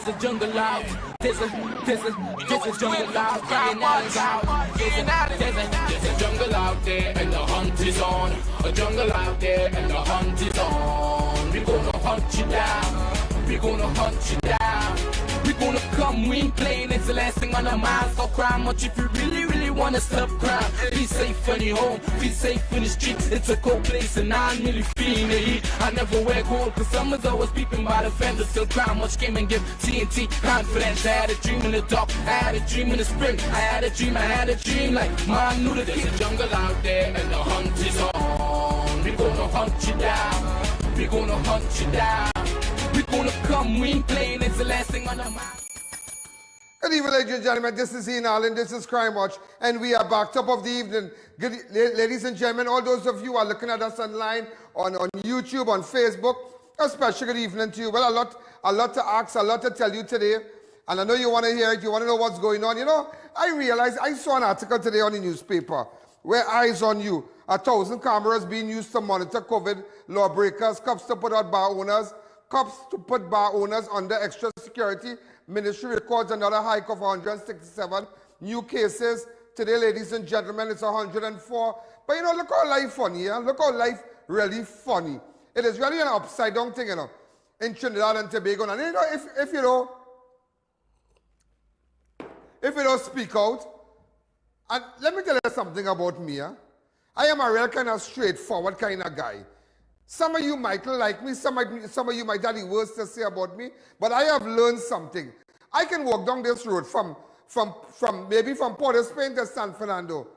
a jungle out. There's a jungle out. Ian Alleyne's out. There's a jungle out there and the hunt is on. A jungle out there and the hunt is on. We're gonna hunt you down. We're gonna hunt you down. We're gonna come, we ain't playing, it's the last thing on our minds. Stop crime much if you really wanna stop crime. Be safe in your home, be safe in the streets. It's a cold place and I'm really feeling the heat. I never wear gold cause summer's always peeping by the fender. Still crime much came and give TNT confidence. I had a dream in the dark, I had a dream in the spring. I had a dream like Martin Luther King. There's a jungle out there and the hunt is on. We're gonna hunt you down. We're gonna hunt you down. We're gonna come, we ain't playing, it's the last thing on our mind. Good evening, ladies and gentlemen. This is Ian Alleyne, this is Crime Watch, and we are back, top of the evening. Good, ladies and gentlemen, all those of you who are looking at us online, on YouTube, on Facebook, a special good evening to you. Well, a lot to ask, a lot to tell you today, and I know you want to hear it, you want to know what's going on. You know, I realized, I saw an article today on the newspaper, where Eyes on You, 1,000 cameras being used to monitor COVID lawbreakers, cops to put out bar owners, cops to put bar owners under extra security. Ministry records another hike of 167 new cases. Today, ladies and gentlemen, it's 104. But you know, look how life funny, yeah? Look how life really funny. It is really an upside down thing, you know, in Trinidad and Tobago. And you know, if you don't speak out, and let me tell you something about me, yeah? I am a real kind of straightforward kind of guy. Some of you might like me, some of you might have the worst to say about me, but I have learned something. I can walk down this road from Port of Spain to San Fernando,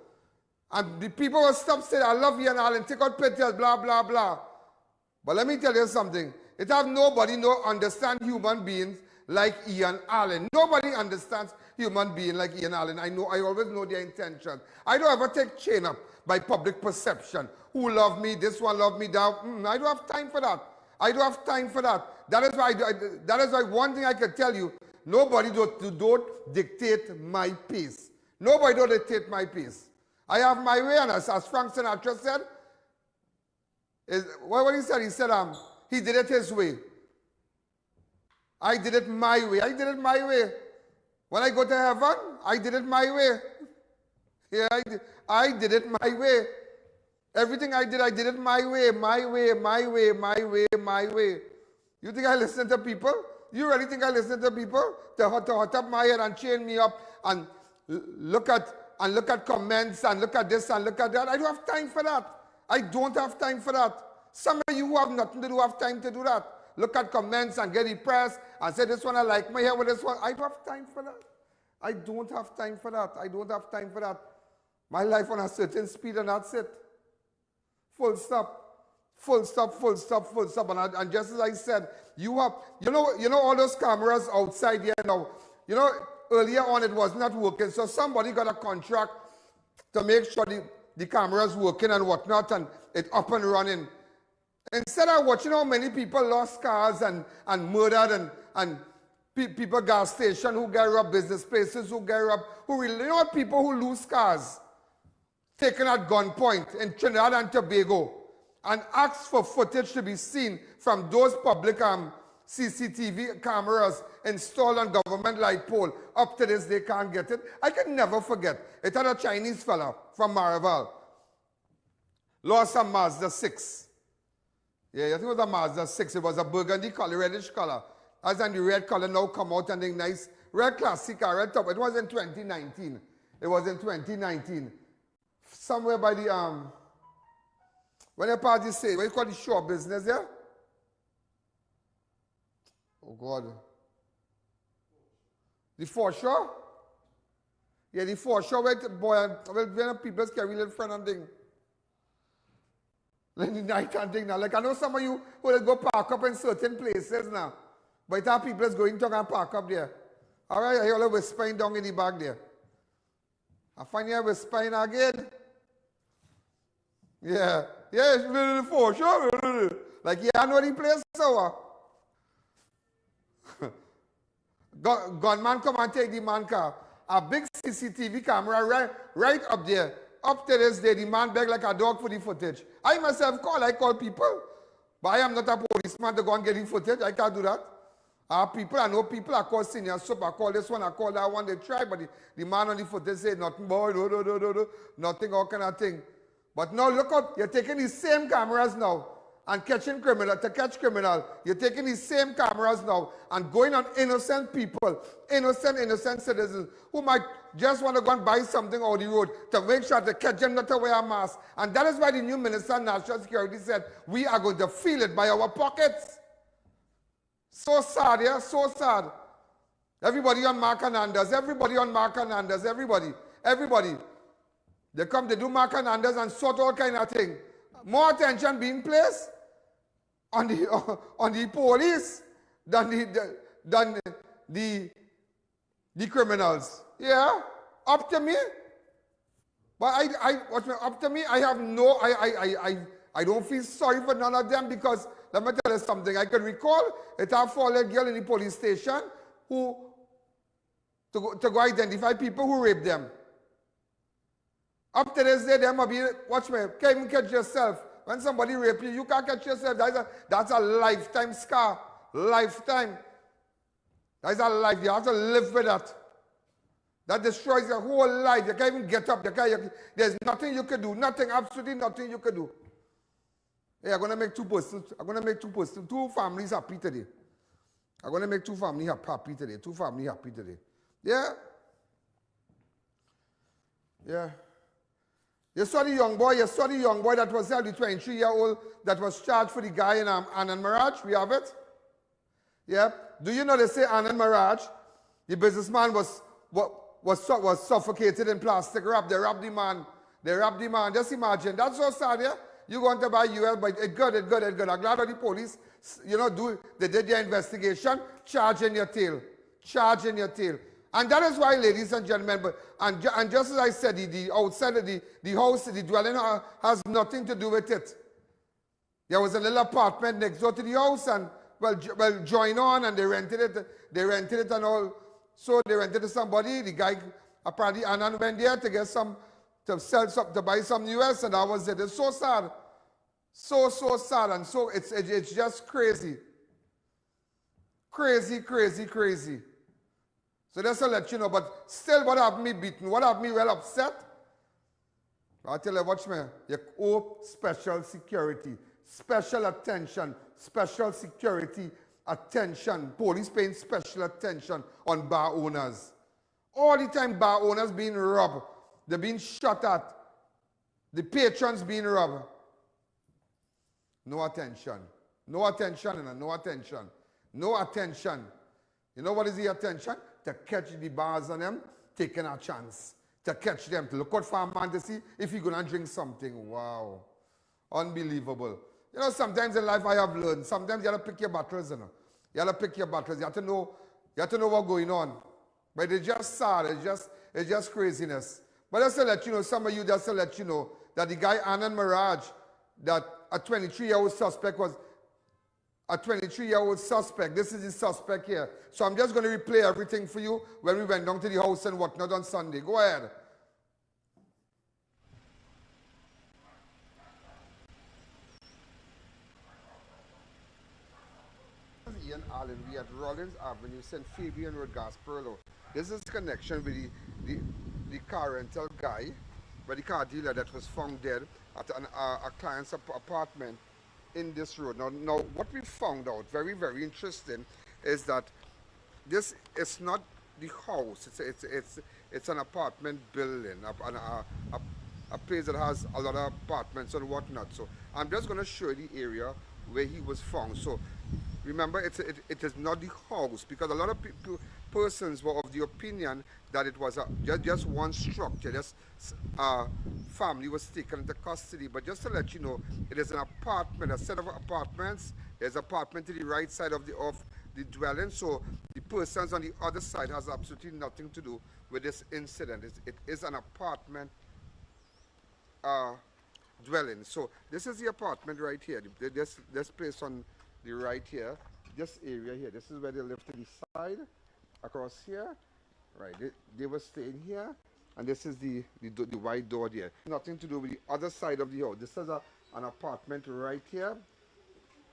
and the people will stop saying, I love you and all, and take out pictures, blah, blah, blah. But let me tell you something. It have nobody understand human beings like Ian Alleyne. Nobody understands human being like Ian Alleyne. I always know their intentions. I don't ever take chain up by public perception. Who love me, this one love me, that. I don't have time for that. I don't have time for that. That is why one thing I can tell you, nobody don't dictate my pace. Nobody don't dictate my pace. I have my way, and as Frank Sinatra said, what he said? He said, he did it his way. I did it my way. I did it my way. When I go to heaven, I did it my way. Yeah, I did it my way. Everything I did it my way, my way, my way, my way, my way. You think I listen to people? You really think I listen to people? To hot up my head and chain me up and look at comments and look at this and look at that. I don't have time for that. I don't have time for that. Some of you who have nothing to do have time to do that. Look at comments and get depressed and say, this one I like my hair with this one. I don't have time for that. I don't have time for that. I don't have time for that. My life on a certain speed and that's it. Full stop. Full stop, full stop, full stop. And just as I said, you know all those cameras outside here now. You know, earlier on it was not working. So somebody got a contract to make sure the camera's working and whatnot and it up and running. Instead of watching how many people lost cars and murdered and people gas station who get robbed, business places who get robbed, you know what, people who lose cars, taken at gunpoint in Trinidad and Tobago, and asked for footage to be seen from those public CCTV cameras installed on government light pole. Up to this, they can't get it. I can never forget. It had a Chinese fella from Maraval. Lost a Mazda 6. Yeah, I think it was a Mazda 6. It was a burgundy color, reddish color. As in the red color now come out and the nice red classic car, red top. It was in 2019. It was in 2019. Somewhere by the, when the party say, what you call the shop business there? Oh God. The foreshore? Yeah, the foreshore where, boy, when people carry little friend and thing. Like the night and thing now. Like I know some of you will go park up in certain places now. But our people is going to go and park up there. All right, I hear all whispering down in the back there. I find you whispering again. Yeah, it's really for sure. Like, yeah, I know the place, so. Gunman come and take the man car. A big CCTV camera right up there. Up to this day, the man beg like a dog for the footage. I myself call people. But I am not a policeman to go and get the footage. I can't do that. People, I know people are called senior soap, I call this one, I call that one, they try, but the man on the foot, they say nothing, boy, no, nothing, all kind of thing. But now look up, you're taking these same cameras now and catching criminal, to catch criminal. You're taking these same cameras now and going on innocent people, innocent citizens who might just want to go and buy something on the road to make sure to catch them not to wear a mask. And that is why the new Minister of National Security said, we are going to feel it by our pockets. So sad, yeah, so sad. Everybody on Mark Hernandez, everybody. They come, they do Mark Hernandez and sort all kind of thing. More attention being placed on the police than the criminals. Yeah, up to me. But up to me, I have no, I don't feel sorry for none of them because let me tell you something. I can recall it a fallen girl in the police station who to go identify people who raped them. Up to this day, them will be, watch me, can't even catch yourself. When somebody rape you, you can't catch yourself. That's a lifetime scar. Lifetime. That's a life. You have to live with that. That destroys your whole life. You can't even get up. There's nothing you can do. Nothing, absolutely nothing you can do. Hey, I'm going to make two families happy today. I'm going to make two families happy today. Yeah? Yeah. You saw the young boy that was there, the 23-year-old that was charged for the guy in I.A.N Mirage. We have it? Yeah. Do you know they say I.A.N Mirage? The businessman was suffocated in plastic wrap. They wrapped the man. Just imagine. That's so sad, yeah? You going to buy US, but it's good. I'm glad that the police, they did their investigation, charge in your tail. And that is why, ladies and gentlemen, and just as I said, the outside of the house, the dwelling has nothing to do with it. There was a little apartment next door to the house, and well, join on, and they rented it and all. So they rented to somebody. The guy apparently I.A.N went there to get some, to buy some US, and that was it. It's so sad. So sad, and so it's just crazy. Crazy. So that's to let you know, but still what have me beaten, what have me well upset? I tell you, watch me, you owe special security, special attention, special security attention, police paying special attention on bar owners. All the time bar owners being robbed, they're being shot at, the patrons being robbed. No attention. No attention. You know what is the attention? To catch the bars on them, taking a chance. To catch them, to look out for a man to see if he's going to drink something. Wow. Unbelievable. You know, sometimes in life I have learned, sometimes you have to pick your battles, You have to pick your battles. You have to know what's going on. But it's just sad. It's just craziness. But just to let you know, some of you, just to let you know, that the guy I.A.N Mirage, that a 23-year-old suspect was a 23-year-old suspect. This is the suspect here. So I'm just going to replay everything for you when we went down to the house and whatnot on Sunday. Go ahead. This is Ian Alleyne. We at Rollins Avenue, St. Fabian Road, Gasperlo. This is connection with the car rental guy, by the car dealer that was found dead at a client's apartment in this road. Now what we found out, very, very interesting, is that this is not the house. It's an apartment building, a place that has a lot of apartments and whatnot. So I'm just going to show you the area where he was found. So remember, it is not the house, because a lot of persons were of the opinion that it was just one structure, just family was taken into custody. But just to let you know, it is an apartment, a set of apartments. There's an apartment to the right side of the dwelling, so the persons on the other side has absolutely nothing to do with this incident. It is an apartment dwelling. So this is the apartment right here. This place on the right here, this area here. This is where they live to the side, across here. Right, they were staying here, and this is the white door there. Nothing to do with the other side of the house. This is an apartment right here,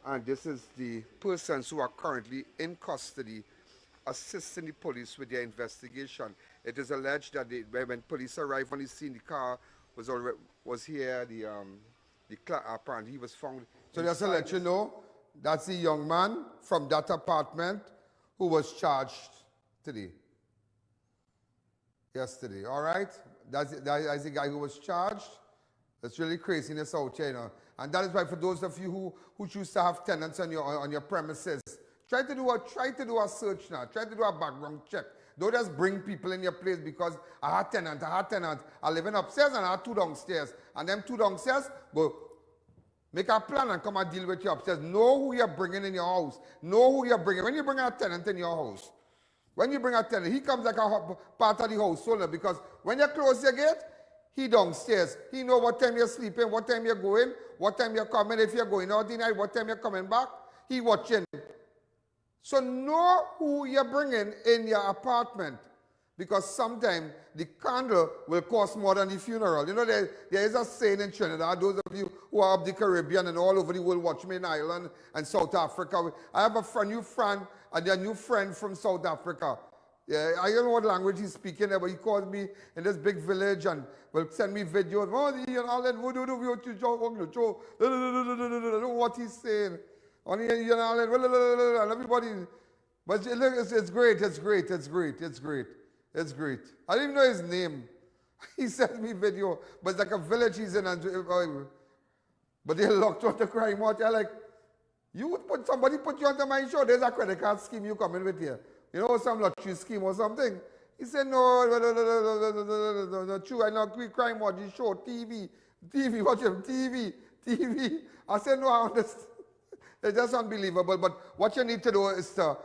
And this is the persons who are currently in custody assisting the police with their investigation. It is alleged that when police arrived on the scene, the car was here. Apparently he was found. So just to let you know, that's the young man from that apartment who was charged today. Yesterday, all right? That's the guy who was charged. That's really craziness out here, you know. And that is why for those of you who choose to have tenants on your premises, try to do a search now. Try to do a background check. Don't just bring people in your place because I had tenant. I live in upstairs and I had 2 downstairs. And them 2 downstairs, go make a plan and come and deal with you upstairs. Know who you're bringing in your house. Know who you're bringing. When you bring a tenant in your house, when you bring a tenant, he comes like a part of the household because when you close your gate, he downstairs. He know what time you're sleeping, what time you're going, what time you're coming. If you're going out the night, what time you're coming back. He watching. So know who you're bringing in your apartment because sometimes the candle will cost more than the funeral. You know, there is a saying in Trinidad, those of you who are up the Caribbean and all over the world watch me in Ireland and South Africa. I have a new friend from South Africa. Yeah, I don't know what language he's speaking there, but he called me in this big village and will send me videos. Oh, Ian Alleyne, I don't know what he's saying. On Ian Alleyne, and everybody. But it's great. I didn't even know his name. He sent me video, but it's like a village he's in. But they locked out the crime watch. I'm like, somebody put you onto my show. There's a credit card scheme you coming with here. You know, some lottery scheme or something. He said, no, true. I know crime watch the show, TV, watch him, TV. I said, no, I understand. It's just unbelievable. But what you need to do is to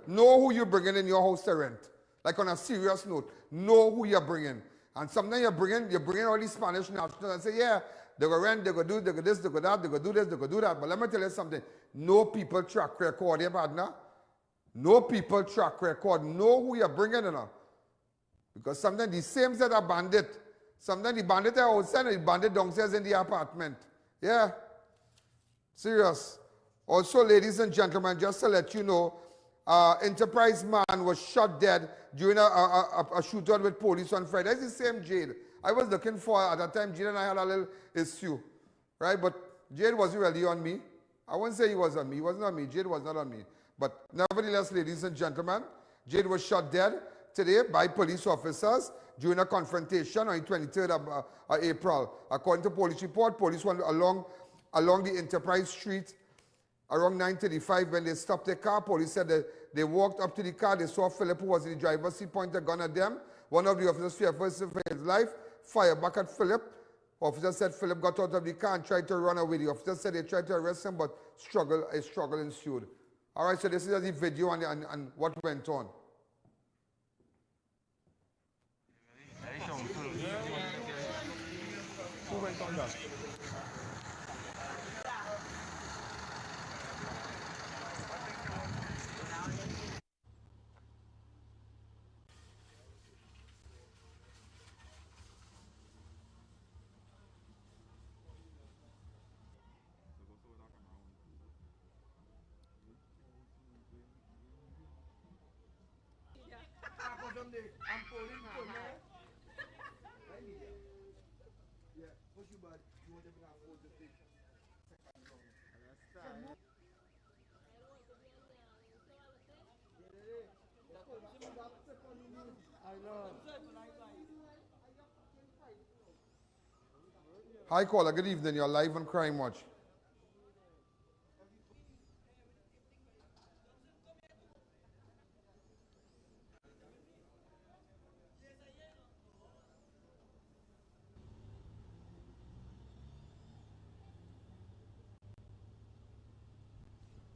know who you're bringing in your house to rent. Like on a serious note, know who you're bringing. And sometimes you're bringing all these Spanish nationals and say, yeah, they go rent, they go do, they go this, they go that, they go do this, they go do that. But let me tell you something. No people track record, partner. No people track record. Know who you're bringing in. Because sometimes the same set of bandit. Sometimes the bandit are outside and the bandit downstairs in the apartment. Yeah. Serious. Also, ladies and gentlemen, just to let you know, Enterprise man was shot dead during a shootout with police on Friday. That's the same Jade. I was looking for, at that time, Jade and I had a little issue. Right? But Jade wasn't really on me. I wouldn't say he was on me. He wasn't on me. Jade was not on me. But nevertheless, ladies and gentlemen, Jade was shot dead today by police officers during a confrontation on the 23rd of April. According to police report, police went along the Enterprise Street around 9:35 when they stopped their car. Police said that they walked up to the car. They saw Philip, who was in the driver's seat, pointed a gun at them. One of the officers, fearful for his life, fired back at Philip. Officer said Philip got out of the car and tried to run away. The officer said they tried to arrest him, but a struggle ensued. All right, so this is the video and what went on. Who went on that? Hi, caller. Good evening. You're live on Crime Watch.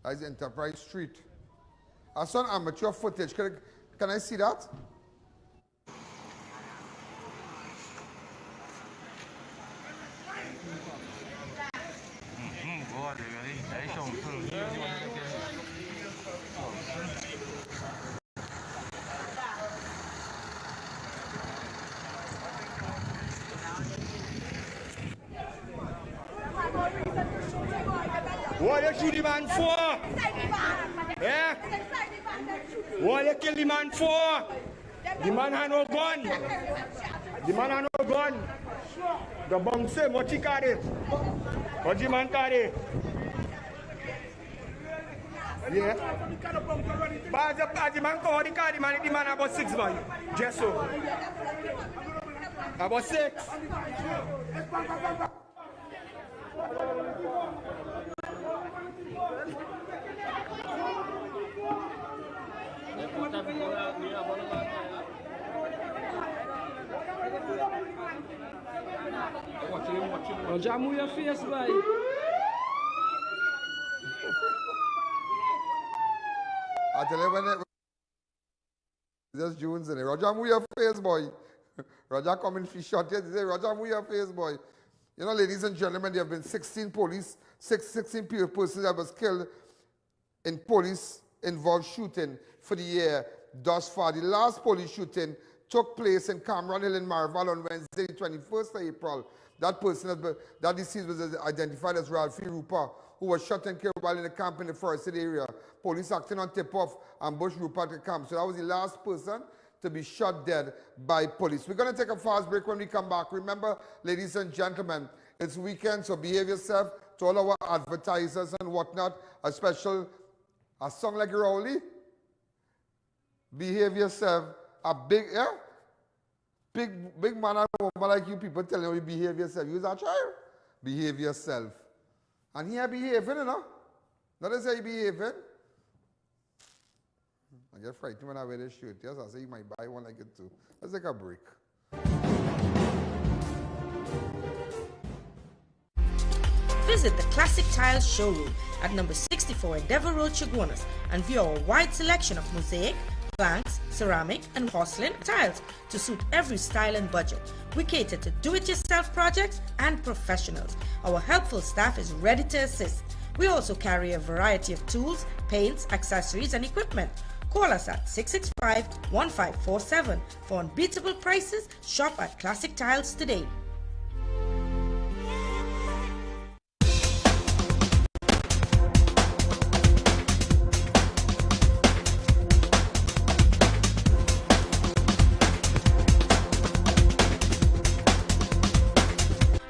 That's Enterprise Street. I saw amateur footage. Can I see that? What you shoot the man for? Yeah? What you kill the man for? The man had no gun. The man had no gun. The bomb say, what he carry? What the man carry? Yeah. But the man called the car, the man about 6 boy. Just so. About 6. Roger, move your face, boy. I tell you when it just June's in it. Roger, move your face, boy. Roger come in, she shot you. They say, Roger, move your face, boy. You know, ladies and gentlemen, there have been 16 persons that was killed in police-involved shooting for the year thus far. The last police shooting took place in Cameron Hill in Marval on Wednesday, 21st of April. That deceased was identified as Ralphie Rupa, who was shot and killed while in a camp in the forested area. Police acting on tip-off ambushed Rupa at the camp. So that was the last person to be shot dead by police. We're going to take a fast break. When we come back, remember, ladies and gentlemen, it's weekend, so behave yourself. To all our advertisers and whatnot, a song like Rowley, behave yourself. A big man and woman like you people telling you behave yourself. You're a child. Behave yourself. And here behaving, you know. Not to say behaving. I get frightened when I wear this shirt. Yes, I say you might buy one like it too. Let's take a break. Visit the Classic Tiles showroom at number 64 Endeavour Road, Chaguanas, and view our wide selection of mosaic, planks, ceramic, and porcelain tiles to suit every style and budget. We cater to do-it-yourself projects and professionals. Our helpful staff is ready to assist. We also carry a variety of tools, paints, accessories, and equipment. Call us at 665-1547 for unbeatable prices. Shop at Classic Tiles today.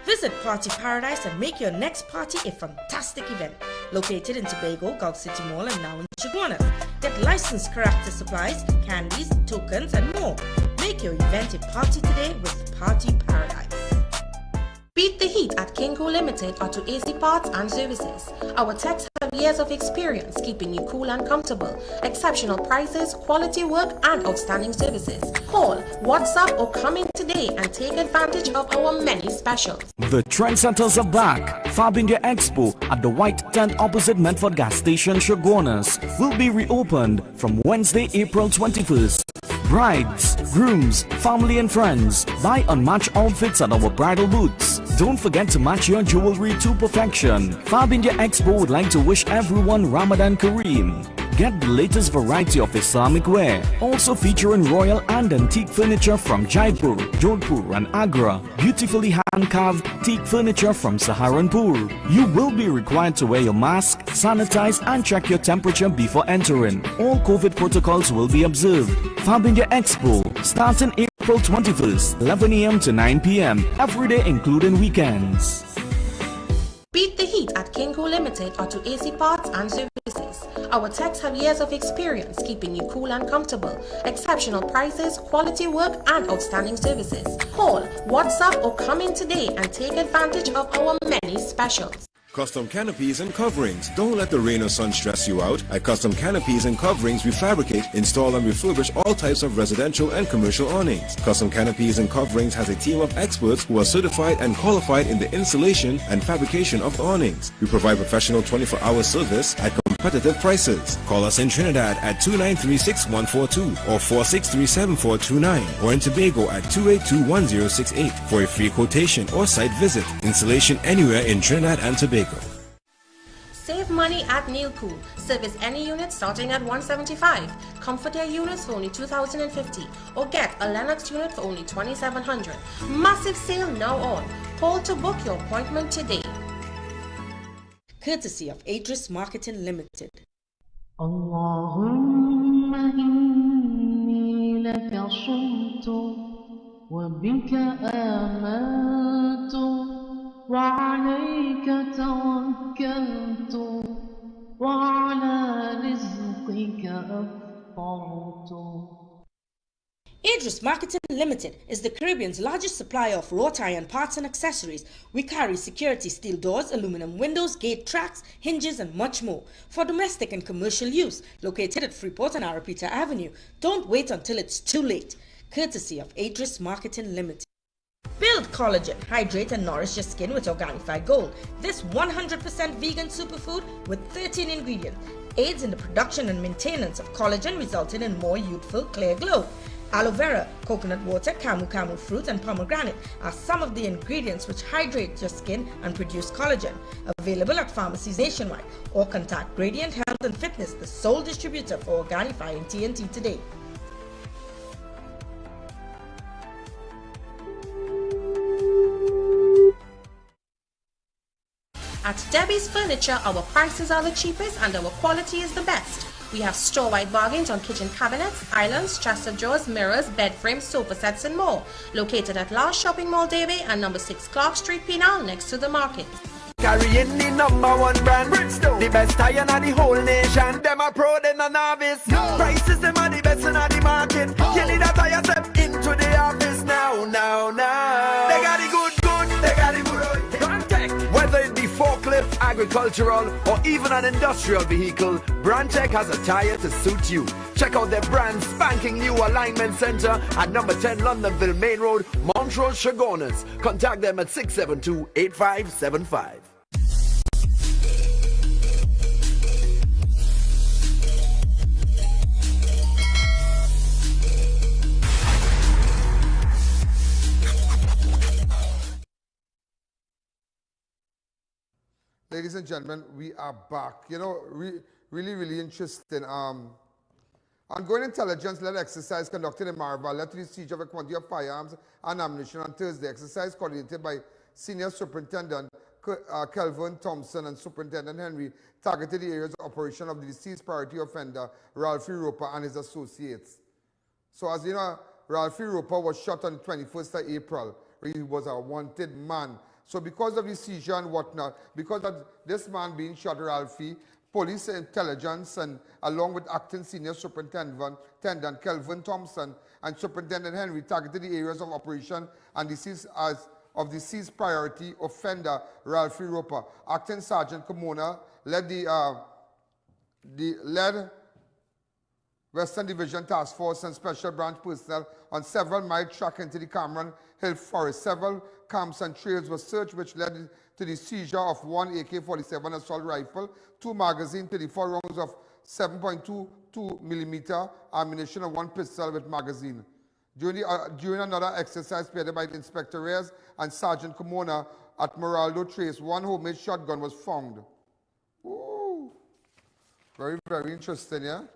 Visit Party Paradise and make your next party a fantastic event. Located in Tobago, Gulf City Mall, and now in Chaguanas. Get licensed character supplies, candies, tokens, and more. Make your event a party today with Party Paradise. Beat the heat at Kinko Limited Auto AC Parts and Services. Our techs have years of experience keeping you cool and comfortable. Exceptional prices, quality work, and outstanding services. Call, WhatsApp, or come in today and take advantage of our many specials. The trendsetters are back. Fab India Expo at the White Tent opposite Medford Gas Station, Chaguanas, will be reopened from Wednesday, April 21st. Brides, grooms, family and friends, buy unmatched outfits at our bridal booths. Don't forget to match your jewelry to perfection. Fab India Expo would like to wish everyone Ramadan Kareem. Get the latest variety of Islamic wear, also featuring royal and antique furniture from Jaipur, Jodhpur and Agra, beautifully hand-carved teak furniture from Saharanpur. You will be required to wear your mask, sanitize and check your temperature before entering. All COVID protocols will be observed. Fab India Expo, starting April 21st, 11 a.m. to 9 p.m. every day including weekends. Beat the heat at Kinko Limited Auto AC Parts and Services. Our techs have years of experience keeping you cool and comfortable. Exceptional prices, quality work, and outstanding services. Call, WhatsApp, or come in today and take advantage of our many specials. Custom canopies and coverings. Don't let the rain or sun stress you out. At Custom Canopies and Coverings, we fabricate, install and refurbish all types of residential and commercial awnings. Custom Canopies and Coverings has a team of experts who are certified and qualified in the installation and fabrication of awnings. We provide professional 24-hour service at competitive prices. Call us in Trinidad at 293-6142 or 463-7429 or in Tobago at 282-1068 for a free quotation or site visit. Installation anywhere in Trinidad and Tobago. Save money at Neil Cool. Service any unit starting at $175. Comfort Air units for only $2,050 or get a Lennox unit for only $2,700. Massive sale now on. Call to book your appointment today. courtesy of ADVERTISE Marketing Limited. اللهم إني لك صمت وبك آمنت وعليك توكلت وعلى رزقك أفطرت. ADVERTISE Marketing Limited is the Caribbean's largest supplier of wrought iron parts and accessories. We carry security steel doors, aluminum windows, gate tracks, hinges, and much more for domestic and commercial use. Located at Freeport and Arapita Avenue. Don't wait until it's too late. Courtesy of ADVERTISE Marketing Limited. Build collagen, hydrate, and nourish your skin with Organifi Gold. This 100% vegan superfood with 13 ingredients aids in the production and maintenance of collagen, resulting in more youthful, clear glow. Aloe vera, coconut water, camu fruit, and pomegranate are some of the ingredients which hydrate your skin and produce collagen. Available at pharmacies nationwide, or contact Gradient Health and Fitness, the sole distributor for Organifi in TNT today. At Debbie's Furniture, our prices are the cheapest and our quality is the best. We have store-wide bargains on kitchen cabinets, islands, chest of drawers, mirrors, bed frames, sofa sets, and more. Located at Last Shopping Mall, Davie, and number 6 Clark Street, Penal, next to the market. Carrying the #1 brand, Bridgestone, the best iron of the whole nation. Them a pro, them a novice. No. Prices them are the best in the market. Oh. You need a tire step into the office now. They got the good, they got the good. Whether it be forklift, agricultural, or even an industrial vehicle, Brandtech has a tire to suit you. Check out their brand spanking new alignment center at number 10 Londonville Main Road, Montrose, Chaguanas. Contact them at 672-8575. Ladies and gentlemen, we are back. You know, really interesting. Ongoing intelligence-led exercise conducted in Marval led to the siege of a quantity of firearms and ammunition on Thursday. Exercise coordinated by Senior Superintendent Kelvin Thompson and Superintendent Henry targeted the areas of operation of the deceased priority offender, Ralphie Roper, and his associates. So as you know, Ralphie Roper was shot on the 21st of April. He was a wanted man. So because of the seizure and whatnot, because of this man being shot, Ralphie, police intelligence and along with acting senior superintendent Kelvin Thompson and Superintendent Henry targeted the areas of operation and deceased of deceased priority offender Ralphie Roper. Acting Sergeant Kimona led led Western Division Task Force and Special Branch personnel on several-mile track into the Cameron Hill Forest. Several camps and trails were searched, which led to the seizure of one AK-47 assault rifle, 2 magazines, 34 rounds of 7.22 millimeter ammunition, and 1 pistol with magazine. During another exercise spearheaded by Inspector Reyes and Sergeant Kimona at Moraldo Trace, 1 homemade shotgun was found. Ooh. Very interesting, yeah?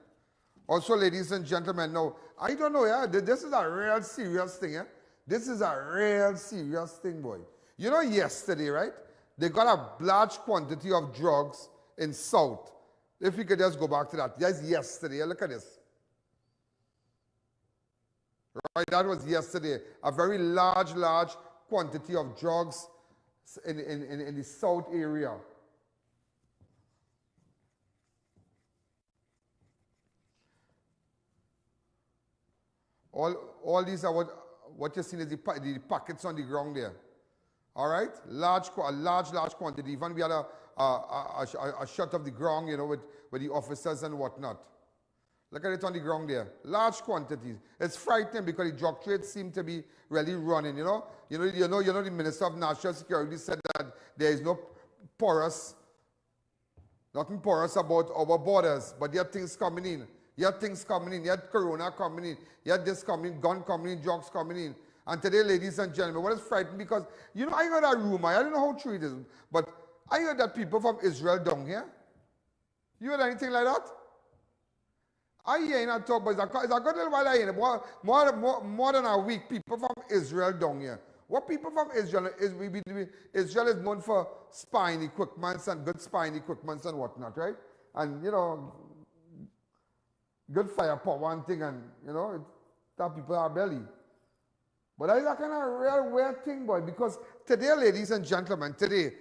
Also, ladies and gentlemen, now, I don't know, yeah, this is a real serious thing, yeah? This is a real serious thing, boy. You know, yesterday, right, they got a large quantity of drugs in South. If we could just go back to that. Yes, yesterday, look at this. Right, that was yesterday. A very large quantity of drugs in the South area. All these are what you're seeing is the packets on the ground there. All right? A large quantity. Even we had a shot of the ground, you know, with the officers and whatnot. Look at it on the ground there. Large quantities. It's frightening because the drug trade seems to be really running, you know. You know, the Minister of National Security said that there is nothing porous about our borders, but there are things coming in. You had things coming in, you had corona coming in, you had this coming in, gun coming in, drugs coming in. And today, ladies and gentlemen, what is frightening, because, you know, I heard a rumor, I don't know how true it is, but I heard that people from Israel down here. You heard anything like that? I talk, but it's a good little while I hear more than a week, people from Israel down here. What people from Israel is, Israel is known for spying equipments and good spying equipments and whatnot, right? And, you know, good firepower and thing, and, you know, that people are belly. But that is a kind of real weird thing, boy, because today, ladies and gentlemen, today,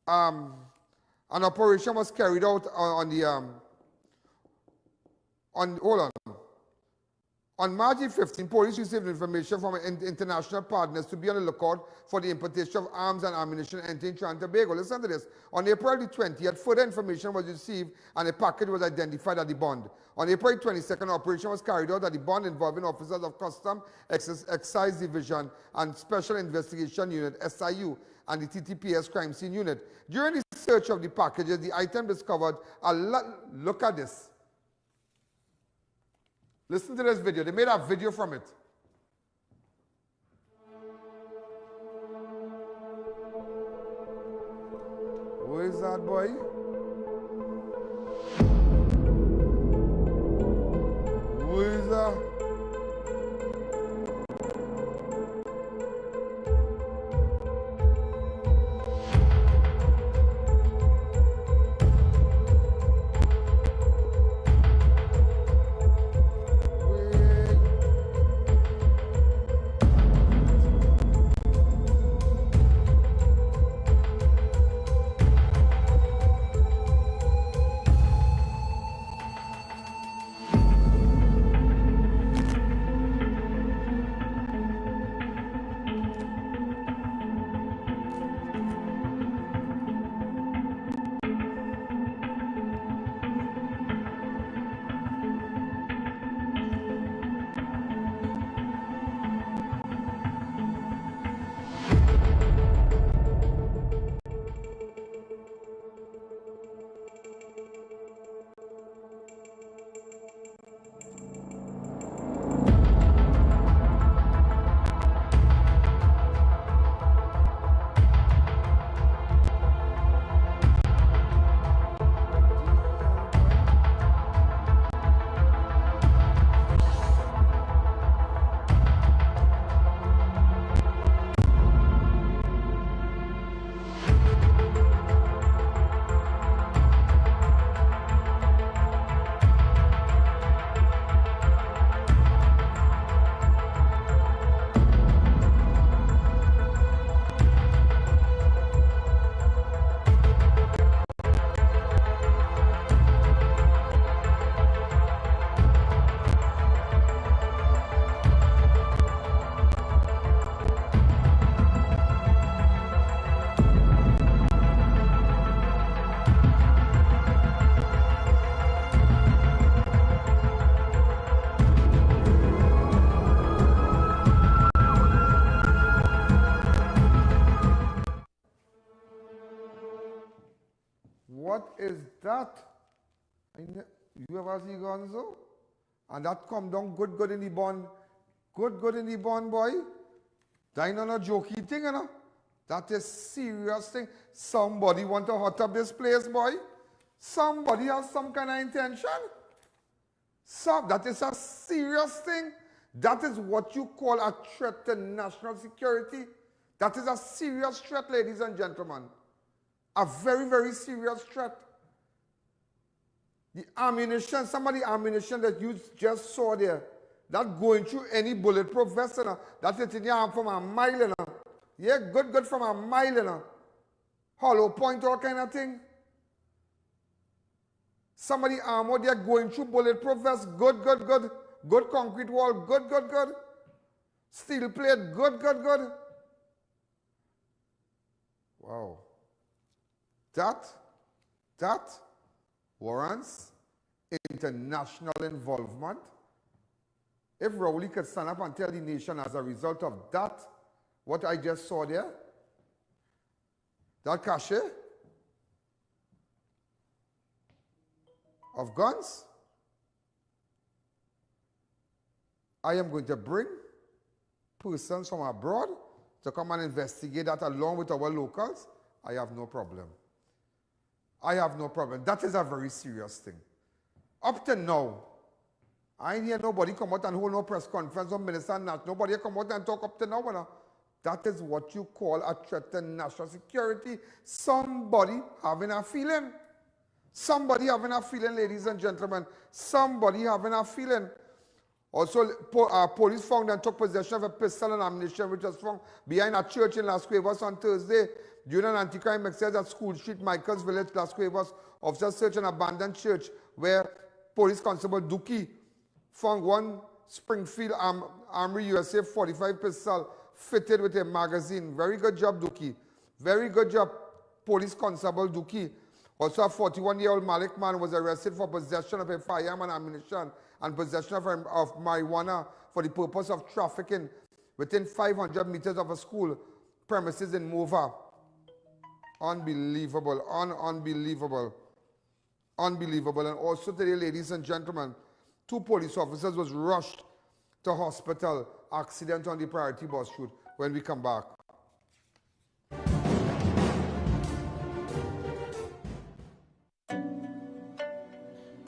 an operation was carried out on March 15, police received information from international partners to be on the lookout for the importation of arms and ammunition entering Trinidad and Tobago. Listen to this. On April the 20th, further information was received and a package was identified at the bond. On April 22nd, operation was carried out at the bond involving officers of Custom, Excise Division and Special Investigation Unit, SIU, and the TTPS Crime Scene Unit. During the search of the packages, the item discovered a lot. Look at this. Listen to this video. They made a video from it. Who is that, boy? Who is that? What is that? You ever see Gonzo? And that come down good in the bond. Good in the bond, boy. That ain't no jokey thing, you know. That is serious thing. Somebody want to hot up this place, boy. Somebody has some kind of intention. That is a serious thing. That is what you call a threat to national security. That is a serious threat, ladies and gentlemen. A very, very serious threat. The ammunition, some of the ammunition that you just saw there, that going through any bulletproof vest, you know, that is in your arm from a mile, you know. Yeah, good from a mile, you know. Hollow point, all kind of thing. Some of the armor there going through bulletproof vest, good. Good concrete wall, good. Steel plate, good. Wow. That warrants international involvement. If Rowley could stand up and tell the nation as a result of that, what I just saw there, that cache of guns, I am going to bring persons from abroad to come and investigate that along with our locals. I have no problem. That is a very serious thing. Up to now, I ain't hear nobody come out and hold no press conference on Minister Nash. Nobody come out and talk up to now. No. That is what you call a threat to national security. Somebody having a feeling. Somebody having a feeling, ladies and gentlemen. Somebody having a feeling. Also, police found and took possession of a pistol and ammunition which was found behind a church in Las Cuevas on Thursday. During an anti-crime exercise at School Street, Michael's Village, Las Cuevas, officers searched an abandoned church where Police Constable Duki found one Springfield Armory USA 45 pistol fitted with a magazine. Very good job, Duki. Very good job, Police Constable Duki. Also, a 41-year-old Malik man was arrested for possession of a firearm and ammunition and possession of marijuana for the purpose of trafficking within 500 meters of a school premises in Mova. Unbelievable, unbelievable, unbelievable. And also today, ladies and gentlemen, 2 police officers was rushed to hospital. Accident on the priority bus route. When we come back.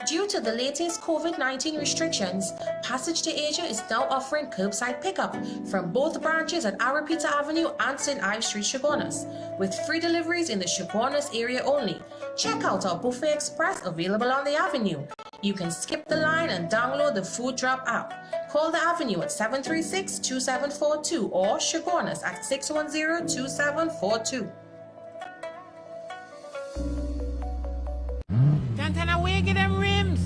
Due to the latest COVID-19 restrictions, Passage to Asia is now offering curbside pickup from both branches at Arapita Avenue and St. Ives Street, Chaguanas, with free deliveries in the Chaguanas area only. Check out our Buffet Express available on the Avenue. You can skip the line and download the Food Drop app. Call the Avenue at 736-2742 or Chaguanas at 610-2742. Tantana, where you get them rims?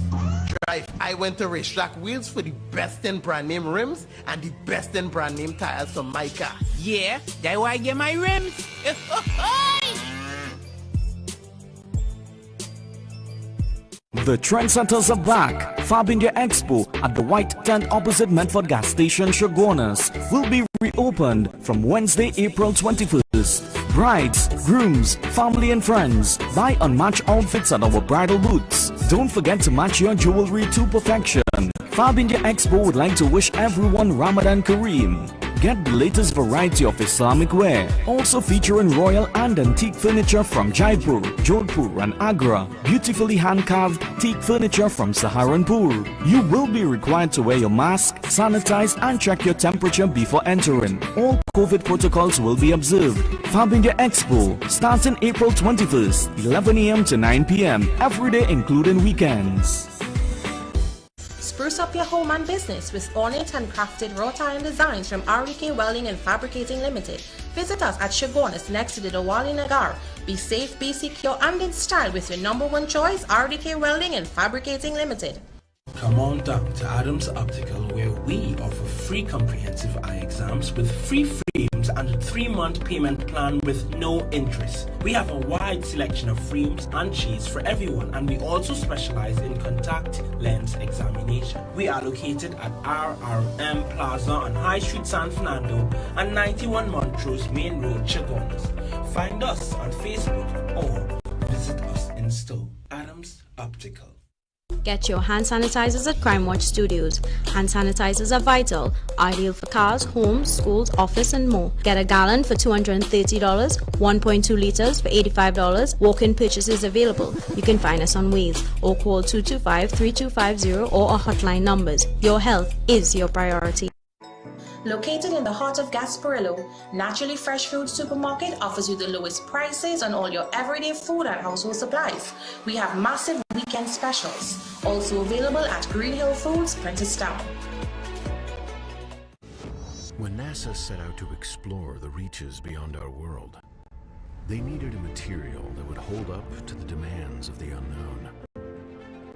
Drive. I went to Racetrack Wheels for the best in brand name rims and the best in brand name tires for my car. Yeah, that's why I get my rims. The Trendsetters are back. Fab India Expo at the White Tent opposite Medford Gas Station, Chaguanas will be reopened from Wednesday, April 21st. Brides, grooms, family and friends, buy unmatched outfits at our bridal booths. Don't forget to match your jewelry to perfection. Fab India Expo would like to wish everyone Ramadan Kareem. Get the latest variety of Islamic wear, also featuring royal and antique furniture from Jaipur, Jodhpur and Agra, beautifully hand-carved teak furniture from Saharanpur. You will be required to wear your mask, sanitize and check your temperature before entering. All COVID protocols will be observed. Fab India Expo starts in April 21st, 11 a.m. to 9 p.m. every day including weekends. Spruce up your home and business with ornate and crafted wrought iron designs from RDK Welding and Fabricating Limited. Visit us at Chaguanas next to the Diwali Nagar. Be safe, be secure and in style with your #1 choice, RDK Welding and Fabricating Limited. Come on down to Adams Optical, where we offer free comprehensive eye exams with free frames and a 3-month payment plan with no interest. We have a wide selection of frames and shades for everyone, and we also specialize in contact lens examination. We are located at RRM Plaza on High Street, San Fernando and 91 Montrose Main Road, Chaguanas. Find us on Facebook or visit us in store. Adams Optical. Get your hand sanitizers at Crime Watch Studios. Hand sanitizers are vital, ideal for cars, homes, schools, office and more. Get a gallon for $230, 1.2 liters for $85. Walk-in purchases available. You can find us on Waze or call 225-3250 or our hotline numbers. Your health is your priority. Located in the heart of Gasparillo, Naturally Fresh Food Supermarket offers you the lowest prices on all your everyday food and household supplies. We have massive weekend specials, also available at Green Hill Foods, Princestown. When NASA set out to explore the reaches beyond our world, they needed a material that would hold up to the demands of the unknown.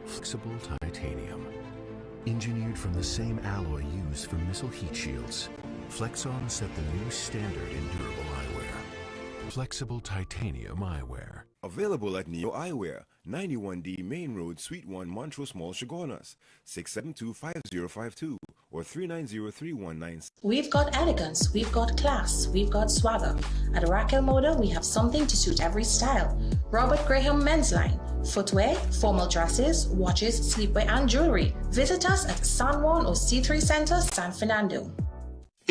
Flexible titanium. Engineered from the same alloy used for missile heat shields, Flexon set the new standard in durable eyewear. Flexible titanium eyewear. Available at Neo Eyewear, 91D Main Road, Suite 1, Montrose Mall, Chaguanas, 672-5052 or 390-3196. We've got elegance, we've got class, we've got swagger. At Raquel Moda, we have something to suit every style. Robert Graham Men's Line. Footwear, formal dresses, watches, sleepwear and jewelry. Visit us at San Juan or C3 Center, San Fernando.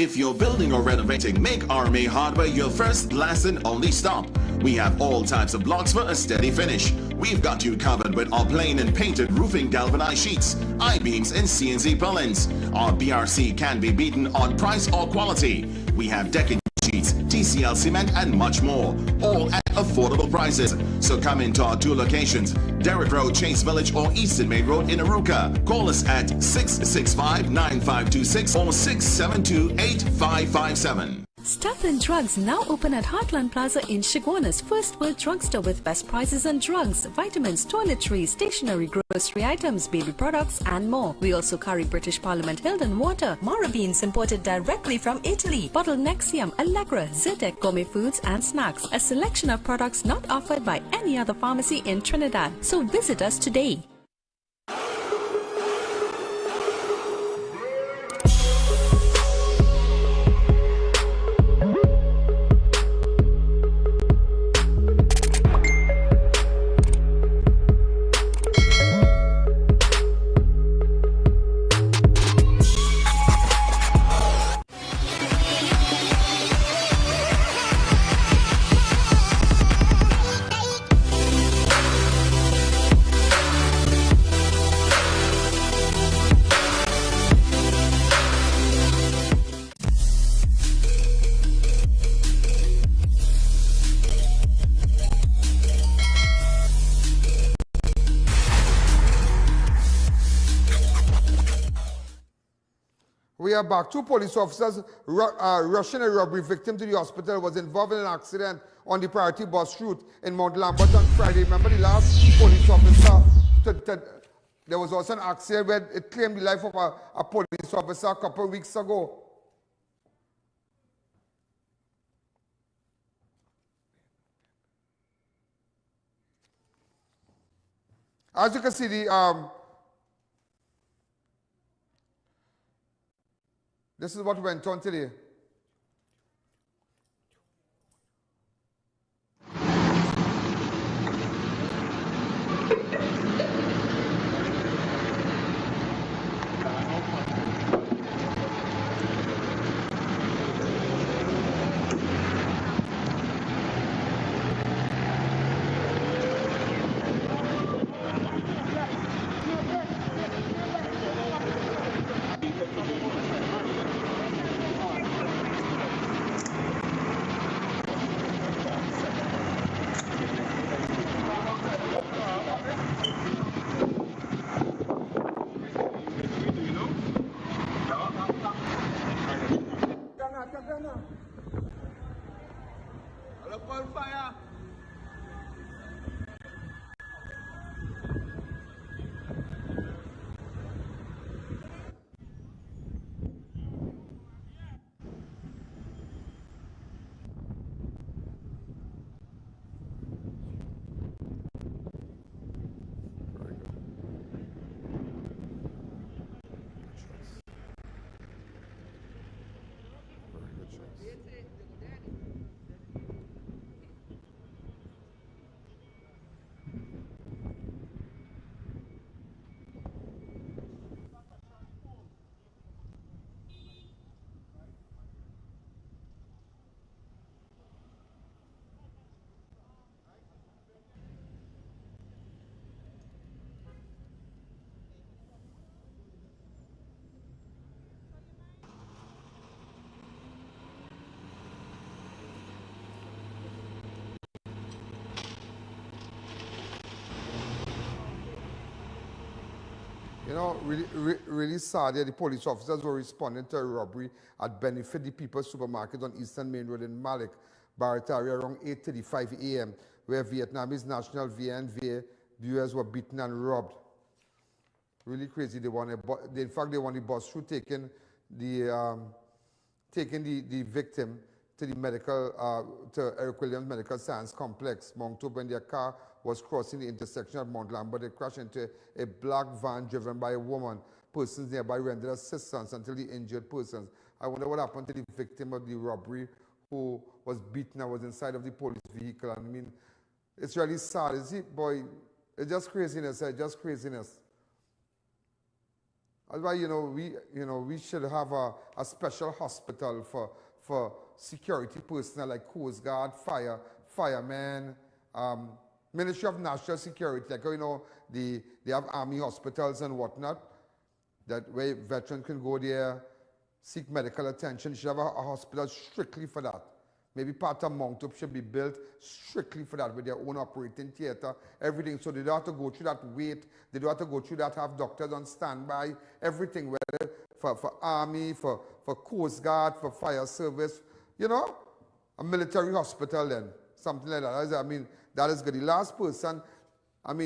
If you're building or renovating, make RMA Hardware your first, last, and only stop. We have all types of blocks for a steady finish. We've got you covered with our plain and painted roofing galvanized sheets, I-beams, and CNC purlins. Our BRC can be beaten on price or quality. We have decking sheets, TCL cement, and much more, all at affordable prices. So come into our two locations, Derrick Road, Chase Village, or Eastern Main Road in Arouca. Call us at 665-9526 or 672-8557. Stuff and Drugs now open at Heartland Plaza in Chaguanas, first world drugstore with best prices on drugs, vitamins, toiletries, stationery, grocery items, baby products, and more. We also carry British Parliament Hilton water, Mara beans imported directly from Italy, bottled Nexium, Allegra, Zyrtec, gourmet foods and snacks, a selection of products not offered by any other pharmacy in Trinidad. So visit us today. We are back. Two police officers rushing a robbery victim to the hospital was involved in an accident on the priority bus route in Mount Lambert on Friday. Remember the last police officer? There was also an accident where it claimed the life of a police officer a couple of weeks ago. As you can see, this is what went on today. You know, really sad that the police officers were responding to a robbery at Benefit the People supermarket on Eastern Main Road in Malik, Barataria, around 8:35 a.m., where Vietnamese national VNV viewers were beaten and robbed. Really crazy. In fact, they want the bus route taking the victim to the to Eric Williams Medical Science Complex. Mount Hope, when their car was crossing the intersection at Mount Lambert, they crashed into a black van driven by a woman. Persons nearby rendered assistance until the injured persons. I wonder what happened to the victim of the robbery who was beaten and was inside of the police vehicle. I mean, it's really sad, is it, boy? It's just craziness, just craziness. That's why, we should have a special hospital for security personnel like Coast Guard, firemen, Ministry of National Security, like, they have army hospitals and whatnot, that where veterans can go there, seek medical attention. Should have a hospital strictly for that. Maybe part of Mount Up should be built strictly for that with their own operating theater, everything. So they don't have to go through that wait. They don't have to go through that, have doctors on standby, everything, whether for army, for Coast Guard, for fire service, a military hospital then, something like that. I mean, that is good. The last person,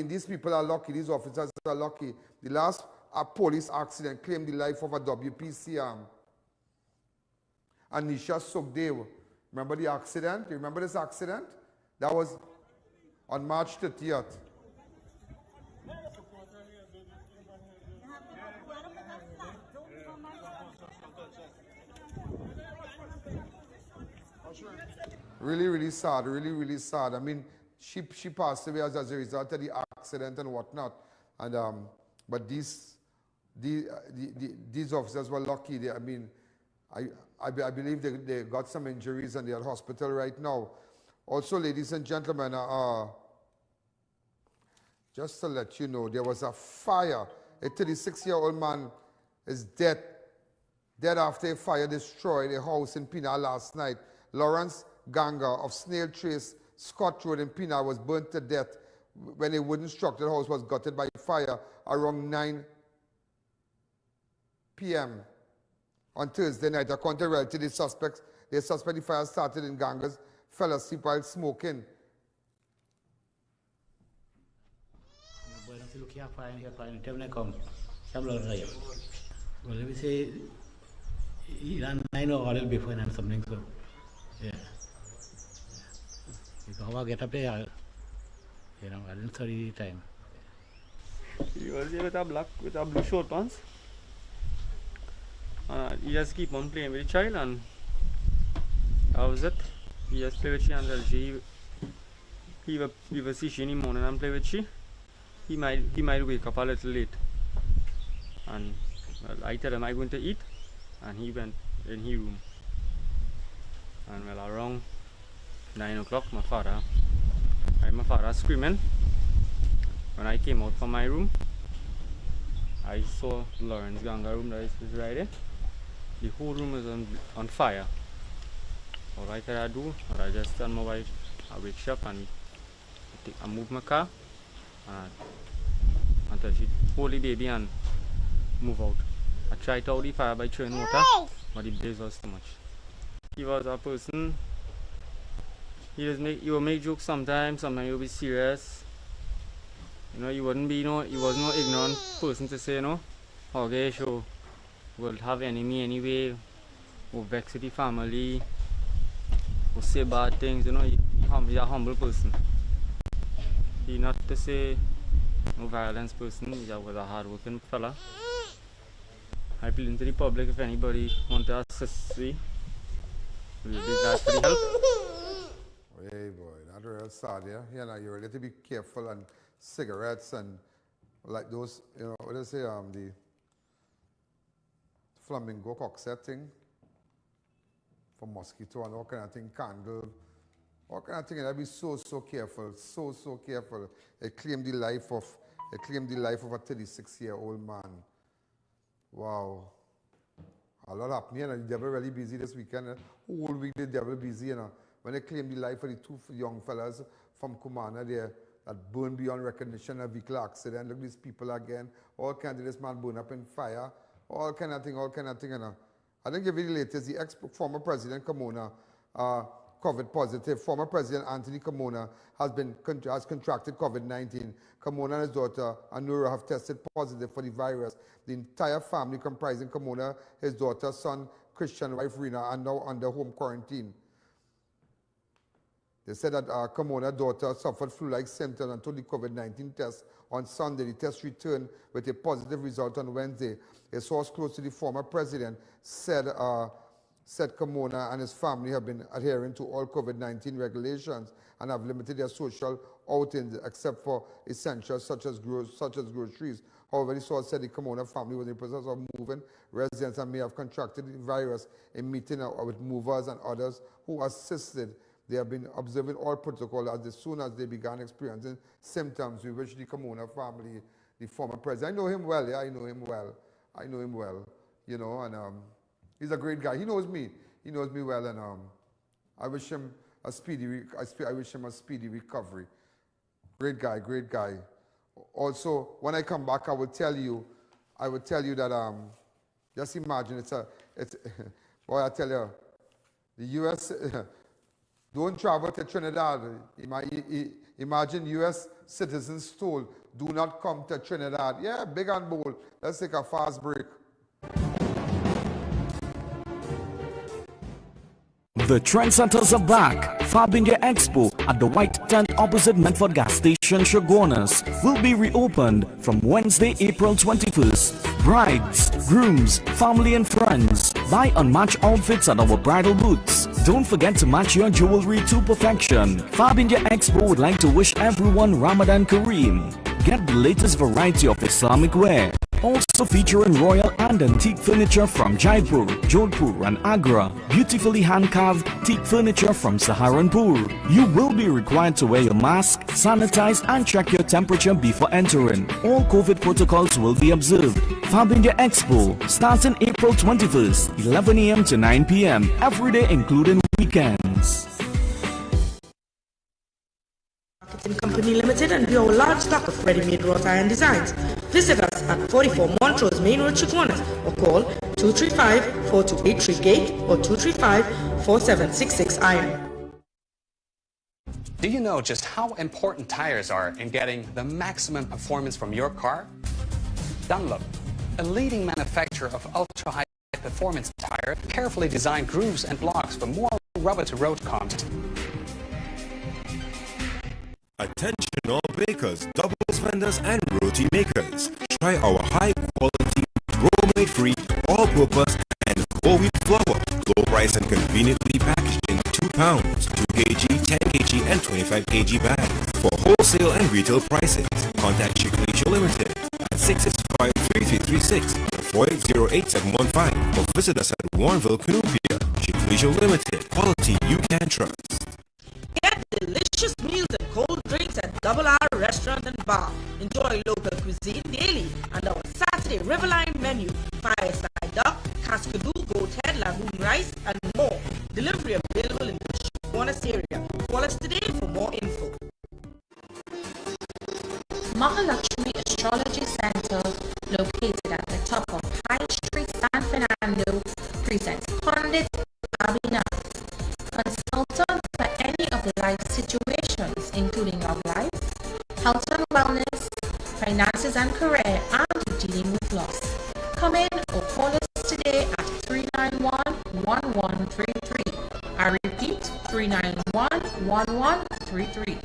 these people are lucky, these officers are lucky. The last police accident claimed the life of a WPC Anisha Sugdev. Remember the accident? You remember this accident? That was on March 30th. Really, really sad. Really, really sad. I mean, she passed away as a result of the accident and whatnot. And but these officers were lucky. I believe they got some injuries and they're at hospital right now. Also, ladies and gentlemen, just to let you know, there was a fire. A 36-year-old man is dead after a fire destroyed a house in Pina last night. Lawrence Ganga of Snail Trace, Scott Road in Pina was burnt to death when a wooden structured house was gutted by fire around 9 p.m. on Thursday night. According to relatives, they suspect the fire started in Ganga's fell asleep while smoking. Well, let me say, I know all before and something, so yeah. You can get up there, I didn't study the time. You was there with a blue short pants. You just keep on playing with the child, and that was it. You just play with she until he will see she in the morning and play with she. He might wake up a little late. And well, I tell him I'm going to eat, and he went in his room. And well, around 9 o'clock, my father screaming. When I came out from my room, I saw Lawrence Ganga room that is right there. The whole room is on fire. All I could do, I just tell my wife, I wake she up and I move my car until she hold the baby and move out. I tried to out the fire by throwing water, but the blaze was too much. He was a person, he will make jokes sometimes he will be serious. He wouldn't be, he was no ignorant person to say, okay, so we'll have enemy anyway, we'll vex with the family, we'll say bad things, he's a humble person. He's not to say no violence person, he was a hard-working fella. I appeal into the public if anybody want to assist me, we'll be glad for the help. Hey boy, that's real sad, yeah? You really have to be careful, and cigarettes and like those, what do they say, the flamingo cockset thing for mosquito and all kind of thing, candle, all kind of thing. And I'd be so careful, so careful. It claimed the life of a 36-year-old man. Wow. A lot happening, the devil really busy this weekend. Whole week the devil busy, When they claimed the life of the two young fellas from Kumana there, that burned beyond recognition, a vehicle accident. Look at these people again. All kinds of this man burned up in fire. All kind of thing. I think if you latest, the former President Kamona, COVID positive. Former President Anthony Kamona has contracted COVID-19. Kamona and his daughter Anura have tested positive for the virus. The entire family comprising Kamona, his daughter, son Christian, wife Rina, are now under home quarantine. They said that Kamona's daughter suffered flu-like symptoms until the COVID-19 test on Sunday. The test returned with a positive result on Wednesday. A source close to the former president said said Kimona and his family have been adhering to all COVID-19 regulations and have limited their social outings except for essentials such as groceries. However, the source said the Kimona family was in the process of moving residents and may have contracted the virus in meeting with movers and others who assisted. They have been observing all protocol as soon as they began experiencing symptoms. We wish the Kimona family, the former president, I know him well, yeah, I know him well, you know, and he's a great guy. He knows me well, and I wish him a speedy recovery. Great guy. Also, when I come back, I will tell you that just imagine boy, I tell you, the U.S. don't travel to Trinidad. Imagine U.S. citizens told, do not come to Trinidad. Yeah, big and bold. Let's take a fast break. The trendsetters are back. Fab India Expo at the White Tent opposite Medford Gas Station, Shogunas, will be reopened from Wednesday, April 21st. Brides, grooms, family and friends, buy unmatched outfits at our bridal booths. Don't forget to match your jewelry to perfection. Fab India Expo would like to wish everyone Ramadan Kareem. Get the latest variety of Islamic wear. Also featuring royal and antique furniture from Jaipur, Jodhpur and Agra. Beautifully hand-carved teak furniture from Saharanpur. You will be required to wear your mask, sanitize and check your temperature before entering. All COVID protocols will be observed. Fab India Expo starts in April 21st, 11 a.m. to 9 p.m. every day including weekends. Marketing Company Limited and view our large stock of ready-made wrought iron designs. Visit us at 44 Montrose Main Road, Shogunas, or call 235-4283 Gate or 235-4766 Iron. Do you know just how important tires are in getting the maximum performance from your car? Dunlop, a leading manufacturer of ultra-high performance tire, carefully designed grooves and blocks for more rubber-to-road contact. Attention all bakers, doubles vendors and roti makers. Try our high quality, bromate free, all purpose and whole wheat flour. Low price and conveniently packaged in 2 pounds, 2 kg, 10 kg and 25 kg bags. For wholesale and retail prices, contact Chicleisure Limited at 665-3336 or 4808-715 or visit us at Warrenville, Canoopia. Chicleisure Limited, quality you can trust. Get delicious meals and cold drinks at Double R Restaurant and Bar. Enjoy local cuisine daily and our Saturday Riverline menu. Fireside duck, cascadoo, goat head, lagoon rice and more. Delivery available in the Shogunas area. Call us today for more info. Mahalakshmi Astrology Center, located at the top of High Street, San Fernando, presents Pundit Abhinav, consultant for any of the life situations, including of life, health and wellness, finances and career, and dealing with loss. Come in or call us today at 391-1133. I repeat, 391-1133.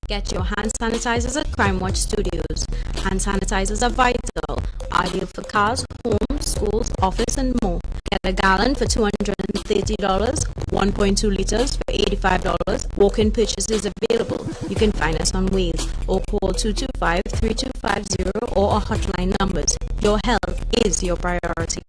Get your hand sanitizers at Crime Watch Studios. Hand sanitizers are vital, ideal for cars, homes, schools, office and more. Get a gallon for $230, 1.2 liters for $85. Walk-in purchases available. You can find us on Waze or call 225-3250 or our hotline numbers. Your health is your priority.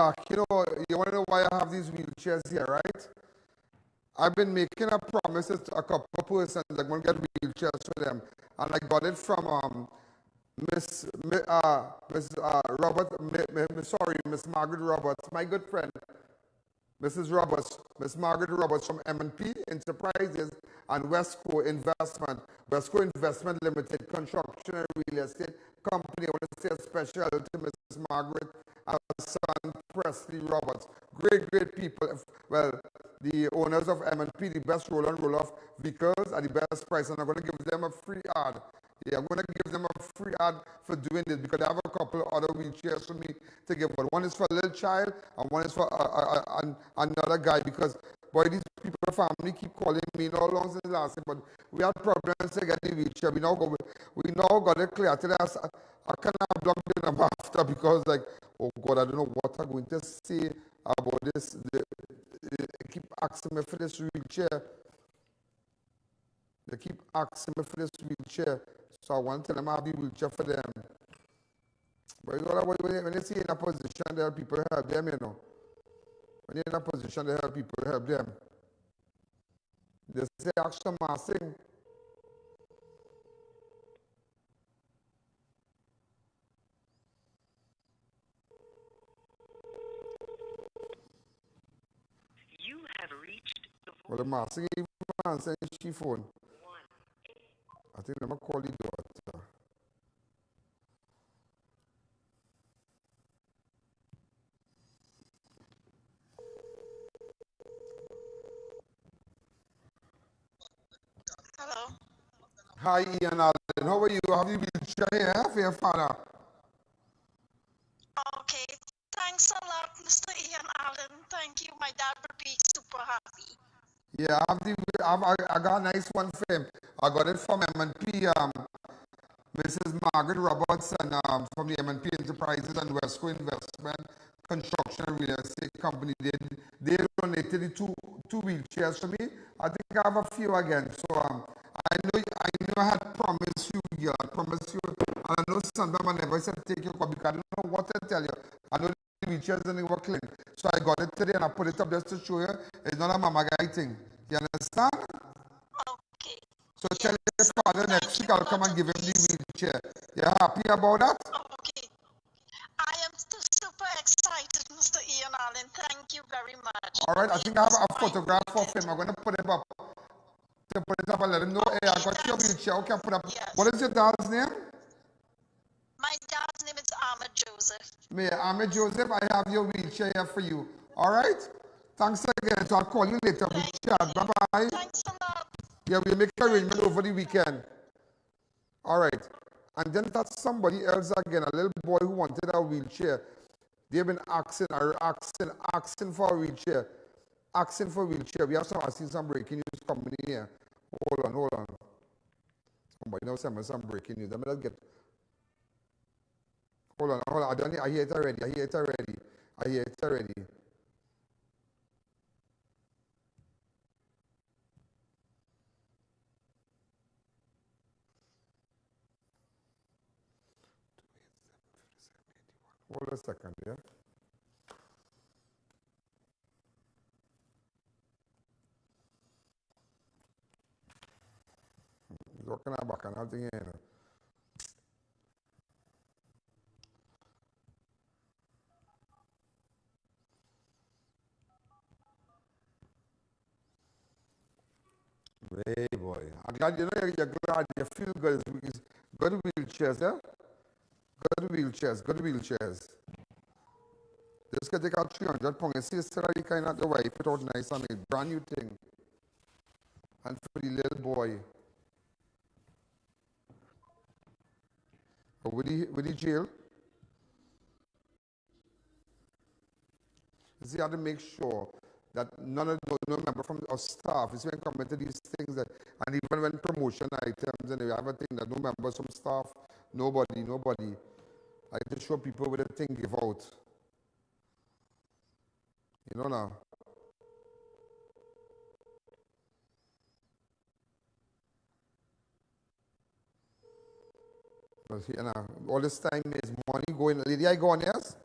back. You know, you want to know why I have these wheelchairs here, right? I've been making a promise to a couple of persons that I'm going to get wheelchairs for them. And I got it from Miss Miss Margaret Roberts, my good friend. Mrs. Roberts, Miss Margaret Roberts from M&P Enterprises and Westco Investment. Westco Investment Limited, construction and real estate company. I want to say a special to Mrs. Margaret and her son Presley Roberts. Great, great people. Well, the owners of M&P, the best roll and roll off vehicles at the best price, and I'm going to give them a free ad. Yeah, I'm going to give them a free ad for doing this because I have a couple of other wheelchairs for me to give. But one is for a little child and one is for another guy because, boy, these people, family keep calling me no long since last year, but we had problems to get the wheelchair. We now got it clear. Today I kind of blocked them after because, like, oh God, I don't know what I'm going to say about this. They keep asking me for this wheelchair. They keep asking me for this wheelchair. So I want to tell them I have the wheelchair for them. But you know when you see in a position to help people, help them, you know. When you're in a position to help people, help them. They say action massing. You have reached the Well, the massing even answering she phone. I think I'm going to call the daughter. Hello. Hi, Ian Alleyne. How are you? Have you been here for your father? Okay. Thanks a lot, Mr. Ian Alleyne. Thank you. My dad would be super happy. Yeah, I got a nice one for him. I got it from M&P, Mrs. Margaret Roberts, and from the M&P Enterprises and Westco Investment Construction and Real Estate Company. They donated the two wheelchairs for me. I think I have a few again. So I know I had promised you, girl. I promised you. And I know sometimes I never said take your call because I don't know what to tell you. I know the wheelchairs didn't work clean. So I got it today and I put it up just to show you. It's not a mama guy thing. You understand? Okay. So tell your father next week I'll come and give him the wheelchair. You're happy about that? Okay. I am super excited, Mr. Ian Alleyne. Thank you very much. All right, I think I have a photograph of him. I'm going to put it up. To put it up and let him know, hey, I got your wheelchair. Okay, put up. Yes. What is your dad's name? My dad's name is Ahmed Joseph. Ahmed Joseph, I have your wheelchair here for you. All right? Thanks again. So I'll call you later. We'll chat. Bye-bye. Thanks a lot. Yeah, we'll make arrangement over the weekend. All right. And then that's somebody else again, a little boy who wanted a wheelchair. They've been asking for a wheelchair. Asking for a wheelchair. We have some breaking news coming in here. Hold on. Somebody now send me some breaking news. Let me just get... Hold on. I hear it already. Hold a second, yeah? Looking at back and everything, you know. Hey boy, I'm glad you're glad you feel good. Good wheelchairs, yeah? Good wheelchairs. This can take out 300 pounds. You see, it's already kind of the way, put out nice on it. Brand new thing. And for the little boy. With the jail. You see, you have to make sure that no member from our staff is when coming to these things that, and even when promotion items and have a thing that no members from staff, nobody. I like to show people what the thing give out. You know now. But you know, all this time is money going. Lady, I go on, yes?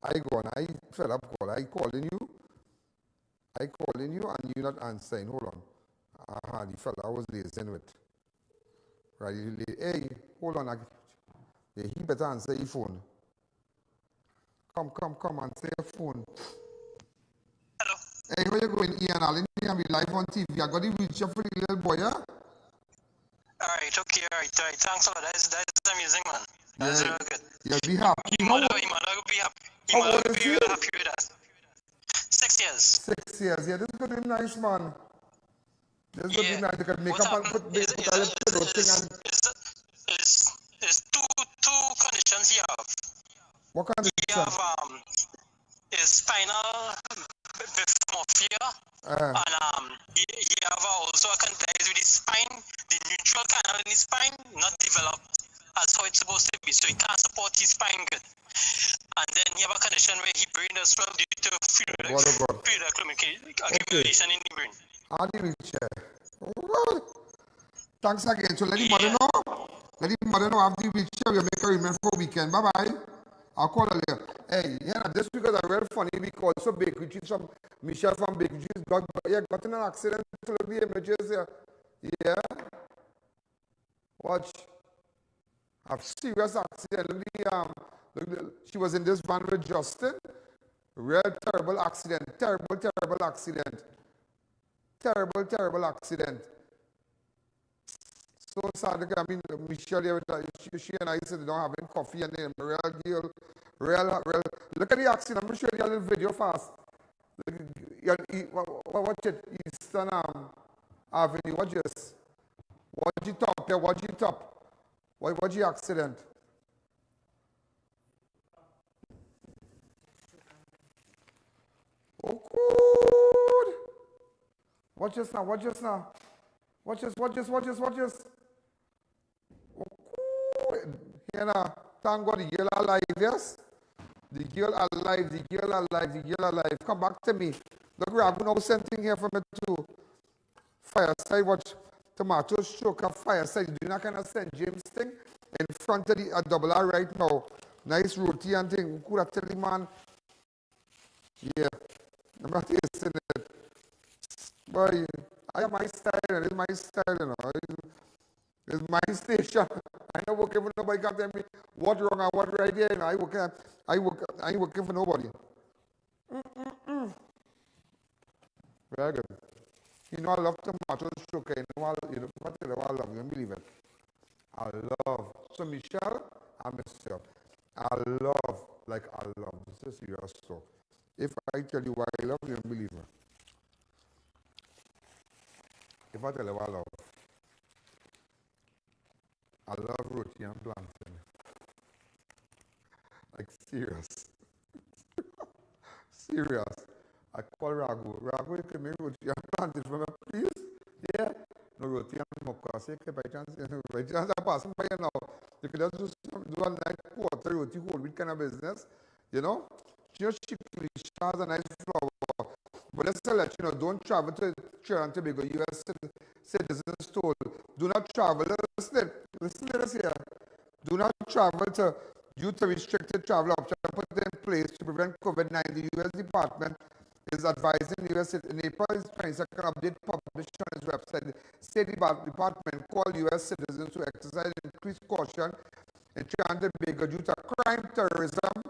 I go on, I fed up call. I calling you and you not answering. Hold on. The fella I was liaising with. Right, hey, hold on. Yeah, he better answer your phone. Come, answer your phone. Hello. Hey, how you going, Ian Alleyne? I'm live on TV. I got the wheelchair for the little boy, yeah? Alright, okay, alright. Thanks a lot. That's amazing, man. That's real good. You'll be happy. Your mother will be happy. Your mother will be real happy with us. 6 years. 6 years, yeah. This is going to be nice, man. This is going to be nice. You can make up and put a little pillow thing and... There's two conditions he have. What condition? He have his spinal dysmorphia, and he have also a condition with his spine, the neutral canal in his spine not developed as how it's supposed to be, so he can't support his spine good. And then he have a condition where his brain does swell due to fluid accumulation in the brain. How do you wheelchair? Thanks again. So let the mother know. Let the mother know after the wheelchair. We'll make a remember for weekend. Bye-bye. I'll call her later. Hey, yeah, this week is very funny because so Bakery Cheese from Michelle from Bakery Cheese got in an accident to the images here. Yeah. Watch. A serious accident. She was in this van with Justin. Real terrible accident. Terrible accident. Terrible accident. So sad. I mean, Michelle, she and I said, don't having coffee and them. Real deal. Real. Look at the accident. I'm sure you a little video fast. Watch it. Eastern Avenue. Watch this. Watch it top. Yeah, watch it top. Watch the accident. Oh, good. Watch this now. Watch this. Here now, thank God the girl alive, yes? The girl alive. Come back to me. Look, Ragu now something here for me too. Fireside, watch. Tomato stroke of Fireside. You do not kind of St. James thing in front of the double R right now. Nice roti and thing. Could have tell the man. Yeah. I'm not tasting it. Boy, I have my style, and it's my style, you know. It's my station. I don't work for nobody can tell me what wrong and what right here. You know, I ain't working for nobody. Very good. You know, I love tomato sugar. You know, I love you. Believe it. I love. So, Michelle, I miss you. I love. This is serious stuff. If I tell you why I love you, believe me. If I tell you what I love roti and plantain. Like, serious. Serious. I call Ragu. Ragu, you can make roti and plantain for me, please? Yeah? No roti and mocha. Say, by chance I pass by you now. You can just do a nice quarter roti whole week kind of business. You know? She has a nice flower. But let's let you know, don't travel to Trinidad and Tobago, U.S. citizens told. Do not travel. Listen to this here. Do not travel due to restricted travel options put in place to prevent COVID-19. The U.S. Department is advising U.S. in April 22nd update published on its website. State Department called U.S. citizens to exercise increased caution in Trinidad and Tobago due to crime, terrorism,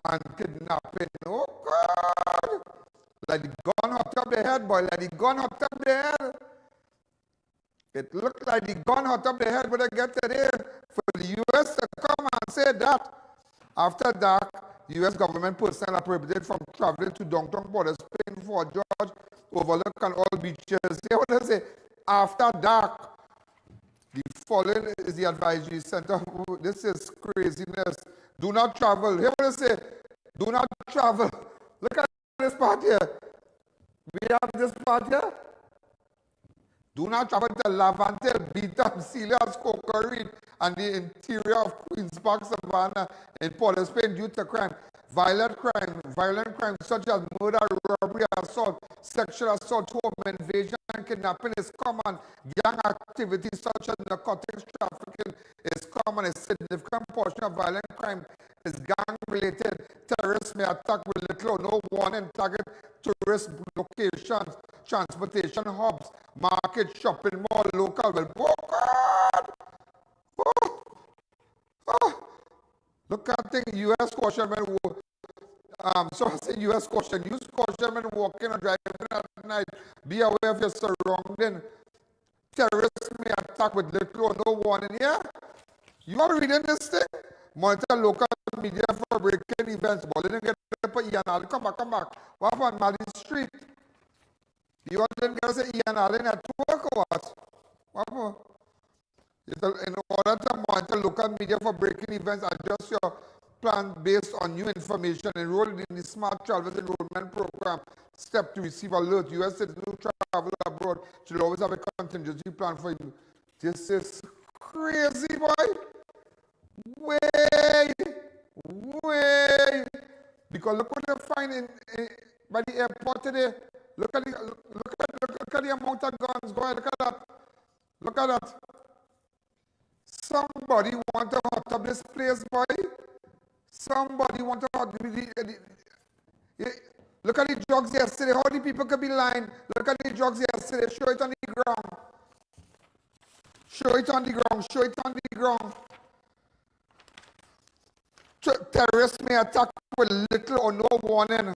and kidnapping. Oh, God! Like the gun hooked up the head, boy. Like the gun hooked up the head. It looked like the gun hooked up the head when they get to there. For the U.S. to come and say that. After dark, U.S. government personnel are prohibited from traveling to downtown Port of Spain, Fort George, Overlook, and all beaches. Hear what I say? After dark. The following is the advisory center. This is craziness. Do not travel. Hear what I say? Do not travel. Look at this part here. We have this part here. Do not travel to Lavantel, Beetham, Celia's, Cocoa Reed, and the interior of Queen's Park, Savannah, in Port of Spain due to crime. Violent crime such as murder, robbery, assault, sexual assault, home invasion, and kidnapping is common. Gang activities such as narcotics trafficking is common. A significant portion of violent crime is gang-related. Terrorists may attack with little or no warning, target tourist locations, transportation hubs, market, shopping mall, local. Well, oh God! Look at the U.S. caution. So I say U.S. caution. Use caution when walking or driving at night. Be aware of your surroundings. Terrorists may attack with little or no warning. Yeah? You are reading this thing? Monitor local media for breaking events. But didn't get up Ian Alleyne. Come back. What happened? Mali Street. You all didn't get to say Ian Alleyne at work or what? What happened? In order to monitor local media for breaking events, adjust your plan based on new information. Enroll in the Smart Travel Enrollment Program. Step to receive alert. U.S. citizens who travel abroad should always have a contingency plan for you. This is crazy, boy. Way. Because look what they find by the airport today. Look at the amount of guns. Go ahead, look at that. Somebody want to hot up this place, boy. Somebody want to hot look at the drugs yesterday. How many people could be lying? Look at the drugs yesterday. Show it on the ground. Show it on the ground. Terrorists may attack with little or no warning.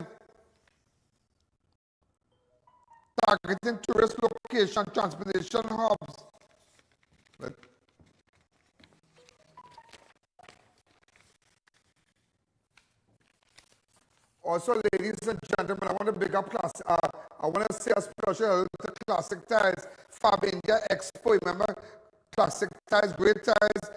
Targeting tourist location, transportation hubs. Also, ladies and gentlemen, I want to big up class. I want to say a special to Classic Tiles, Fab India Expo. Remember, Classic Tiles, great tiles.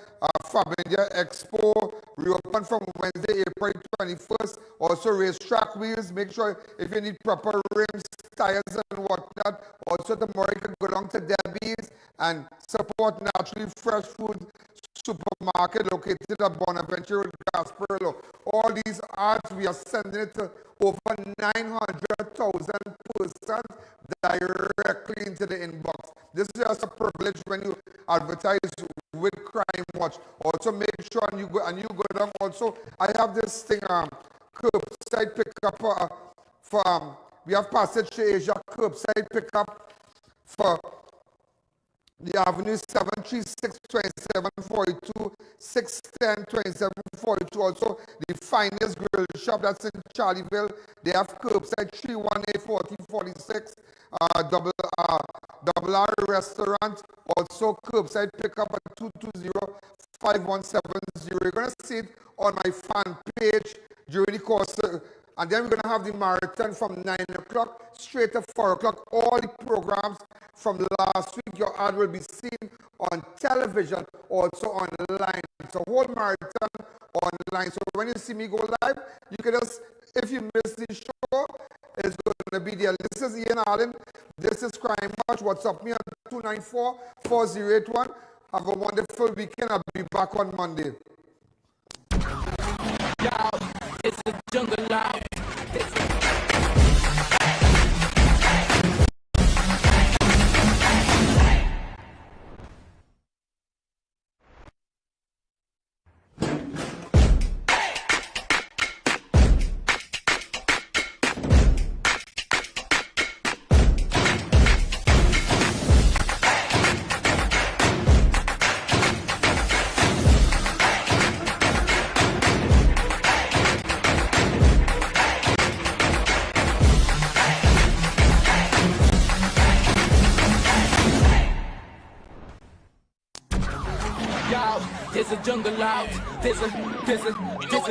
Fab India Expo reopened from Wednesday, April 21st. Also, racetrack wheels. Make sure if you need proper rims, tires, and whatnot. Also, tomorrow you can go down to Debbie's and support Naturally Fresh Food Supermarket located at Bonaventure Road, Gasperillo. All these ads, we are sending it to over 900,000 persons directly into the inbox. This is just a privilege when you advertise with Crime Watch. Also, make sure and you go down. Also, I have this thing, curbside pickup for we have Passage to Asia curbside pickup for the Avenue 736-2742, 610-2742. Also, the Finest Grill Shop that's in Charlieville. They have curbside 318-4046. Double R Restaurant. Also, curbside pickup at 220-5170. You're going to see it on my fan page during the course. And then we're going to have the marathon from 9 o'clock straight to 4 o'clock. All the programs from last week, your ad will be seen on television, also online. So whole marathon online. So when you see me go live, you can just, if you miss the show, it's going to be there. This is Ian Alleyne. This is Crime Watch. WhatsApp me on 294-4081. Have a wonderful weekend. I'll be back on Monday. It's a jungle life. There's a jungle out. There's a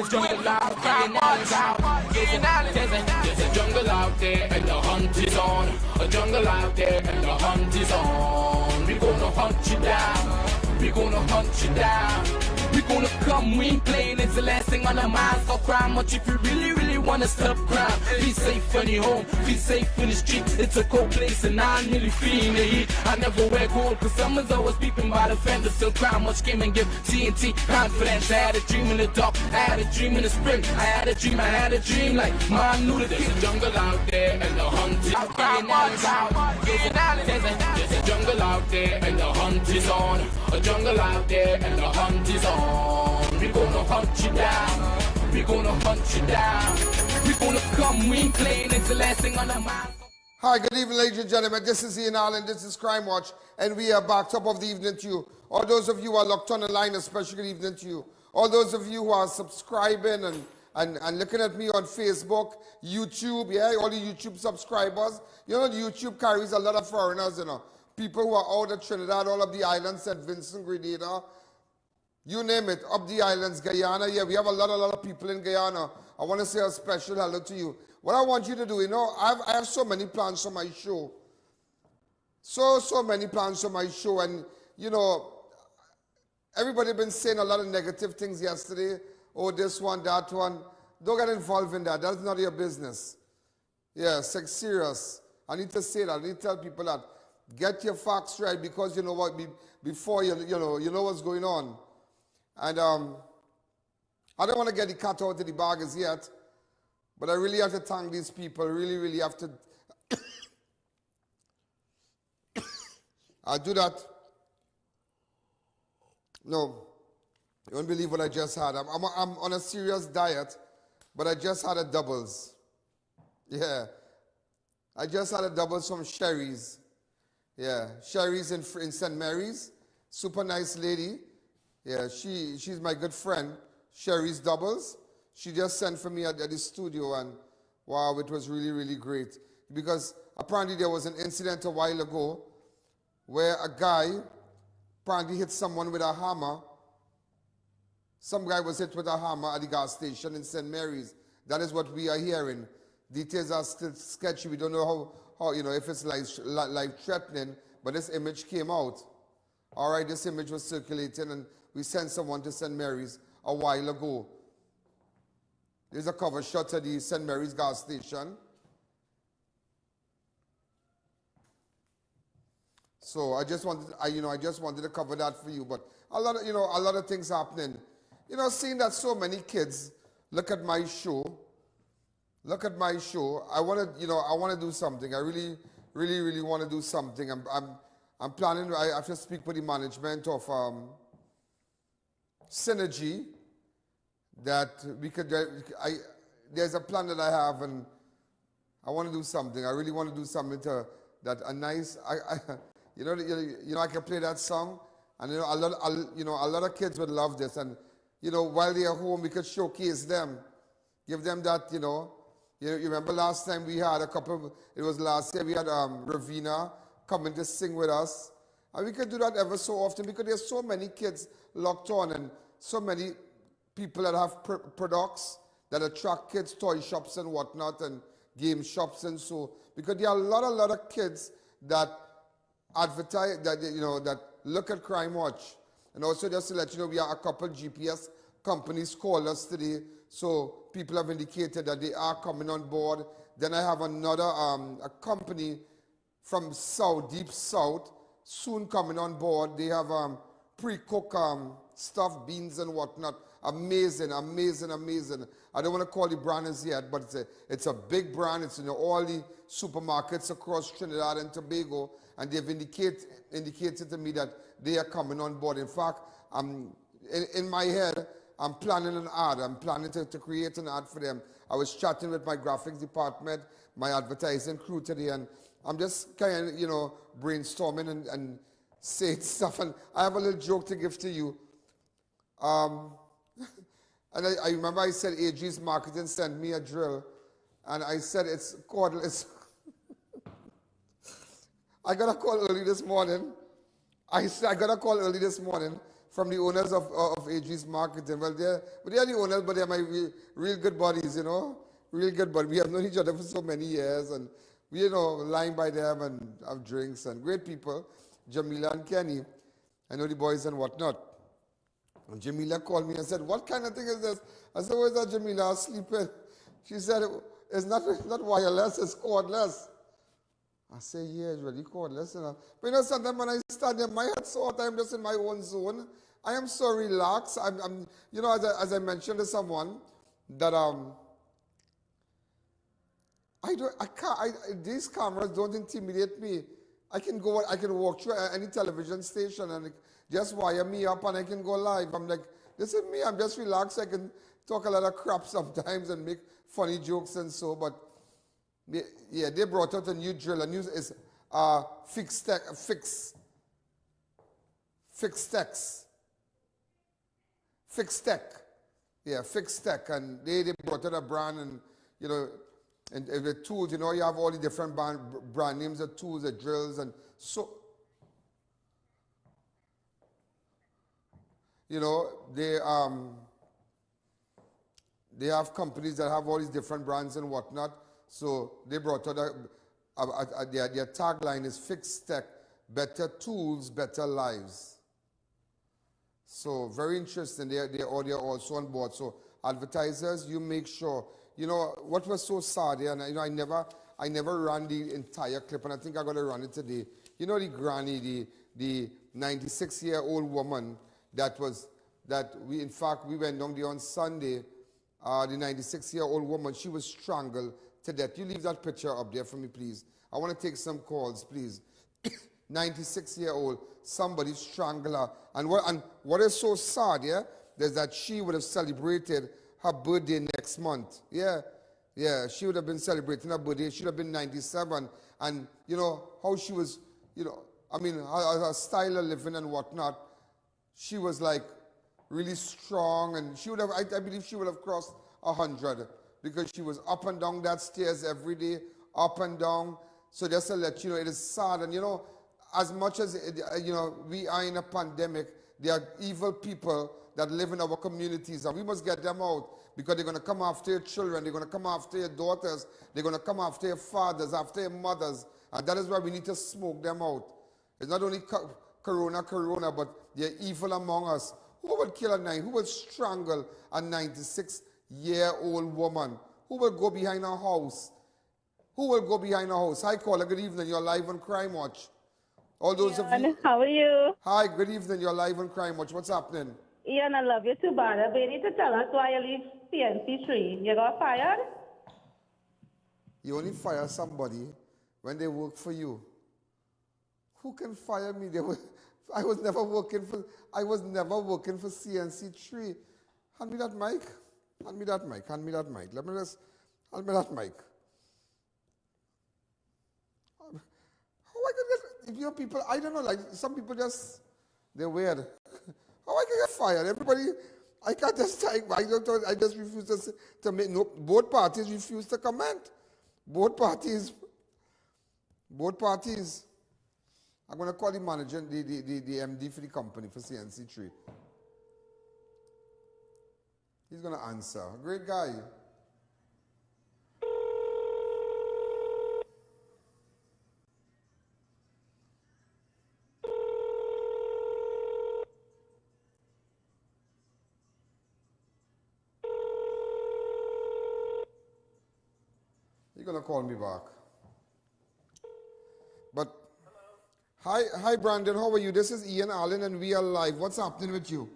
jungle out. Ian Alleyne's out. There's a jungle out there and the hunt is on. A jungle out there and the hunt is on. We gonna hunt you down. We gonna hunt you down. We gonna come, we ain't playing, it's the last thing on our minds. For crime, much if you really wanna stop crime. Be safe in your home, be safe in the street. It's a cold place and I'm really feeling the heat. I never wear gold, cause someone's always peeping by the fender. Still crime, much came and give TNT confidence. I had a dream in the dark, I had a dream in the spring. I had a dream like Martin Luther King. There's a jungle out there and the hunt is on. Ian Alleyne's out. There's a jungle out there and the hunt is on. A jungle out there and the hunt is on. We gonna hunt you down. We gonna hunt you down. We gonna come, we ain't playing, it's the last thing on our mind. Hi, good evening, ladies and gentlemen. This is Ian Alleyne, this is Crime Watch, and we are back. Top of the evening to you. All those of you who are locked on the line, especially good evening to you. All those of you who are subscribing and looking at me on Facebook, YouTube, yeah, all the YouTube subscribers. You know, YouTube carries a lot of foreigners, you know. People who are out of Trinidad, all of the islands, St. Vincent, Grenada, you name it, up the islands, Guyana. Yeah, we have a lot of people in Guyana. I want to say a special hello to you. What I want you to do, you know, I have so many plans for my show. So many plans for my show. And, you know, everybody been saying a lot of negative things yesterday. Oh, this one, that one. Don't get involved in that. That's not your business. Yeah, serious. I need to say that. I need to tell people that. Get your facts right, because you know what, before you know what's going on. And I don't want to get the cat out of the bag as yet, but I really have to thank these people. Really have to. I'll do that. No, you won't believe what I just had. I'm on a serious diet, but I just had a doubles. Yeah, I just had a doubles from Sherry's. Yeah, Sherry's in St. Mary's. Super nice lady. Yeah, she's my good friend. Sherry's Doubles. She just sent for me at the studio, and wow, it was really great. Because apparently there was an incident a while ago where a guy apparently hit someone with a hammer. Some guy was hit with a hammer at the gas station in St. Mary's. That is what we are hearing. Details are still sketchy. We don't know how you know, if it's life-threatening, but this image came out. All right, this image was circulating, and we sent someone to St. Mary's a while ago. There's a cover shot at the St. Mary's gas station. So I just wanted to cover that for you. But a lot of things happening. You know, seeing that so many kids look at my show. Look at my show. I want to do something. I really want to do something. I'm planning. I have to speak with the management of Synergy. That we could. There's a plan that I have, and I want to do something. I really want to do something that a nice. I can play that song, and a lot of kids would love this, and while they're home, we could showcase them, give them that. You remember last time we had it was last year, we had Ravina coming to sing with us. And we could do that ever so often, because there's so many kids locked on, and so many people that have products that attract kids, toy shops and whatnot, and game shops, and so, because there are a lot of kids that advertise, that look at Crime Watch. And also, just to let you know, we are a couple GPS companies called us today. So people have indicated that they are coming on board. Then I have another a company from deep south, soon coming on board. They have pre-cooked stuffed beans and whatnot. Amazing. I don't want to call the brand as yet, but it's a big brand. It's in all the supermarkets across Trinidad and Tobago, and they've indicated to me that they are coming on board. In fact, in my head, I'm planning an ad. I'm planning to create an ad for them. I was chatting with my graphics department, my advertising crew today, and I'm just kind of, brainstorming and saying stuff. And I have a little joke to give to you. And I remember I said AG's Marketing sent me a drill, and I said it's cordless. I got a call early this morning. I got a call early this morning from the owners of AG's Marketing. Well, they are the owners, but they're my real good buddies, real good buddies. We have known each other for so many years, and we, lying by them and have drinks, and great people, Jamila and Kenny. I know the boys and whatnot. And Jamila called me and said, "What kind of thing is this?" I said, "Where's that, Jamila? Sleeping." She said, "It's not wireless, it's cordless." I say, "Yeah, it's really cordless." But sometimes when I stand there, my head's so hot, I'm just in my own zone. I am so relaxed. I'm as I mentioned to someone, that these cameras don't intimidate me. I can walk through any television station and just wire me up and I can go live. I'm like, this is me. I'm just relaxed. I can talk a lot of crap sometimes and make funny jokes and so, but yeah, they brought out a new drill. A new is fixed tech. Yeah, fixed tech, and they brought out a brand, and you know, and the tools. You know, you have all the different brand names of tools, the drills, and so. You know, they have companies that have all these different brands and whatnot. So they brought out their tagline is fixed tech, better tools, better lives. So very interesting. They're also on board. So advertisers, you make sure. You know what was so sad here, and you know I never ran the entire clip, and I think I'm gonna run it today. You know the granny, the 96-year-old woman that we went down there on Sunday. The 96-year-old woman, she was strangled to death. You leave that picture up there for me, please. I want to take some calls, please. 96-year-old, somebody strangled her. And what is so sad, yeah, is that she would have celebrated her birthday next month. Yeah, she would have been celebrating her birthday. She would have been 97. And, you know, how she was, you know, I mean, her style of living and whatnot, she was like, really strong, and she would have, I believe she would have crossed 100 because she was up and down that stairs every day, up and down. So just to let you know, it is sad. And you know, as much as, you know, we are in a pandemic, there are evil people that live in our communities, and we must get them out because they're going to come after your children, they're going to come after your daughters, they're going to come after your fathers, after your mothers, and that is why we need to smoke them out. It's not only corona, but they're evil among us. Who would kill who would strangle a 96-year-old woman? Who will go behind her house? Who will go behind her house? Hi, caller, good evening. You're live on Crime Watch. All those Ian, of you. how are you? Hi, good evening. You're live on Crime Watch. What's happening? Ian, I love you too bad. I'm ready to tell us why you leave CNC3. You got fired? You only fire somebody when they work for you. Who can fire me? I was never working for CNC3. Hand me that mic. Hand me that mic. Hand me that mic. Hand me that mic. How I can get, you know, people, I don't know, like some people just, they're weird. How I can get fired? Everybody, I can't just I just refuse to make, no, both parties refuse to comment. Both parties. I'm going to call the manager, the MD for the company, for CNC3. He's going to answer. Great guy. You're going to call me back. But Hi, Brandon. How are you? This is Ian Alleyne, and we are live. What's happening with you?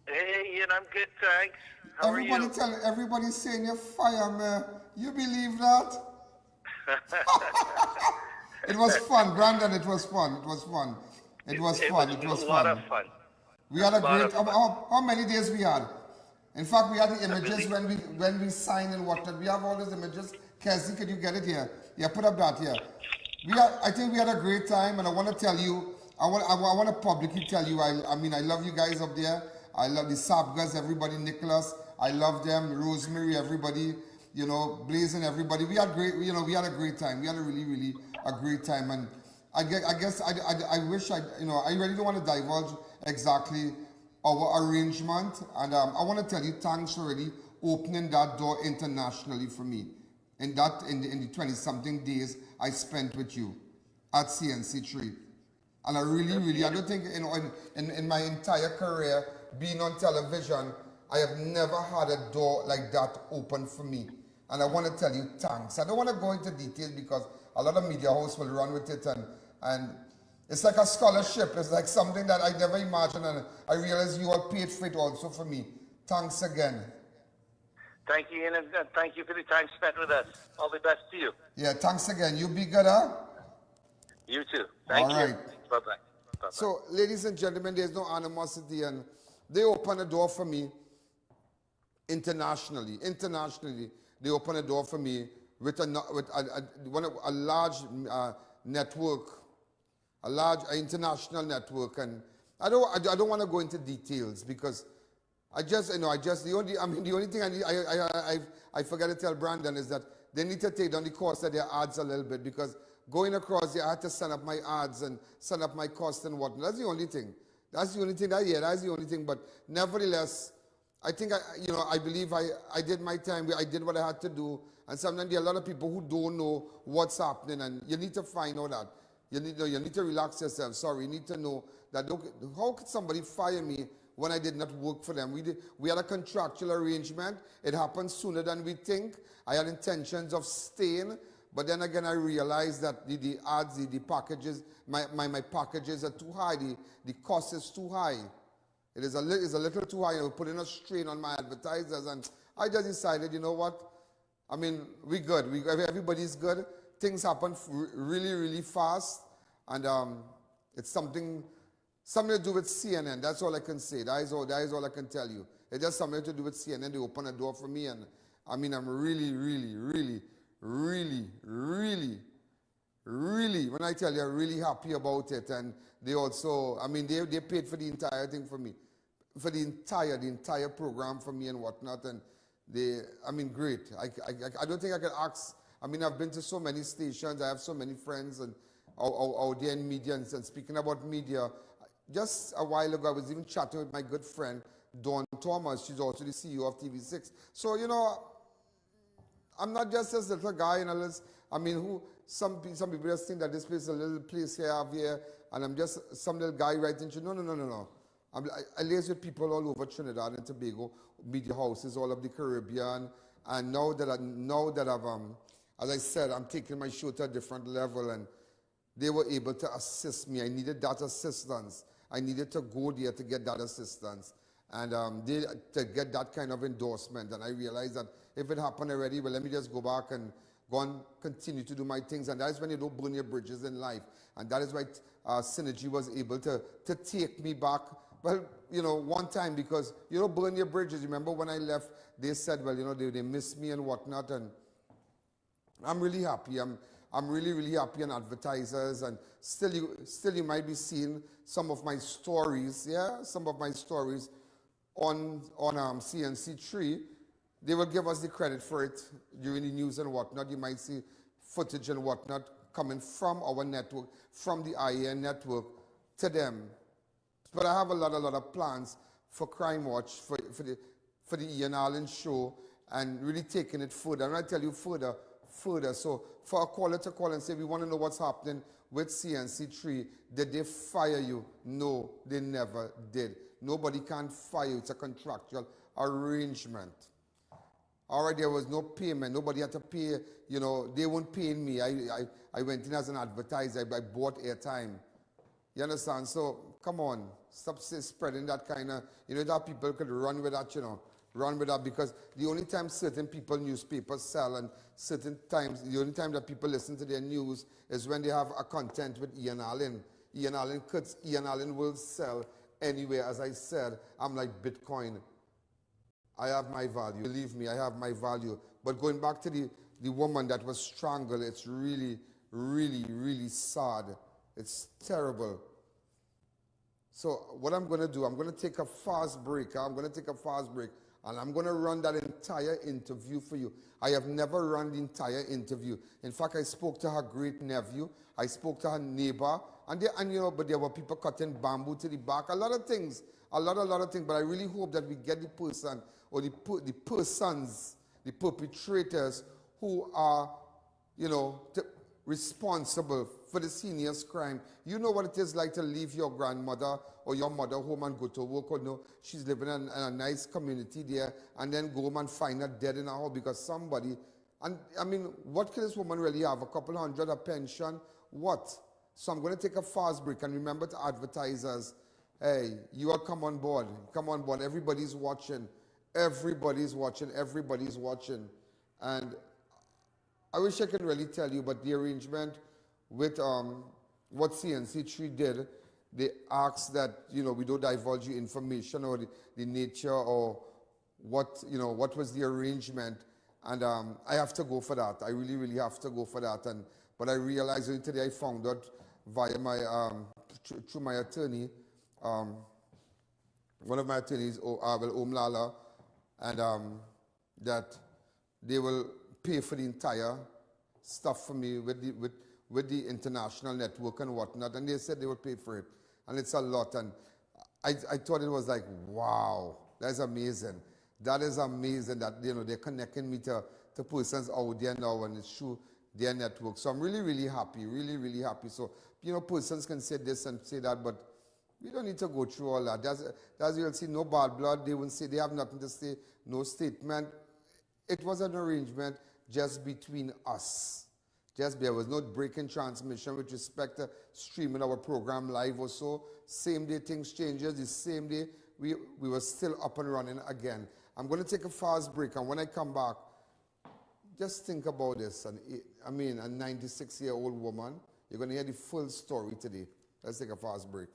Hey, Ian, I'm good, thanks. How are you? Everybody's saying you're fired, man. You believe that? It was fun, Brandon. It was fun. It was fun. It was a lot of fun. We had a great. How many days we had? In fact, we had the images when we signed and whatnot. We have all those images. Cassie, could you get it here? Yeah, put up that here. I think we had a great time, and I want to tell you, I want to publicly tell you, I mean, I love you guys up there. I love the Sabgas, everybody, Nicholas. I love them, Rosemary, everybody, you know, Blazing, everybody. We had a great time. We had a really a great time, and I guess I wish I really don't want to divulge exactly our arrangement, and I want to tell you thanks for really opening that door internationally for me. In the 20-something days I spent with you at CNC3. And I really, I don't think, you know, in my entire career, being on television, I have never had a door like that open for me. And I want to tell you thanks. I don't want to go into details because a lot of media hosts will run with it, and it's like a scholarship. It's like something that I never imagined, and I realize you all paid for it also for me. Thanks again. Thank you, Ian, and thank you for the time spent with us. All the best to you. Yeah, thanks again. You be good, huh? You too. Thank you. All right. Bye-bye. So, ladies and gentlemen, there's no animosity, and they opened a door for me internationally. Internationally, they opened a door for me with a large network, a large international network, and I don't want to go into details because the only thing I forgot to tell Brandon is that they need to take down the cost of their ads a little bit, because going across there, I had to set up my ads and set up my cost and whatnot. That's the only thing. That's the only thing. But nevertheless, I think I believe I did my time. I did what I had to do. And sometimes there are a lot of people who don't know what's happening, and you need to find out that. You need to relax yourself. Sorry, you need to know that, how could somebody fire me when I did not work for them? We had a contractual arrangement. It happened sooner than we think. I had intentions of staying, but then again I realized that the ads, the packages, my packages are too high. The cost is too high. It is a little too high. I was putting a strain on my advertisers, and I just decided, you know what? I mean, we're good. Everybody's good. Things happen really, really fast, and it's something to do with CNN. That's all I can say. That is all I can tell you. It's just something to do with CNN. They opened a door for me, and I mean, I'm really, really, really, really, really, really, when I tell you, I'm really happy about it. And they also, I mean, they paid for the entire thing for me, for the entire program for me and whatnot. And great. I don't think I could ask. I mean, I've been to so many stations. I have so many friends and out there in media. And speaking about media, just a while ago, I was even chatting with my good friend, Dawn Thomas. She's also the CEO of TV6. So, I'm not just this little guy, some people just think that this place is a little place here, and I'm just some little guy writing. No. I liaise with people all over Trinidad and Tobago, media houses all of the Caribbean, and now that I've, as I said, I'm taking my show to a different level, and they were able to assist me. I needed that assistance. I needed to go there to get that assistance, and to get that kind of endorsement. And I realized that if it happened already, well, let me just go back and go and continue to do my things. And that is when you don't burn your bridges in life. And that is why Synergy was able to take me back. Well, one time, because you don't burn your bridges. Remember when I left, they said, well, they miss me and whatnot. And I'm really happy. I'm really, really happy on advertisers. And still you might be seeing some of my stories, on CNC3. They will give us the credit for it during the news and whatnot. You might see footage and whatnot coming from our network, from the I.A.N. network to them. But I have a lot of plans for Crime Watch, for the Ian Alleyne show, and really taking it further. And I tell you further. So for a caller to call and say, we want to know what's happening with CNC3, did they fire you? No, they never did. Nobody can fire you. It's a contractual arrangement. All right, there was no payment. Nobody had to pay. They weren't paying me. I went in as an advertiser. I bought airtime. You understand? So come on, stop spreading that kind of. That people could run with that. Run with that, because the only time certain newspapers sell, and certain times, the only time that people listen to their news is when they have a content with Ian Alleyne. Ian Alleyne will sell anywhere. As I said, I'm like Bitcoin. I have my value. Believe me, I have my value. But going back to the woman that was strangled, it's really, really, really sad. It's terrible. So what I'm going to do, I'm going to take a fast break. And I'm going to run that entire interview for you. I have never run the entire interview. In fact, I spoke to her great nephew. I spoke to her neighbor. But there were people cutting bamboo to the back. A lot of things. A lot of things. But I really hope that we get the person, or the persons, the perpetrators who are, responsible for the heinous crime. You know what it is like to leave your grandmother or your mother home and go to work, or no, she's living in a nice community there, and then go home and find her dead in her house because somebody, and I mean, what can this woman really have? A couple hundred a pension? What? So I'm going to take a fast break, and remember to advertisers, hey, you all come on board, everybody's watching, and I wish I could really tell you, but the arrangement with what CNC3 did, they asked that, we don't divulge you information or the nature or what was the arrangement, and I have to go for that. I really, really have to go for that. But I realized only today I found out via my through my attorney, one of my attorneys, Omlala, and that they will pay for the entire stuff for me with the international network and whatnot, and they said they will pay for it, and it's a lot, and I thought it was like, wow, that's amazing. That is amazing that they're connecting me to persons out there now, and it's through their network. So I'm really, really happy, really, really happy. So persons can say this and say that, but we don't need to go through all that. As you'll see, no bad blood. They won't say, they have nothing to say, no statement. It was an arrangement just between us. There was no break in transmission with respect to streaming our program live or so. Same day things changes. The same day we were still up and running again. I'm going to take a fast break, and when I come back, just think about this. A 96-year-old woman. You're going to hear the full story today. Let's take a fast break.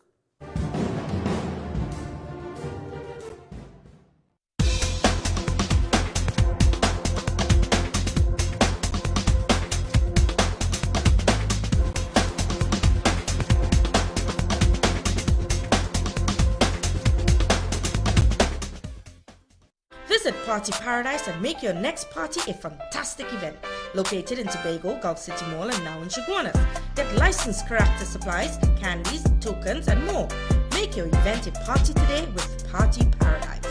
Visit Party Paradise and make your next party a fantastic event. Located in Tobago, Gulf City Mall, and now in Chaguanas. Get licensed character supplies, candies, tokens, and more. Make your event a party today with Party Paradise.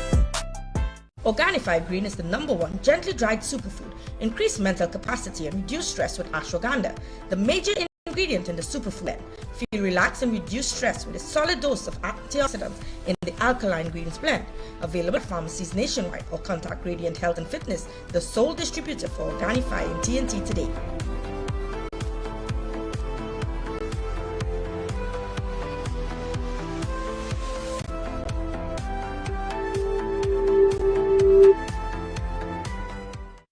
Organifi Green is the #1 gently dried superfood. Increase mental capacity and reduce stress with ashwagandha, the major ingredient in the superfood. Feel relaxed and reduce stress with a solid dose of antioxidants in the alkaline greens blend. Available at pharmacies nationwide, or contact Radiant Health and Fitness, the sole distributor for Organifi in TNT today.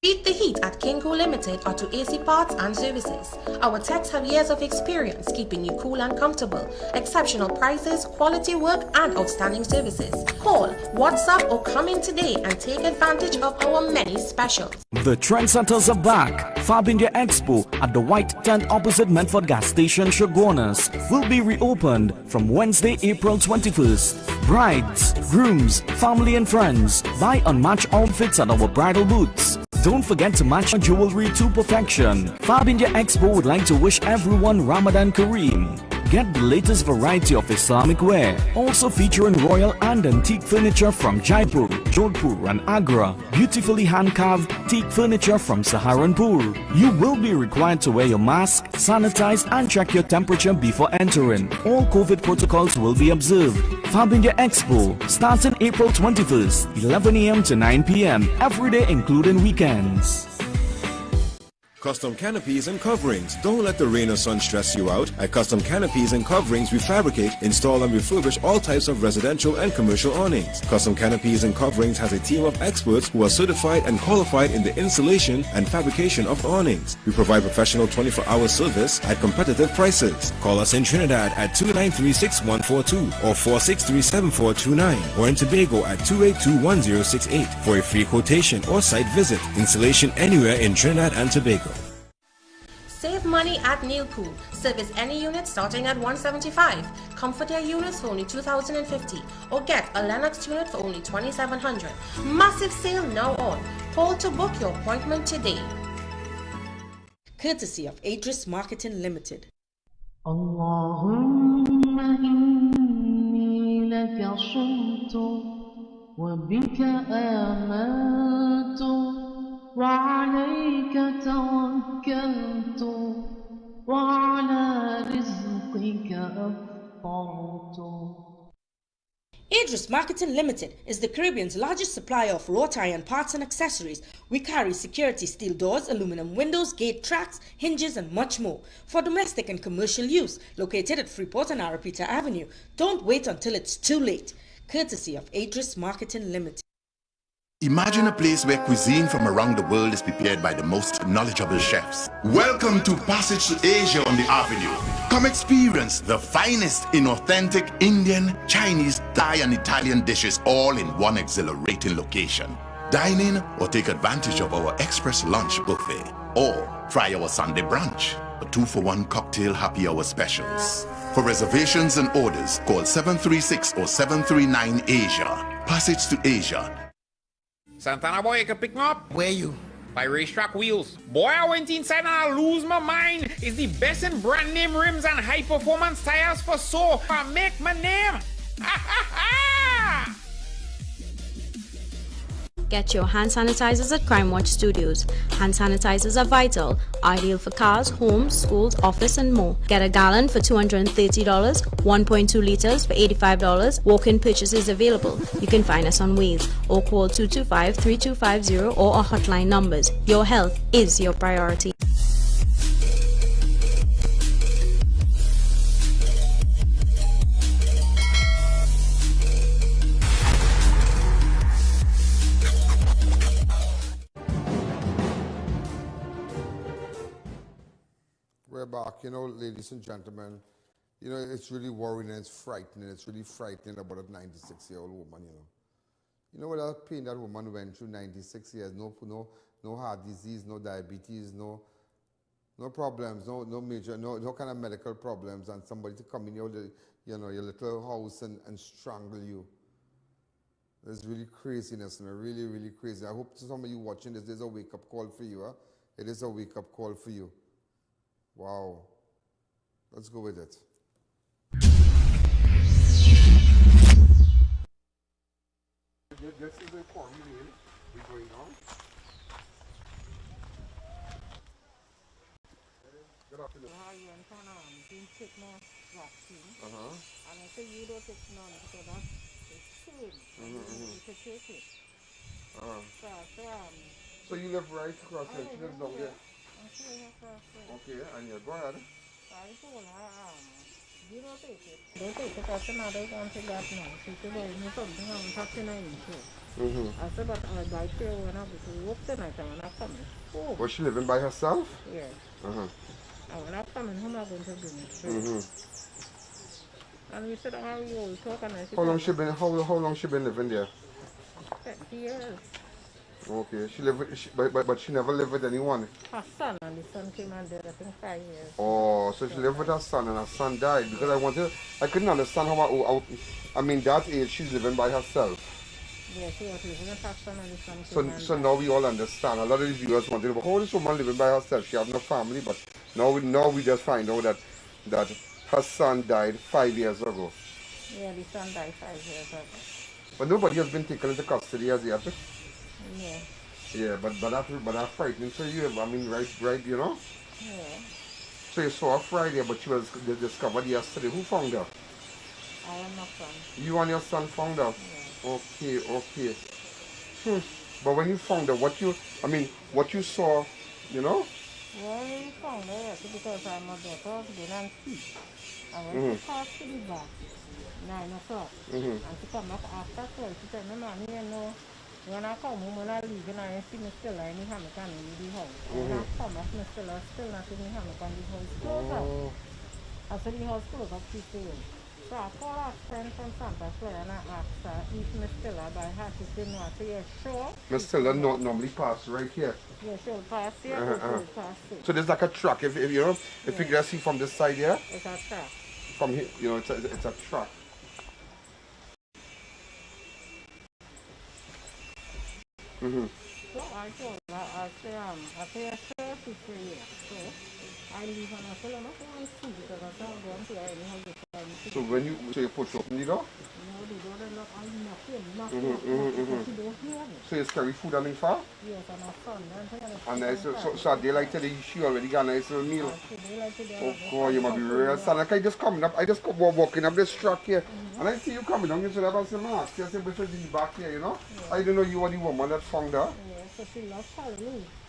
Beat the heat at Kinko Limited Auto AC Parts and Services. Our techs have years of experience keeping you cool and comfortable. Exceptional prices, quality work, and outstanding services. Call, WhatsApp, or come in today and take advantage of our many specials. The trendsetters are back. Fab India Expo at the White Tent opposite Medford Gas Station, Chaguanas, will be reopened from Wednesday, April 21st. Brides, grooms, family and friends, buy unmatched outfits at our bridal booths. Don't forget to match your jewelry to perfection. Fab India Expo would like to wish everyone Ramadan Kareem. Get the latest variety of Islamic wear, also featuring royal and antique furniture from Jaipur, Jodhpur and Agra, beautifully hand-carved teak furniture from Saharanpur. You will be required to wear your mask, sanitize and check your temperature before entering. All COVID protocols will be observed. Fab India Expo starts on April 21st, 11 a.m. to 9 p.m. every day including weekends. Custom canopies and coverings. Don't let the rain or sun stress you out. At Custom Canopies and Coverings, we fabricate, install and refurbish all types of residential and commercial awnings. Custom Canopies and Coverings has a team of experts who are certified and qualified in the installation and fabrication of awnings. We provide professional 24-hour service at competitive prices. Call us in Trinidad at 293-6142 or 463-7429 or in Tobago at 282-1068 for a free quotation or site visit. Installation anywhere in Trinidad and Tobago. Save money at Neil Pool. Service any unit starting at $175. Comforter units for only $2,050. Or get a Lennox unit for only $2,700. Massive sale now on. Call to book your appointment today. Courtesy of ADVERTISE Marketing Limited. Allahumma inni laka sumtu wa bika amantu وعليك توكلت وعلى رزقك أفطرت. ADVERTISE Marketing Limited is the Caribbean's largest supplier of wrought iron parts and accessories. We carry security steel doors, aluminum windows, gate tracks, hinges and much more for domestic and commercial use. Located at Freeport and Arapita Avenue. Don't wait until it's too late. Courtesy of ADVERTISE Marketing Limited. Imagine a place where cuisine from around the world is prepared by the most knowledgeable chefs. Welcome to Passage to Asia on the Avenue. Come experience the finest in authentic Indian, Chinese, Thai and Italian dishes all in one exhilarating location. Dine in or take advantage of our express lunch buffet. Or try our Sunday brunch, a 2-for-1 cocktail happy hour specials. For reservations and orders, call 736 or 739 Asia. Passage to Asia. Santana boy, you can pick me up. Where you? By Racetrack Wheels. Boy, I went inside and I lose my mind. It's the best in brand name rims and high performance tires for so I make my name. Get your hand sanitizers at Crime Watch Studios. Hand sanitizers are vital, ideal for cars, homes, schools, office, and more. Get a gallon for $230, 1.2 liters for $85. Walk-in purchases available. You can find us on Waze or call 225-3250 or our hotline numbers. Your health is your priority. We're back, you know, ladies and gentlemen. You know, it's really worrying and it's frightening. It's really frightening about a 96-year-old woman, you know. You know what that pain that woman went through, 96 years, no heart disease, no diabetes, no problems, no major, no kind of medical problems, and somebody to come in your little house and strangle you. It's really craziness, man. Really, really crazy. I hope some of you watching this, there's a wake-up call for you. Huh? It is a wake-up call for you. Wow. Let's go with it. This is the quarry lane. We're going down. Good afternoon. And I say you don't take none because that's the same. So you live right across there. She lives down there. Okay, and you go ahead. I told her, you don't take it. Don't take it because another one to that now. She said, well, you something I'm talking to you. I said, but I buy you when I walk tonight and I'm coming. Oh. Was she living by herself? Yeah. And when I'm coming home, I'm going to bring it. And we said, how you all talk? And I said, how long she been living there? 30 years. Okay, but she never lived with anyone. Her son and the son came and died, I think 5 years. Oh, so she lived with her son and her son died because I couldn't understand how that age she's living by herself. Yeah, she was living with her son and the son came and died. So now we all understand. A lot of these viewers wanted to know how this woman living by herself. She have no family, but now we just find out that her son died 5 years ago. Yeah, the son died 5 years ago. But nobody has been taken into custody as yet. Yeah. Yeah, but that's frightening for you. I mean, right, you know? Yeah. So you saw her Friday, but she was discovered yesterday. Who found her? I am my son. You and your son found her? Yeah. Okay. But when you found her, what you saw, you know? Well, we found her because I'm a daughter, then I'm sick. I went to talk to the back, 9 o'clock. And she come back after 12. She said, no, mommy, you know. When I come home, when I leave, and I see me still in the hammock and in the house. When I come back, me still not in the hammock and the house closed up. I said the house closed up, she said. So I called her friend from Santa Clara and I asked her if Miss Stella by her. She said no. I said, yeah, sure. Miss Stella normally pass right here. Yeah, she'll pass here, she'll pass here. So there's like a track, if you can see from this side here. It's a track. From here, you know, it's a track. So I told her, I say, sure, she's here. So I leave and I tell her, not to see because I can't go and see her anyhow. So you push open the door? No, the door is locked. I'm knocking. She don't hear me. So you carry food and far? Yes, and her son. And so they like to she already got a nice little meal. Oh God, you must be real son. Like I just walking up this track here, and I see you coming down. You should have some mask. You said before you back here, you know. I didn't know you were the woman that found her. Yeah, so she loves her.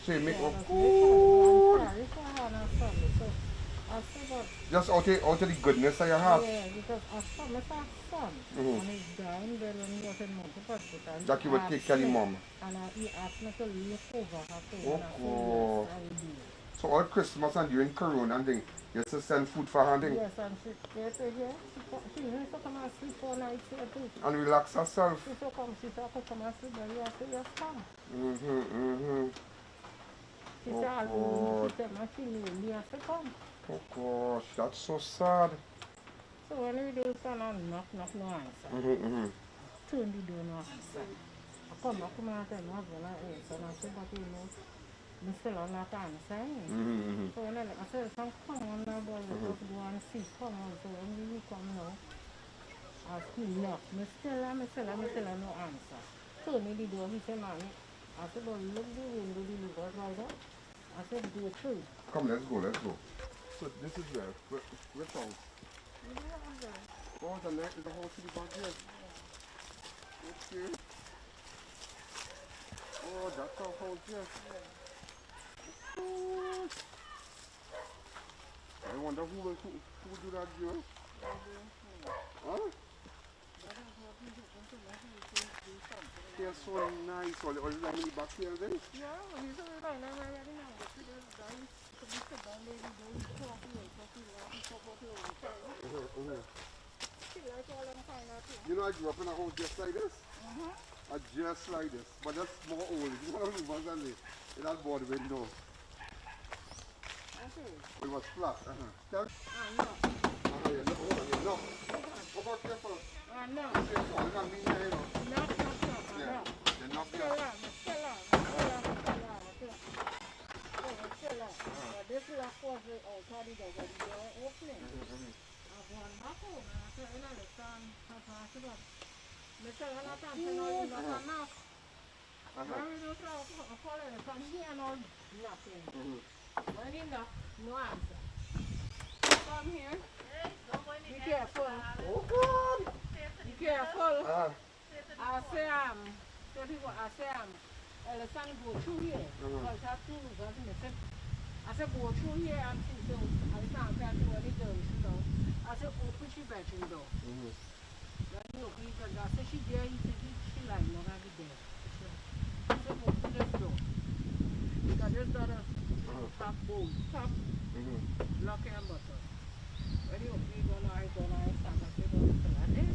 So you make just out of the goodness of your heart. Yeah, because I saw my son and he's dying there when he was in Monte Hospital. That you would take care of your mom. And he asked me to look over her. Oh God. So all Christmas and during Corona and thing, you used to send food for her and thing? Yes, and she used to come and sleep 4 nights here too. And relax herself? She used to come and sleep there, yes, yes, come. She said, Oh, she said, my feeling, you have to come. oh gosh, that's so sad. So when we do stand and knock, no answer. Turn the door, no answer. I come back to my husband, I answer, and I said, but you know, I'm still not answering. So when I said, come on now, boy, let us go and see, come on. So when we come now, I still knock. I still no answer. Turn the door, he said, man, I said, but look the window, the door right there. I said, go through. Come, let's go. So this is where? Which house? Oh, the house in the back here. Okay. Oh, that's our house here. Oh. I wonder who will do that, girl? Huh? They're so nice. All the family back here then? Yeah, he's a right now. You know, I grew up in a house just like this. Just like this. But that's more old. It's one of the ones that it had board window. It was flat. No. No. Go back here first. No. You can be here, you know. No. Yeah. They're not there. This lock was outside the door opening. I've gone back home and I said, you know, the sun has passed it up. Mr. Jonathan said, no, you not enough. When we do follow the sun here, no, nothing. When you knock, no answer. Come here. Be careful. Oh, God. Be careful. I say, the sun go through here. Because I have two guys in the center. I said, go through here and see. So I can't tell you what it does, you know. I said, open your bedroom door. Then you open it, I said, she there, he said, she like, no, I'll be there. I said, open this door. Because this door is top, lock and button. When you open it, I stand, I said, don't listen at it.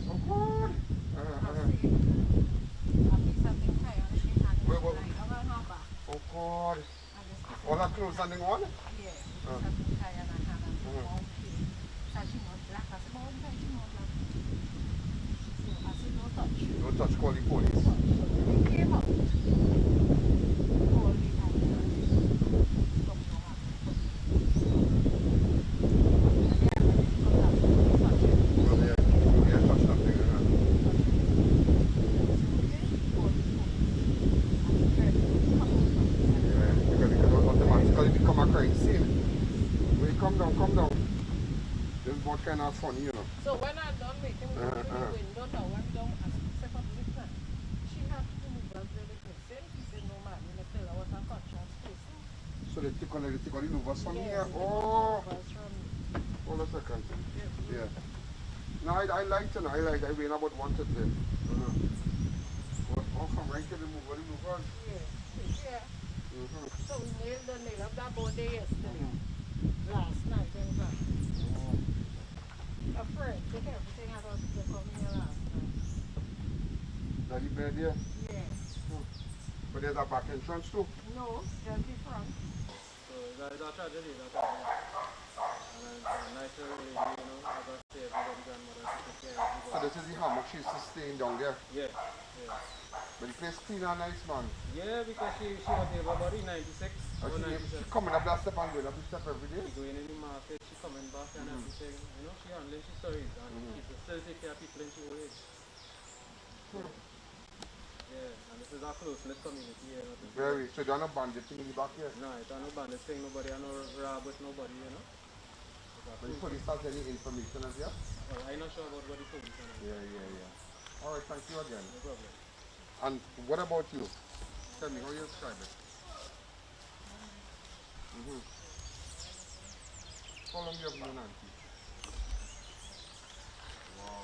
Oh, God. I see. I see something high on the hand. Oh, God. All that clothes standing on? Yeah. Something high on the hand. So she not black. I said, no, she not black. So I said, no touch. No touch, call the police. So they came up. Call the ambulance. Stop no happen. Well, yeah, touch nothing. Become a crime scene. When you come down. This is what kind of funny, you know. So when I done making the window, I went down and set up this plan. She had to move on to the person. She said, no man, you know, tell her what a conscious person. So they took on the Novas from here? Oh! Hold a second. Yeah. No, I liked it. I went about wanted it. Oh, from right to the movers? Yeah. So we nailed up that board day yesterday. Last night in fact. A friend took everything out of the coming here last night. That the bed here? Yeah. But there's a back entrance too? No, just the front. So that's a tragedy, that's a nice lady, you know, I got to say everybody grandmother to take care of everybody. So this is the hammock she used to stay down there? Yeah. But the place clean and nice, man. Yeah, because she was here about 96 or 97. She coming up that step and going up the step every day? She going in the market, she coming back and everything. You know, she handling, she stories and she still take care of people in she old age. Yeah, and this is our close-knit community here. Very. So there are no bandit thing in the back here? No, there are no bandit thing, nobody, I no rob with nobody, you know. But the police has any information as yet? Well, I'm not sure about what the police are. Yeah. Alright, thank you again. No problem. And what about you? Tell me, how you describe it? How long you have known Auntie? Wow.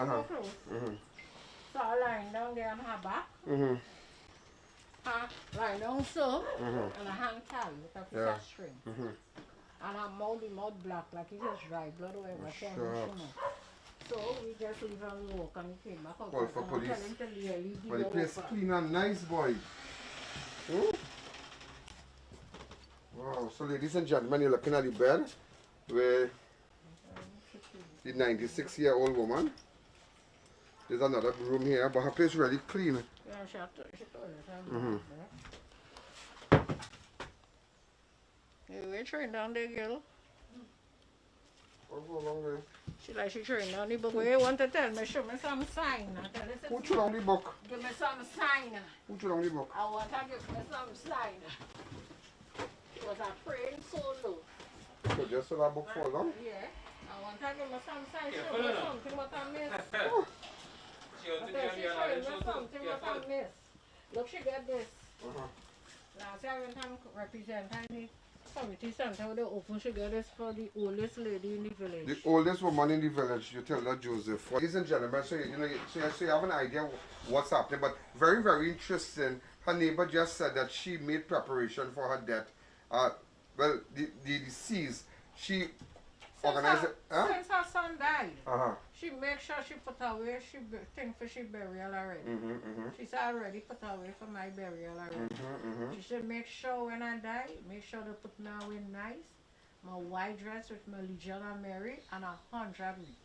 go close. So I lying down there on her back. Lying down so, and I hang tight with a piece of string. And her mouth black like it just dry blood or whatever. So we just leave her walk and we came back out. Call for police. But the place clean and nice, boy. Wow, so ladies and gentlemen, you're looking at the bed where the 96-year-old woman. There's another room here, but her place really clean. Yeah, she told you train down there, girl. I'll go along there. She train down the book. Where you want to tell me? Show me some sign. Who threw down the book? Give me some sign. Who threw down the book? I want to give me some sign. She was a praying solo. So just so that book fall down? Yeah. I want to give me some sign. Show me something what I missed. Something what I missed. Look, she got this. Last year when I'm representing the community center, they open, she got this for the oldest lady in the village. The oldest woman in the village, you tell her, Joseph. Ladies and gentlemen, so you have an idea what's happening, but very, very interesting. Her neighbor just said that she made preparation for her death. Well, the deceased, she organized it. Since her son died, she make sure she put away, she think for she burial already. She said, I already put away for my burial already. She said, make sure when I die, make sure they put me away nice. My white dress with my Legion of Mary and 100 wreath.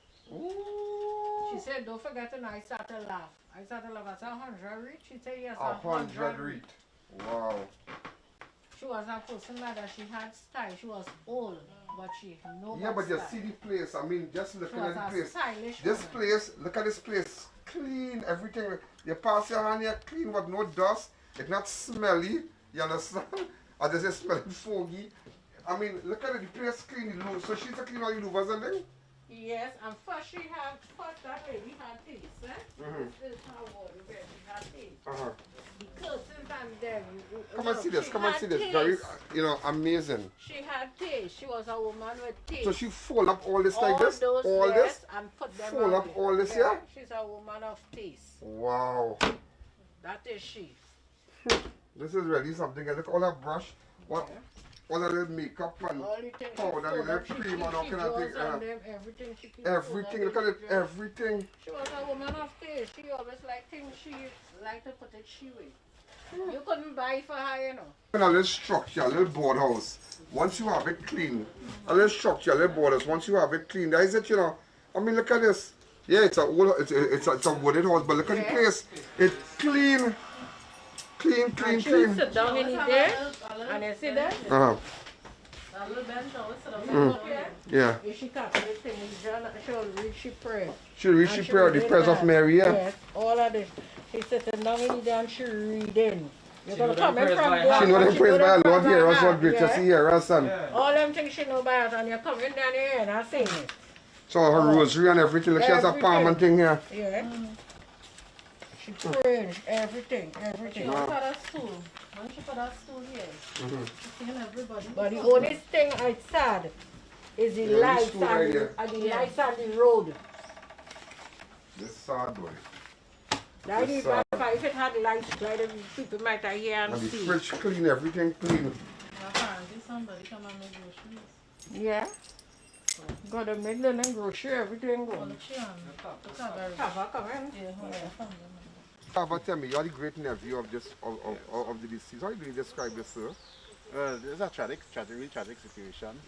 She said, don't forget, and I started to laugh. I said 100 wreath? She said, yes, 100 wreath. Wow. She was a person that she had style. She was old, but she no. Yeah, but you see the place. I mean, just looking at the place. This place, look at this place. Clean, everything. You pass your hand here, clean, but no dust. It's not smelly. You understand? Or does it smell foggy? I mean, look at it. The place clean. So she's a clean all the louvers and things? Yes, and first that lady had this, This is her water where she had this. The curtains and there. Come and see this, come and see this. Very, amazing. She had taste. She was a woman with taste. So she fold up all this like this? All this? And put them fold up all this here? She's a woman of taste. Wow. That is she. This is really something. Look at all that brush. What? All the little makeup and powder, little cream and all kind of thing. Everything she keeps. Everything, look at it, everything. She was a woman of taste. She always liked things she liked to put it she way. You couldn't buy for her, you know. A little structure, a little board house. Once you have it clean, a little structure, a little board house. Once you have it clean, that is it, I mean, look at this. Yeah, it's a wooden house, but look at the place. It's clean. Clean. Sit down in there, and you see that? Yeah. If she can't do the thing, she'll read she prayer. She'll read she prayer, the prayers of Mary, yeah? Yes, all of this. She's sitting down in there and she's reading. You're going to come in from there. She knows them praise by our Lord here, that's what great to see here, her son. All them things she know by us, and you're coming down here and I sing it. So her rosary and everything, like she has a palm and thing here. Yeah. She prays everything. Wow. She put a stool here. Everybody. But the only thing I sad is the lights and lights on the road. This sad boy. If it had lights, people might have here and see. The fridge clean, everything clean. Somebody come and make groceries. Yeah. Got to make them grocery, everything go. Tell me, you're the great nephew of the deceased. How do you describe this, sir? Well, it's a tragic situation.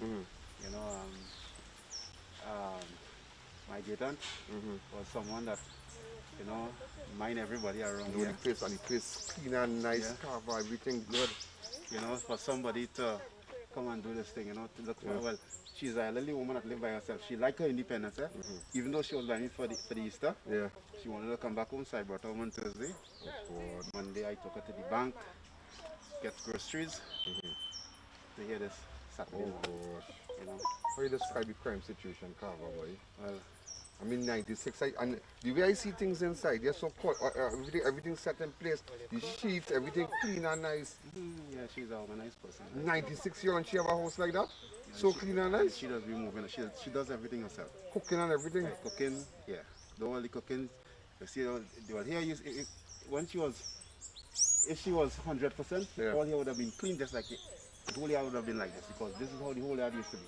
My great-aunt was someone that, mind everybody around here. The place clean and nice, cover, everything good. For somebody to come and do this thing, to look for, well, she's an elderly woman that lived by herself. She liked her independence, even though she was planning for the Easter. Yeah. She wanted to come back home, so I brought her home on Thursday. Monday I took her to the bank, get groceries, to hear this Saturday. Gosh. How do you describe the crime situation, Carver, boy? Well, I mean, 96, and the way I see things inside, they're so cold. Everything's set in place. The sheets, everything clean and nice. Yeah, she's a nice person. 96-year-old and she have a house like that? So clean and nice? She does be moving. She does everything herself. Cooking and everything? Cooking, yeah. do all the cooking. You see, well, here when she was, if she was 100%, all here would have been clean just like it. The whole yard would have been like this because this is how the whole yard used to be.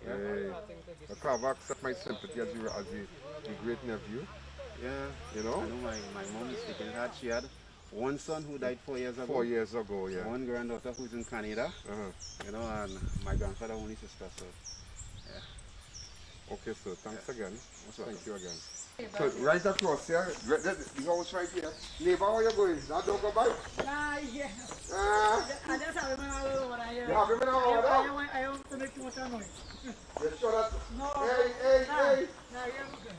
I can't accept my sympathy as the great nephew. Yeah. You know? I know my mom is speaking hard. She had one son who died 4 years ago. 4 years ago, yeah. One granddaughter who's in Canada. You know, and my grandfather only sister, so yeah. Okay, so thanks again. Thank you again. Hey, So right across here, the house right here. Neighbor, how you going? Now don't go back? Nah, yeah. I just have him in a order here. You have him in a order? I want to make too much noise. You sure that? No. Hey. Nah, you're okay.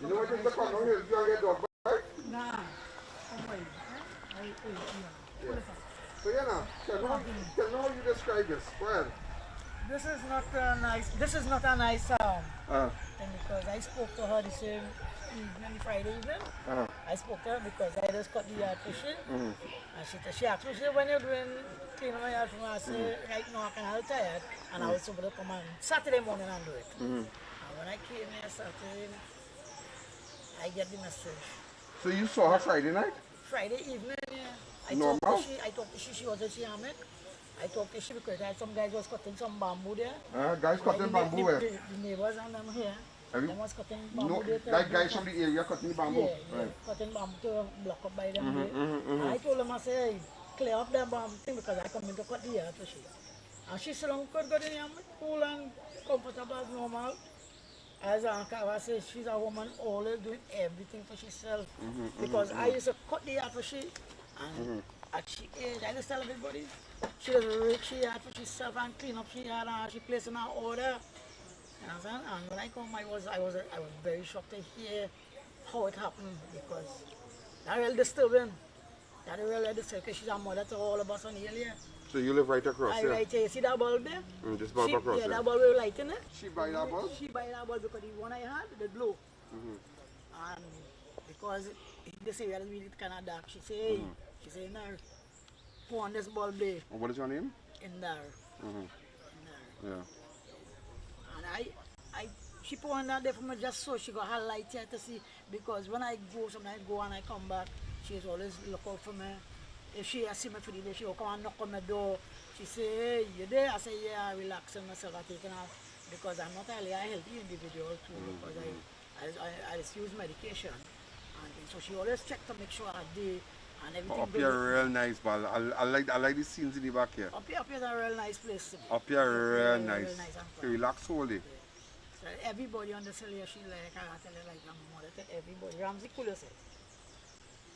You know what is the corner here? You get dog back? Nah. So yeah, now, tell me how you describe this. Go ahead. This is not a nice. This is not a nice thing because I spoke to her the same evening, Friday evening. I spoke to her because I just cut the yard fishing, and she asked me, she said, when you're doing cleaning my yard for me, I said, right now I can have tired, and I was supposed to come on Saturday morning and do it. And when I came here Saturday, I get the message. So you saw her Friday night? Friday evening, yeah. I talked to she was at Chiamek. I talked to she because some guys was cutting some bamboo there. Guys cutting bamboo where? The neighbors and them here. Them was cutting bamboo there. That guys from the area cutting bamboo? Yeah, right. Cutting bamboo to block up by them there. I told them, I said, hey, clear up that bamboo thing because I come in to cut the yard for she. And she said, good in here, cool and comfortable as normal. As I said, she's a woman always doing everything for herself. Because I used to cut the yard for she. And at she age, I just tell everybody, she does rake she yard for herself and clean up she yard and she places in her order. And when I come, I was very shocked to hear how it happened because that really disturbing. That really disturbing because she's a mother to all of us on here. Yeah. So you live right across here? Right here. See that bulb there? This bulb across here? Yeah, that bulb we were lighting it. She buy that bulb? She buy that bulb because the one I had, the glow. And because this area is really kind of dark, she say, hey, she say, no, put on this bulb there. What is your name? In there. Yeah. And she put on that there for me just so she got her light here to see, because when I go, sometimes I go and I come back, she's always look out for me. If she see me for the day, she will come and knock on my door. She say, hey, you there? I say, yeah, relaxing myself, I'm taking off. Because I'm not really a healthy individual too, because I just use medication. And so she always check to make sure I do and everything. Up here real nice, but I like the scenes in the back here. Up here is a real nice place. Up here real nice. To relax all day. So everybody on the cell here, she like, I tell her like I'm mother to everybody. Ramsey, cool yourself.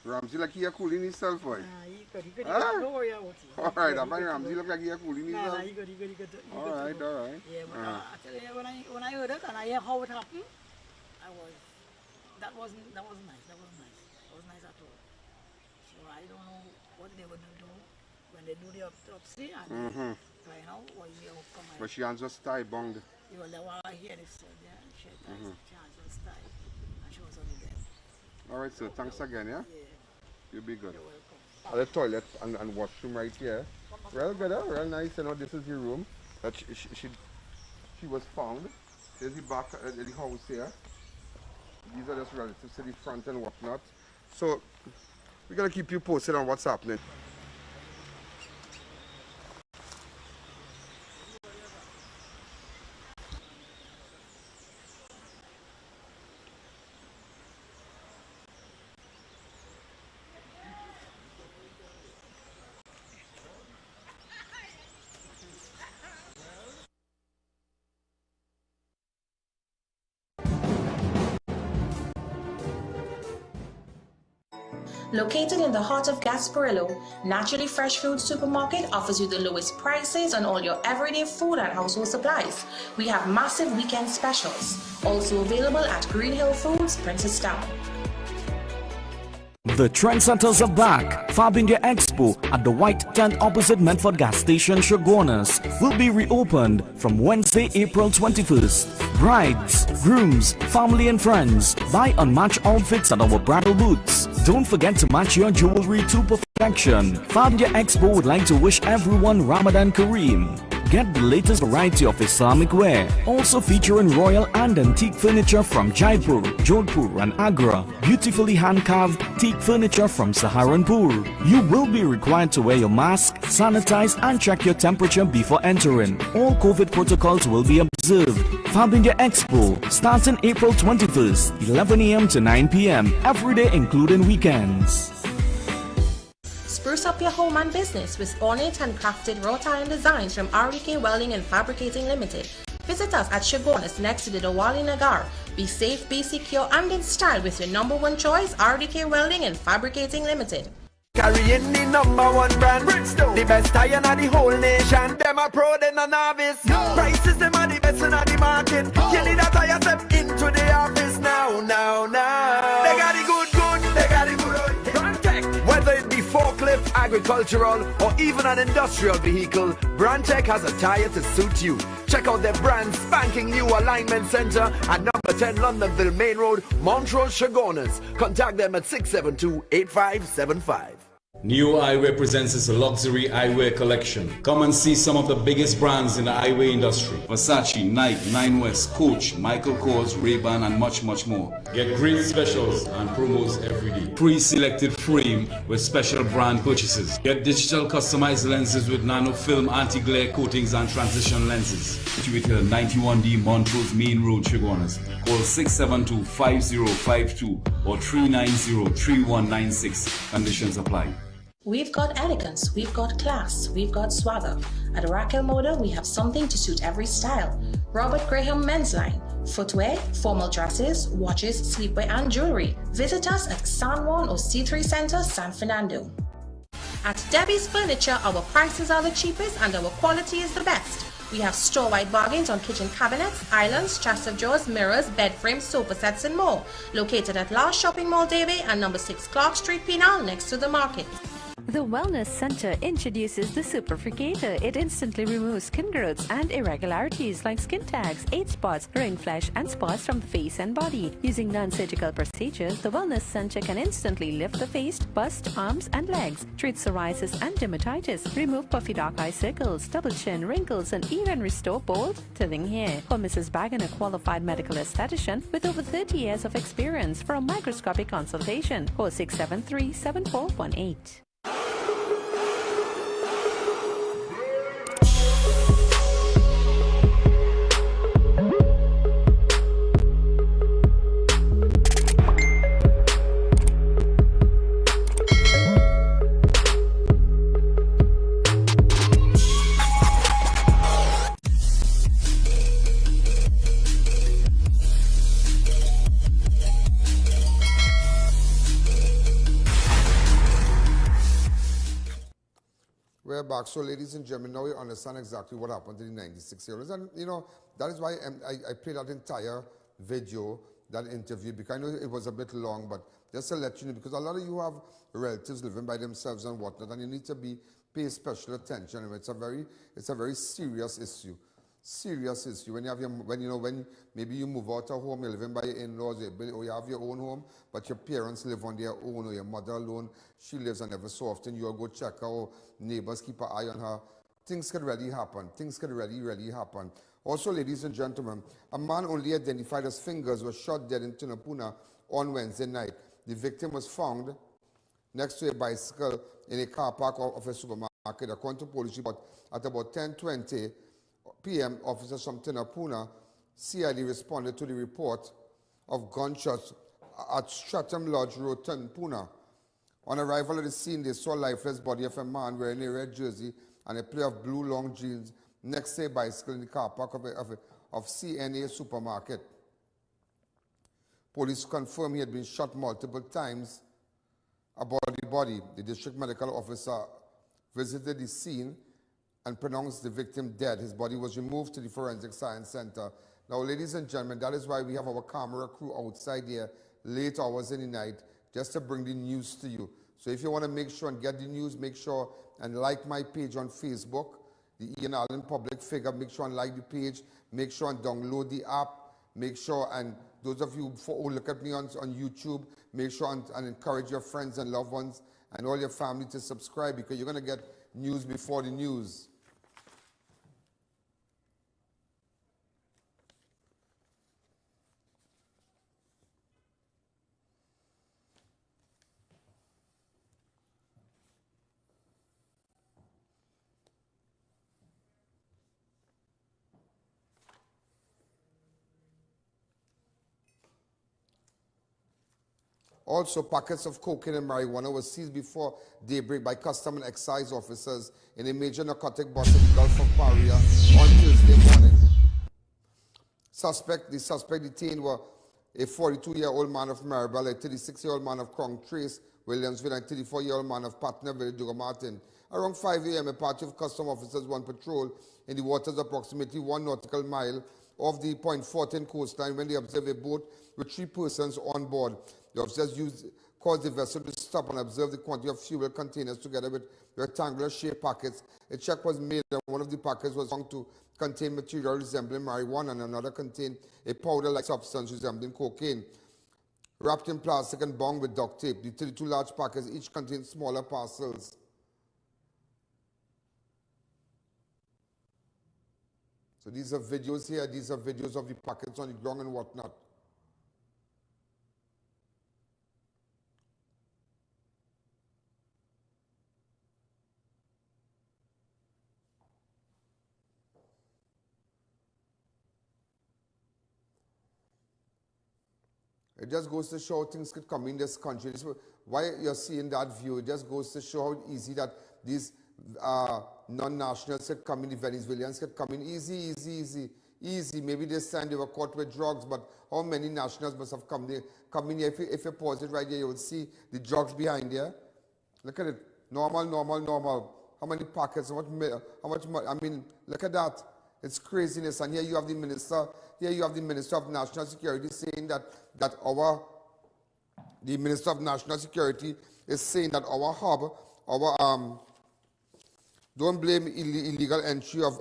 Ramsey like he cooling himself, boy. He good. Don't worry about it. Alright, I find Ramsey look like he cooling himself. He good. Alright. Yeah, but I tell you, when I heard it and I hear how it happened, that was nice. That was nice at all. So I don't know what they would do when they do the autopsy and find out what the outcome is. But she has just tie bonged. You will never hear this, she has just died and she was on the bed. Alright, so thanks again, yeah? You'll be good. The toilet and washroom right here. Real good, real nice. You know, this is the room that she was found. There's the back of the house here. These are just relatives to the front and whatnot. So we're gonna keep you posted on what's happening. Located in the heart of Gasparillo, Naturally Fresh Food Supermarket offers you the lowest prices on all your everyday food and household supplies. We have massive weekend specials, also available at Green Hill Foods, Princestown. The trendsetters are back. Fab India Expo at the White Tent opposite Medford Gas Station, Shogunas, will be reopened from Wednesday, April 21st. Brides, grooms, family and friends, buy unmatched outfits at our bridal booths. Don't forget to match your jewelry to perfection. Fabia Expo would like to wish everyone Ramadan Kareem. Get the latest variety of Islamic wear, also featuring royal and antique furniture from Jaipur, Jodhpur and Agra, beautifully hand-carved teak furniture from Saharanpur. You will be required to wear your mask, sanitize and check your temperature before entering. All COVID protocols will be observed. Fabindia Expo starts on April 21st, 11 a.m. to 9 p.m. every day including weekends. Spruce up your home and business with ornate and crafted wrought iron designs from RDK Welding and Fabricating Limited. Visit us at Shogunas next to the Dawali Nagar. Be safe, be secure and in style with your #1 choice, RDK Welding and Fabricating Limited. Carrying the #1 brand, Bridgestone, the best tire in the whole nation. Them a pro, they no novice. Prices them are the best in the market. You need a tire, step into the office now. They got the good, they got the good. Whether it be forklift, agricultural, or even an industrial vehicle, Brandtech has a tire to suit you. Check out their brand spanking new alignment center at number 10 Londonville Main Road, Montrose, Shogunas. Contact them at 672-8575. New Eyewear presents its luxury eyewear collection. Come and see some of the biggest brands in the eyewear industry. Versace, Nike, Nine West, Coach, Michael Kors, Ray-Ban and much more. Get great specials and promos every day. Pre-selected frame with special brand purchases. Get digital customized lenses with nano film anti-glare coatings and transition lenses. Situated at 91D Montrose Main Road, Shogunas. Call 672-5052 or 390-3196. Conditions apply. We've got elegance, we've got class, we've got swagger. At Raquel Moda, we have something to suit every style. Robert Graham Men's Line, footwear, formal dresses, watches, sleepwear and jewelry. Visit us at San Juan or C3 Center, San Fernando. At Debbie's Furniture, our prices are the cheapest and our quality is the best. We have store-wide bargains on kitchen cabinets, islands, chest of drawers, mirrors, bed frames, sofa sets and more. Located at Last Shopping Mall, Davie and number 6 Clark Street, Penal, next to the market. The Wellness Center introduces the Superfricator. It instantly removes skin growths and irregularities like skin tags, age spots, ring flesh, and spots from the face and body. Using non-surgical procedures, the Wellness Center can instantly lift the face, bust, arms, and legs, treat psoriasis and dermatitis, remove puffy dark eye circles, double chin, wrinkles, and even restore bald, thinning hair. For Mrs. Bagan, a qualified medical esthetician with over 30 years of experience for a microscopic consultation. Call 673-7418. We're back. So, ladies and gentlemen, now you understand exactly what happened to the 96-year-olds. And, you know, that is why I played that entire video, that interview, because I know it was a bit long, but just to let you know, because a lot of you have relatives living by themselves and whatnot, and you need to pay special attention. It's a very serious issue. Serious issue. When you have when maybe you move out of home, you're living by your in-laws, or you have your own home, but your parents live on their own, or your mother alone, she lives, and every so often you'll go check her, or neighbors keep an eye on her. Things could really happen. Things could really happen. Also, ladies and gentlemen, a man only identified as Fingers was shot dead in Tunapuna on Wednesday night. The victim was found next to a bicycle in a car park of a supermarket. According to police report, at about 10:20 p.m., officers from Tunapuna CID responded to the report of gunshots at Stratham Lodge Road, Tunapuna. On arrival at the scene, they saw a lifeless body of a man wearing a red jersey and a pair of blue long jeans next to a bicycle in the car park of CNA supermarket. Police confirmed he had been shot multiple times about the body. The district medical officer visited the scene and pronounced the victim dead. His body was removed to the Forensic Science Center. Now, ladies and gentlemen, that is why we have our camera crew outside here late hours in the night just to bring the news to you. So if you want to make sure and get the news, make sure and like my page on Facebook, the Ian Alleyne Public Figure. Make sure and like the page. Make sure and download the app. Make sure, and those of you who look at me on YouTube, make sure and encourage your friends and loved ones and all your family to subscribe, because you're going to get news before the news. Also, packets of cocaine and marijuana were seized before daybreak by Custom and Excise officers in a major narcotic bust in the Gulf of Paria on Tuesday morning. The suspect detained were a 42-year-old man of Maribel, a 36-year-old man of Crown Trace, Williamsville, and a 34-year-old man of Patnaville, Dugamartin. Around 5 a.m., a party of custom officers were on patrol in the waters approximately 1 nautical mile off the Point 14 coastline when they observed a boat with 3 persons on board. The officers caused the vessel to stop and observe the quantity of fuel containers together with rectangular-shaped packets. A check was made and one of the packets was found to contain material resembling marijuana and another contained a powder-like substance resembling cocaine, wrapped in plastic and bound with duct tape. The 32 large packets each contained smaller parcels. So these are videos here. These are videos of the packets on the ground and whatnot. It just goes to show how things could come in this country. This is why you're seeing that view. It just goes to show how easy that these non-nationals could come in, the Venezuelans could come in easy. Maybe this time they were caught with drugs, but how many nationals must have come in here? If you pause it right here, you will see the drugs behind here. Look at it. Normal. How many packets? How much money? I mean, look at that. It's craziness. And here you have the minister. Here you have the Minister of National Security saying that the Minister of National Security is saying that our hub, don't blame illegal entry of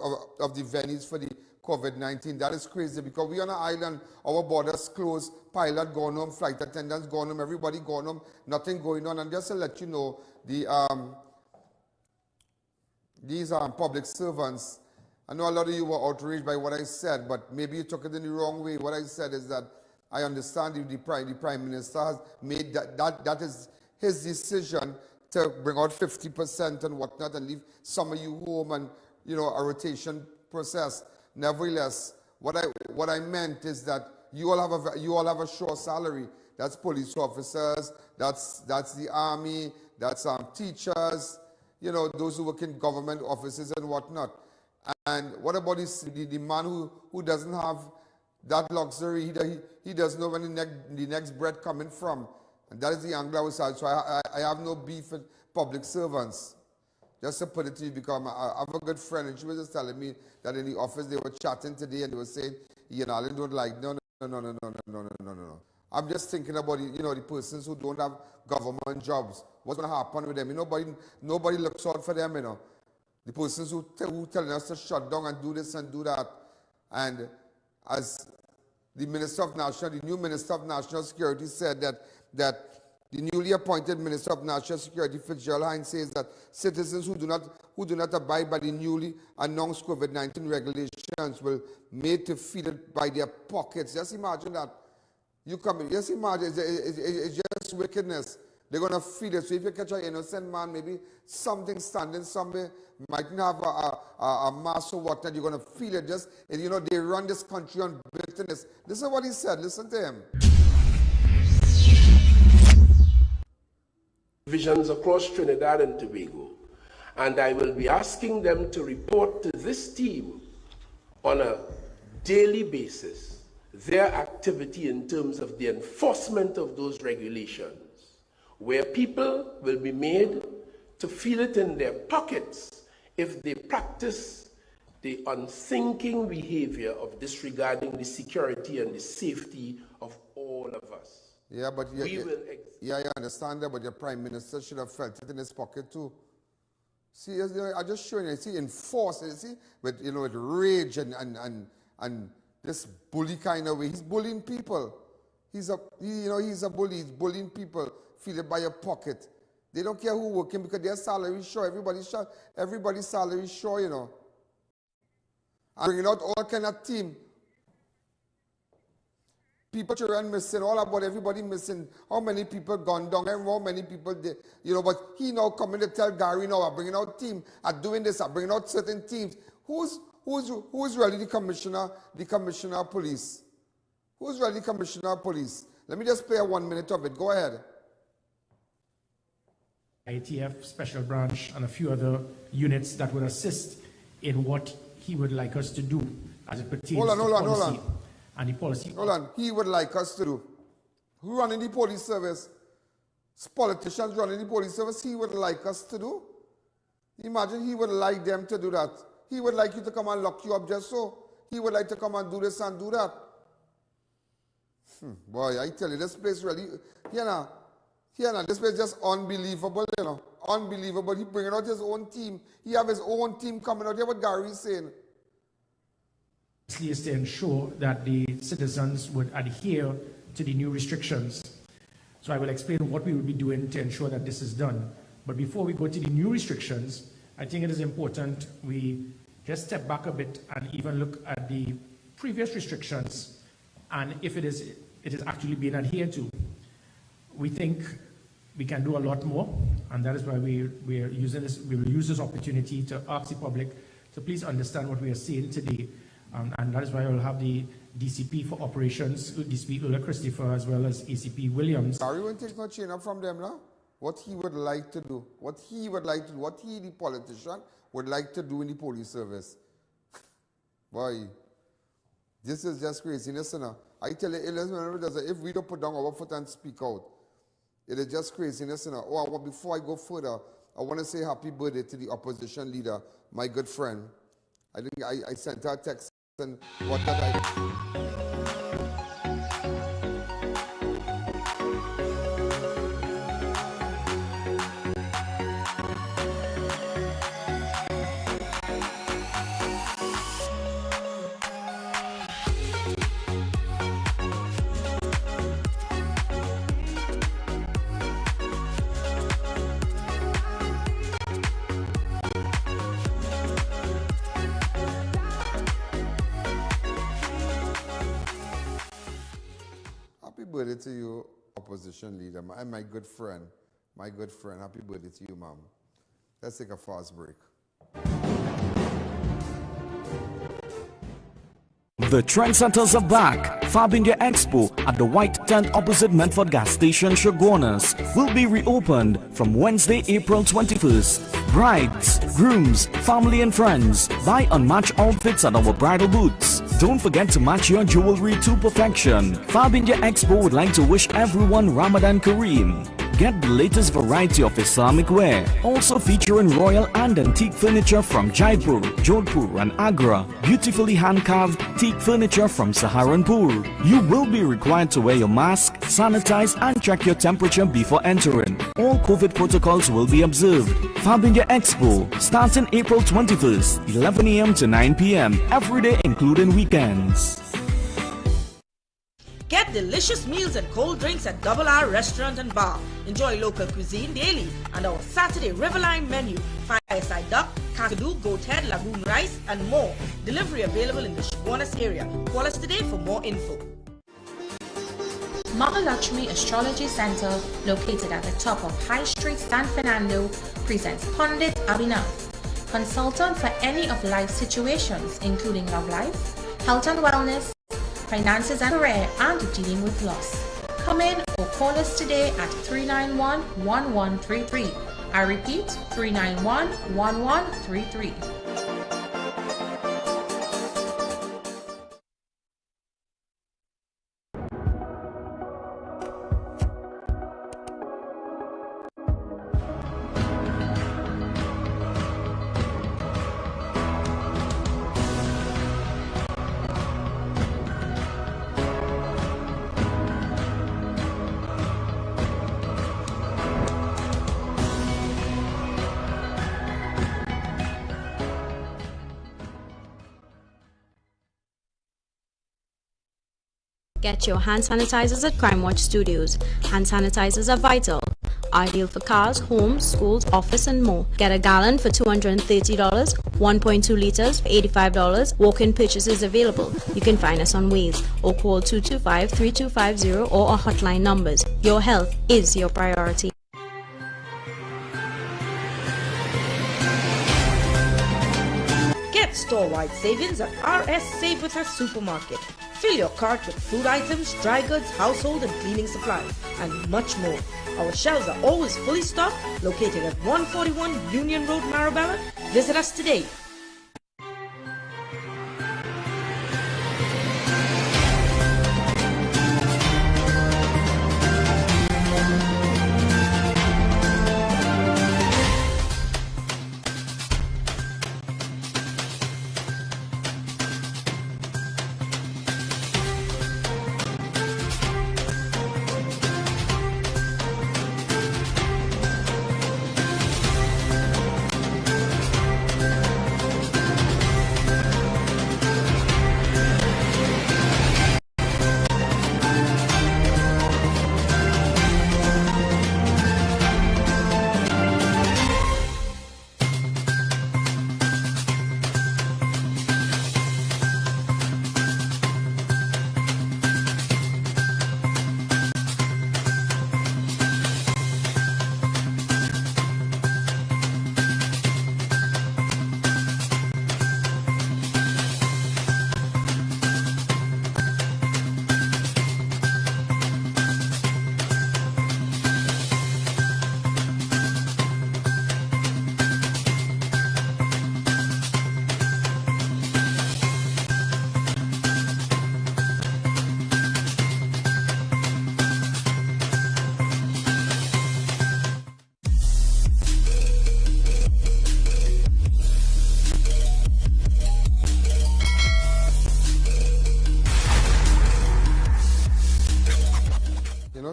the venues for the COVID-19. That is crazy because we on an island, our borders closed, pilot gone home, flight attendants gone home, everybody gone home, nothing going on. And just to let you know, these public servants, I know a lot of you were outraged by what I said, but maybe you took it in the wrong way. What I said is that I understand the Prime Minister has made that is his decision to bring out 50% and whatnot and leave some of you home and, you know, a rotation process. Nevertheless, what I meant is that you all have a sure salary. That's police officers, that's the army, that's teachers, you know, those who work in government offices and whatnot. And what about the man who doesn't have that luxury? He doesn't know when the next bread coming from. And that is the angle I was at. So I have no beef with public servants. Just to put it to you, because I have a good friend, and she was just telling me that in the office they were chatting today and they were saying, Ian Alleyne don't like, no. I'm just thinking about, you know, the persons who don't have government jobs. What's going to happen with them? Nobody looks out for them, you know. The persons who telling us to shut down and do this and do that. And as the new Minister of National Security said that the newly appointed Minister of National Security, Fitzgerald Hines, says that citizens who do not abide by the newly announced COVID-19 regulations will made to feel it by their pockets. Just imagine that. You come in, just imagine, it's just wickedness. They're going to feel it. So if you catch an innocent man, maybe something standing somewhere, mightn't have a mask or whatnot, you're going to feel it. Just, and you know, they run this country on bitterness. Listen to what he said. Listen to him. Divisions across Trinidad and Tobago. And I will be asking them to report to this team on a daily basis their activity in terms of the enforcement of those regulations, where people will be made to feel it in their pockets if they practice the unthinking behavior of disregarding the security and the safety of all of us. Yeah, but I understand that, but your Prime Minister should have felt it in his pocket too. See, I just showing you, see, enforce it, see, with, you know, with rage and this bully kind of way. He's bullying people. He's a bully. He's bullying people. Feel it by your pocket. They don't care who working because their salary is sure. Everybody's salary is sure, you know. And bringing out all kind of team. People, children missing, all about everybody missing. How many people gone down and how many people did, you know, but he now coming to tell Gary now, I'm bringing out team, I'm doing this, I'm bringing out certain teams. Who's really the commissioner of police? Who's really commissioner of police? Let me just play 1 minute of it. Go ahead. ITF Special Branch and a few other units that would assist in what he would like us to do as it pertains to policy. And the policy. Hold on. He would like us to do. Who running the police service? Politicians running the police service. He would like us to do. Imagine he would like them to do that. He would like you to come and lock you up just so. He would like to come and do this and do that. Boy, I tell you, this place really, this place is just unbelievable, you know. Unbelievable. He bringing out his own team. He have his own team coming out. Hear what Gary is saying. Is to ensure that the citizens would adhere to the new restrictions. So I will explain what we will be doing to ensure that this is done. But before we go to the new restrictions, I think it is important we just step back a bit and even look at the previous restrictions and if it is actually being adhered to. We think we can do a lot more, and that is why we will use this opportunity to ask the public to please understand what we are saying today. And that is why I will have the DCP for operations, DCP Ulla Christopher, as well as ACP Williams. Gary won't take no chain up from them now. What he would like to do, what he, the politician, would like to do in the police service. Boy, this is just craziness, you know. I tell you, if we don't put down our foot and speak out, it is just craziness, you know. Oh, before I go further, I want to say happy birthday to the opposition leader, my good friend. I think I sent her a text and what that birthday to you, opposition leader, and my good friend. My good friend. Happy birthday to you, ma'am. Let's take a fast break. The trendsetters are back. Fab India Expo at the White Tent opposite Medford Gas Station, Chaguanas, will be reopened from Wednesday, April 21st. Brides, grooms, family and friends, buy unmatched outfits at our bridal booths. Don't forget to match your jewelry to perfection. Fab India Expo would like to wish everyone Ramadan Kareem. Get the latest variety of Islamic wear, also featuring royal and antique furniture from Jaipur, Jodhpur and Agra, beautifully hand-carved teak furniture from Saharanpur. You will be required to wear your mask, sanitize and check your temperature before entering. All COVID protocols will be observed. Fab India Expo, starting April 21st, 11 a.m. to 9 p.m. every day including weekends. Get delicious meals and cold drinks at Double R Restaurant and Bar. Enjoy local cuisine daily and our Saturday Riverline menu. Fireside duck, kakadu, goat head, lagoon rice and more. Delivery available in the Chaguanas area. Call us today for more info. Mahalakshmi Astrology Center, located at the top of High Street, San Fernando, presents Pandit Abhinav, consultant for any of life situations including love life, health and wellness, finances and career, and dealing with loss. Come in or call us today at 391-1133. I repeat, 391-1133. Get your hand sanitizers at Crime Watch Studios. Hand sanitizers are vital. Ideal for cars, homes, schools, office, and more. Get a gallon for $230, 1.2 liters for $85. Walk-in purchases available. You can find us on Waze or call 225-3250 or our hotline numbers. Your health is your priority. Get store-wide savings at RS Save With Us Supermarket. Fill your cart with food items, dry goods, household and cleaning supplies, and much more. Our shelves are always fully stocked, located at 141 Union Road, Marabella. Visit us today.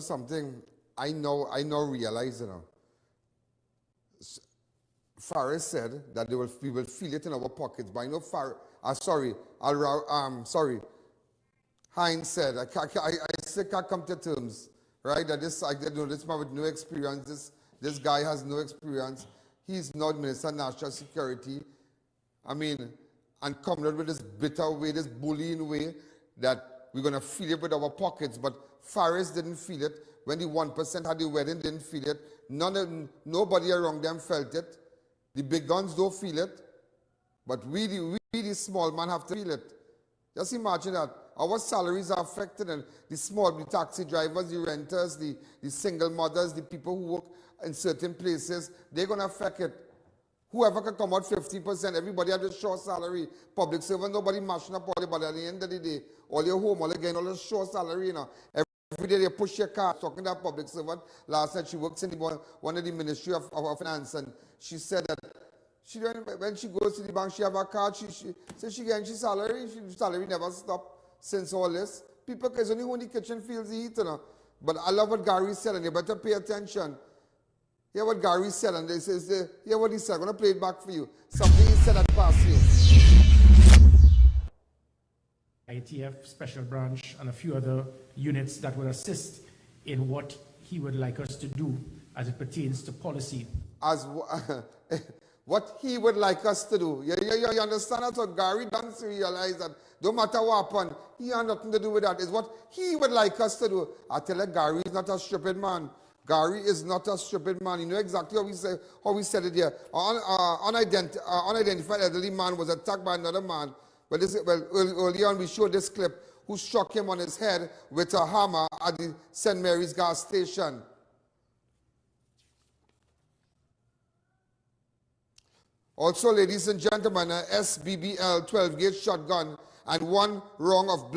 Something I now realize, Faris said that we will feel it in our pockets, but I know Hines said, I still can't come to terms, right? That this man with no experience, this guy has no experience. He's not Minister of National Security. I mean, and coming out with this bitter way, this bullying way, that we're going to feel it with our pockets, but Faris didn't feel it. When the 1% had the wedding, didn't feel it. Nobody around them felt it. The big guns don't feel it. But we the small man, have to feel it. Just imagine that. Our salaries are affected, and the taxi drivers, the renters, the single mothers, the people who work in certain places, they're going to affect it. Whoever can come out 50%, everybody has a short salary. Public servant, nobody mashing up all the, but at the end of the day, all your home, all again, all the short salary, Every day they push your car, talking to a public servant. Last night she works in one of the Ministry of Finance, and she said that when she goes to the bank, she have a card, she says she gets salary. She salary never stopped since all this. People, because only when the kitchen feels the heat, But I love what Gary said, and you better pay attention. Hear what Gary said, and hear what he said. I'm going to play it back for you. Something he said at passing. ITF Special Branch and a few other units that would assist in what he would like us to do as it pertains to policy. What he would like us to do. You understand that? So Gary doesn't realize that no matter what happened, he has nothing to do with that. It's what he would like us to do. I tell you, Gary is not a stupid man. Gary is not a stupid man. You know exactly how we said it here. Unidentified elderly man was attacked by another man. Early on we showed this clip who struck him on his head with a hammer at the St. Mary's gas station. Also, ladies and gentlemen, a SBBL 12-gauge shotgun and 1 round of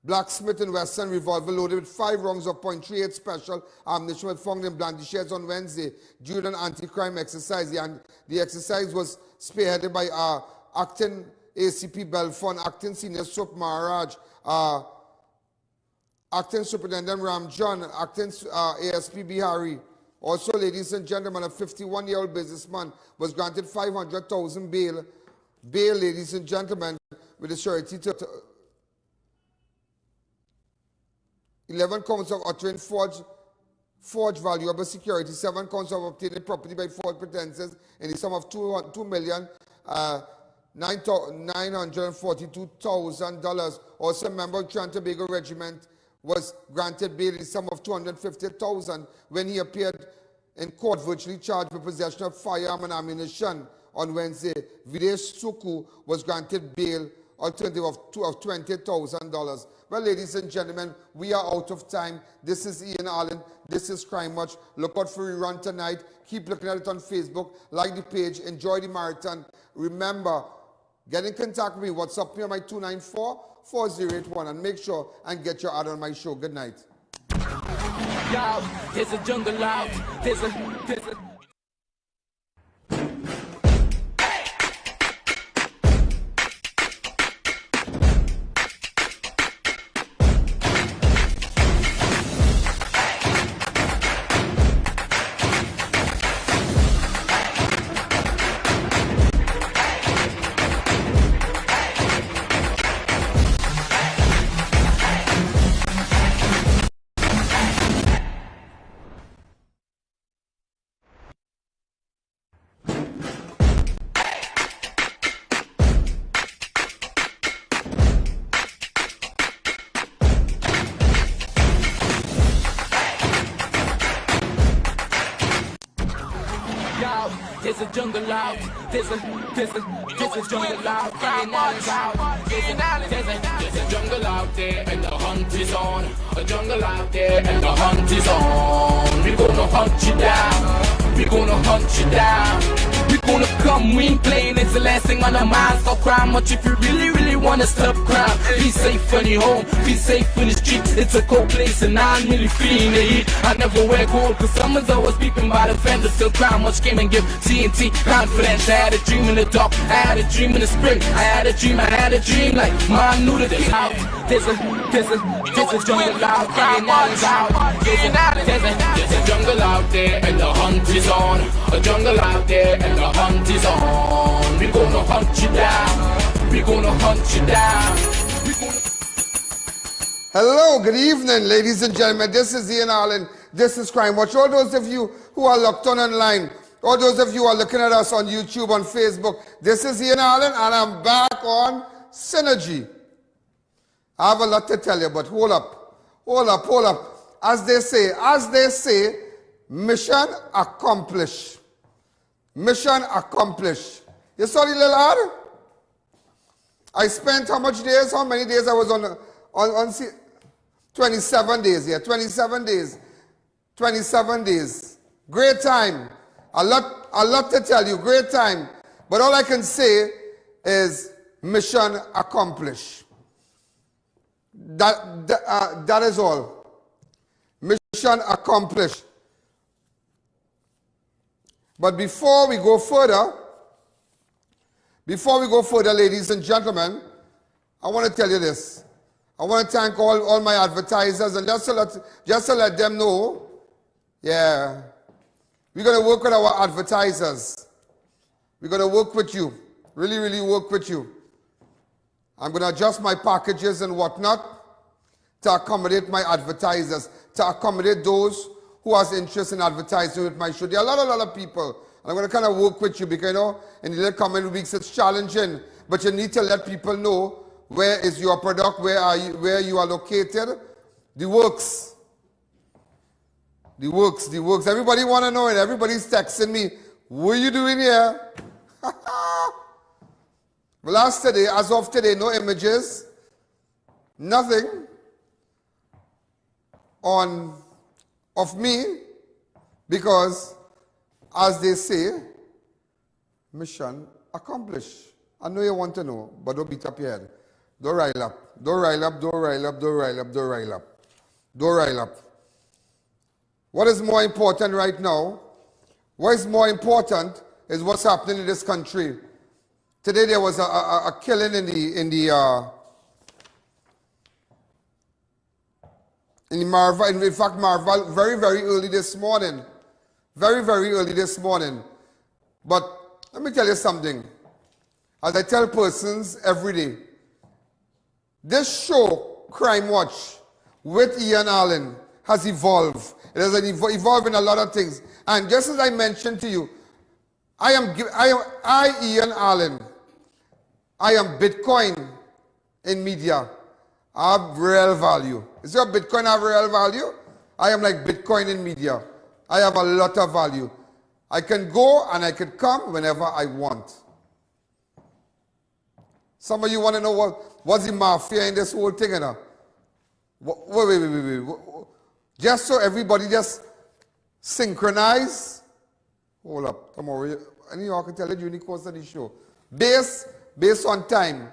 Black Smith & Wesson revolver loaded with 5 rounds of .38 special ammunition was found in Blandisheds on Wednesday during an anti-crime exercise. The exercise was spearheaded by Acting ACP Belfon, Acting Senior Sup Maharaj, Acting Superintendent Ram John, Acting ASP Bihari. Also, ladies and gentlemen, a 51-year-old businessman was granted $500,000 bail, ladies and gentlemen, with a surety to 11 counts of uttering forged valuable security, 7 counts of obtaining property by false pretenses in the sum of $2,942,000. Also, a member of Trinidad and Tobago Regiment was granted bail in the sum of $250,000 when he appeared in court virtually charged with possession of firearm and ammunition on Wednesday. Videsh Suku was granted bail alternative of $20,000. Well, ladies and gentlemen, we are out of time. This is Ian Alleyne. This is Crime Watch. Look out for rerun tonight. Keep looking at it on Facebook. Like the page. Enjoy the marathon. Remember, get in contact with me. WhatsApp me on my 294-4081 and make sure and get your ad on my show. Good night. Yo, there's a jungle out. There's a There's a jungle out. There's a jungle out. Ian Alleyne's out. There's a jungle out there and the hunt is on. A jungle out there and the hunt is on. We're gonna hunt you down. We're gonna hunt you down. We're gonna come, we ain't playing, it's the last thing on our minds. Stop crime much if you really wanna stop crime. Be safe in your home, be safe in the streets. It's a cold place and I'm really feeling the heat. I never wear gold cause someone's always beeping by the fender. Still crime much came and give TNT confidence. I had a dream in the dark, I had a dream in the spring. I had a dream like mom knew that it's out. There's a jungle out, Ian Alleyne's out. There's a jungle out there and the hunt is on. A jungle out there and the hunt is on. We're gonna hunt you down. We're gonna hunt you down. Hello, good evening, ladies and gentlemen. This is Ian Alleyne. This is Crime Watch. All those of you who are locked on online, all those of you who are looking at us on YouTube, on Facebook, this is Ian Alleyne, and I'm back on Synergy. I have a lot to tell you, but hold up. As they say, mission accomplished. Mission accomplished. You saw the little ad? I spent how many days I was on 27 days, yeah, 27 days. 27 days. Great time. A lot to tell you, great time. But all I can say is mission accomplished. That is all. Mission accomplished. But before we go further, ladies and gentlemen, I want to tell you this. I want to thank all my advertisers, and just to let them know, yeah, we're going to work with our advertisers. We're going to work with you, really work with you. I'm going to adjust my packages and whatnot to accommodate my advertisers, to accommodate those who has interest in advertising with my show. There are a lot of people, and I'm going to kind of work with you because, you know, in the coming weeks it's challenging, but you need to let people know where is your product, where you are located. The works. Everybody want to know it. Everybody's texting me, what are you doing here? Well, as of today, no images, nothing of me, because, as they say, mission accomplished. I know you want to know, but don't beat up your head. Don't rile up. Don't rile up, don't rile up, don't rile up, don't rile up. Don't rile up. What is more important right now? What is more important is what's happening in this country. Today there was a killing in Marval. In fact, Marval, very early this morning. Very early this morning. But let me tell you something. As I tell persons every day, this show, Crime Watch, with Ian Alleyne has evolved. It has evolved in a lot of things. And just as I mentioned to you, Ian Alleyne, I am Bitcoin in media. I have real value. Is your Bitcoin have real value? I am like Bitcoin in media. I have a lot of value. I can go and I can come whenever I want. Some of you want to know what's the mafia in this whole thing, you know? Wait. Just so everybody just synchronize. Hold up, tomorrow. Any of you can tell it during the course of the show. Based on time.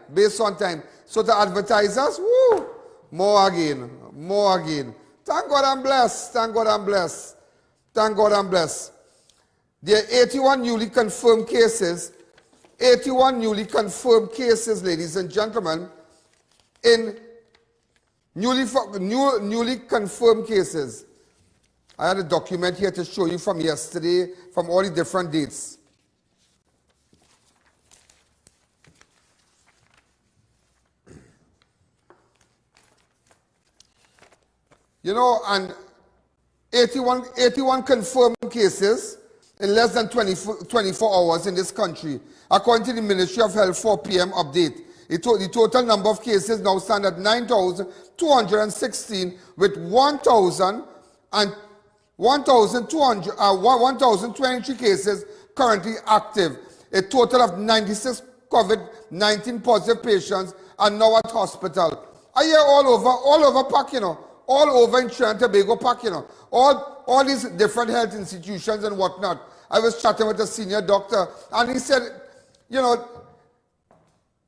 So the advertisers, woo, more again. Thank God I'm blessed. There are 81 newly confirmed cases. 81 newly confirmed cases, ladies and gentlemen, in newly confirmed cases. I had a document here to show you from yesterday, from all the different dates. You know, and 81 confirmed cases in less than 24 hours in this country. According to the Ministry of Health 4 p.m. update, the total number of cases now stand at 9,216 with 1,023 cases currently active. A total of 96 COVID-19 positive patients are now at hospital. I hear all over Pac, you know, all over in Trinidad and Tobago Pac, you know, all these different health institutions and whatnot. I was chatting with a senior doctor and he said, you know,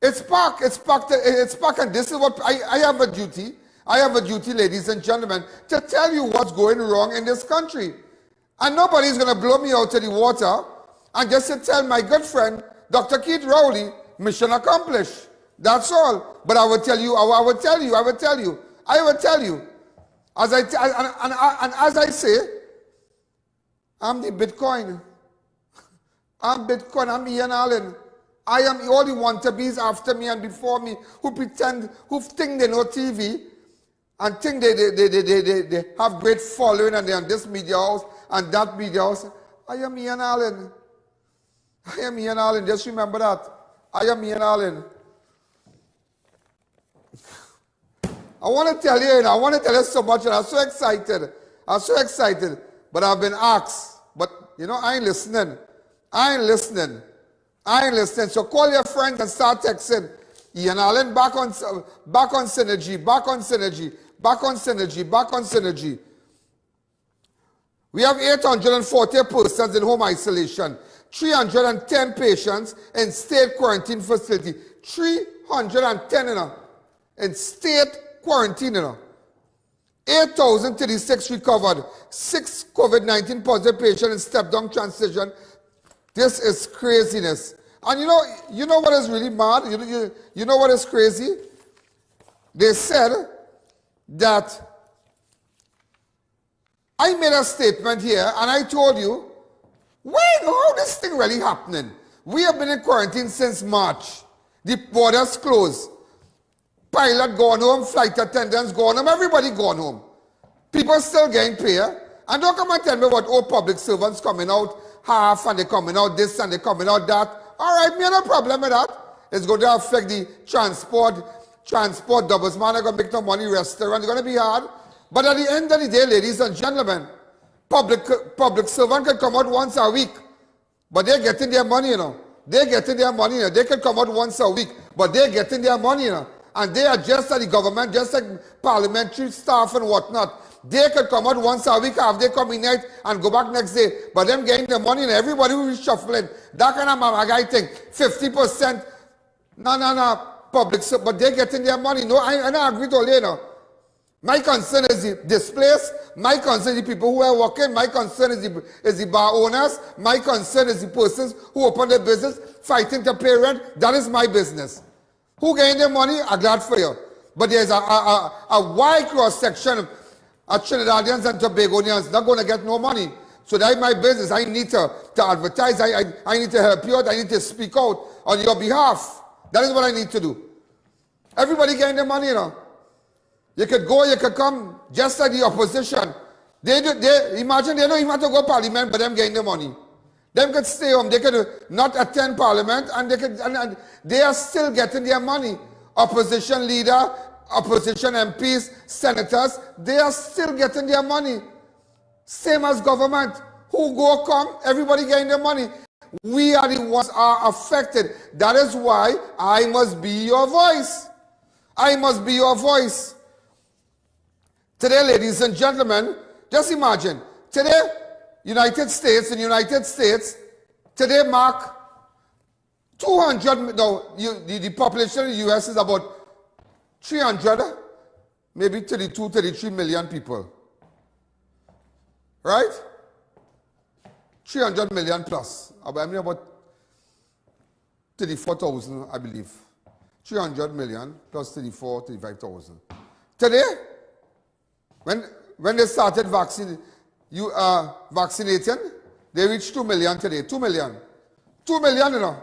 it's Pac, and this is what I have a duty. I have a duty, ladies and gentlemen, to tell you what's going wrong in this country. And nobody's going to blow me out of the water and just to tell my good friend, Dr. Keith Rowley, mission accomplished. That's all. But I will tell you. As I say, I'm the Bitcoin. I'm Ian Alleyne. I am all the wannabes after me and before me who think they know TV and think they have great following and they're on this media house and that media house. I am Ian Alleyne. Just remember that. I am Ian Alleyne. I want to tell you so much, and I'm so excited. But I've been asked. But, you know, I ain't listening. So call your friends and start texting. Ian Alleyne back on synergy. We have 840 persons in home isolation. 310 patients in state quarantine facility. 310 in state quarantine. 8,036 recovered. 6 COVID-19 positive patients in step-down transition. This is craziness. And you know what is really mad? You know what is crazy? They said that I made a statement here and I told you, wait, how this thing really happening? We have been in quarantine since March. The borders closed. Pilot gone home, flight attendants gone home, everybody gone home. People still getting paid. And don't come and tell me what old public servants coming out half and they coming out this and they coming out that. All right, me no problem with that. It's going to affect the transport doubles. Man, are going to make no money, restaurant. It's going to be hard. But at the end of the day, ladies and gentlemen, public servant can come out once a week. But they're getting their money, you know. They can come out once a week, but they're getting their money, you know. And they are just like the government, just like parliamentary staff and whatnot. They could come out once a week after they come in night and go back next day. But them getting the money and everybody will be shuffling. That kind of guy think 50%. No, public, but they're getting their money. No, I don't agree to all, you know. My concern is the displaced. My concern is the people who are working. My concern is the bar owners. My concern is the persons who open their business fighting to pay rent. That is my business. Who getting their money? I'm glad for you. But there's a wide cross-section of Trinidadians and Tobagonians not going to get no money. So that's my business. I need to advertise. I need to help you out. I need to speak out on your behalf. That is what I need to do. Everybody getting their money, you know. You could go, you could come, just like the opposition. Imagine they don't even have to go to parliament, but them getting the money. Them could stay home, they could not attend parliament, and they are still getting their money. Opposition leader, opposition MPs, senators, they are still getting their money. Same as government. Who go come, everybody getting their money. We are the ones are affected. That is why I must be your voice. I must be your voice. Today, ladies and gentlemen, just imagine, today, the United States, today mark 200, no, the population in the US is about 300, maybe 32, 33 million people. Right? 300 million plus. I mean about 34,000, I believe. 300 million plus 34, 35,000. Today, when they started vaccinating, they reached 2 million today. 2 million. 2 million, you know.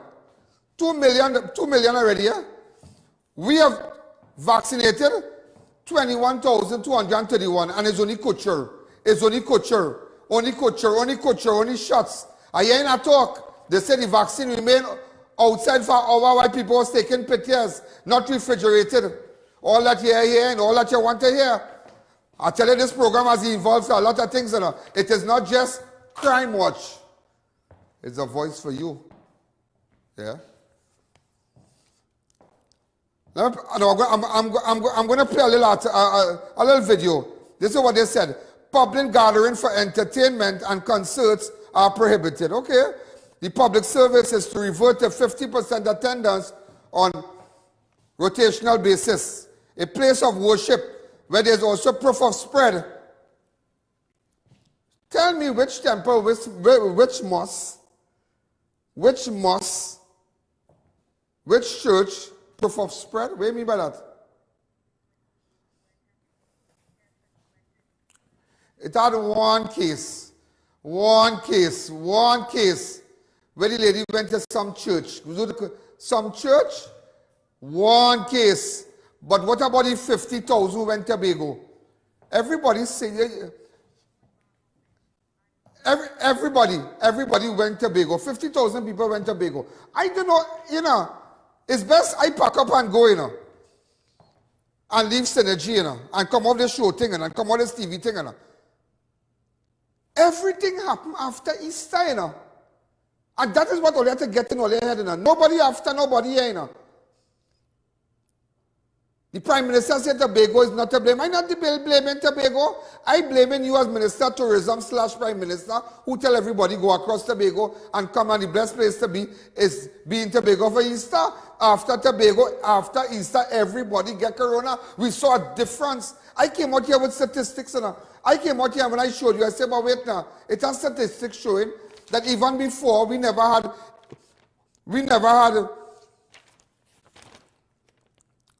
2 million already, yeah? We have vaccinated 21,231, and it's only culture. It's only culture. Only shots. I.A.N. a talk. They said the vaccine remained outside for hours while people was taking pictures, not refrigerated. All that you hear and all that you want to hear. I tell you, this program has evolved a lot of things. You know. It is not just Crime Watch. It's a voice for you. Yeah? I'm going to play a little video. This is what they said. Public gathering for entertainment and concerts are prohibited. Okay? The public service is to revert to 50% attendance on rotational basis. A place of worship where there's also proof of spread. Tell me which temple, which mosque, which church, proof of spread? What do you mean by that? It had one case, where the lady went to some church. One case. But what about the 50,000 who went to Tobago? Everybody saying, everybody went to Tobago. 50,000 people went to Tobago. I don't know, you know, it's best I pack up and go, you know, and leave Synergy, you know, and come off the show thing, and come off this TV thing, you know. Everything happened after Easter, you know. And that is what all you have to get in all your head, you know. Nobody after, nobody here, you know. The Prime Minister said Tobago is not to blame. I'm not blaming Tobago. I blaming you as Minister of Tourism / Prime Minister who tell everybody go across Tobago and come, and the best place to be is being Tobago for Easter. After Easter, everybody get corona. We saw a difference. I came out here with statistics. You know. I came out here when I showed you, I said, but wait now, it has statistics showing that even before we never had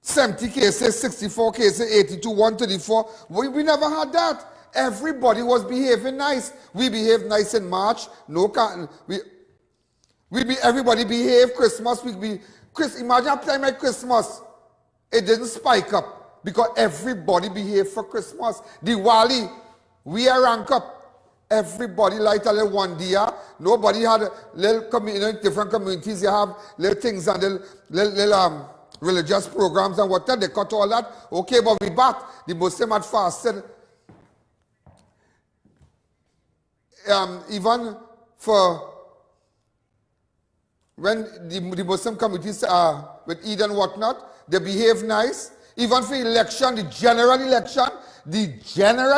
70 cases, 64 cases, 82, 134. We never had that. Everybody was behaving nice. We behaved nice in March. Everybody behaved. Christmas, imagine a time like Christmas. It didn't spike up because everybody behaved for Christmas. Diwali, we are rank up. Everybody light a little one day. Nobody had a little different communities. You have little things and little religious programs and whatever. They cut all that. Okay, but we back. The Muslim had fasted. Even for when the Muslim communities with Eid and whatnot, they behave nice. Even for election, the general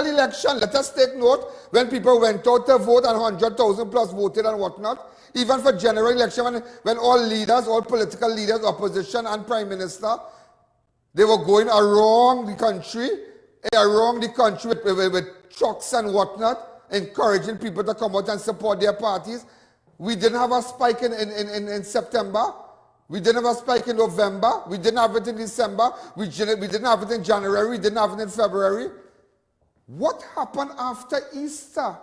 election, let us take note, when people went out to vote and 100,000 plus voted and whatnot, even for general election, when all leaders, all political leaders, opposition and Prime Minister, they were going around the country with trucks and whatnot, encouraging people to come out and support their parties. We didn't have a spike in September. We didn't have a spike in November. We didn't have it in December. We didn't have it in January. We didn't have it in February. What happened after Easter?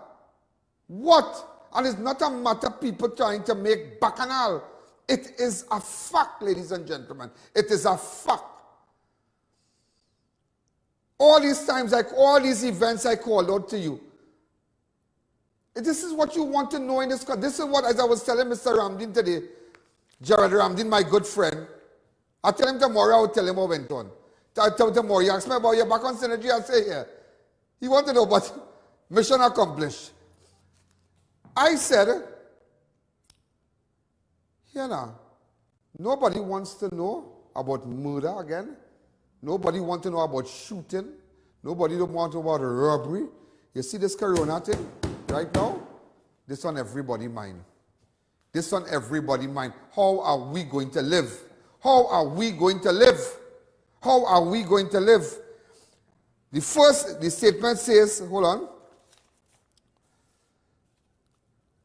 What? And it's not a matter of people trying to make bacchanal. It is a fact, ladies and gentlemen. It is a fact. All these times, like all these events I called out to you. This is what you want to know in this country. This is what, as I was telling Mr. Ramdin today, Jared Ramdin, my good friend, I'll tell him tomorrow, I'll tell him what went on. Tomorrow, he asked me about your back on synergy, I say, yeah. He wanted to know, but mission accomplished. I said, nobody wants to know about murder again. Nobody wants to know about shooting. Nobody don't want to know about robbery. You see this corona thing right now? This on everybody's mind. This on everybody's mind. How are we going to live? How are we going to live? How are we going to live? The statement says, hold on.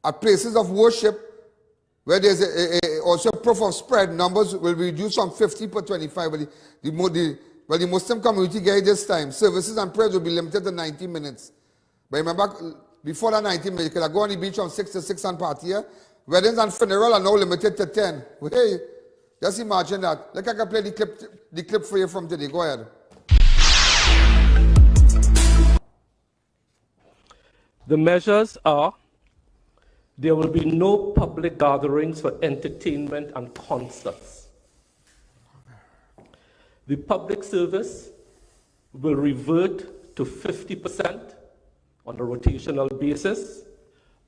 At places of worship, where there's also proof of spread, numbers will be reduced from 50 per 25. But the Muslim community gave this time. Services and prayers will be limited to 90 minutes. But remember, before that 90 minutes, you could go on the beach from 6 to 6 and party here. Weddings and funerals are now limited to 10. Hey, just imagine that. Look, I can play the clip for you from today. Go ahead. The measures are: there will be no public gatherings for entertainment and concerts. The public service will revert to 50% on a rotational basis.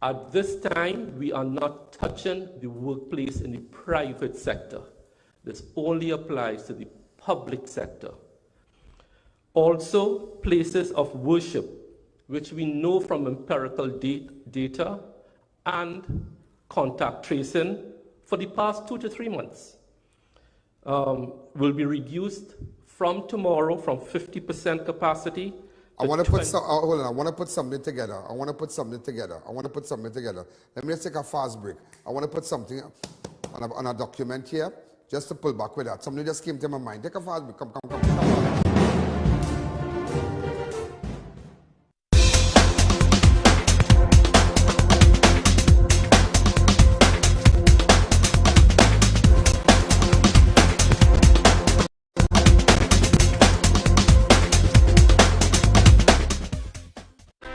At this time, we are not touching the workplace in the private sector. This only applies to the public sector. Also, places of worship, which we know from empirical data and contact tracing for the past 2 to 3 months, will be reduced from tomorrow from 50% capacity. I want to put hold on. I want to put something together. Let me just take a fast break. I want to put something on a document here, just to pull back with that. Something just came to my mind. Take a fast break. Come.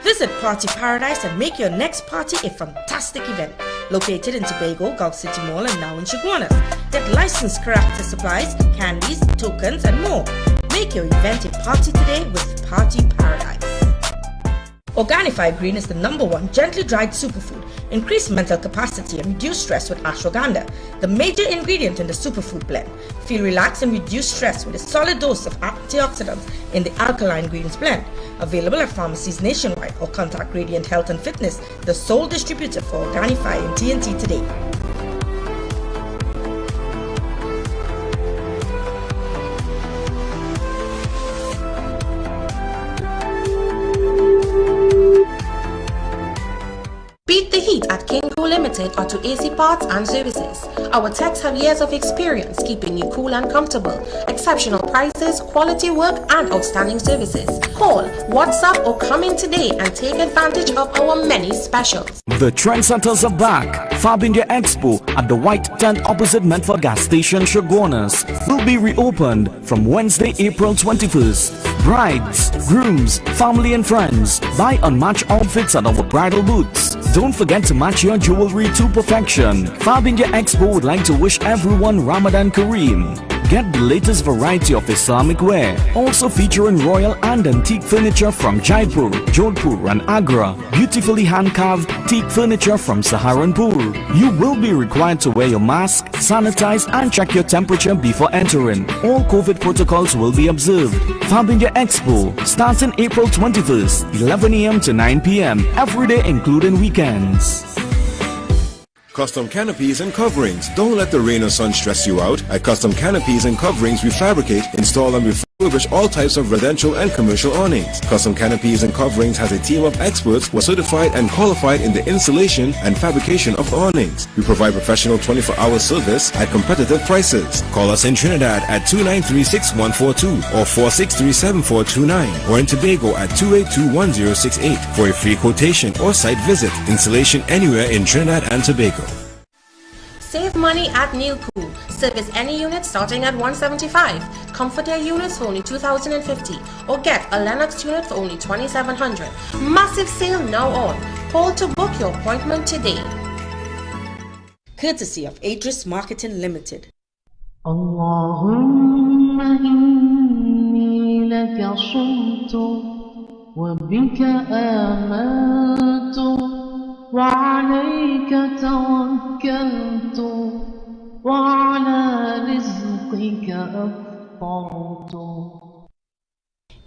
Visit Party Paradise and make your next party a fantastic event. Located in Tobago, Gulf City Mall, and now in Chaguanas. Get licensed character supplies, candies, tokens, and more. Make your event a party today with Party Paradise. Organifi Green is the #1 gently dried superfood. Increase mental capacity and reduce stress with ashwagandha, the major ingredient in the superfood blend. Feel relaxed and reduce stress with a solid dose of antioxidants in the alkaline greens blend. Available at pharmacies nationwide or contact Radiant Health and Fitness, the sole distributor for Organifi in TNT today. Beat the heat at Kinko Limited Auto AC Parts and Services. Our techs have years of experience keeping you cool and comfortable. Exceptional prices, quality work, and outstanding services. Call, WhatsApp, or come in today and take advantage of our many specials. The trendsetters are back. Fab India Expo at the White Tent opposite Medford Gas Station, Chaguanas, will be reopened from Wednesday, April 21st. Brides, grooms, family and friends, buy unmatched outfits at our bridal booths. Don't forget to match your jewelry to perfection. Fab India Expo would like to wish everyone Ramadan Kareem. Get the latest variety of Islamic wear, also featuring royal and antique furniture from Jaipur, Jodhpur and Agra, beautifully hand-carved teak furniture from Saharanpur. You will be required to wear your mask, sanitize and check your temperature before entering. All COVID protocols will be observed. Fab India Expo starts in April 21st, 11 a.m. to 9 p.m. every day including weekends. Custom canopies and coverings. Don't let the rain or sun stress you out. At Custom Canopies and Coverings, we fabricate, install and refurbish all types of residential and commercial awnings. Custom Canopies and Coverings has a team of experts who are certified and qualified in the installation and fabrication of awnings. We provide professional 24-hour service at competitive prices. Call us in Trinidad at 293-6142 or 463-7429 or in Tobago at 282-1068 for a free quotation or site visit. Installation anywhere in Trinidad and Tobago. Save money at Neil Cool. Service any unit starting at $175. Comfort Air units for only $2,050. Or get a Lennox unit for only $2,700. Massive sale now on. Call to book your appointment today. Courtesy of ADVERTISE Marketing Limited. اللهم إني لك صمت وبك آمنت وعليك توكلت وعلى رزقك أفطرت.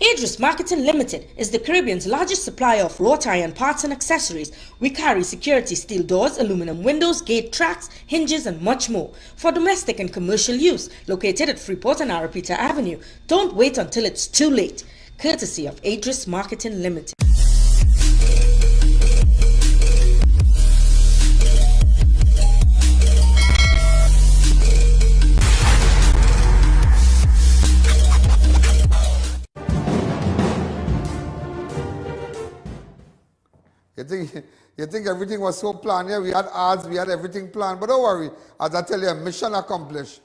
ADVERTISE Marketing Limited is the Caribbean's largest supplier of wrought iron parts and accessories. We carry security steel doors, aluminum windows, gate tracks, hinges and much more for domestic and commercial use. Located at Freeport and Arapita Avenue. Don't wait until it's too late. Courtesy of ADVERTISE Marketing Limited. You think everything was so planned? Yeah, we had ads, we had everything planned. But don't worry, as I tell you, mission accomplished.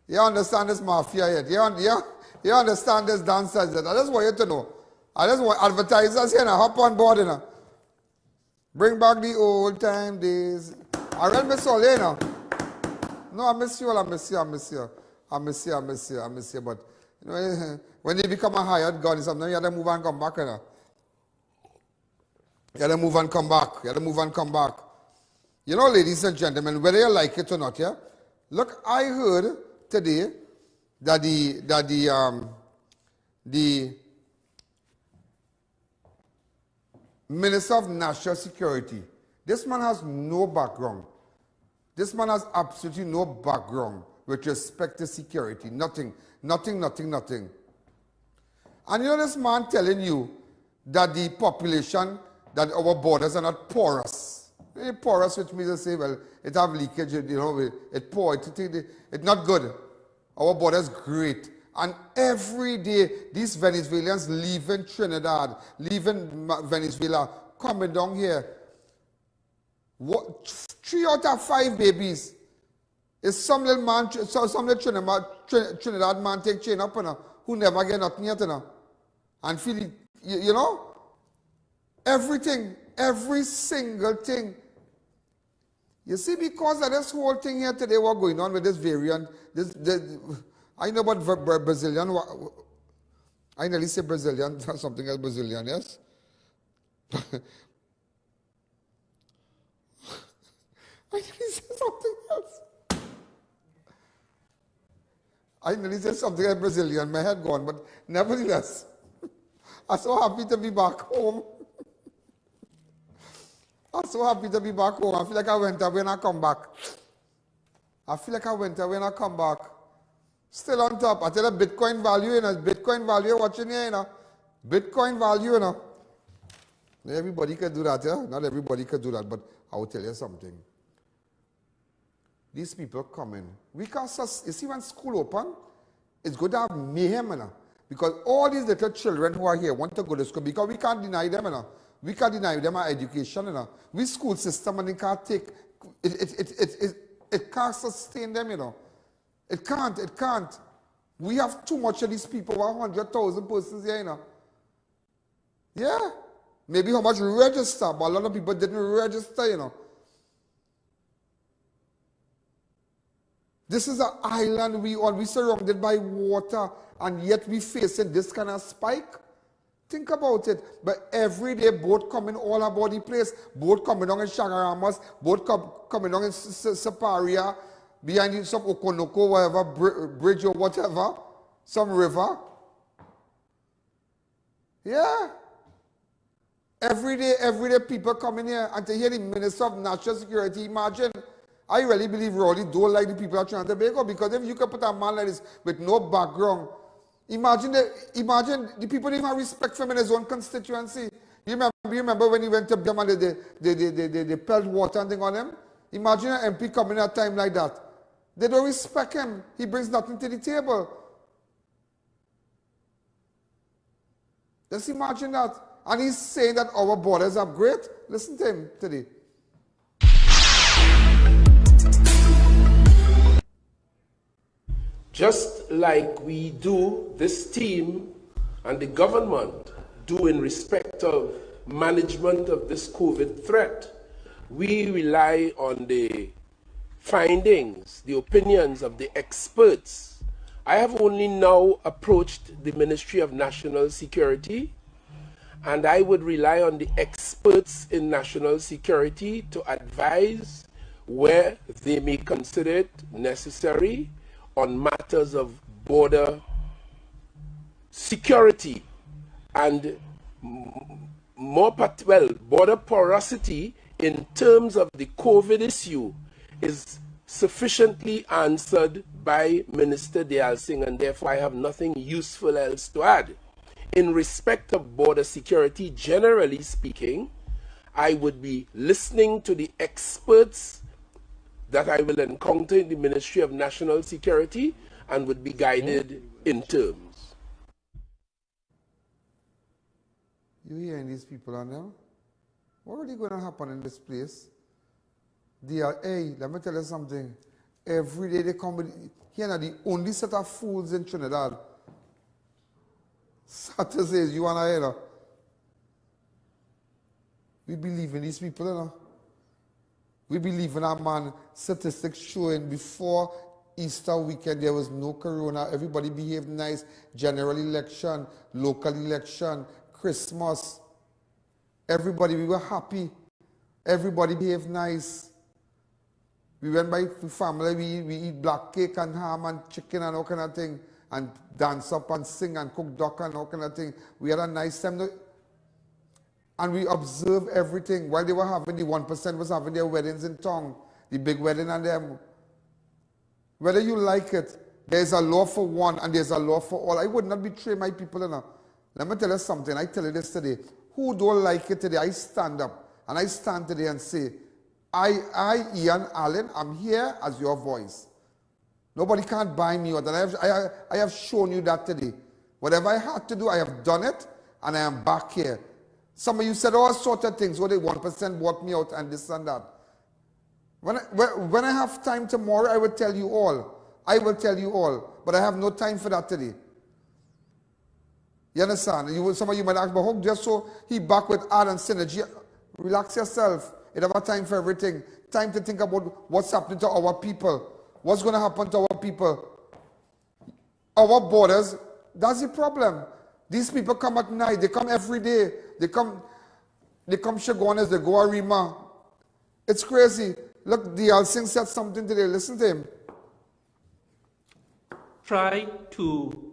You understand this mafia yet? You understand this dancers yet? I just want you to know. I just want advertisers here now, hop on board, you know. Bring back the old time days. I really miss all you know. No, I miss you all, I miss you. But you know, when you become a hired gun, sometimes you have to move and come back, you know. You have to move and come back. You know, ladies and gentlemen, whether you like it or not, yeah? Look, I heard today that the Minister of National Security, this man has no background. This man has absolutely no background with respect to security. Nothing. And you know this man telling you that the population, that our borders are not porous. Porous, which means to say, well, it have leakage, you know, it poor, it's not good. Our borders great. And every day, these Venezuelans leaving Trinidad, leaving Venezuela, coming down here. 3 out of 5 babies is some little man, some little Trinidad man take chain up, who never get nothing yet, and feel it, you know? Everything, every single thing. You see, because of this whole thing here today, what's going on with this variant, I know about Brazilian, I nearly say Brazilian, something else Brazilian, yes? I nearly said something else. I nearly said something else Brazilian, my head gone, but nevertheless, I'm so happy to be back home. I'm so happy to be back home. I feel like I went away and I come back. Still on top. I tell you, Bitcoin value, you know. Bitcoin value watching here, you know. Bitcoin value, you know. Not everybody can do that, yeah? Not everybody can do that, but I will tell you something. These people come in. We can't, you see, when school open, it's going to have mayhem, you know. Because all these little children who are here want to go to school, because we can't deny them, you know. We can't deny them our education, you know. We school system and they can't take, it can't sustain them, you know. It can't. We have too much of these people, 100,000 persons here, you know. Yeah. Maybe how much register, but a lot of people didn't register, you know. This is an island we surrounded by water, and yet we facing this kind of spike. Think about it. But every day, boat coming all about the place. Boat coming down in Shagaramas, boat coming down in Saparia, behind some Okonoko, whatever, bridge or whatever, some river. Yeah. Every day people coming here, and to hear the Minister of National Security, imagine. I really believe Rowley don't like the people at Trinidad and Tobago, because if you can put a man like this with no background, imagine the people didn't have respect for him in his own constituency. You remember when he went to Burma, they pelled water and thing on him? Imagine an MP coming at a time like that. They don't respect him. He brings nothing to the table. Just imagine that. And he's saying that our borders are great. Listen to him today. just like we do, this team and the government do in respect of management of this COVID threat, we rely on the findings, the opinions of the experts. I have only now approached the Ministry of National Security, and I would rely on the experts in national security to advise where they may consider it necessary on matters of border security and border porosity in terms of the COVID issue is sufficiently answered by Minister Dayal Singh, and therefore I have nothing useful else to add. In respect of border security, generally speaking, I would be listening to the experts that I will encounter in the Ministry of National Security and would be guided in terms. You hearing these people on them? What really going to happen in this place? They are, hey, let me tell you something. Every day they come with, here are the only set of fools in Trinidad. Saturdays, you and I, you know. We believe in these people, you know. We believe in our man, statistics showing before Easter weekend there was no corona, everybody behaved nice, general election, local election, Christmas. Everybody, we were happy. Everybody behaved nice. We went by family, we eat black cake and ham and chicken and all kind of thing, and dance up and sing and cook duck and all kind of thing. We had a nice time. And we observed everything. While they were having, the 1% was having their weddings in town, the big wedding and them. Whether you like it, there's a law for one and there's a law for all. I would not betray my people, you know. Let me tell you something. I tell you this today. Who don't like it today, I stand up and I stand today and say, I, Ian Alleyne, I'm here as your voice. Nobody can't buy me out. And I have shown you that today. Whatever I had to do, I have done it, and I am back here. Some of you said all sorts of things. Well, the 1% bought me out and this and that. When I have time tomorrow, I will tell you all. I will tell you all. But I have no time for that today. You understand? Some of you might ask, but how just so he back with I.A.N and synergy? Relax yourself. You have time for everything. Time to think about what's happening to our people. What's going to happen to our people? Our borders, that's the problem. These people come at night. They come every day. They come Chaguanas, they go Arima. It's crazy. Look, Dayal Singh said something today. Listen to him. Try to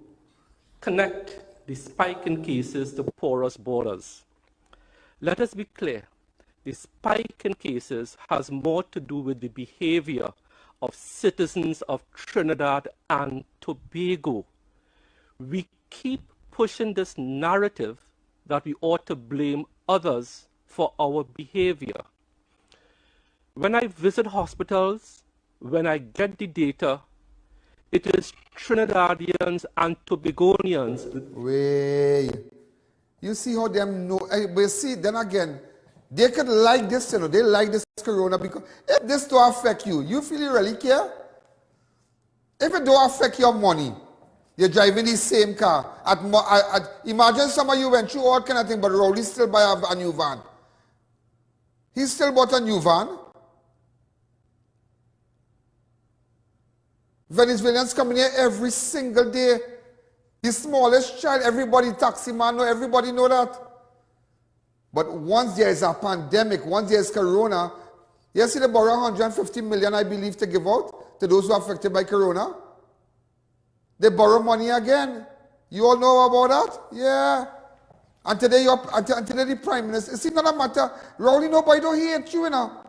connect the spike in cases to porous borders. Let us be clear. The spike in cases has more to do with the behavior of citizens of Trinidad and Tobago. We keep pushing this narrative that we ought to blame others for our behavior. When I visit hospitals, when I get the data, it is Trinidadians and Tobagonians. Wait. You see how them know. But see, then again, they could like this, you know. They like this corona because if this don't affect you, you feel you really care? If it don't affect your money, you're driving the same car. Imagine some of you went through all kind of thing, but Rowley still buy a new van. He still bought a new van. Venezuelans coming here every single day. The smallest child, everybody, taxi man, know, everybody know that. But once there is a pandemic, once there is corona, you see they borrow 150 million, I believe, to give out to those who are affected by corona. They borrow money again. You all know about that? Yeah. And today, today the Prime Minister, it's not a matter, Rowley, nobody don't hate you, you know.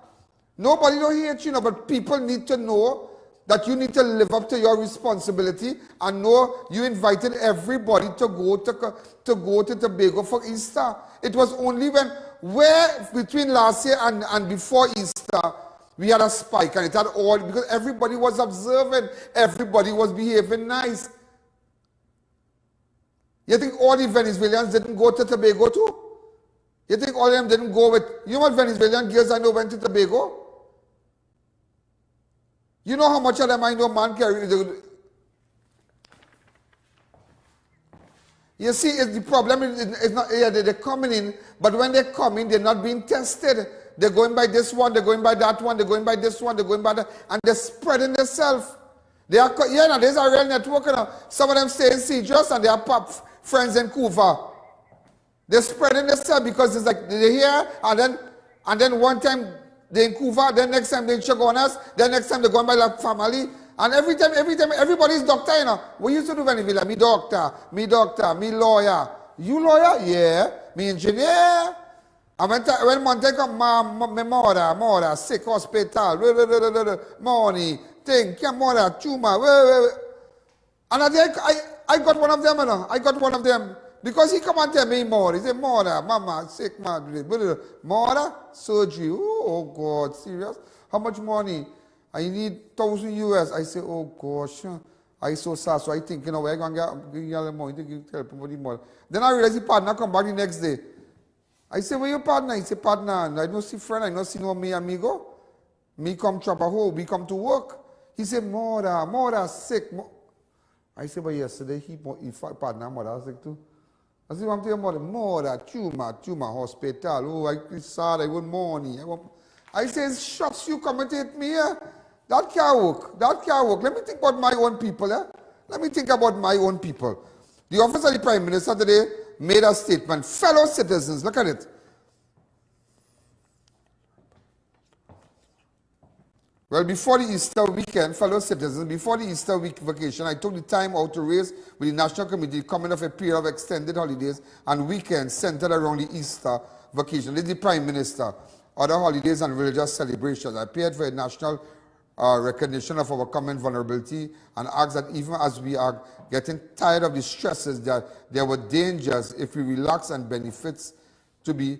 Nobody don't hate you, you know, but people need to know that you need to live up to your responsibility and know you invited everybody to go to Tobago for Easter. It was only where between last year and before Easter, we had a spike, and it had all, because everybody was observant, everybody was behaving nice. You think all the Venezuelans didn't go to Tobago too? You think all of them didn't go with, you know what Venezuelan girls I know went to Tobago? You know how much of them I know man carry, You see, the problem is not, yeah, they're coming in, but when they come in, they're not being tested. They're going by this one, they're going by that one, they're going by this one, they're going by that, and they're spreading themselves. They are, yeah, now there's a real network. You know. Some of them stay in CJS and they have friends in Cuba. They're spreading themselves because it's like they're here, and then one time they're in Cuba, then next time they're in Chagonas, then next time they're going by the family. And every time, everybody's doctor, you know. We used to do when we like, me doctor, me lawyer. You lawyer? Yeah. Me engineer. And when Monte come, my mother, sick hospital, money, thing, mother, tumor. And I got one of them, you know. I got one of them. Because he come and tell me more. He say, mother, mama, sick, mother, surgery. Oh, God, serious? How much money? I need 1,000 US. I say, oh gosh, I so sad. So I think, you know, we're going to get money to help somebody more. Then I realize the partner come back the next day. I say, where your partner? He say, partner, I don't see friend, I don't see no me amigo. Me come trap a hole, me come to work. He say, mother sick. I say, but yesterday he partner mother sick too. I say, I'm telling your mother, tumor, hospital. Oh, I sad, I want money. I say, shucks, you come and take me here. That can't work. That can't work. Let me think about my own people. Let me think about my own people. The office of the Prime Minister today made a statement. Fellow citizens, look at it. Well, before the Easter weekend, fellow citizens, before the Easter week vacation, I took the time out to raise with the National Committee coming off a period of extended holidays and weekends centered around the Easter vacation. This is the Prime Minister. Other holidays and religious celebrations. I appeared for a national recognition of our common vulnerability and asked that even as we are getting tired of the stresses, that there were dangers if we relax and benefits to be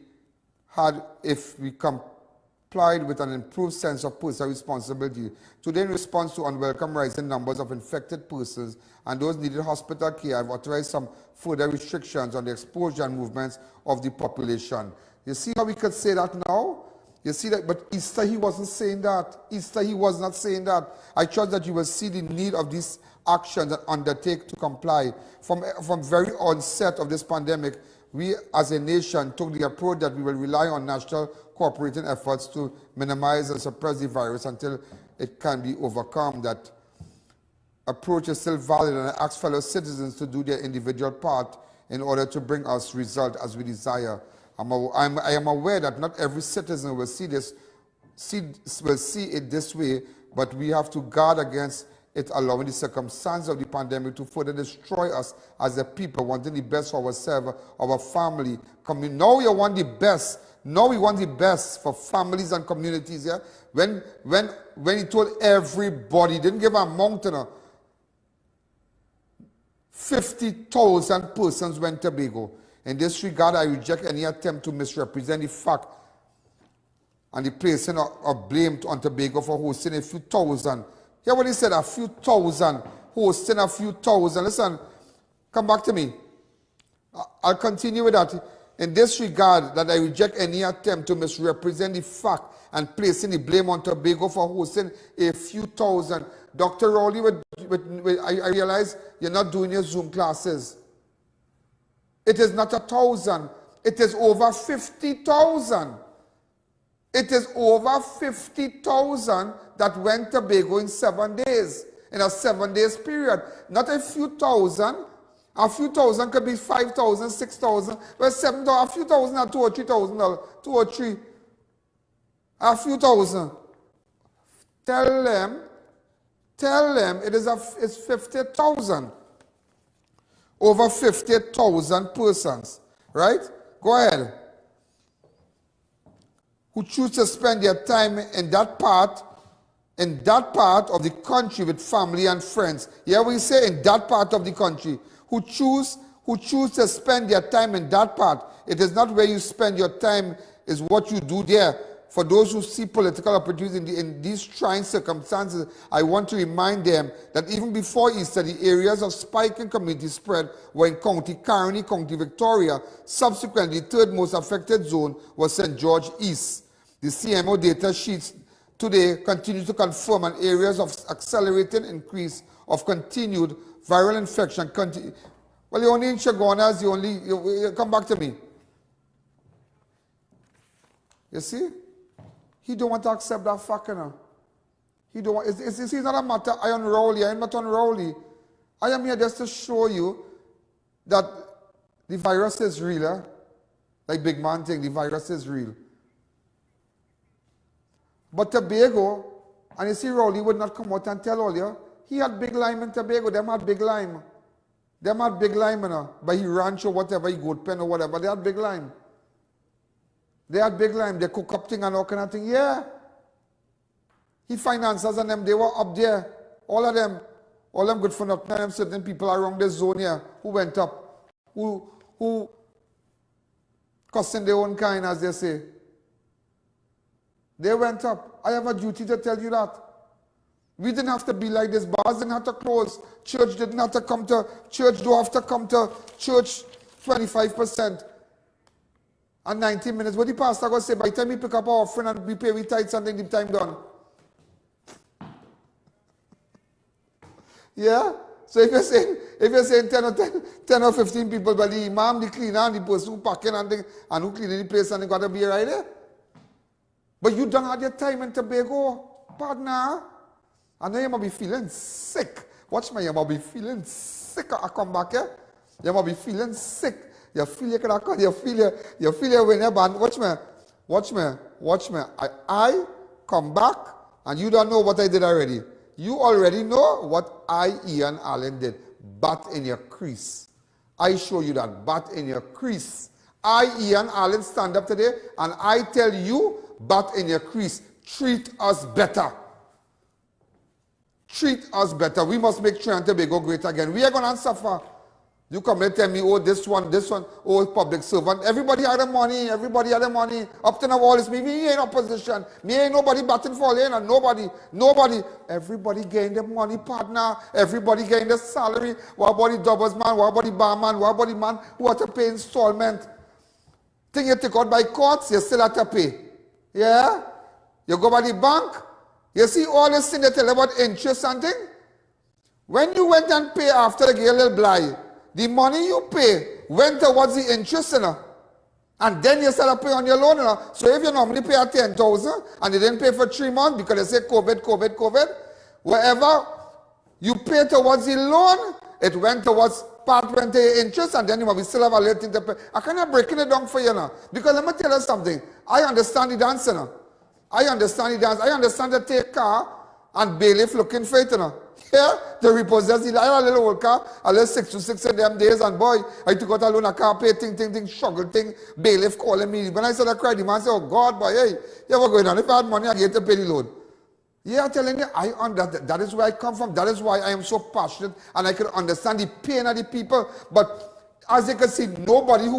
had if we complied with an improved sense of personal responsibility. Today, in response to unwelcome rising numbers of infected persons and those needing hospital care, I've authorized some further restrictions on the exposure and movements of the population. You see how we could say that now? You see that, but Easter he wasn't saying that. Easter he was not saying that. I trust that you will see the need of these actions and undertake to comply. From very onset of this pandemic, we as a nation took the approach that we will rely on national cooperating efforts to minimize and suppress the virus until it can be overcome. That approach is still valid, and I ask fellow citizens to do their individual part in order to bring us result as we desire. I am aware that not every citizen will see it this way, but we have to guard against it allowing the circumstance of the pandemic to further destroy us as a people, wanting the best for ourselves, our family. Now you want the best. Now we want the best for families and communities. Yeah? When he told everybody, he didn't give a mountain. 50,000 persons went to Tobago. In this regard, I reject any attempt to misrepresent the fact and the placing of blame on Tobago for hosting a few thousand. Hear what he said, a few thousand, hosting a few thousand. Listen, come back to me. I'll continue with that. In this regard, that I reject any attempt to misrepresent the fact and placing the blame on Tobago for hosting a few thousand. Dr. Rowley, I realize you're not doing your Zoom classes. It is not 1,000. It is over 50,000. It is over 50,000 that went to Tobago in 7 days, in a 7 days period. Not a few thousand. A few thousand could be 5,000, 6,000. Well, 7,000, a few thousand are 2,000 or 3,000, 2 or 3. A few thousand. Tell them it's 50,000. Over 50,000 persons, right? Go ahead. Who choose to spend their time in that part of the country with family and friends. Yeah, we say in that part of the country. Who choose to spend their time in that part. It is not where you spend your time, is what you do there. For those who see political opportunities in these trying circumstances, I want to remind them that even before Easter, the areas of spike in community spread were in County Carney, County Victoria. Subsequently, the third most affected zone was St. George East. The CMO data sheets today continue to confirm an areas of accelerated increase of continued viral infection Well, you're only in Chaguanas, you come back to me. You see? He don't want to accept that fact, you know. He don't want, it's not a matter, I unroll you, I'm not unroll you. I am here just to show you that the virus is real, eh? Like big man thing, the virus is real. But Tobago, and you see Rowley would not come out and tell all you, he had big lime in Tobago, them had big lime. Them had big lime, you know, by he ranch or whatever, he goat pen or whatever, they had big lime. They had big lime, they cook up thing and all kind of thing, yeah. He finances and them, they were up there, all of them good for nothing, and certain people around the zone here who went up, who cussing their own kind, as they say. They went up. I have a duty to tell you that. We didn't have to be like this. Bars didn't have to close. Church didn't have to come to church. Don't have to come to church 25% and 90 minutes. What the pastor going to say? By the time we pick up our offering and we pay with tithes and then the time done. Yeah? So if you're saying 10 or 15 people, but the imam, the cleaner, and the person who packing and who cleaning the place and they got to be right there. But you don't have your time in Tobago, partner. I know you might be feeling sick. Watch me, you might be feeling sick. I come back here. You might be feeling sick. You feel you when you're banned. Watch me. I come back and you don't know what I did already. You already know what Ian Alleyne did. Bat in your crease. I show you that bat in your crease. Ian Alleyne stand up today and I tell you, bat in your crease. Treat us better. Treat us better. We must make Trinidad and Tobago great again. We are going to suffer. You come and tell me, oh, this one, oh, public servant. Everybody had the money. Up to now, all this, me ain't opposition. Me ain't nobody batting for lane, and nobody. Everybody getting the money, partner. Everybody getting the salary. What about the doubles man? What about the barman? What about the man who have to pay installment? Thing you take out by courts, you still have to pay. Yeah? You go by the bank, you see all this thing they tell about interest and thing? When you went and pay after the get a little blind, the money you pay went towards the interest, you know? And then you start to pay on your loan, you know? So if you normally pay at 10,000 and you didn't pay for 3 months because they say COVID, wherever you pay towards the loan, it went towards part went to your interest, and then we still have a little thing to pay. I cannot breaking it down for you now. Because let me tell you something. I understand the dance, you know? I understand the dance. I understand the take car and bailiff looking for it, you know? Yeah, to repossess it. I had a little old car, a little 6 to 6 in them days, and boy, I took out a loan, a car, pay, struggle, bailiff calling me. When I said I cried, the man said, oh God, boy, hey, you ever going on? If I had money, I get to pay the loan. Yeah, I'm telling you, that is where I come from. That is why I am so passionate, and I can understand the pain of the people. But as you can see,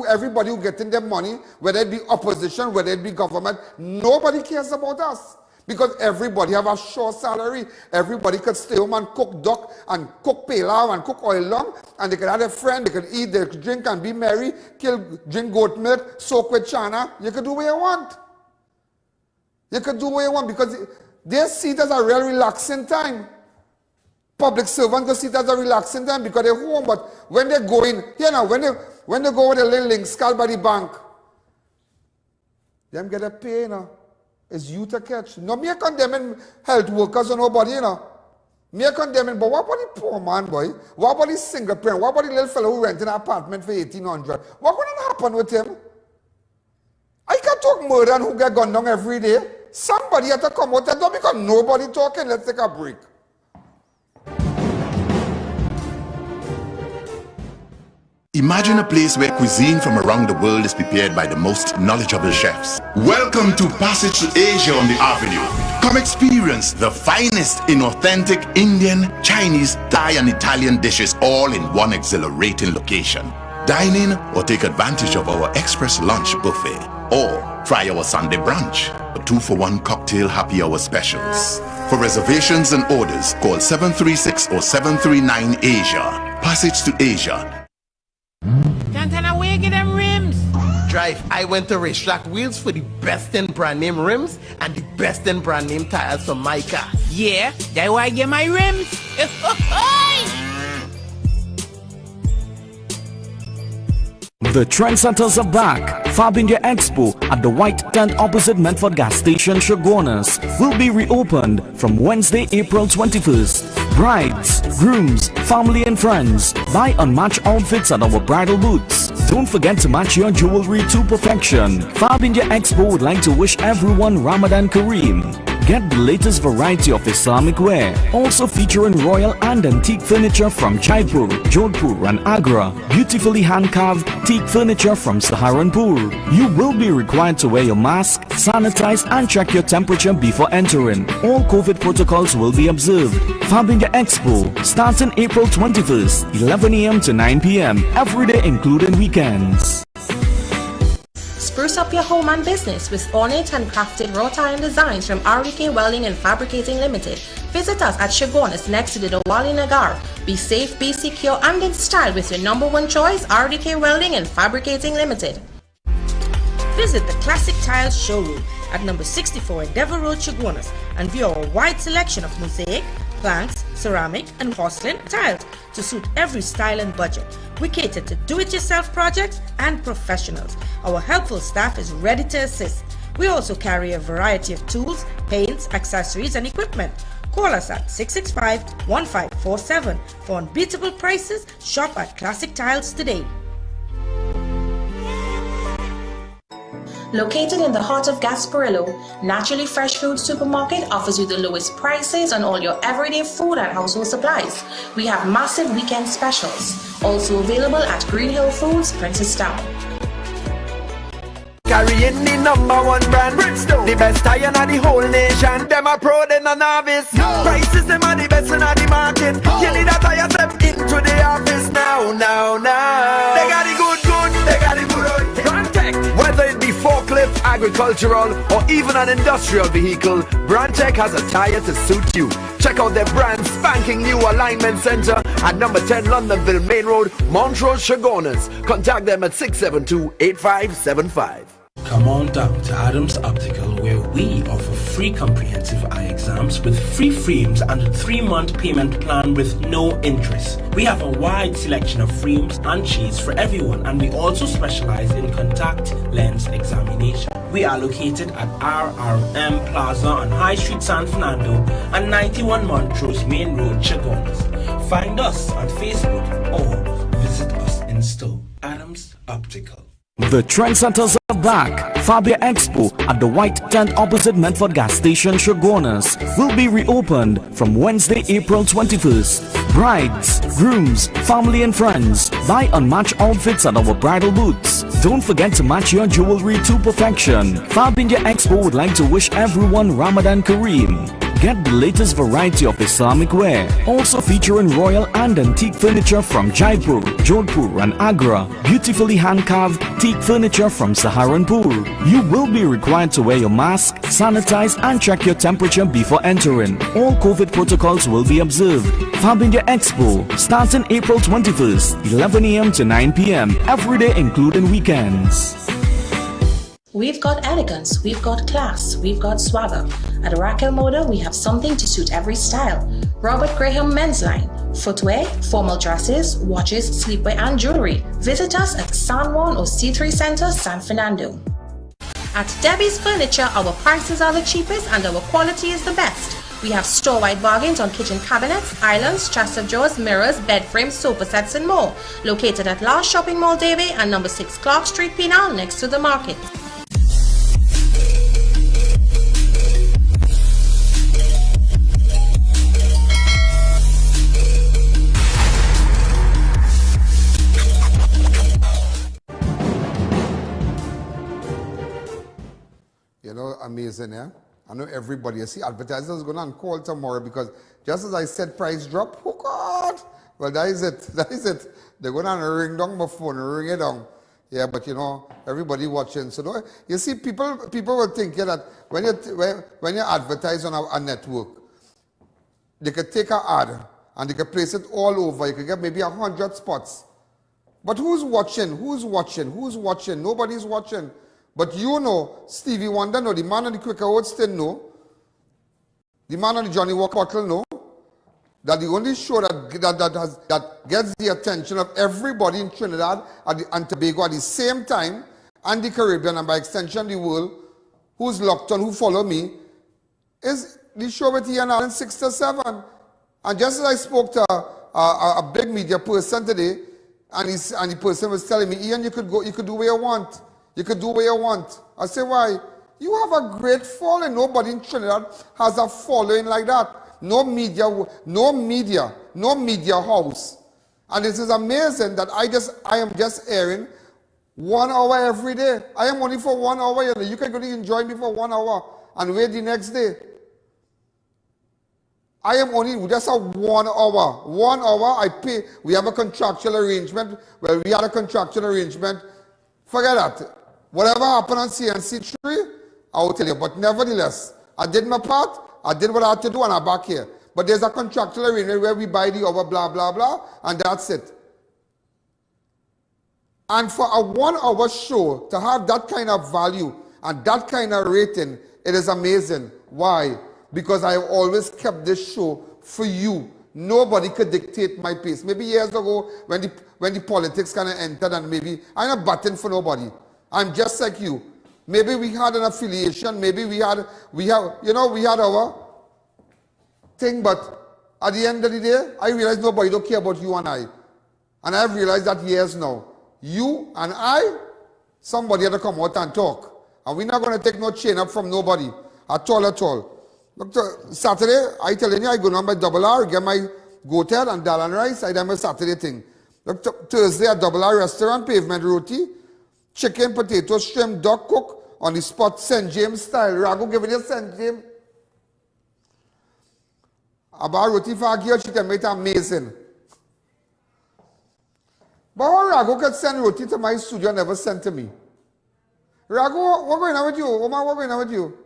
everybody who getting their money, whether it be opposition, whether it be government, nobody cares about us. Because everybody have a short salary. Everybody could stay home and cook duck and cook pilau and cook oil long. And they could have a friend, they could eat, they could drink and be merry, drink goat milk, soak with chana. You could do what you want. You could do what you want because they see it as a real relaxing time. Public servants go see it as a relaxing time because they're home. But when they go in, you know, when they go with a little link, skull by the bank, them get a pay, you know. It's you to catch. No, me condemning health workers or nobody, you know. Me condemning, but what about the poor man, boy? What about the single parent? What about the little fellow who rent an apartment for 1,800? What going to happen with him? I can talk murder and who get gunned down every day. Somebody had to come out and don't because nobody talking. Let's take a break. Imagine a place where cuisine from around the world is prepared by the most knowledgeable chefs. Welcome to Passage to Asia on the Avenue. Come experience the finest in authentic Indian, Chinese, Thai and Italian dishes all in one exhilarating location. Dine in or take advantage of our express lunch buffet or try our Sunday brunch or 2-for-1 cocktail happy hour specials. For reservations and orders, call 736 or 739 Asia. Passage to Asia. Can't away get them rims. Drive, I went to Racetrack Wheels for the best in brand name rims and the best in brand name tires for my car. Yeah, that's why I get my rims. The trendsetters are back. Fab India Expo at the White Tent opposite Medford Gas Station, Shogunas, will be reopened from Wednesday, April 21st. Brides, grooms, family and friends, buy unmatched outfits at our bridal booths. Don't forget to match your jewelry to perfection. Fab India Expo would like to wish everyone Ramadan Kareem. Get the latest variety of Islamic wear, also featuring royal and antique furniture from Jaipur, Jodhpur and Agra, beautifully hand-carved teak furniture from Saharanpur. You will be required to wear your mask, sanitize and check your temperature before entering. All COVID protocols will be observed. Fab India Expo starts on April 21st, 11 a.m. to 9 p.m. every day including weekends. Spruce up your home and business with ornate and crafted wrought iron designs from RDK Welding and Fabricating Limited. Visit us at Shogunas next to the Diwali Nagar. Be safe, be secure and in style with your #1 choice, RDK Welding and Fabricating Limited. Visit the Classic Tiles showroom at number 64 Endeavour Road, Shogunas, and view our wide selection of mosaic, planks, ceramic and porcelain tiles to suit every style and budget. We cater to do-it-yourself projects and professionals. Our helpful staff is ready to assist. We also carry a variety of tools, paints, accessories and equipment. Call us at 665-1547 for unbeatable prices. Shop at Classic Tiles today. Located in the heart of Gasparillo, Naturally Fresh Food Supermarket offers you the lowest prices on all your everyday food and household supplies. We have massive weekend specials, also available at Green Hill Foods, Princestown. Carrying the #1 brand, Bridgestone, the best iron of the whole nation. Them a pro, them a novice. Prices them are the best in the market. You need a tire step into the office now. They got the good, they got the good. Brandtech, whether it be forklift, agricultural, or even an industrial vehicle, Brandtech has a tire to suit you. Check out their brand spanking new alignment center at number 10 Londonville Main Road, Montrose, Shogunas. Contact them at 672-8575. Come on down to Adams Optical, where we offer free comprehensive eye exams with free frames and a 3-month payment plan with no interest. We have a wide selection of frames and shades for everyone, and we also specialize in contact lens examination. We are located at RRM Plaza on High Street, San Fernando, and 91 Montrose Main Road, Shogunas. Find us on Facebook or visit us in store. Adams Optical. The trendsetters are back. Fabia Expo at the White Tent opposite Medford Gas Station, Shogunas, will be reopened from Wednesday, April 21st. Brides, grooms, family and friends, buy unmatched outfits at our bridal booths. Don't forget to match your jewelry to perfection. Fab India Expo would like to wish everyone Ramadan Kareem. Get the latest variety of Islamic wear, also featuring royal and antique furniture from Jaipur, Jodhpur and Agra, beautifully hand-carved teak furniture from Saharanpur. You will be required to wear your mask, sanitize and check your temperature before entering. All COVID protocols will be observed. Fab India Expo starts on April 21st, 11 a.m. to 9 p.m. every day including weekends. We've got elegance, we've got class, we've got swagger. At Raquel Moda, we have something to suit every style. Robert Graham Men's Line, footwear, formal dresses, watches, sleepwear and jewelry. Visit us at San Juan or C3 Center, San Fernando. At Debbie's Furniture, our prices are the cheapest and our quality is the best. We have store-wide bargains on kitchen cabinets, islands, chest of drawers, mirrors, bed frames, sofa sets and more. Located at Last Shopping Mall, Davie and number 6 Clark Street, Penal, next to the market. You know, amazing, yeah? I know everybody. You see, advertisers going on call tomorrow because just as I said, price drop. Oh, God. Well, that is it. That is it. They're going to ring down my phone, ring it down. Yeah, but you know, everybody watching. So, no, you see, people will think that when you advertise on a network, they could take an ad and they could place it all over. You could get maybe 100 spots. But who's watching? Who's watching? Who's watching? Nobody's watching. But you know, Stevie Wonder know, the man on the Quaker Oats tin know, the man on the Johnny Walker bottle know, that the only show that gets the attention of everybody in Trinidad and Tobago at the same time, and the Caribbean, and by extension the world, who's locked on, who follow me, is the show with Ian Alleyne 6 to 7. And just as I spoke to a big media person today, and the person was telling me, Ian, you could do what you want. You could do what you want. I say, why? You have a great following. Nobody in Trinidad has a following like that. No media house. And it is amazing that I am just airing 1 hour every day. I am only for 1 hour. You can go and join me for 1 hour and wait the next day. I am only just a 1 hour. 1 hour I pay. We have a contractual arrangement. Well, we had a contractual arrangement. Forget that. Whatever happened on CNC 3, I will tell you. But nevertheless, I did my part. I did what I had to do and I'm back here. But there's a contractual arrangement where we buy the hour, blah, blah, blah, and that's it. And for a 1 hour show to have that kind of value and that kind of rating, it is amazing. Why? Because I have always kept this show for you. Nobody could dictate my pace. Maybe years ago when the politics kind of entered, and maybe I'm not batting for nobody. I'm just like you. Maybe we had an affiliation, maybe we had our thing, but at the end of the day, I realized nobody don't care about you and I. And I've realized that years now. You and I, somebody had to come out and talk. And we're not going to take no chain up from nobody. At all. Look, Saturday, I telling you, I go down by Double R, get my goat head and dal and rice, I done my Saturday thing. Look, Thursday at Double R restaurant, pavement roti, chicken, potato, shrimp, duck cook, on the spot, St. James style. Ragu give it a St. James. About roti for a girl, she can make it amazing. But how Ragu could send roti to my studio, never sent to me. Ragu, what's going on with you? Oma, what's going on with you?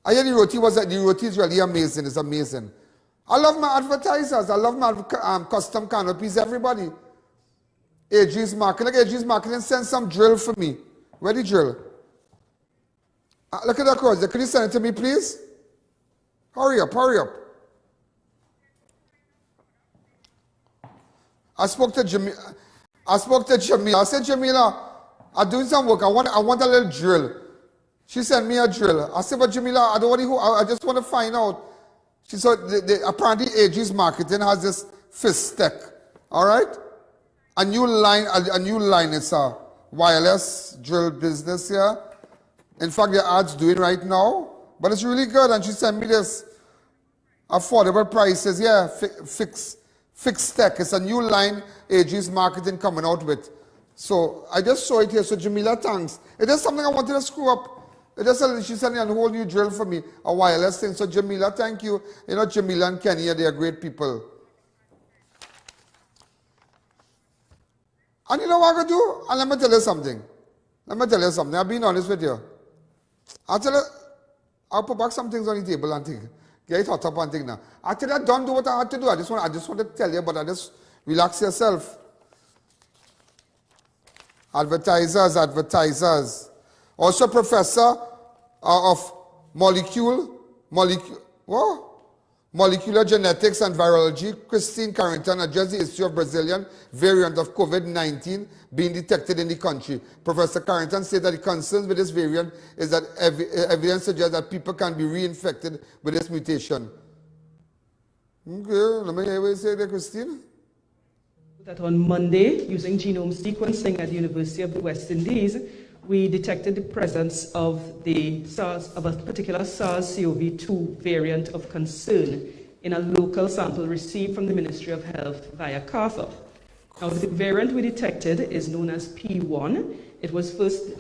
I hear the roti is really amazing. It's amazing. I love my advertisers. I love my custom canopies, everybody. AG's Marketing. Look, AG's Marketing send some drill for me. Where the drill? Look at that cross. Could you send it to me, please? Hurry up. I spoke to Jamila. I said, Jamila, I'm doing some work. I want a little drill. She sent me a drill. I said, but Jamila, I just want to find out. She said, apparently AG's Marketing has this fist tech. All right? A new line. It's a wireless drill business here. In fact, the ad's doing right now. But it's really good. And she sent me this affordable prices. Yeah, fixed tech. It's a new line AG's Marketing coming out with. So I just saw it here. So Jamila, thanks. It is something I wanted to screw up. She sent me a whole new drill for me, a wireless thing. So Jamila, thank you. You know, Jamila and Kenya, they are great people. And you know what I'm going to do? And let me tell you something. I've been honest with you. I'll put back some things on the table and think. Get it hot up and think now. I tell you, don't do what I had to do. I just want to tell you, but I just relax yourself. Advertisers. Also professor of molecular genetics and virology, Christine Carrington, addressed the issue of Brazilian variant of COVID-19 being detected in the country. Professor Carrington said that the concerns with this variant is that evidence suggests that people can be reinfected with this mutation. Okay, let me hear what you say there, Christine. That on Monday, using genome sequencing at the University of the West Indies, we detected the presence of a particular SARS-CoV-2 variant of concern in a local sample received from the Ministry of Health via CARTHA. Now, the variant we detected is known as P1. It was first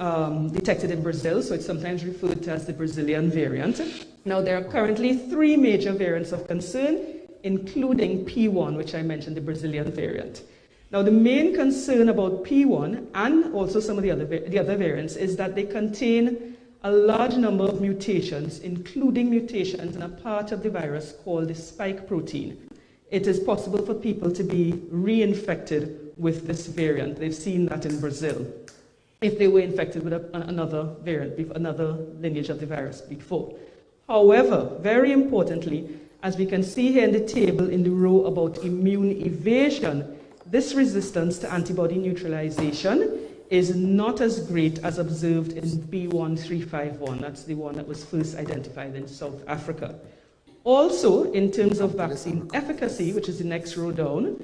detected in Brazil, so it's sometimes referred to as the Brazilian variant. Now, there are currently 3 major variants of concern, including P1, which I mentioned, the Brazilian variant. Now, the main concern about P1 and also some of the other variants is that they contain a large number of mutations, including mutations in a part of the virus called the spike protein. It is possible for people to be reinfected with this variant. They've seen that in Brazil, if they were infected with another variant, another lineage of the virus before. However, very importantly, As we can see here in the table in the row about immune evasion, this resistance to antibody neutralization is not as great as observed in B1351. That's the one that was first identified in South Africa. Also, in terms of vaccine efficacy, which is the next row down,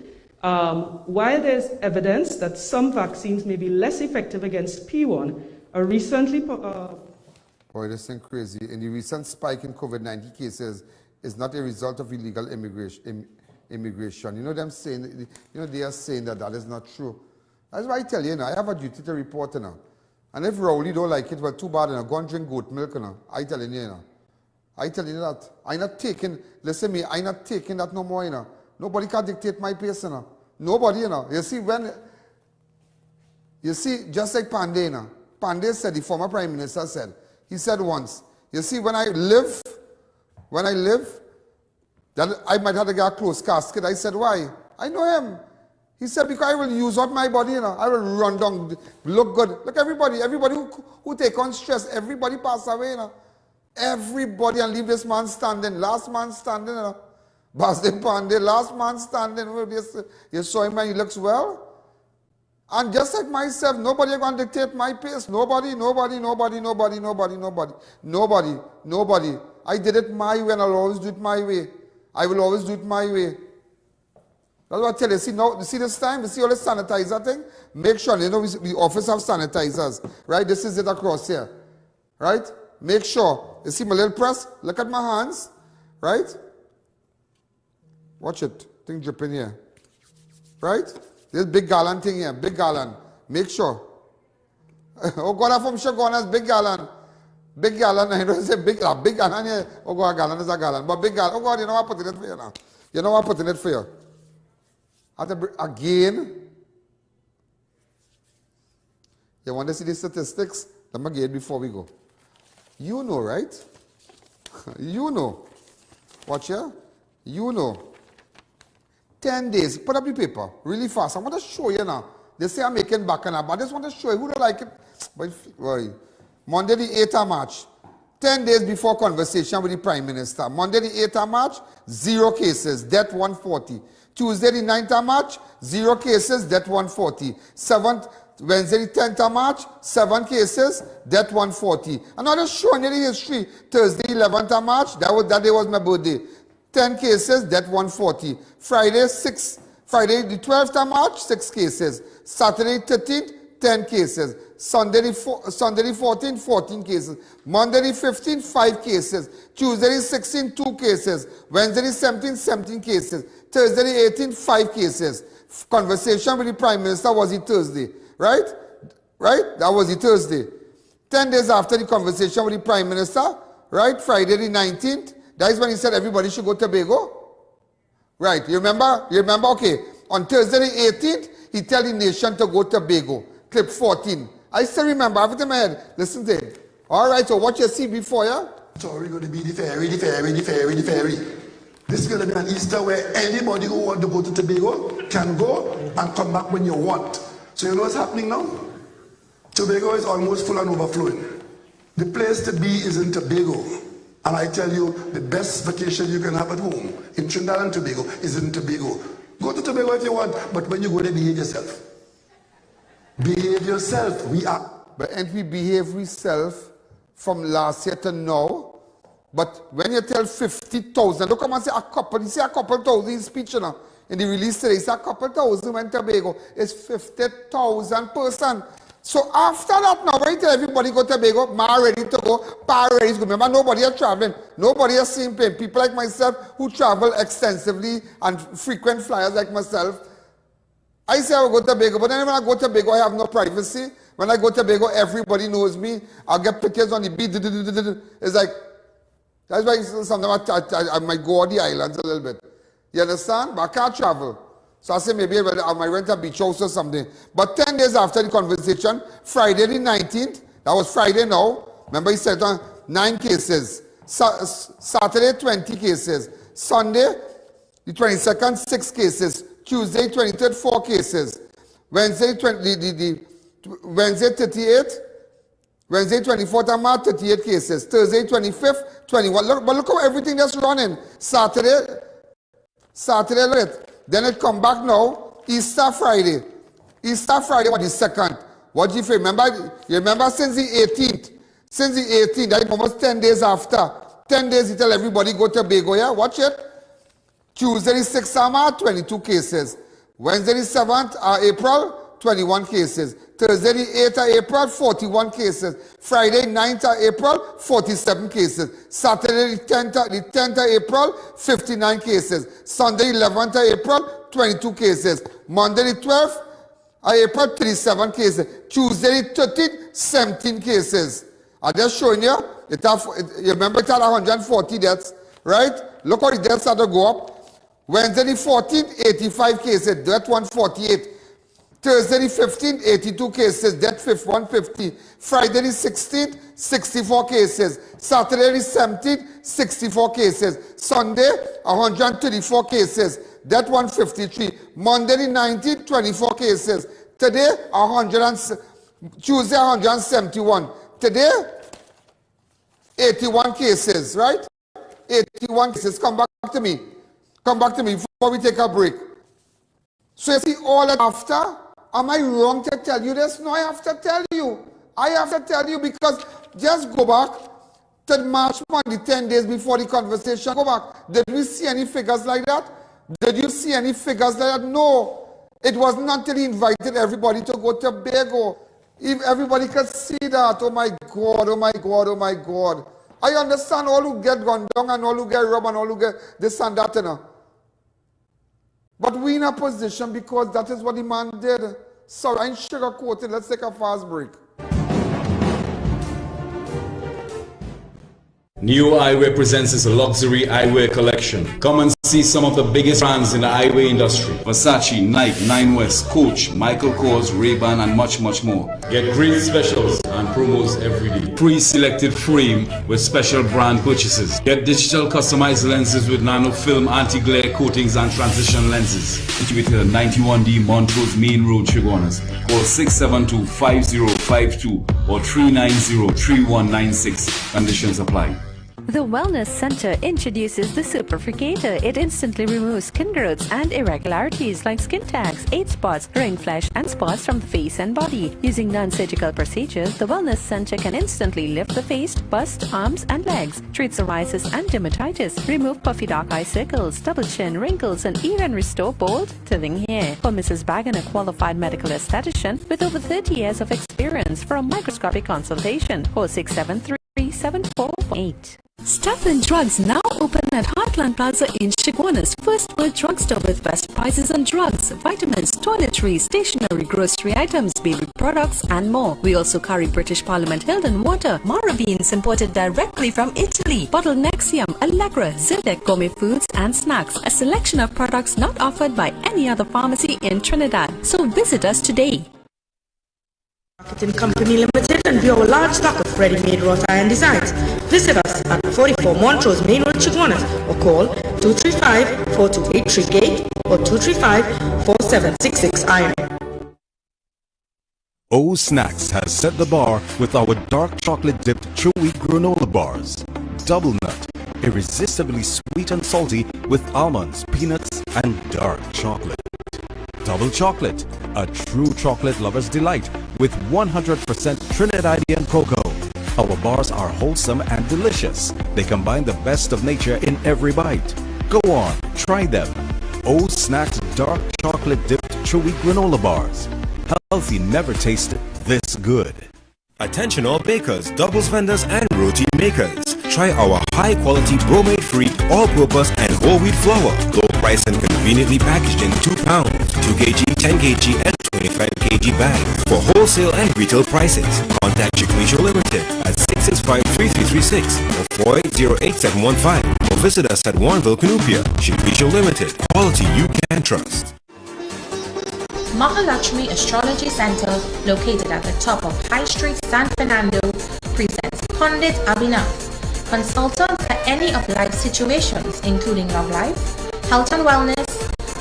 while there's evidence that some vaccines may be less effective against P1, a recently... Boy, this thing crazy. In the recent spike in COVID-19 cases is not a result of illegal immigration. You know them saying, they are saying that that is not true. That's why I tell you, I have a duty to report, And if Rowley don't like it, well, too bad, Go and drink goat milk, I tell you, I tell you that. I'm not taking, listen me, I'm not taking that no more, Nobody can dictate my pace, Nobody, You see, just like Pandey, Pandey said, the former Prime Minister said, he said once, you see, when I live, that I might have to get a closed casket. I said, why? I know him. He said, because I will use out my body, I will run down, look good. Look, everybody who take on stress, everybody pass away, Everybody, and leave this man standing, last man standing, Basde Pandey, last man standing. You saw him and he looks well. And just like myself, nobody going to dictate my pace. Nobody. I did it my way and I'll always do it my way. I will always do it my way. That's what I tell you. See, now, see this time? You see all this sanitizer thing? Make sure, we office have sanitizers. Right? This is it across here. Right? Make sure. You see my little press? Look at my hands. Right? Watch it. Thing dripping here. Right? This big gallon thing here. Big gallon. Make sure. Oh God, I'm from Shogunas. Big gallon. Big gallon. I don't say big gallon here. Oh God, a gallon is a gallon. But big gallon. Oh God, you know what I'm putting it for you now. You know what I'm putting it for you. Again. You want to see the statistics? Let me again before we go. You know, right? You know. Watch here. You know. 10 days. Put up the paper. Really fast. I want to show you now. They say I'm making back and up. But I just want to show you. Who don't like it? Boy. Monday the 8th of March. 10 days before conversation with the Prime Minister. Monday the 8th of March, 0 cases. Death 140. Tuesday the 9th of March, 0 cases. Death 140. Wednesday the 10th of March, 7 cases. Death 140. And I'm just showing you the history. Thursday 11th of March. That day was my birthday. 10 cases, death 140. Friday the 12th of March, 6 cases. Saturday 13th, 10 cases. Sunday the 14th, 14 cases. Monday the 15th, 5 cases. Tuesday the 16th, 2 cases. Wednesday the 17th, 17 cases. Thursday the 18th, 5 cases. Conversation with the Prime Minister was the Thursday. Right? Right? That was the Thursday. 10 days after the conversation with the Prime Minister, right? Friday the 19th, that is when he said everybody should go to Tobago. Right, you remember? Okay. On Thursday the 18th, he tell the nation to go to Tobago. Clip 14. I still remember, I have it in my head. Listen to it. Alright, so what you see before, yeah? So we're going to be the ferry. This is going to be an Easter where anybody who wants to go to Tobago can go and come back when you want. So you know what's happening now? Tobago is almost full and overflowing. The place to be is in Tobago. And I tell you, the best vacation you can have at home in Trinidad and Tobago is in Tobago. Go to Tobago if you want, but when you go there, behave yourself. Behave yourself. And we behave ourselves from last year to now. But when you tell 50,000, look come and say a couple. You see a couple thousand in speech, in the release today. It's a couple thousand went to Tobago. It's 50,000 person. So after that now, when you tell everybody go to Tobago, Ma ready to go, Pa ready to go. Remember, nobody is traveling. Nobody is seeing pain. People like myself who travel extensively and frequent flyers like myself. I say I will go to Tobago, but then when I go to Tobago, I have no privacy. When I go to Tobago, everybody knows me. I'll get pictures on the beach. It's like, that's why sometimes I might go on the islands a little bit. You understand? But I can't travel. So I say maybe I might rent a beach house or something. But 10 days after the conversation, Friday the 19th, that was Friday now. Remember he said 9 cases. Saturday 20 cases. Sunday the 22nd, 6 cases. Tuesday 23rd, 4 cases. Wednesday 38th. Wednesday 24th of March, 38 cases. Thursday 25th, 21. Look, but look how everything that's running. Saturday, look it. Then it come back now. Easter Friday. Easter Friday was the 2nd. What do you remember? You remember since the 18th? Since the 18th, that almost 10 days after. 10 days, you tell everybody go to Tobago, yeah? Watch it. Tuesday the 6th summer, 22 cases. Wednesday the 7th April, 21 cases. Thursday the 8th of April, 41 cases. Friday 9th of April, 47 cases. Saturday the 10th of April, 59 cases. Sunday 11th of April, 22 cases. Monday the 12th of April, 37 cases. Tuesday the 13th, 17 cases. I'm just showing you. You remember it had 140 deaths, right? Look how the deaths had to go up. Wednesday the 14th, 85 cases, death 148. Thursday the 15th, 82 cases, death 150. Friday the 16th, 64 cases. Saturday the 17th, 64 cases. Sunday, 134 cases, death 153. Monday the 19th, 24 cases. Today, Tuesday, 171. Today, 81 cases, right? 81 cases. Come back to me. Come back to me before we take a break. So you see all that after? Am I wrong to tell you this? No, I have to tell you. I have to tell you because just go back to March 1, the 10 days before the conversation. Go back. Did we see any figures like that? Did you see any figures like that? No. It wasn't until he invited everybody to go to Tobago. If everybody could see that, oh my God, oh my God, oh my God. I understand all who get gone down and all who get robbed and all who get this and that, you know. But we in a position because that is what the man did. Sorry, I ain't sugarcoating. Let's take a fast break. New Eyewear presents its luxury eyewear collection. Come and see some of the biggest brands in the eyewear industry. Versace, Nike, 9 West, Coach, Michael Kors, Ray-Ban and much more. Get great specials and promos every day. Pre-selected frame with special brand purchases. Get digital customized lenses with nano film, anti-glare coatings and transition lenses. Situated at 91D Montrose Main Road, Chaguanas. Call 672-5052 or 390-3196. Conditions apply. The Wellness Center introduces the Superfricator. It instantly removes skin growths and irregularities like skin tags, age spots, ring flesh, and spots from the face and body. Using non-surgical procedures, the Wellness Center can instantly lift the face, bust, arms, and legs, treat psoriasis and dermatitis, remove puffy dark eye circles, double chin, wrinkles, and even restore bald, thinning hair. For Mrs. Bagan, a qualified medical esthetician with over 30 years of experience for a microscopic consultation, 4673-7448. Stuff and Drugs now open at Heartland Plaza in Chaguanas, First World Drugstore with best prices on drugs, vitamins, toiletries, stationery, grocery items, baby products, and more. We also carry British Parliament Hilton water, Mara beans imported directly from Italy, bottled Nexium, Allegra, Zyrtec gourmet foods and snacks, a selection of products not offered by any other pharmacy in Trinidad. So visit us today. Marketing Company Limited and view our large stock of ready-made wrought iron designs. Visit us at 44 Montrose Main Road, Chaguanas, or call 235-4283 Gate or 235-4766 Iron. O Snacks has set the bar with our dark chocolate dipped chewy granola bars. Double nut, irresistibly sweet and salty with almonds, peanuts, and dark chocolate. Double chocolate, a true chocolate lover's delight with 100% Trinidadian cocoa. Our bars are wholesome and delicious. They combine the best of nature in every bite. Go on, try them. O Snacks dark chocolate dipped chewy granola bars. Healthy never tasted this good. Attention all bakers, doubles vendors and roti makers. Try our high quality bromate free, all purpose and whole wheat flour. Low price and conveniently packaged in 2 pounds, 2 kg, 10 kg and 25 kg bags. For wholesale and retail prices, contact Chickweasel Limited at 665-3336 or 480-8715 or visit us at Warrenville, Canupia. Chickweasel Limited, quality you can trust. Mahalakshmi Astrology Center, located at the top of High Street, San Fernando, presents Pundit Abhinav, consultant for any of life situations, including love life, health and wellness,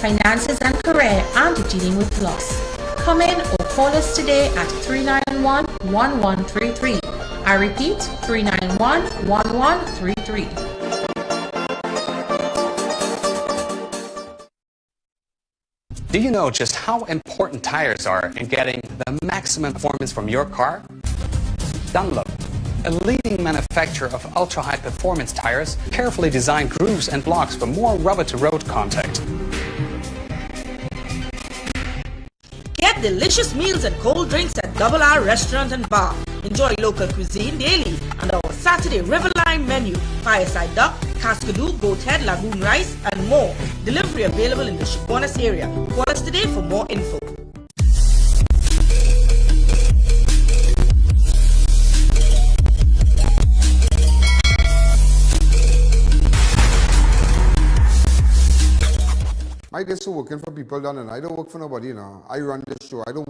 finances and career, and dealing with loss. Come in or call us today at 391-1133 I repeat, 391-1133. Do you know just how important tires are in getting the maximum performance from your car? Dunlop, a leading manufacturer of ultra-high performance tires, carefully designed grooves and blocks for more rubber-to-road contact. Get delicious meals and cold drinks at Double R Restaurant and Bar. Enjoy local cuisine daily and our Saturday Riverline menu, fireside duck, cascadoo, goat head, lagoon rice, and more. Delivery available in the Chaguanas area. Call us today for more info. I just working for people down and I don't work for nobody, you know. I run this show. I don't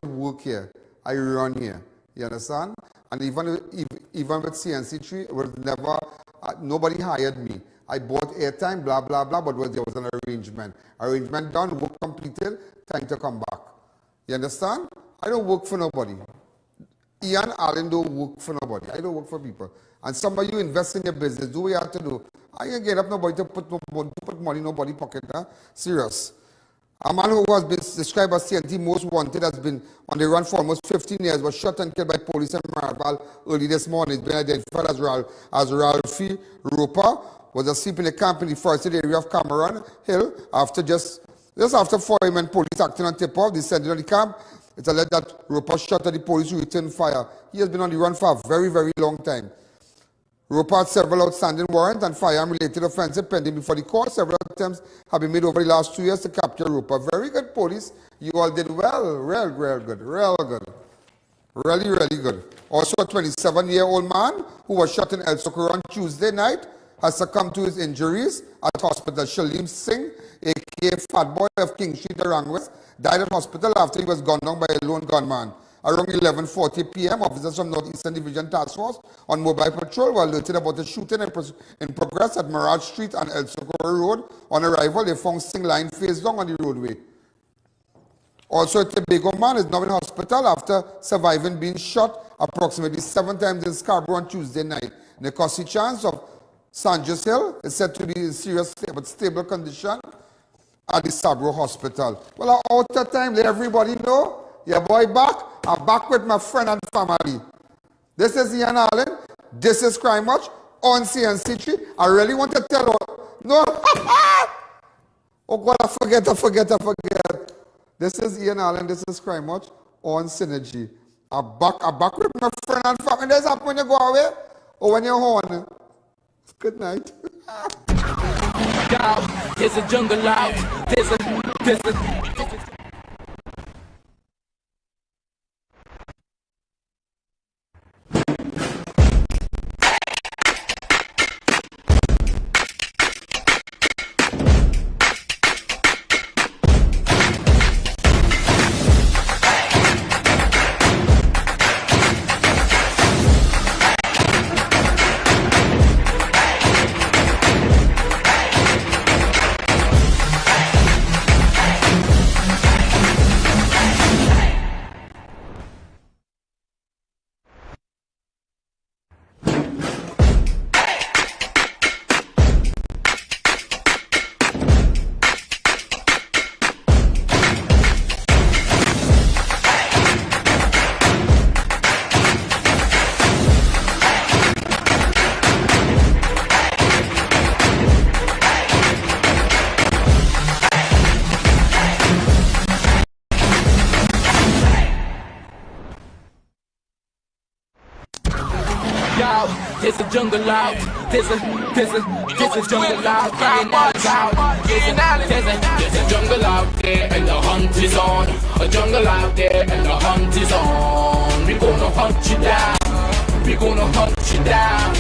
work here. I run here. You understand? And even with CNC3, it was never, nobody hired me. I bought airtime, blah, blah, blah, but there was an arrangement. Arrangement done, work completed, time to come back. You understand? I don't work for nobody. Ian Alleyne don't work for nobody. I don't work for people. And some of you invest in your business, do what you have to do. I ain't get up nobody to put money in nobody's pocket. Huh? Serious. A man who has been described as CNT most wanted has been on the run for almost 15 years, was shot and killed by police in Marval early this morning. He's been identified as Ralphie Roper, was asleep in a camp in the forested area of Cameron Hill after just after 4 a.m. when police acting on tip-off, descended on the camp. It's alleged that Roper shot at the police who returned fire. He has been on the run for a very, very long time. Roper had several outstanding warrants and firearm-related offences pending before the court. Several attempts have been made over the last 2 years to capture Roper. Very good, police. You all did well. Real good. Real good. Really, really good. Also, a 27-year-old man who was shot in El Socorro on Tuesday night has succumbed to his injuries at hospital. Shalim Singh, a.k.a. Fat Boy of King Street, Arang West, died at hospital after he was gunned down by a lone gunman. Around 11:40 p.m., officers from Northeastern Division Task Force on mobile patrol were alerted about a shooting in progress at Mirage Street and El Socorro Road. On arrival, they found Singh lying face down on the roadway. Also, a Tobago man is now in hospital after surviving being shot approximately 7 times in Scarborough on Tuesday night. Nikosi Chance of Sanjus Hill is said to be in serious but stable condition at the Scarborough Hospital. Well, out of time, let everybody know. Your boy back. I'm back with my friend and family. This is Ian Alleyne. This is Crime Watch on CNC3. I really want to tell you. No. Oh God, I forget. This is Ian Alleyne. This is Crime Watch on Synergy. I'm back with my friend and family. Does happen when you go away or when you're home? Good night. There's a jungle out. There's a There's a jungle out. There's a jungle out. There's a jungle out there and the hunt is on. A jungle out there and the hunt is on. We gonna hunt you down. We gonna hunt you down.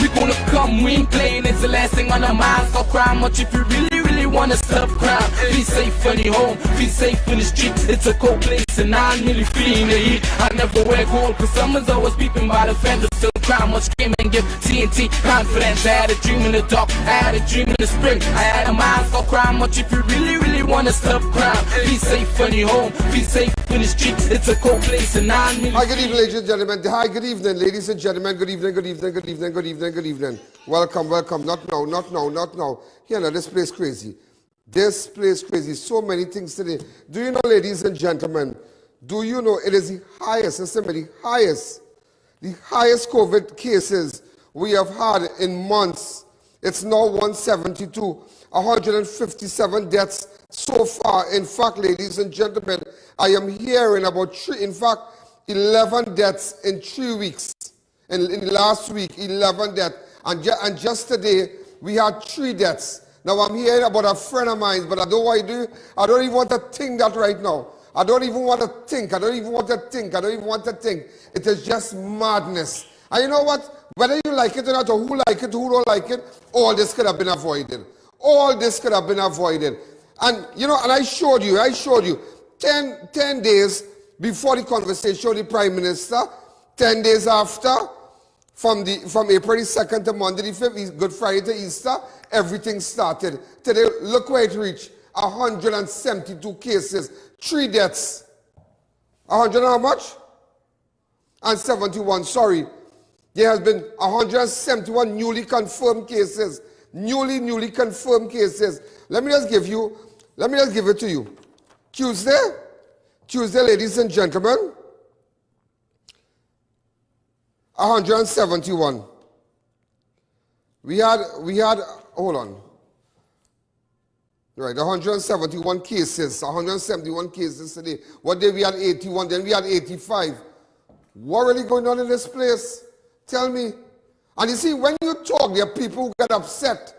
We gonna come, we ain't playing. It's the last thing on our minds. So crime much if you really wanna stop crime. Be safe in your home, be safe in the streets. It's a cold place and I'm really feeling the heat. I never wear gold cause someone's always peeping by the fence. Still crime on scream and give TNT confidence. I had a dream in the dark, I had a dream in the spring. I had a mind for crime, much if you really wanna stop crime. Be safe when you're home, be safe in the streets. It's a cold place and I need. Hi, good evening, ladies and gentlemen. Hi, good evening, ladies and gentlemen. Good evening, good evening, good evening, good evening, good evening. Welcome, welcome. Not now, not now, not now. Here now, this place crazy. This place crazy. So many things today. Do you know, ladies and gentlemen, do you know it is the highest, listen to me, the highest COVID cases we have had in months. It's now 172, 157 deaths so far. In fact, ladies and gentlemen, I am hearing about 11 deaths in 3 weeks. In last week, 11 deaths. And just today, we had 3 deaths. Now I'm hearing about a friend of mine, but I don't want to do. I don't even want to think that right now. I don't even want to think. I don't even want to think. I don't even want to think. It is just madness. And you know what? Whether you like it or not, or who like it, who don't like it, all this could have been avoided. All this could have been avoided. And you know, and I showed you 10 days before the conversation with the Prime Minister, 10 days after, from April 2nd to Monday the 5th, Good Friday to Easter, everything started. Today, look where it reached. 172 cases, 3 deaths. 100 and how much? And 71, sorry. There has been 171 newly confirmed cases. Newly confirmed cases. Let me just give it to you. Tuesday, ladies and gentlemen, 171. We had, hold on. Right, 171 cases, 171 cases today. One day we had 81, then we had 85. What really going on in this place? Tell me. And you see, when you talk, there are people who get upset.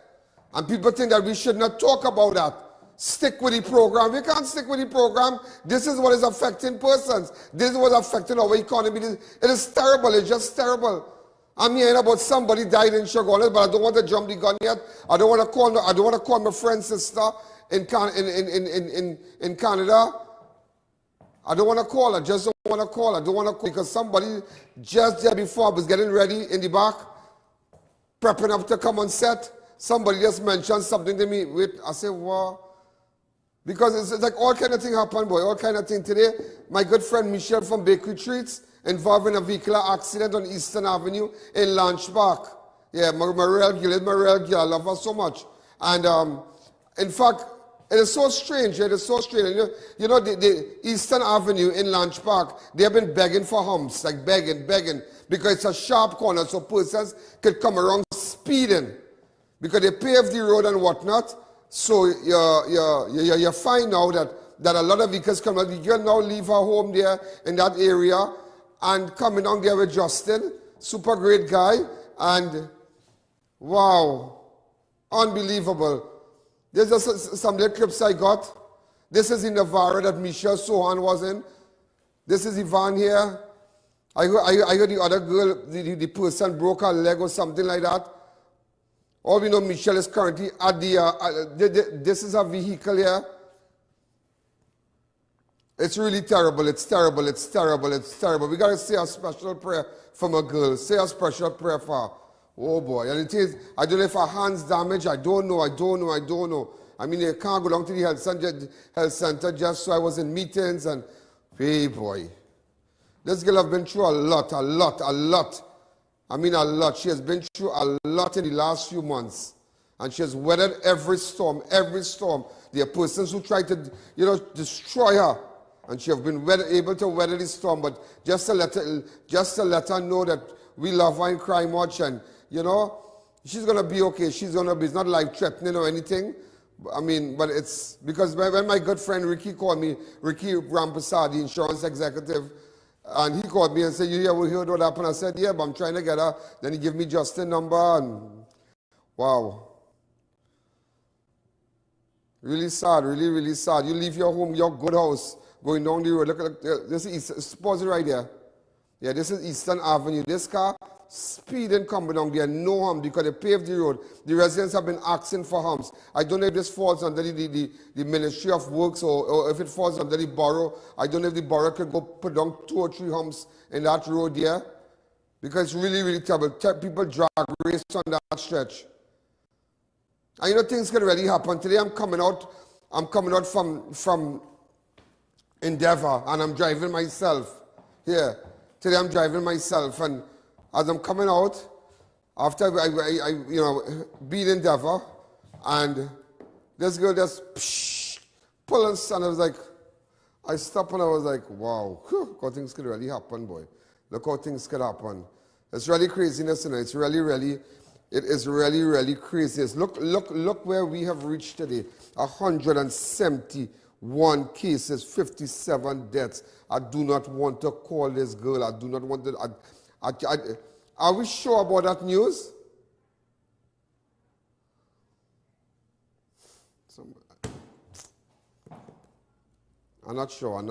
And people think that we should not talk about that. Stick with the program. We can't stick with the program. This is what is affecting persons. This is what is affecting our economy. It is terrible. It's just terrible. I'm hearing about somebody died in Chaguanas, but I don't want to jump the gun yet. I don't want to call my friend's sister in Canada. I don't want to call her. Just don't want to call her. I don't want to call because somebody just there before I was getting ready in the back, prepping up to come on set. Somebody just mentioned something to me. Wait, I said, what? Because it's like all kind of thing happen, boy. All kind of thing today. My good friend Michelle from Bakery Treats involved in a vehicular accident on Eastern Avenue in Launch Park. Yeah, my real girl. I love her so much. And in fact, it is so strange. It is so strange. You know the Eastern Avenue in Launch Park, they have been begging for humps, like begging, because it's a sharp corner, so persons could come around speeding. Because they paved the road and whatnot, so you find now that a lot of vehicles come out. You can now leave her home there in that area and coming down there with Justin, super great guy, and wow, unbelievable. There's just some little clips I got. This is in Navarra that Michelle Sohan was in. This is Ivan here. I heard the other girl, the person broke her leg or something like that. All we know, Michelle is currently at this is her vehicle here. It's really terrible. It's terrible. It's terrible. It's terrible. We got to say a special prayer for my girl. Say a special prayer for her. Oh boy. And it is, I don't know if her hand's damaged. I don't know. I mean, you can't go down to the health center just so I was in meetings and, hey boy. This girl have been through a lot. I mean a lot. She has been through a lot in the last few months. And she has weathered every storm. There are persons who try to, destroy her. And she has been able to weather the storm. But just to let her know that we love her and cry much. And, she's going to be okay. She's going to be, it's not life-threatening or anything. I mean, but it's, because when my good friend Ricky called me, Ricky Rampasad, the insurance executive, and he called me and said, we heard what happened. I said, yeah, but I'm trying to get her. Then he gave me Justin's number, and wow. Really sad, really sad. You leave your home, your good house, going down the road. Look, this is pause it right there. Yeah, this is Eastern Avenue. This car speeding coming down there, no hump because they paved the road. The residents have been asking for humps. I don't know if this falls under the Ministry of Works or if it falls under the borough. I don't know if the borough could go put down 2 or 3 humps in that road there. Because it's really, really terrible. People drag race on that stretch. And you know, things can really happen. Today I'm coming out from Endeavour, and I'm driving myself here. Today I'm driving myself, and as I'm coming out, after I you know, beat Endeavour, and this girl just pulling, and I was like, I stopped and I was like, wow, look how things could really happen, boy. Look how things could happen. It's really craziness, and it's really, really, it is really, really craziness. Look where we have reached today. 171 cases, 57 deaths. I do not want to call this girl. I do not want to. Are we sure about that news? I'm not sure.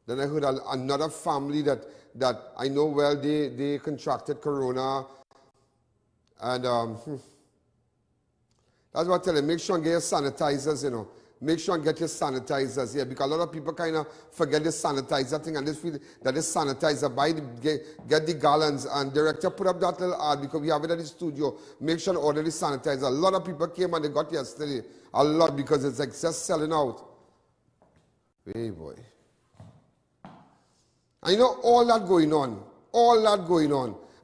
Then I heard another family that I know well, they contracted corona. And that's what I tell you, make sure and get your sanitizers, you know. Make sure and get your sanitizers, yeah, because a lot of people kind of forget the sanitizer thing and they feel that this sanitizer, get the gallons, and director put up that little ad because we have it at the studio. Make sure and order the sanitizer. A lot of people came and they got yesterday. A lot, because it's like just selling out. Hey boy. And you know, all that going on.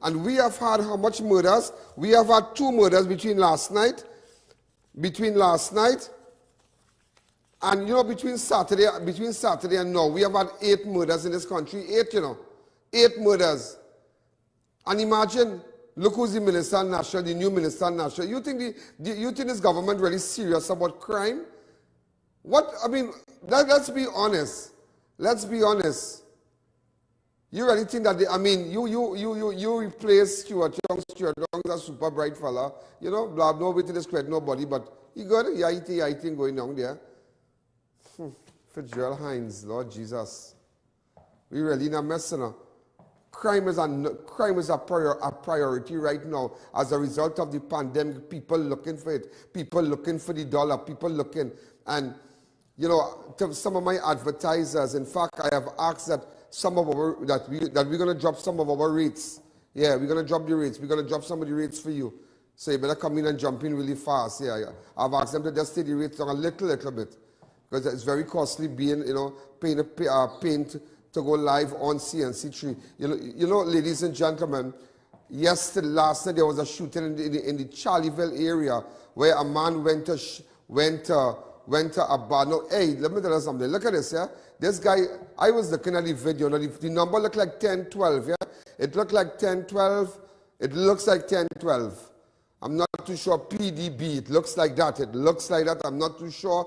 And we have had how much murders? We have had 2 murders between last night. And you know, between Saturday and now, we have had 8 murders in this country. 8, you know. 8 murders. And imagine, look who's the Minister National, the new Minister National. You think this government really serious about crime? What, I mean, let's be honest. You really think that you replace Stuart Young. Stuart Young's a super bright fella. You know, blah, no way to discredit nobody, but he got a yitty thing going on there. Fitzgerald Hines, Lord Jesus. We really not messing up. Crime is a priority right now as a result of the pandemic. People looking for it. People looking for the dollar. People looking. And, you know, to some of my advertisers, in fact, I have asked that we're going to drop some of our rates. Yeah, we're going to drop the rates. We're going to drop some of the rates for you. So you better come in and jump in really fast. Yeah. I've asked them to just stay the rates down a little bit. Because it's very costly being, you know, paying to go live on CNC3. You know, ladies and gentlemen, last night there was a shooting in the Charlieville area where a man went to a bar. No, hey, let me tell you something. Look at this, yeah? This guy, I was looking at the video. The number looked like 1012, yeah? It looked like 1012. It looks like 1012. I'm not too sure. PDB, it looks like that. I'm not too sure.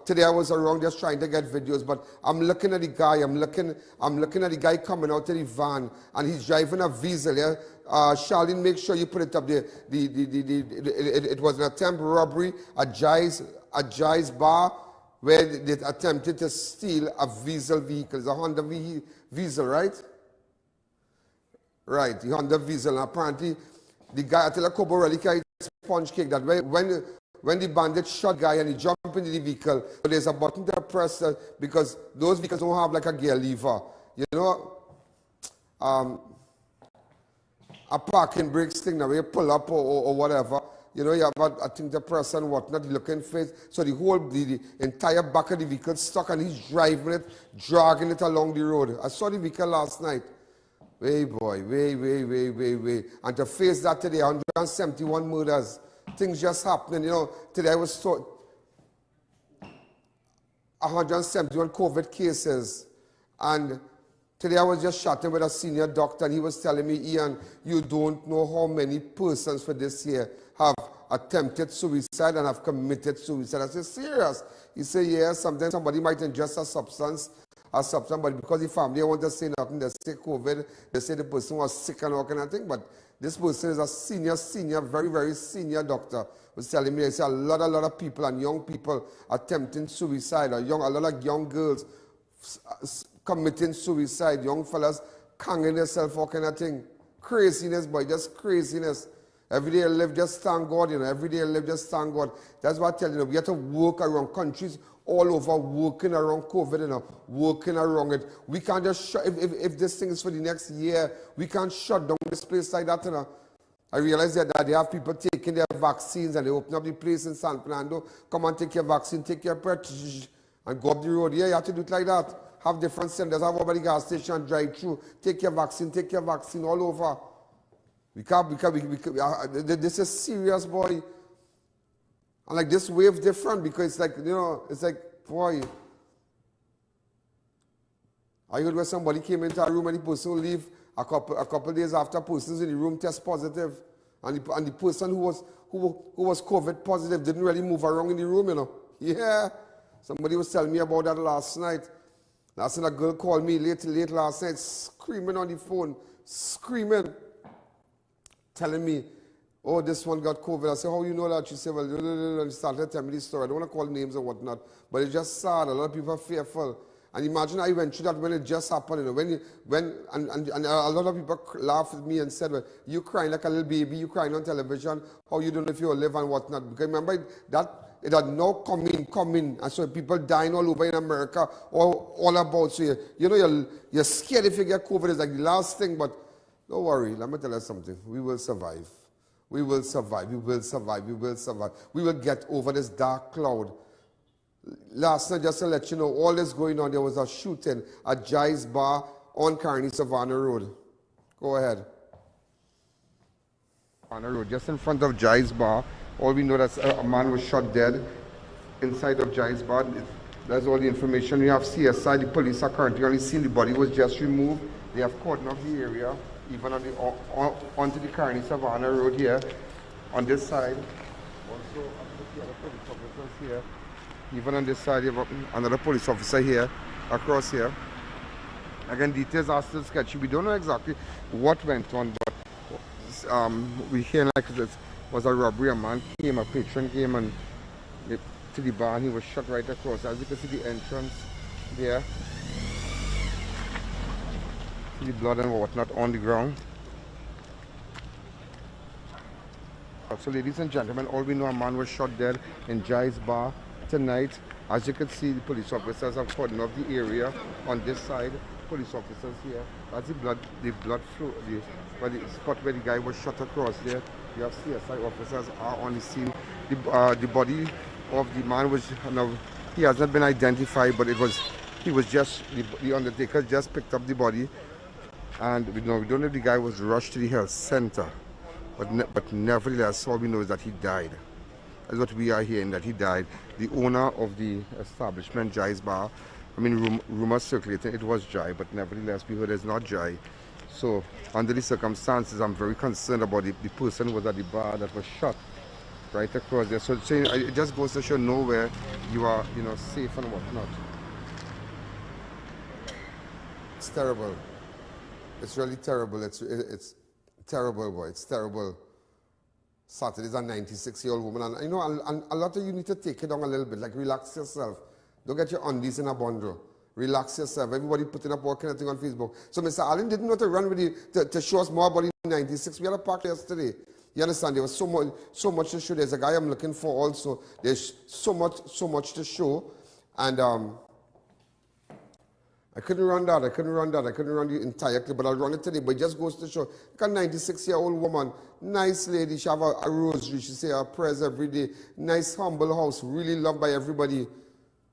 Today I was around just trying to get videos, but I'm looking at the guy. I'm looking at the guy coming out of the van, and he's driving a Diesel. Yeah, Charlene, make sure you put it up there. It was an attempt robbery at Jai's bar, where they attempted to steal a Diesel vehicle. It's a Honda Diesel, right? Right, the Honda Diesel. And apparently, the guy at the Kobo really carried sponge cake that when the bandit shot guy and he jumped into the vehicle, but there's a button to press because those vehicles don't have like a gear lever. You know, a parking brakes thing now where you pull up or whatever. You know, you have a thing to press and whatnot, looking for it. So the entire back of the vehicle stuck, and he's driving it, dragging it along the road. I saw the vehicle last night. Way boy, way. And to face that today, 171 murders. Things just happening, you know. Today I was 171 COVID cases. And today I was just chatting with a senior doctor, and he was telling me, Ian, you don't know how many persons for this year have attempted suicide and have committed suicide. I said, serious? He said, yeah, sometimes somebody might ingest a substance, but because the family want to say nothing, they say COVID, they say the person was sick and all kind of thing. But this person is a senior, very, very senior doctor, was telling me, I said, a lot of people and young people attempting suicide, a lot of young girls committing suicide, young fellas hanging themselves, all kind of thing. Craziness, boy, just craziness. Every day I live, just thank God, you know. Every day I live, just thank God. That's what I tell you, we have to work around countries all over working around COVID, you know, working around it. We can't just shut, if this thing is for the next year, we can't shut down this place like that, you know. I realize that they have people taking their vaccines and they open up the place in San Fernando. Come and take your vaccine, take your prep, and go up the road. Yeah, you have to do it like that. Have different centers, have over the gas station, drive through, take your vaccine all over. This is serious, boy. And like this wave different because it's like, you know, it's like, boy. I heard where somebody came into a room and the person will leave a couple days after persons in the room test positive. And the person who was COVID positive didn't really move around in the room, you know. Yeah. Somebody was telling me about that last night. Last night a girl called me late last night, screaming on the phone, screaming, telling me, oh, this one got COVID. I said, how you know that? She said, well, and she started telling me this story. I don't want to call names or whatnot, but it's just sad. A lot of people are fearful. And imagine I went through that when it just happened. You know, and a lot of people laughed at me and said, well, you crying like a little baby, you crying on television, how you don't know if you'll live and whatnot. Because remember, that it had now come in. And so people dying all over in America, all about. So, you know, you're scared if you get COVID. It's like the last thing, but don't worry. Let me tell you something. We will survive. We will survive. We will survive. We will survive. We will get over this dark cloud. Last night, just to let you know, all this going on, there was a shooting at Jai's Bar on Kearney Savannah Road. Go ahead. Savannah Road, just in front of Jai's Bar. All we know that a man was shot dead inside of Jai's Bar. That's all the information. We have CSI. The police are currently only seeing the body was just removed. They have cordoned off the area, even onto the Kearney Savannah Road here, on this side. Also, the other police officers here. Even on this side, you have another police officer here, across here. Again, details are still sketchy. We don't know exactly what went on, but we hear like this was a robbery. A man came, a patron came and to the bar, and he was shot right across. As you can see, the entrance there. See the blood and whatnot on the ground. So, ladies and gentlemen, all we know, a man was shot dead in Jai's Bar tonight. As you can see, the police officers have cordoned off the area on this side. Police officers here. That's the blood flow, the spot where the guy was shot across there. You have CSI officers are on the scene. The body of the man was, now, he has not been identified, but he was just, the undertaker just picked up the body, and we don't know if the guy was rushed to the health center, but nevertheless, all we know is that he died. That's what we are hearing, that he died. The owner of the establishment, Jai's Bar, I mean, rumors circulating it was Jai, but nevertheless, we heard it's not Jai. So, under the circumstances, I'm very concerned about the person who was at the bar that was shot right across there. So, it just goes to show nowhere you are, you know, safe and whatnot. It's terrible. It's really terrible. It's terrible, boy. It's terrible. Saturday's a 96-year-old woman, and you know, a lot of you need to take it down a little bit, like relax yourself. Don't get your undies in a bundle. Relax yourself. Everybody putting up all kind of thing on Facebook. So Mr. Allen didn't know to run with to show us more about the 96. We had a park yesterday. You understand? There was so much to show. There's a guy I'm looking for also. There's so much to show, and I couldn't run that. I couldn't run the entire clip, but I'll run it today. But it just goes to show. Look at a 96-year-old woman, nice lady. She have a rosary. She say her prayers every day. Nice, humble house, really loved by everybody.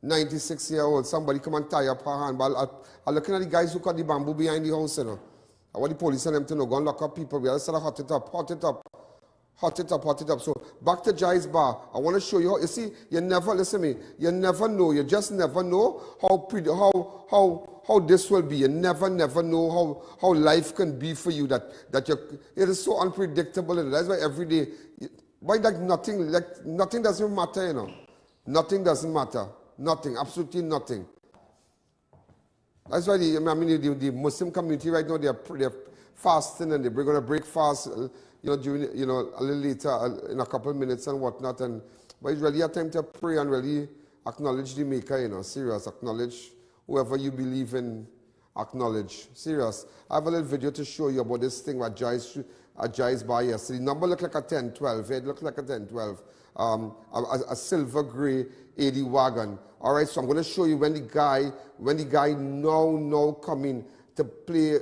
96-year-old. Somebody come and tie up her hand. But I'm looking at the guys who cut the bamboo behind the house, you know. I want the police and them to know. Go and lock up people. We have to hot it up. So back to Jai's Bar. I want to show you how, you see, you never, listen to me, you never know, you just never know how this will be. You never know how life can be for you, that it is so unpredictable, and that's why every day, nothing doesn't matter, you know. Nothing doesn't matter. Nothing, absolutely nothing. That's why the Muslim community right now, they're fasting, and they're going to break fast, during, a little later, in a couple of minutes and whatnot. But it's really a time to pray and really acknowledge the Maker, serious. Acknowledge whoever you believe in Acknowledge. Serious. I have a little video to show you about this thing that Jai's by yesterday. The number looked like a 1012. It looked like a 1012. A silver gray 80 wagon. All right, so I'm going to show you when the guy now come in to play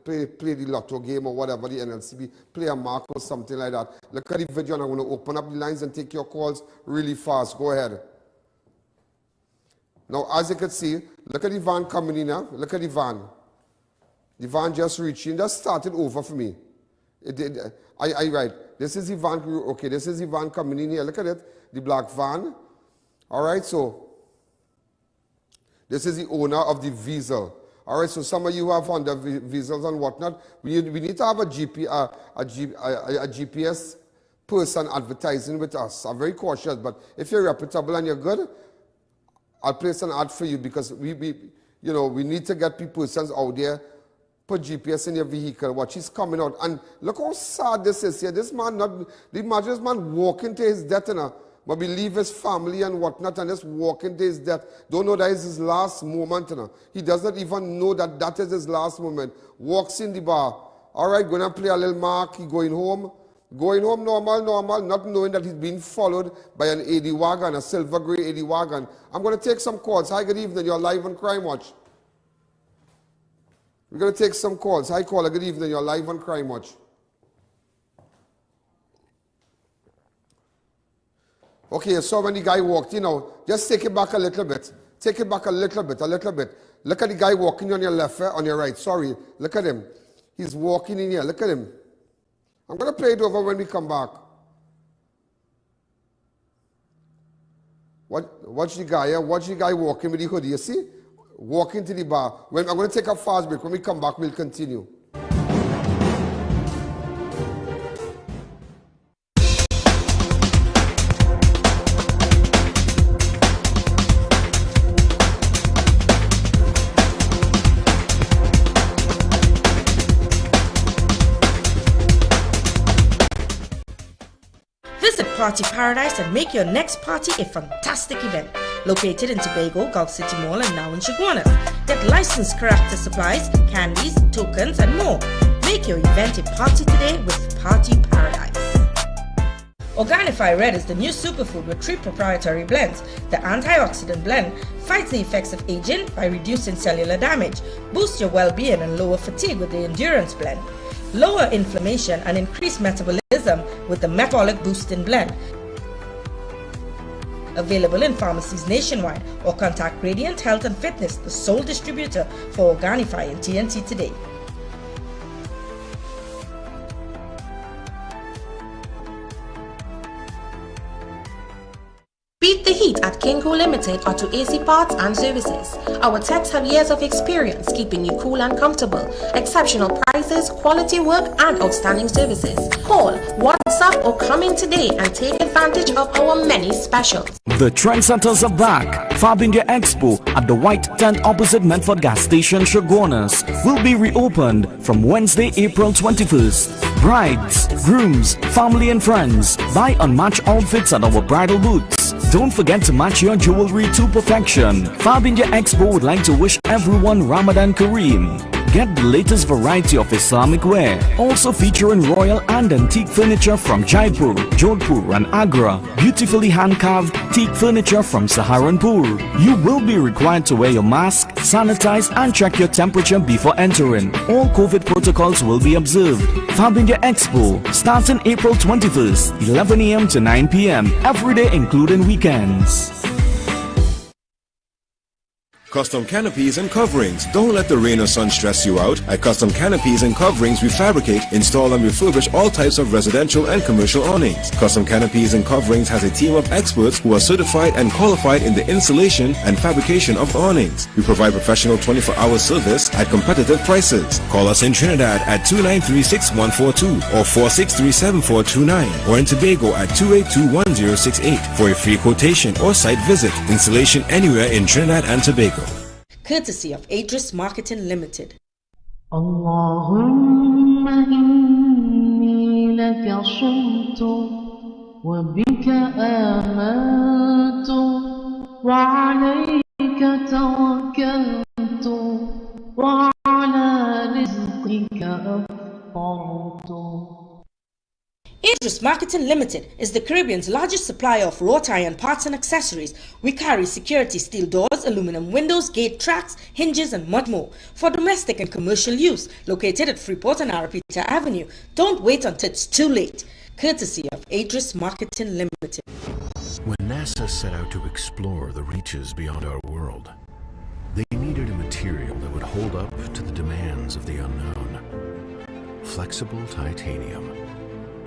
play the lotto game or whatever, the NLCB, play a mark or something like that. Look at the video, and I'm going to open up the lines and take your calls really fast. Go ahead. Now, as you can see, look at the van coming in now. Look at the van. The van just reaching, just started over for me. Right. This is the van, okay, this is the van coming in here. Look at it, the black van. All right, so this is the owner of the Diesel. All right, so some of you have Honda Diesels and whatnot. We need to have a GPS person advertising with us. I'm very cautious, but if you're reputable and you're good, I'll place an ad for you, because we need to get persons out there. Put GPS in your vehicle. Watch, he's coming out, and look how sad this is here. This man, imagine this man walking to his death, but believe his family and whatnot, and just walking to his death. Don't know that is his last moment. He does not even know that is his last moment. Walks in the bar. All right, going to play a little mark. He going home. Going home normal, not knowing that he's being followed by an 80 wagon, a silver gray 80 wagon. I'm going to take some calls. Hi, good evening. You're live on Crime Watch. We're going to take some calls. Hi, caller. Good evening. You're live on Crime Watch. Okay, so when the guy walked, just take it back a little bit. Take it back a little bit. Look at the guy walking on your left, on your right. Sorry. Look at him. He's walking in here. Look at him. I'm going to play it over when we come back. Watch the guy, Watch the guy walking with the hoodie. You see? Walking to the bar. I'm going to take a fast break. When we come back, we'll continue. Party Paradise and make your next party a fantastic event. Located in Tobago, Gulf City Mall, and now in Chaguanas. Get licensed character supplies, candies, tokens, and more. Make your event a party today with Party Paradise. Organifi Red is the new superfood with 3 proprietary blends. The antioxidant blend fights the effects of aging by reducing cellular damage, boosts your well-being, and lower fatigue with the Endurance blend. Lower inflammation and increase metabolism with the Metabolic Boosting blend. Available in pharmacies nationwide, or contact Radiant Health and Fitness, the sole distributor for Organifi in TNT today. Beat the heat at Kinko Limited Auto AC Parts and Services. Our techs have years of experience keeping you cool and comfortable. Exceptional prices, quality work, and outstanding services. Call, WhatsApp, or come in today and take advantage of our many specials. The trendsetters are back. Fab India Expo at the White Tent opposite Medford Gas Station, Chaguanas, will be reopened from Wednesday, April 21st. Brides, grooms, family and friends, buy unmatched outfits at our bridal booths. Don't forget to match your jewelry to perfection. Fab India Expo would like to wish everyone Ramadan Kareem. Get the latest variety of Islamic wear, also featuring royal and antique furniture from Jaipur, Jodhpur and Agra, beautifully hand-carved teak furniture from Saharanpur. You will be required to wear your mask, sanitize and check your temperature before entering. All COVID protocols will be observed. Fab India Expo, starting April 21st, 11 a.m. to 9 p.m. every day including weekends. Custom canopies and coverings. Don't let the rain or sun stress you out. At Custom Canopies and Coverings, we fabricate, install and refurbish all types of residential and commercial awnings. Custom Canopies and Coverings has a team of experts who are certified and qualified in the installation and fabrication of awnings. We provide professional 24-hour service at competitive prices. Call us in Trinidad at 293-6142 or 463-7429 or in Tobago at 282-1068 for a free quotation or site visit. Installation anywhere in Trinidad and Tobago. Courtesy of Adris Marketing Limited. Allahumma inni laka sumtu wa bika amantu wa alayka tawakkaltu Idris Marketing Limited is the Caribbean's largest supplier of wrought iron parts and accessories. We carry security steel doors, aluminum windows, gate tracks, hinges and much more for domestic and commercial use. Located at Freeport and Arapita Avenue. Don't wait until it's too late. Courtesy of Idris Marketing Limited. When NASA set out to explore the reaches beyond our world, they needed a material that would hold up to the demands of the unknown. Flexible titanium.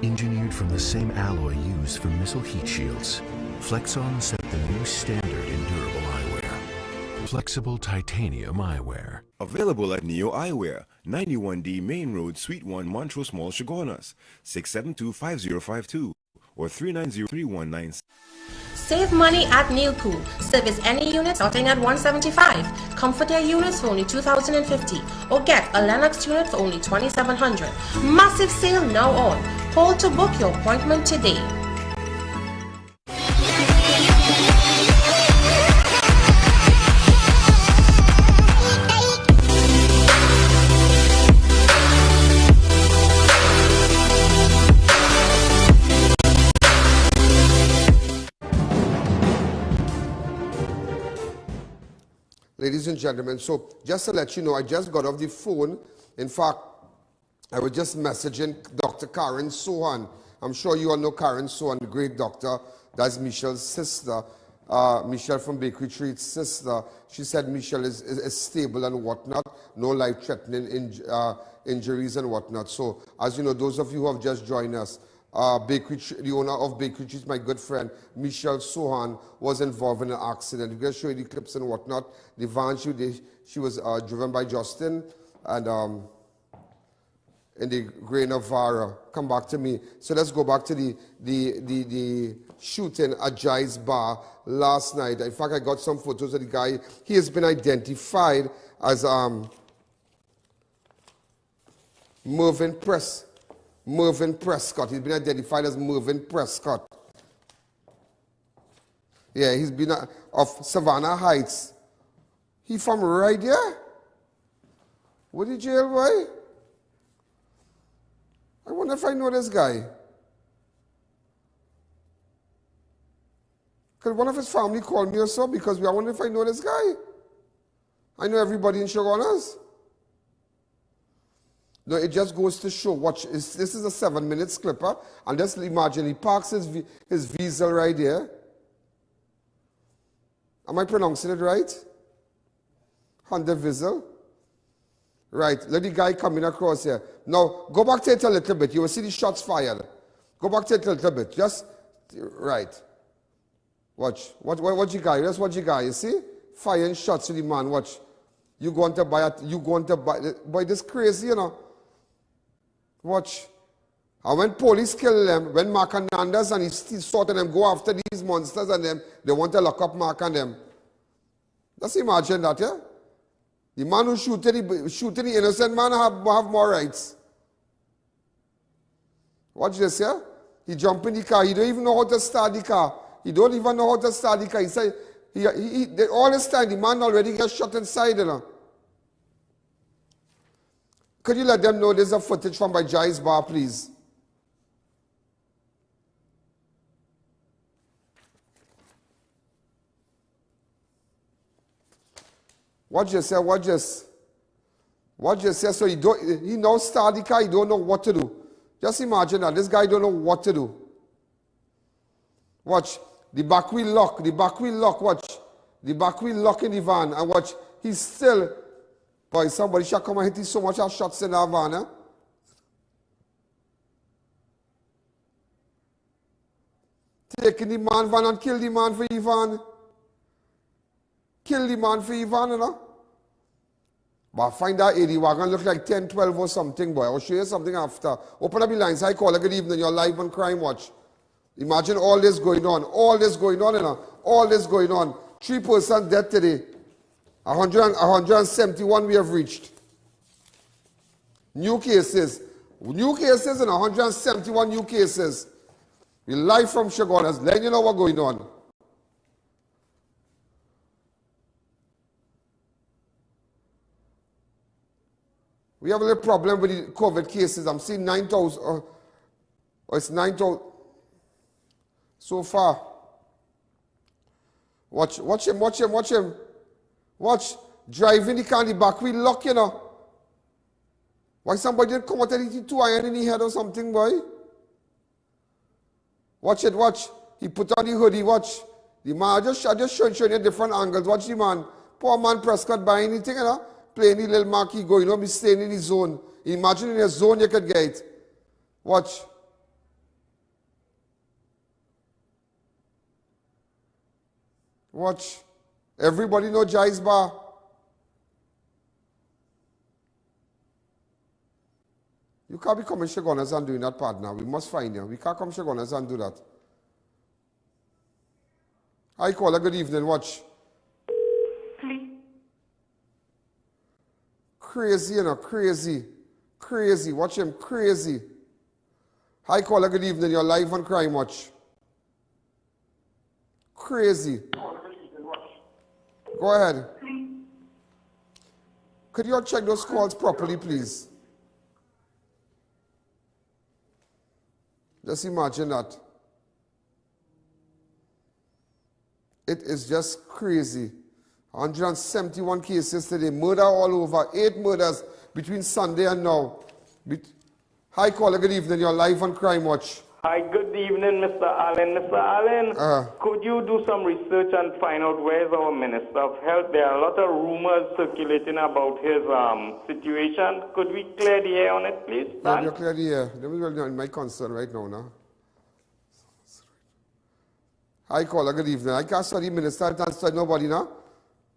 Engineered from the same alloy used for missile heat shields, Flexon set the new standard in durable eyewear. Flexible titanium eyewear. Available at Neo Eyewear, 91D Main Road, Suite 1, Montrose Mall, Chaguanas, 672-5052 or 390-3196. Save money at Neilpool. Service any unit starting at $175. Comfort Air units for only $2,050. Or get a Lennox unit for only $2,700. Massive sale now on. Call to book your appointment today. Ladies and gentlemen, so just to let you know, I just got off the phone. In fact, I was just messaging Dr. Karen Sohan. I'm sure you all know Karen Sohan, the great doctor. That's Michelle's sister. Michelle from Bakery Treat's sister. She said Michelle is stable and whatnot. No life-threatening injuries and whatnot. So, as you know, those of you who have just joined us, the owner of Bakery Treats, my good friend, Michelle Sohan, was involved in an accident. I'm going to show you the clips and whatnot. The van, she was driven by Justin, and in the Grain of Vara. Come back to me. So let's go back to the shooting at Jai's Bar last night. In fact, I got some photos of the guy. He has been identified as Mervyn Prescott. He's been identified as Mervyn Prescott. Yeah, he's been of Savannah Heights. He from right there? What the jail, boy? I wonder if I know this guy. Could one of his family call me or so? Because I wonder if I know this guy. I know everybody in Chaguanas. No, it just goes to show. Watch, this is a 7-minute clipper. And just imagine, he parks his Diesel right here. Am I pronouncing it right? Honda Diesel. Right, let the guy coming across here. Now, go back to it a little bit. You will see the shots fired. Go back to it a little bit. Just, right. Watch. What you got? That's what you got. You see? Firing shots to the man. Watch. You going to buy it. You going to buy it. Boy, this crazy, you know. Watch. And when police kill them, when Mark Hernandez and his sort of them go after these monsters and them, they want to lock up Mark and them. Just imagine that, yeah? The man who shooting the innocent man have more rights. Watch this, yeah? He jump in the car. He don't even know how to start the car. He don't even know how to start the car. He said, all this time, the man already gets shot inside, you know. Could you let them know there's a footage from by Jai's Bar, please? Watch this, watch this. Watch this, so he now start the car, he don't know what to do. Just imagine that, this guy don't know what to do. Watch, the back wheel lock, watch. The back wheel lock in the van, and watch, he's still, boy, somebody shall come and hit him so much of shots in that van, eh? Taking the man van and kill the man for the van. Kill the man for the van, you know? But find that AD wagon look like 10, 12 or something, boy. I'll show you something after. Open up the lines. Hi, caller. Good evening. You're live on Crime Watch. Imagine all this going on. All this going on, you know? All this going on. 3 persons dead today. 171 we have reached. New cases. New cases and 171 new cases. We live from Chaguanas. Letting you know what's going on. We have a little problem with the COVID cases. I'm seeing 9,000. Oh, it's 9,000. So far. Watch him. Watch. Driving, he can't, the back wheel lock, you know. Why somebody didn't come out and hit 2 iron in the head or something, boy? Watch it. He put on the hoodie, watch. The man, I just showing you different angles. Watch the man. Poor man Prescott buy anything, you know. Playing the little marquee go, you know, be staying in the zone. Imagine in a zone you could get it. Watch. Watch. Everybody know Jai's bar. You can't be coming Shagonas and doing that, partner. We must find you. We can't come Shagonas and do that. Hi, caller. Good evening. Watch. Please. Crazy, you know. Crazy. Watch him. Crazy. Hi, caller. Good evening. You're live on Crime Watch. Crazy. Go ahead. Could you all check those calls properly, please? Just imagine that. It is just crazy. 171 cases today. Murder all over. 8 murders between Sunday and now. Hi, caller. Good evening. You're live on Crime Watch. Hi, good evening, Mr. Allen. Mr. Allen, could you do some research and find out where's our Minister of Health? There are a lot of rumors circulating about his situation. Could we clear the air on it, please? Yeah, you're clear the air. Let me go in my concern right now. Hi, caller. Good evening. I can't study Minister. I can't study nobody now.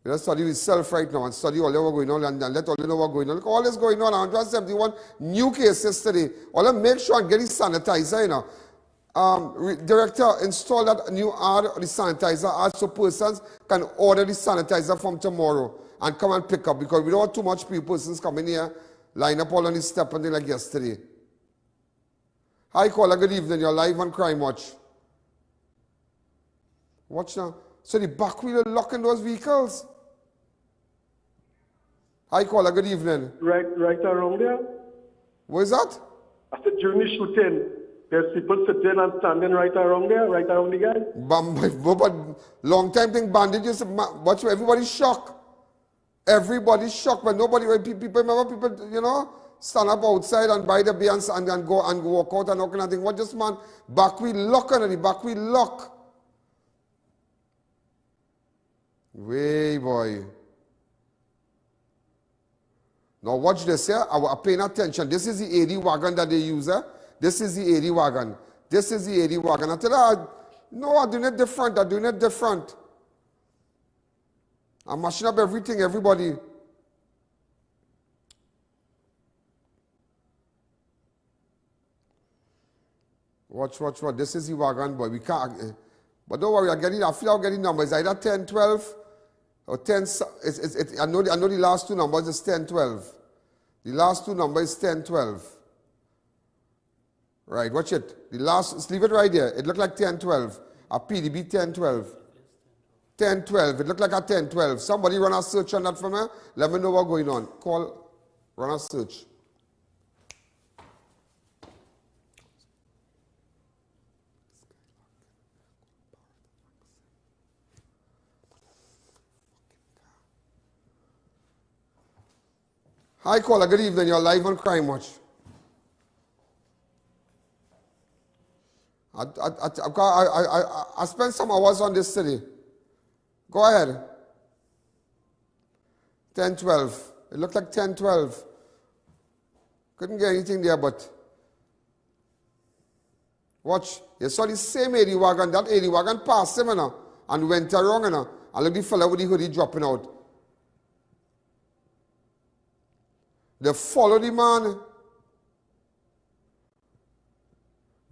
You know, study yourself right now and study all that going on and let all you know what's going on. Look, all this going on. 171 new cases today. All make sure and get the sanitizer, you know. Director, install that new ad, the sanitizer, so persons can order the sanitizer from tomorrow and come and pick up because we don't want too much persons coming here, line up all on the step and thing like yesterday. Hi, caller. Good evening. You're live on Crime Watch. Watch now. So the back wheel are locking those vehicles. Hi, caller. Good evening. Right around there. What is that? After during the shooting, there's people sitting and standing right around there, right around the guy. But long time thing bandages. Watch, everybody's shocked. Everybody's shocked, but nobody. People remember people, you know, stand up outside and buy the beer and go and walk out and all kind of thing. What just man? Back wheel lock on the back wheel lock. Way boy. Now watch this here. I'm paying attention. This is the AD wagon that they use. This is the AD wagon. This is the AD wagon. I tell her, no, I'm doing it different. I'm mashing up everything, everybody. Watch. This is the wagon, boy. We can't. But don't worry, I feel I'm getting numbers. Either 10, 12, or 10. I know the last two numbers is 10, 12. The last two numbers is 10, 12. Right, watch it. Leave it right there. It looked like 10, 12. A PDB 10, 12. 10, 12. It looked like a 10, 12. Somebody run a search on that for me. Let me know what's going on. Run a search. Hi, caller. Good evening. You're live on Crime Watch. I spent some hours on this today. Go ahead. 10, 12. It looked like 10, 12. Couldn't get anything there, but watch. You saw the same AD wagon. That AD wagon passed him, and went around, and look the fella with the hoodie dropping out. They follow the man.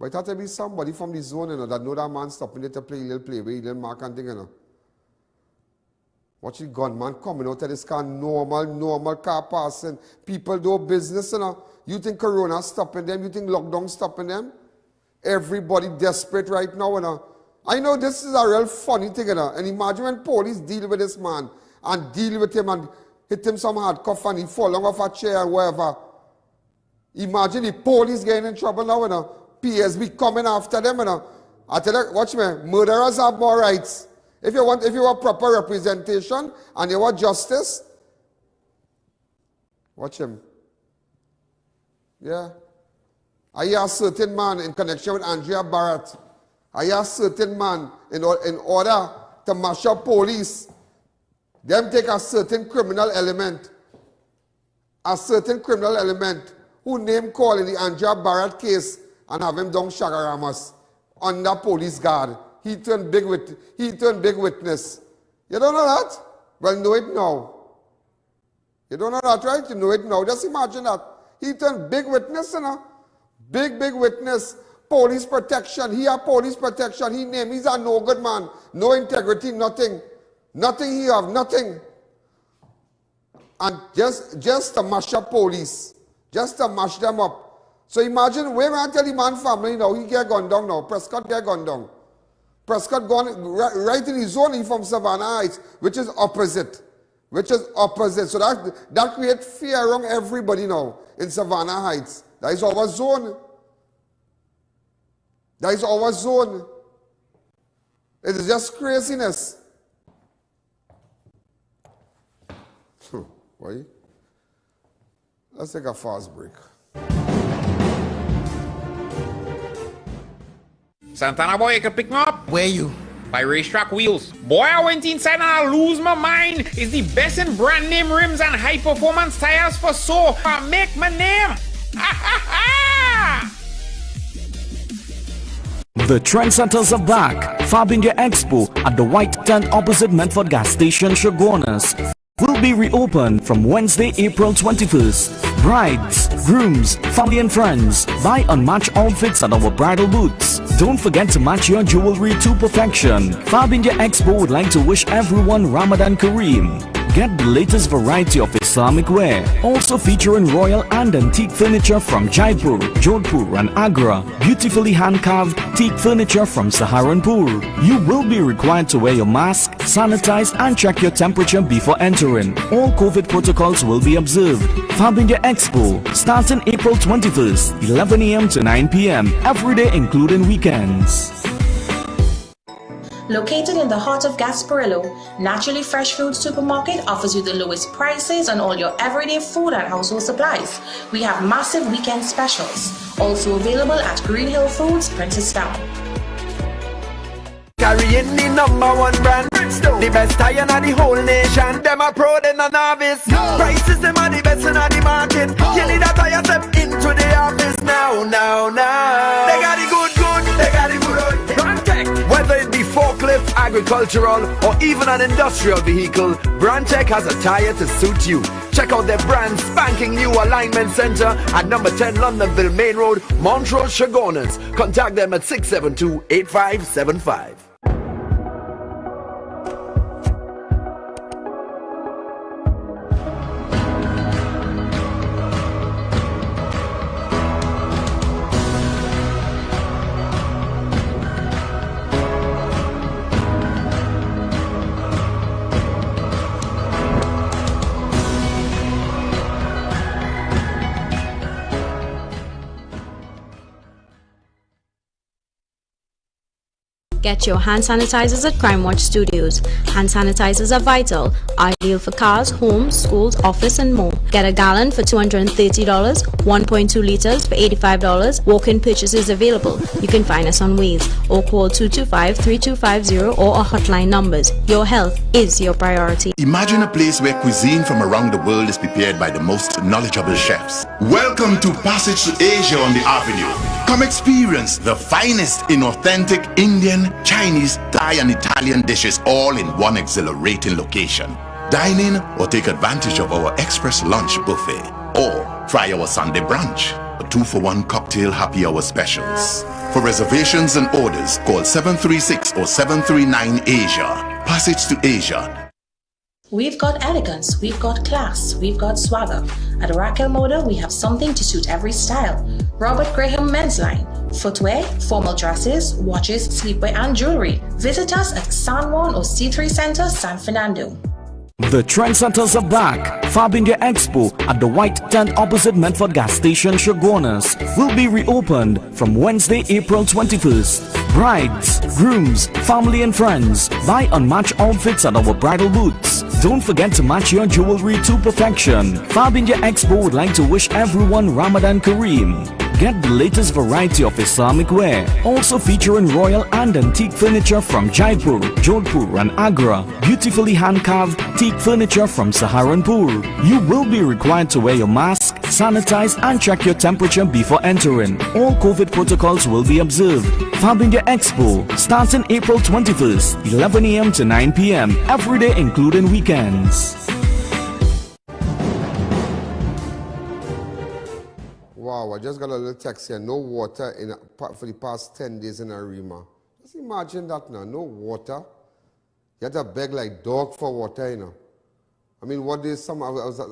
But it had to be somebody from the zone, that know that man stopping there to play a little play, where he little mark and thing, Watch the gunman coming out of this car, normal car passing. People do business, You think Corona stopping them? You think lockdown stopping them? Everybody desperate right now, I know this is a real funny thing, And imagine when police deal with this man and deal with him and hit him some hard cuff and he fall off a chair or whatever. Imagine the police getting in trouble now, PSB coming after them, you know. I tell you, watch me, murderers have more rights. If you want proper representation and you want justice, watch him. Yeah. I hear a certain man in connection with Andrea Barrett. I hear a certain man in order to mash up police. Them take a certain criminal element. A certain criminal element who name call in the Andrea Barrett case and have him down Shagaramas under police guard. He turned big witness. You don't know that? Well, know it now. You don't know that, right? You know it now. Just imagine that. He turned big witness, you know. Big witness. Police protection. He have police protection. He's a no good man. No integrity, nothing. Nothing he have, nothing. And just to mash up police. Just to mash them up. So imagine, where I tell the man family now, he get gunned down now. Prescott get gunned down. Prescott gone right in his zone, he from Savannah Heights, which is opposite. So that creates fear around everybody now in Savannah Heights. That is our zone. That is our zone. It is just craziness. Why? Let's take a fast break. Santana boy, you can pick me up. Where you? By Racetrack Wheels. Boy, I went inside and I lose my mind. It's the best in brand name rims and high performance tires for so I make my name. The trendsetters are back. Fab India Expo at the White Tent opposite Medford Gas Station, Shogunas, will be reopened from Wednesday, April 21st. Brides, grooms, family and friends, buy unmatched outfits at our bridal booths. Don't forget to match your jewelry to perfection. Fab India Expo would like to wish everyone Ramadan Kareem. Get the latest variety of Islamic wear, also featuring royal and antique furniture from Jaipur, Jodhpur and Agra, beautifully hand-carved teak furniture from Saharanpur. You will be required to wear your mask, sanitize and check your temperature before entering. All COVID protocols will be observed. Fab India Expo, starting April 21st, 11 a.m. to 9 p.m. every day including weekends. Located in the heart of Gasparillo, Naturally Fresh Food Supermarket offers you the lowest prices on all your everyday food and household supplies. We have massive weekend specials, also available at Green Hill Foods, Princestown. Carrying the #1 brand, the best iron of the whole nation. Them a pro, them a novice. Prices them are the best in the market. You need a tire step into the office now. They got the good, they got the good. Whether it be forklift, agricultural, or even an industrial vehicle, Brandtech has a tire to suit you. Check out their brand spanking new alignment center at number 10 Londonville Main Road, Montrose, Shogunas. Contact them at 672-8575. Get your hand sanitizers at Crime Watch Studios. Hand sanitizers are vital, ideal for cars, homes, schools, office and more. Get a gallon for $230, 1.2 liters for $85. Walk-in purchases available. You can find us on Waze or call 225-3250 or our hotline numbers. Your health is your priority. Imagine a place where cuisine from around the world is prepared by the most knowledgeable chefs. Welcome to Passage to Asia on the Avenue. Come experience the finest in authentic Indian, Chinese, Thai and Italian dishes all in one exhilarating location. Dine in or take advantage of our express lunch buffet or try our Sunday brunch, a 2-for-1 cocktail happy hour specials. For reservations and orders, call 736 or 739 Asia. Passage to Asia. We've got elegance, we've got class, we've got swagger. At Raquel Moda, we have something to suit every style. Robert Graham Men's Line. Footwear, formal dresses, watches, sleepwear and jewelry. Visit us at San Juan or C3 Center, San Fernando. The trendsetters are back. Fabindia Expo at the White Tent opposite Medford Gas Station, Shogunas, will be reopened from Wednesday, April 21st. Brides, grooms, family and friends, buy unmatched outfits at our bridal booths. Don't forget to match your jewelry to perfection. Fabindia Expo would like to wish everyone Ramadan Kareem. Get the latest variety of Islamic wear, also featuring royal and antique furniture from Jaipur, Jodhpur and Agra, beautifully hand-carved teak furniture from Saharanpur. You will be required to wear your mask, sanitize and check your temperature before entering. All COVID protocols will be observed. Fabindia Expo starting April 21st, 11 a.m. to 9 p.m. every day including weekends. Wow, I just got a little text here. No water for the past 10 days in Arima. Just imagine that now. No water. You have to beg like dog for water, you know. I mean, one day I was at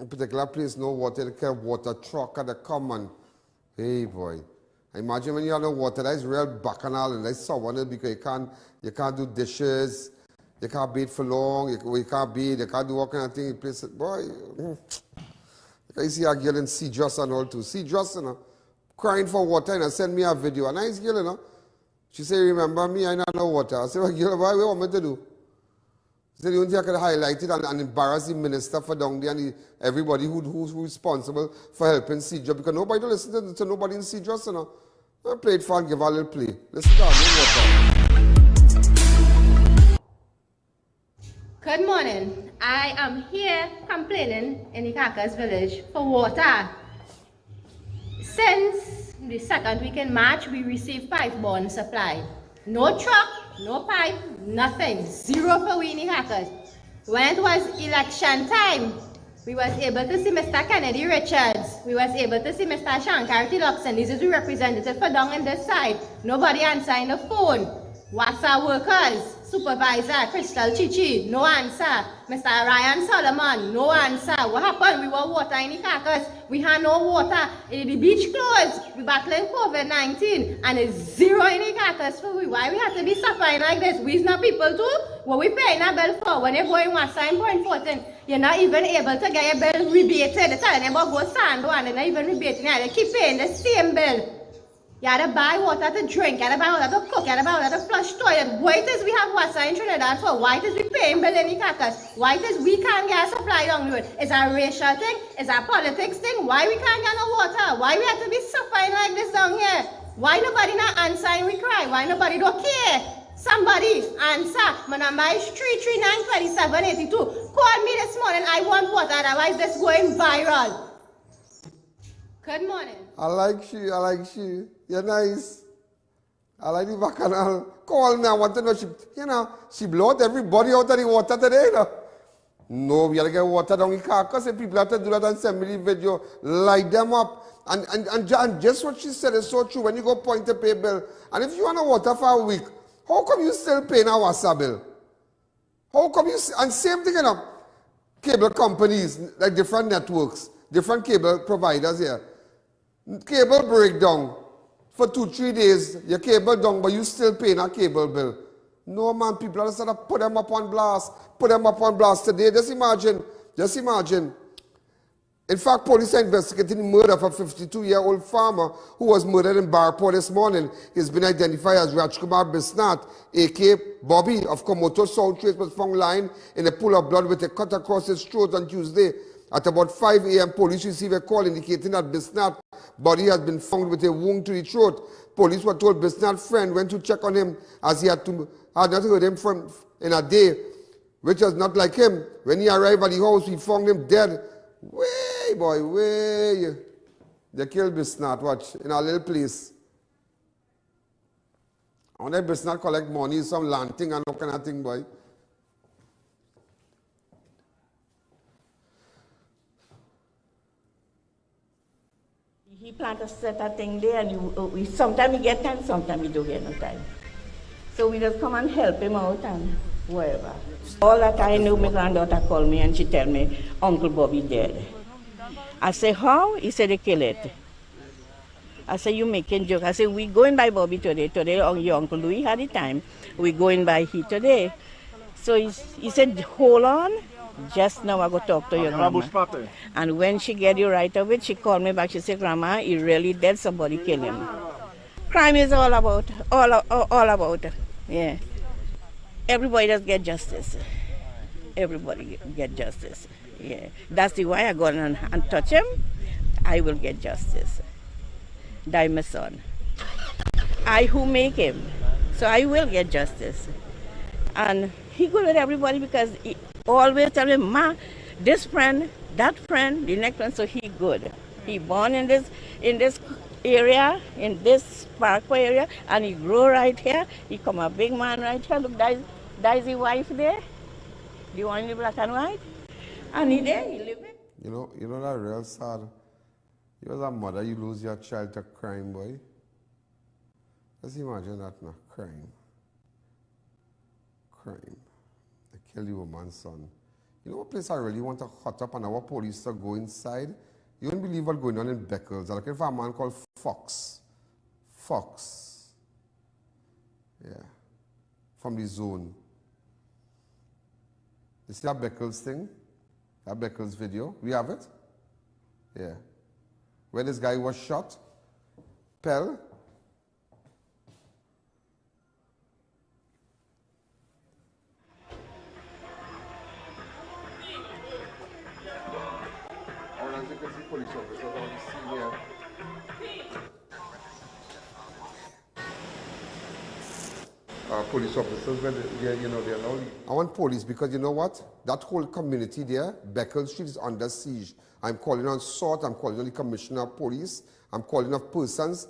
a particular place, no water, they kept water truck at the common. Hey boy. Imagine when you have no water, that's real bacchanal and that's someone because you can't do dishes, you can't bathe for long, you can't bathe, you can't do all kind of thing. Place, boy. I see a girl in C-Dress and all too. C-Dress, you know, crying for water, and send me a video. A nice girl, you know. She say, remember me, I don't know water. I say, well, girl, what do you want me to do? She said, the only thing I could highlight it and embarrass the minister for down there and everybody who's responsible for helping C-Dress, because nobody don't listen to nobody in C-Dress, you know. I play it for and give her a little play. Listen to her, no water. Good morning. I am here complaining in the Kakas village for water. Since the second week in March, we received pipe borne supply. No truck, no pipe, nothing. Zero for we in the Kakas. When it was election time, we was able to see Mr. Kennedy Richards. We was able to see Mr. Shankar Tiloxon. This is the representative for down on this side. Nobody answering the phone. WhatsApp workers, supervisor, Crystal Chichi, no answer. Mr. Ryan Solomon, no answer. What happened? We were water in the Kakas. We had no water. The beach closed. We battling COVID-19 and it's zero in the Kakas for we. Why we have to be suffering like this? We's not people too. What we paying a bill for? When you're going one sign point 14, you're not even able to get your bill rebated. They're telling you about go stand one, they're not even rebating it. They keep paying the same bill. You have to buy water to drink, you have to buy water to cook, you have to buy water to flush toilet. Why it is we have water in Trinidad for? Why it is we paying bill in the Kakas? Why it is we can't get a supply down the road? Is that a racial thing? Is that a politics thing? Why we can't get no water? Why we have to be suffering like this down here? Why nobody not answering we cry? Why nobody don't care? Somebody answer. My number is 339-2782. Call me this morning, I want water, otherwise this going viral. Good morning. I like you. You're nice. I like the bacchanal. Call me, I want to know. She blow out everybody out of the water today, you know. No, we gotta get water down in Kakas. If people have to do that and send me the video, light them up. And just what she said is so true. When you go point to pay bill, and if you want water for a week, how come you still paying a WhatsApp bill? How come you, and same thing, you know, cable companies, like different networks, different cable providers here. Cable breakdown. For 2-3 days, your cable down, but you still paying a cable bill. No, man, people are just going to put them up on blast. Put them up on blast today. Just imagine. In fact, police are investigating the murder of a 52-year-old farmer who was murdered in Barport this morning. He's been identified as Rajkumar Bisnath, a.k.a. Bobby of Komoto. South Trace was found lying in a pool of blood with a cut across his throat on Tuesday. At about 5 a.m., police received a call indicating that Bisnath's body has been found with a wound to the throat. Police were told Bisnath's friend went to check on him as he had not heard him from in a day, which was not like him. When he arrived at the house, he found him dead. Way, boy, way. They killed Bisnath, watch, in a little place. I wonder if Bisnath collect money, some land thing and all kind of thing, boy. He plant a certain thing there, and sometimes we get time, sometimes we don't get no time. So we just come and help him out and whatever. All that I know, my granddaughter called me and she tell me, Uncle Bobby dead. I say, how? He said, they kill it. I say, you making joke. I say, we going by Bobby today. Today, your Uncle Louis had the time. We going by he today. So he said, hold on. just now I go talk to your grandma. And when she get you right of it, she called me back. She said, Grandma, he really dead. Somebody kill him. Crime is all about, yeah. Everybody does get justice. Everybody get justice. Yeah. That's the why I go and touch him. I will get justice. Die my son. I who make him. So I will get justice. And he good with everybody because he always tell me, Ma, this friend, that friend, the next friend, so he good. He born in this area, in this parkway area, and he grow right here. He come a big man right here. Look, there's his wife there. The one in the black and white. And he there, he live it. You know that real sad. You as a mother, you lose your child to crime, boy. Just imagine that now, crime. Crime. They kill the woman's son. You know what place I really want to hot up and our police to go inside? You won't believe what's going on in Beckles. I'm looking for a man called Fox. Fox. Yeah. From the zone. You see that Beckles thing? That Beckles video? We have it? Yeah. Where this guy was shot? Pell. Police officers on the scene here. Police officers, they're now. I want police because you know what? That whole community there, Beckles Street, is under siege. I'm calling on SORT, I'm calling on the Commissioner of Police, I'm calling on persons,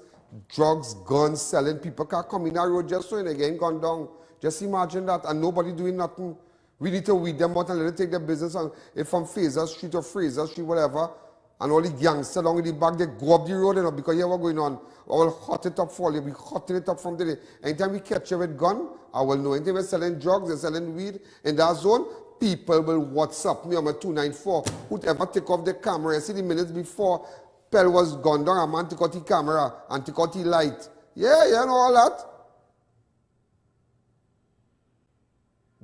drugs, guns, selling. People can't come in our road just so they ain't gone down. Just imagine that, and nobody doing nothing. We need to weed them out and let them take their business on. If from Fraser Street or Fraser Street, whatever, and all the gangsters along with the back, they go up the road, because you know what's going on. I will hot it up for you. We hotting it up from today. Anytime we catch you with gun, I will know. Anytime we're selling drugs, they're selling weed in that zone, people will WhatsApp me on my 294. Whoever take off the camera, see the minutes before Pell was gone down, a man took out the camera and took out the light. Yeah, you know all that.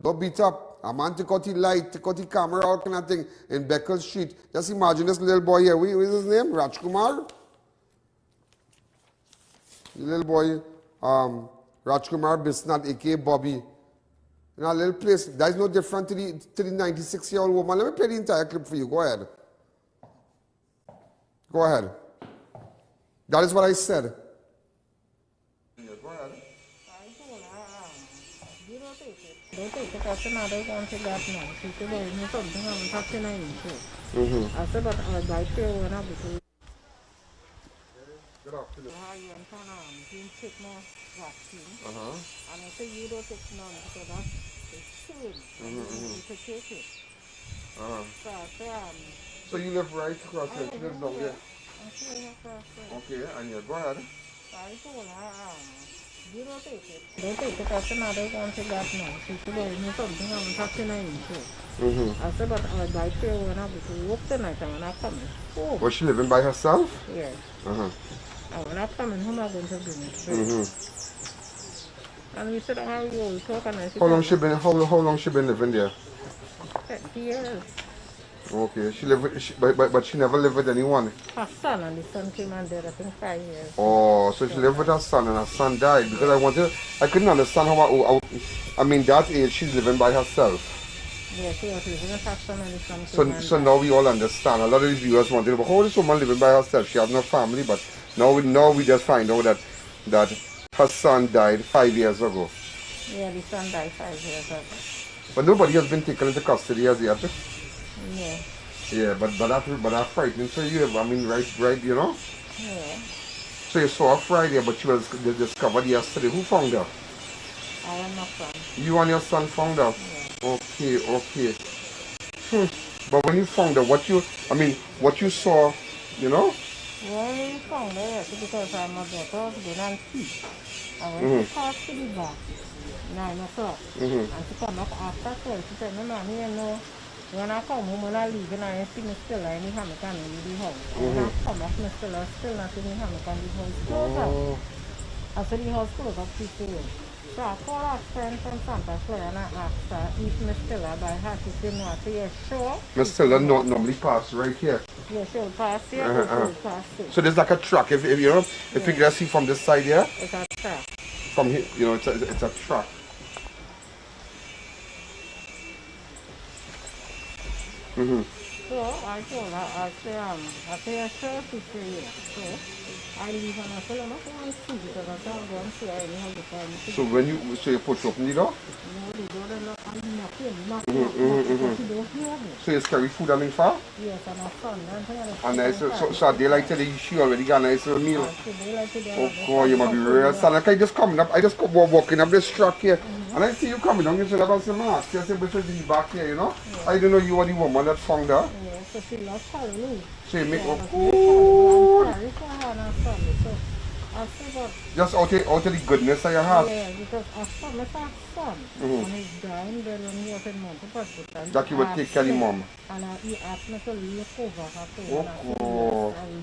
Don't beat up. A man take out the light, take out the camera, all kind of thing in Beckles Street. Just imagine this little boy here. What is his name? Rajkumar? The little boy, Rajkumar Bisnath, a.k.a. Bobby. In a little place. That is no different to the 96-year-old woman. Let me play the entire clip for you. Go ahead. Go ahead. That is what I said. Don't take it as another one to that now. People will know something I'm talking about. I said, but I'll buy two when I become. Good afternoon. How you and Tana, you take more vaccine. And I say, you don't take none because that's the shame. You can take it. So you live right across there? You live down there? Okay, and you go ahead. I told her, you don't take it. Don't take it as another one to that now. People will know something I'm talking about. I said, but I'll buy two when I become work tonight and when I come in. Oh. Was she living by herself? Yes. And when I come in, who am I going to bring it? And we said, how you talk and I said, how long she been living there? 30 years. Okay, she lived, but she never lived with anyone. Her son and the son came and died, I think 5 years. Oh, so she lived with her son and her son died because I couldn't understand how I mean that age she's living by herself. Yeah, she was living with her son and the son came and so now we all understand. A lot of these viewers wanted to know, how is this woman living by herself? She has no family, but now we just find out that her son died 5 years ago. Yeah, the son died 5 years ago. But nobody has been taken into custody as yet. Yeah. Yeah, but that's frightening for you. I mean, right, you know? Yeah. So you saw her Friday, but she was discovered yesterday. Who found her? I am not son. You and your son found her? Yeah. Okay. But when you found her, what you saw, you know? Well, we found her because I'm a daughter, go and see. I went to talk to the back, 9 o'clock. And she come up after 12. She said, no, Mommy, no. When I come home, when I leave, and I see me still in the Hamilton in the house. When I come up, still not in the Hamilton in the house. I said, the house closed up 3 days. So I called our friend from Santa Clara and I asked her if Miss Stella by her she said no. I said, yeah, sure. Miss Stella normally pass right here. Yeah, she'll pass here or she'll pass here. So there's like a truck. If you know, if you can see from this side here. It's a truck. From here, you know, it's a truck. So I told her, I said, sure, she said yeah. So I leave and I said, I'm not going to see because I can't go and see her anyhow before. So when you push open the door? No, the door is not nothing. She don't hear me. So you carry food and far? Yes, and her son. And nice, so they like to she already got a nice meal. Oh God, you must be real son. Like I just coming up, I just come walking up this truck here. And I see you coming down, you should have some mask. You said we should be back here, you know? I didn't know you were the woman that found her. Yeah, so she lost her Lou. So you make up just out of the goodness of your heart. Yeah, because our son, my son, and he's dying there when he was in Monte Hospital. That you would take care of the mom. And he asked me to look over her face. Oh God.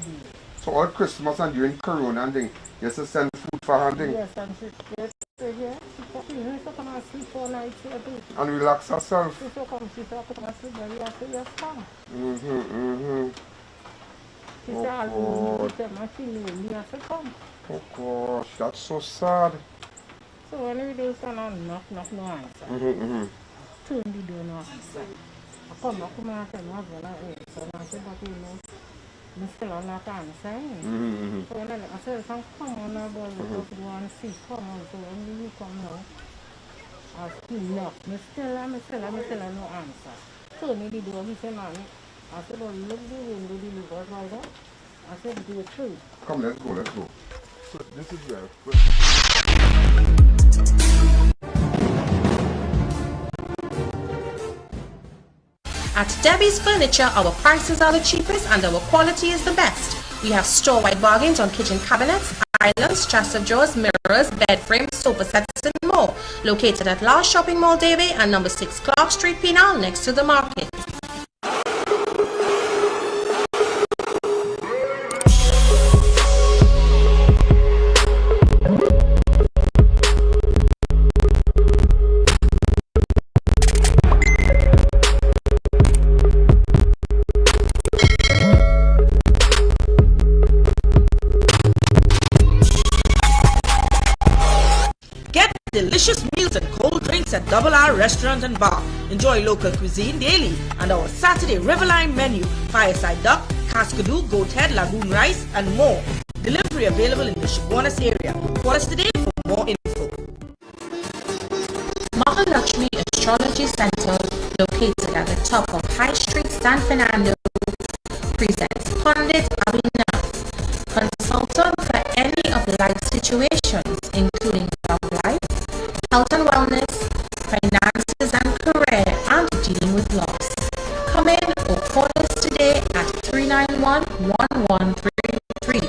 So all Christmas and during Corona and thing, you just send food for her and thing? Yes, and she here. She used to come and sleep 4 nights here too. And relax herself? She used to come, she used to come and sleep there. I said, yes, come. She said, I'll she knew me. I said, come. Oh gosh, that's so sad. So when we do stand and knock, no answer. Turn the door, no answer. I come back to my husband, and I said, but you know, I'm still not answering. So when I said, come on, boy, just go and see, come on. So when you come now, I still knock. I'm still no answer. Turn the door, he said, mommy. I said, well, look the window, the livers right there. I said, do it through. Come, let's go. So this is where. At Debbie's Furniture, our prices are the cheapest and our quality is the best. We have store-wide bargains on kitchen cabinets, islands, chests of drawers, mirrors, bed frames, sofa sets, and more. Located at Last Shopping Mall, Davie, and number 6 Clark Street, Penal, next to the market. Delicious meals and cold drinks at Double R Restaurant and Bar. Enjoy local cuisine daily and our Saturday Riverline menu, fireside duck, cascadoo, goat head, lagoon rice, and more. Delivery available in the Chaguanas area. Call us today for more info. Mahalakshmi Astrology Center, located at the top of High Street, San Fernando, presents Pundit Abhinav, consultant for any of life situations, including love life, health and wellness, finances and career, and dealing with loss. Come in or call us today at 391-1133.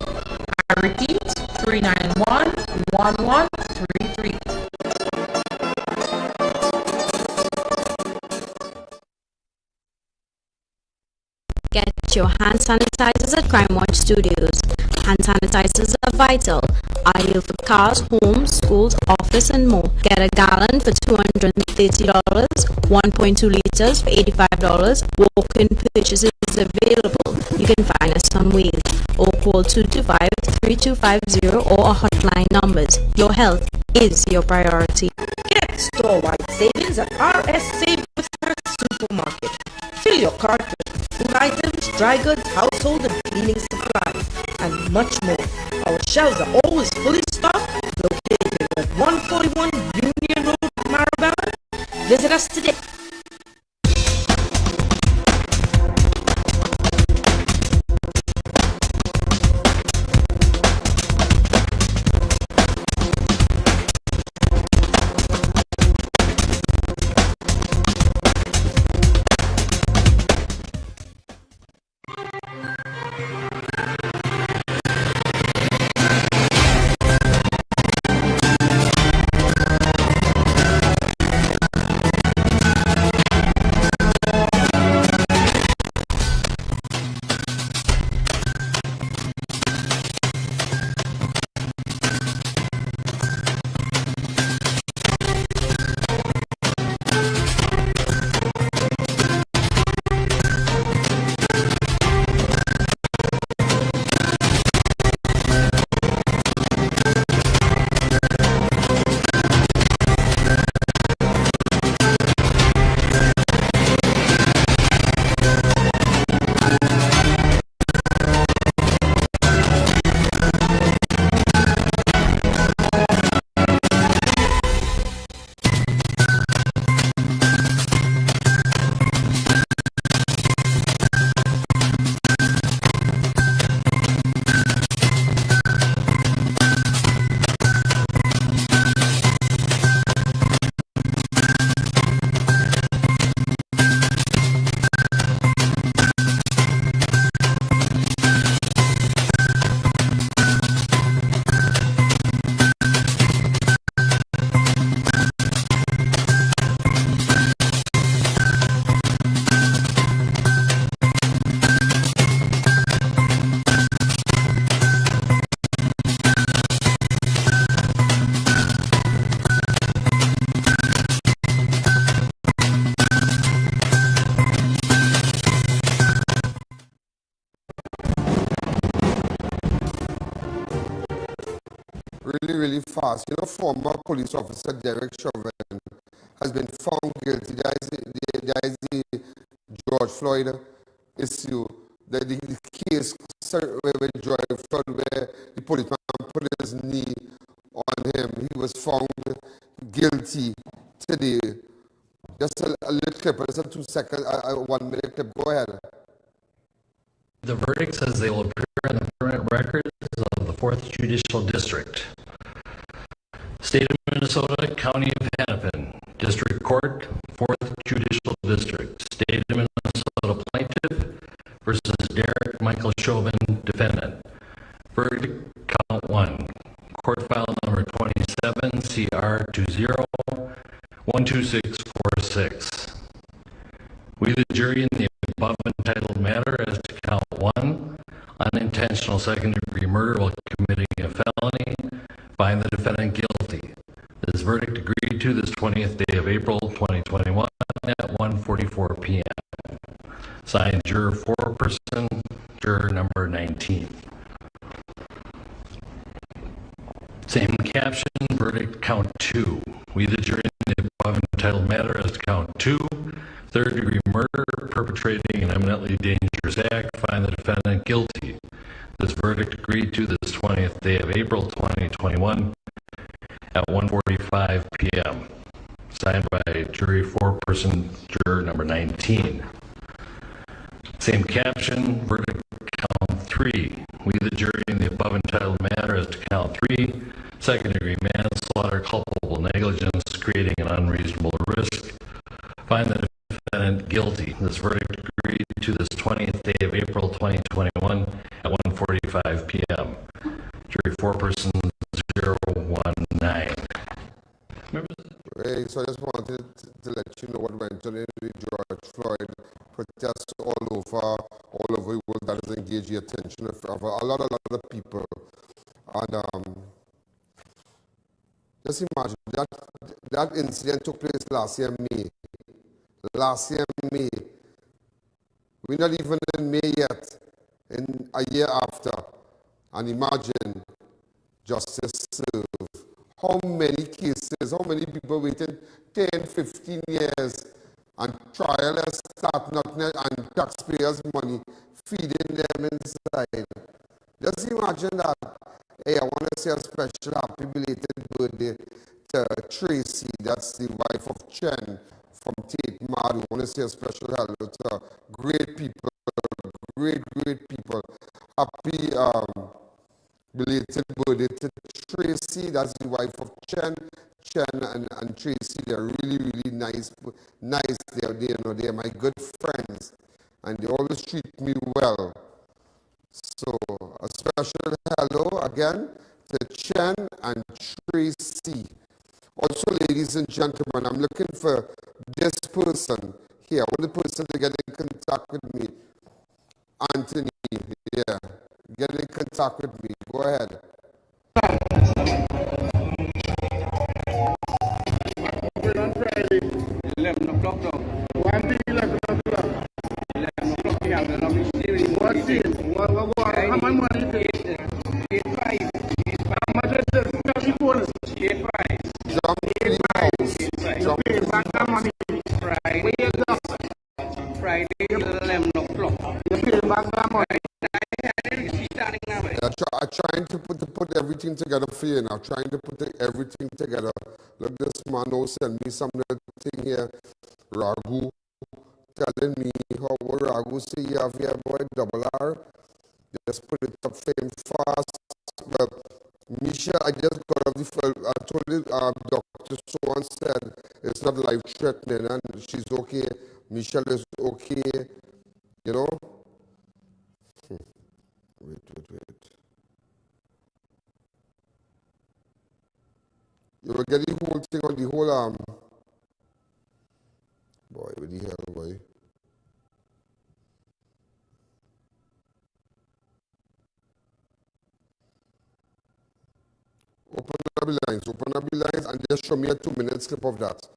I repeat, 391-1133. Get your hand sanitizers at Crime Watch Studios. Hand sanitizers are vital, ideal for cars, homes, schools, office, and more. Get a gallon for $230, 1.2 liters for $85. Walk-in purchases available. You can find us on Wheels or call 225-3250 or our hotline numbers. Your health is your priority. Get store-wide savings at RS Save Supermarket. Fill your cart with food items, dry goods, household and cleaning supplies, and much more. Our shelves are always fully stocked, located at 141 Union Road, Maribel. Visit us today. really fast. You know, former police officer Derek Chauvin has been found guilty. There is the George Floyd issue, the case with George Floyd where the policeman put his knee on him. He was found guilty today. Just a little clip, just a 2 second, 1 minute clip. Go ahead. The verdict says they will appear in the permanent records of the 4th Judicial District. State of Minnesota, County of Hennepin, District Court, 4th Judicial District. State of Minnesota Plaintiff versus Derek Michael Chauvin, Defendant. Verdict, Count 1. Court file number 27, CR 20-12646. We, the jury, in the above entitled matter as to count 1, unintentional second-degree murder while committing a felony, find the defendant guilty. This verdict agreed to this 20th day of April 2021 at 1:44 p.m. Signed, juror foreperson, juror number 19. Same caption, verdict count 2. We, the jury, in the above entitled matter as to count 2, third-degree murder, perpetrating an eminently dangerous act, find the defendant guilty. This verdict agreed to this 20th day of April 2021 at 1:45 p.m. Signed by jury foreperson, juror number 19. Same caption, verdict count 3. We, the jury, in the above entitled matter as to count 3, second-degree manslaughter, culpable negligence, creating an unreasonable risk, find the defendant guilty. This verdict agreed to this 20th day of April 2021 at 1:45 p.m. Jury foreperson 019. Hey, so I just wanted to let you know what went on in the George Floyd protests all over the world that has engaged the attention of a lot of people. And just imagine that incident took place last year May. We're not even in May yet, in a year after. And imagine justice served. How many cases, how many people waiting 10, 15 years and trial has start nothing and taxpayers' money feeding them inside. Just imagine that. Hey, I want to say a special happy belated birthday to Tracy, that's the wife of Chen from Tate Madu. I want to say a special hello to great people. Happy belated birthday to Tracy, that's the wife of Chen and Tracy. They're really nice. They're my good friends, and they always treat me well. So a special hello again to Chen and Tracy. Also, ladies and gentlemen, I'm looking for this person here. I want the person to get in contact with me. Anthony, yeah. Get in contact with me. Go ahead. On Friday, 11 o'clock now. 1 to 11 o'clock. 11 o'clock, yeah. What's it? How much money is it? 8.5. How much is it? 34. 8.5. Jump in the house. Jump in the money. Friday. Friday, 11 o'clock. You pay back that money. I'm trying to put everything together for you now. Trying to put everything together. Look, this man now send me some little thing here. Ragu telling me how Ragu say you have here, boy, double R. Just put it up for him fast. But Michelle, I just got off the phone. I told you, Dr. So-and said it's not life-threatening and she's okay. Michelle is okay. You know? Wait. You will get the whole thing on the whole boy, what the hell, boy? Open up the lines and just show me a 2-minute clip of that.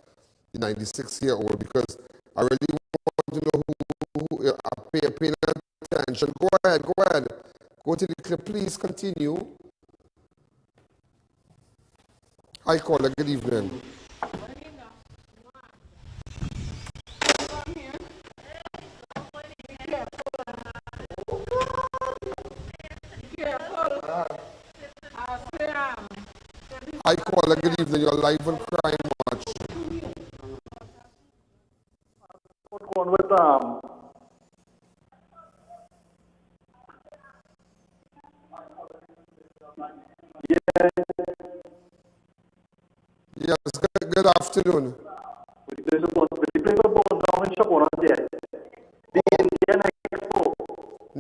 The 96-year-old, because I really want to know who paying attention. Go ahead. Go to the clip, please continue. Hi, caller. Good evening. Hi, caller. Good evening. You're live on Crime Watch. What's going on with Yes, good afternoon. There's a paper board down in Chapona there. The Indian Expo.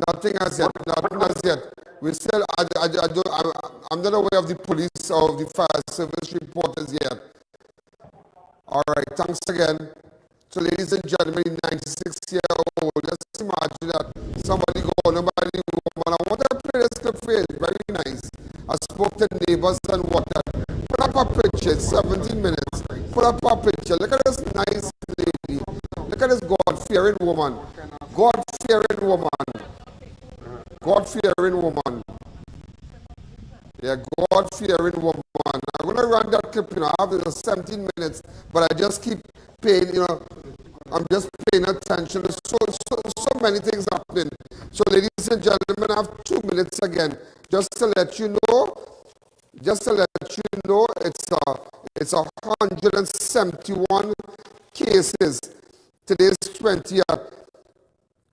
Nothing as yet. Nothing as yet. We still, I'm not aware of the police or the fire service reporters yet. All right, thanks again. So, ladies and gentlemen, 96-year-old, just imagine that somebody go, nobody woman. I want to play this clip for you. Very nice. I spoke to neighbors and whatnot. Put up a picture, 17 minutes. Put up a picture. Look at this nice lady. Look at this God-fearing woman. God-fearing woman. God-fearing woman. Yeah, God-fearing woman. I'm going to run that clip, I have it 17 minutes, but I just keep paying, I'm just paying attention. There's so many things happening. So, ladies and gentlemen, I have 2 minutes again. Just to let you know, it's 171 cases. Today's 20th.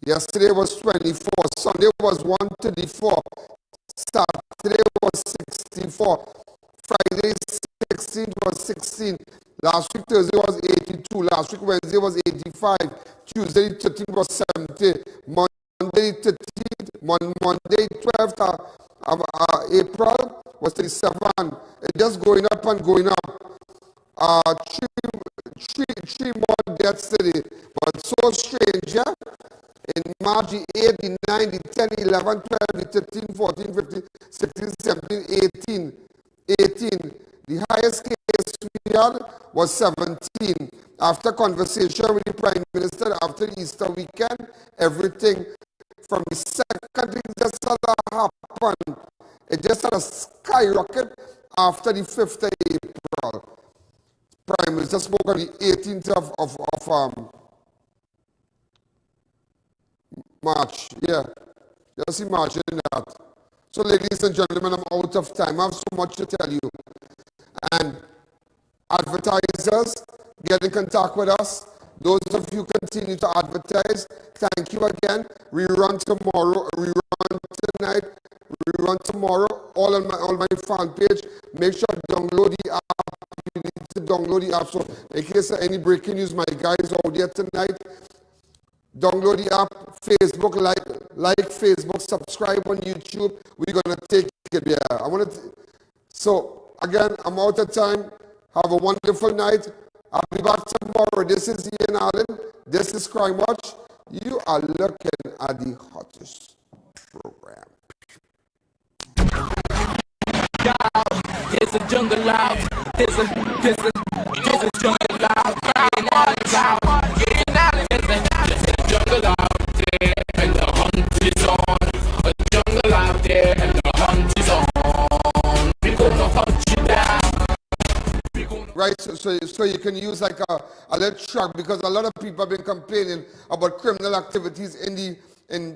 Yesterday was 24. Sunday was 134. Saturday was 64. Friday 16th was 16. Last week Thursday was 82. Last week Wednesday was 85. Tuesday 13th was 70. Monday 13th. Monday 12th April was 37. It's just going up and going up. Three more deaths today. But so strange, yeah? In March, the 8, the 9, the 10, 11, 12, the 13, 14, 15, 16, 17, 18. The highest case we had was 17. After conversation with the Prime Minister after the Easter weekend, everything from the second thing just started to happen. It just started to skyrocket after the 5th of April. Prime Minister spoke on the 18th of March. Yeah, just imagine that. So, ladies and gentlemen, I'm out of time. I have so much to tell you. And advertisers, get in contact with us. Those of you continue to advertise, thank you again. Rerun tomorrow, rerun tonight, rerun tomorrow. All on my fan page. Make sure to download the app. You need to download the app. So, in case of any breaking news, my guys out there tonight. Download the app, Facebook, like Facebook, subscribe on YouTube. We're going to take it there. So, again, I'm out of time. Have a wonderful night. I'll be back tomorrow. This is Ian Alleyne. This is Crime Watch. You are looking at the hottest program. There's a jungle out. There's a jungle out. Ian Alleyne's out. Ian Alleyne. There's a jungle out there and the hunt is on. A jungle out there and the hunt is on. We're gonna hunt you down. Right, so you can use like a little track, because a lot of people have been complaining about criminal activities in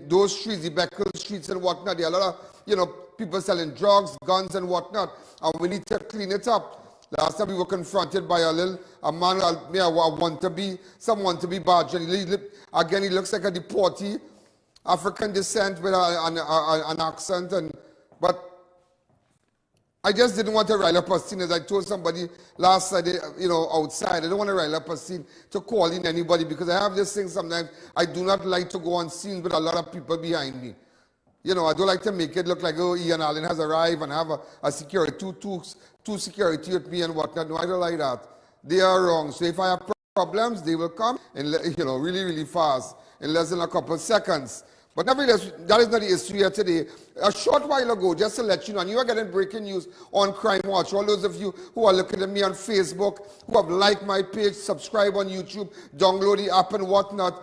those streets, the Beckle streets and whatnot. There are a lot of people selling drugs, guns and whatnot, and we need to clean it up. Last time we were confronted by a man, someone to be badge, and he looks like a deportee, African descent with an accent, but I just didn't want to rile up a scene. As I told somebody last Saturday, outside, I don't want to rile up a scene to call in anybody, because I have this thing sometimes. I do not like to go on scenes with a lot of people behind me. I don't like to make it look like, oh, Ian Alleyne has arrived and have a security, two security with me and whatnot. No, I don't like that. They are wrong. So if I have problems, they will come and, really, really fast in less than a couple of seconds. But nevertheless, that is not the issue here today. A short while ago, just to let you know, and you are getting breaking news on Crime Watch. All those of you who are looking at me on Facebook, who have liked my page, subscribe on YouTube, download the app and whatnot.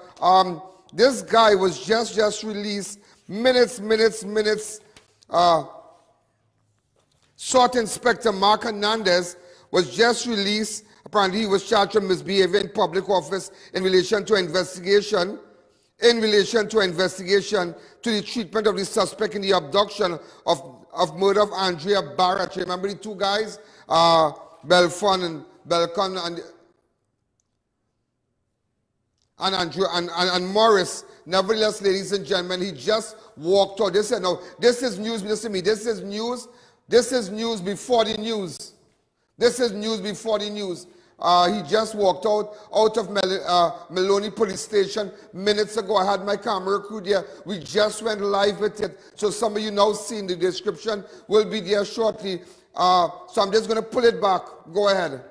This guy was just released minutes. SWAT Inspector Mark Hernandez was just released. Apparently, he was charged with misbehavior in public office in relation to investigation to the treatment of the suspect in the abduction of murder of Andrea Barrett. Remember the two guys, Belcon and Morris. Nevertheless, ladies and gentlemen, he just walked out. This is news. Listen to me. This is news. This is news before the news. This is news before the news. He just walked out of Maloney Police Station minutes ago. I had my camera crew there. We just went live with it. So some of you now seen the description will be there shortly. So I'm just going to pull it back. Go ahead.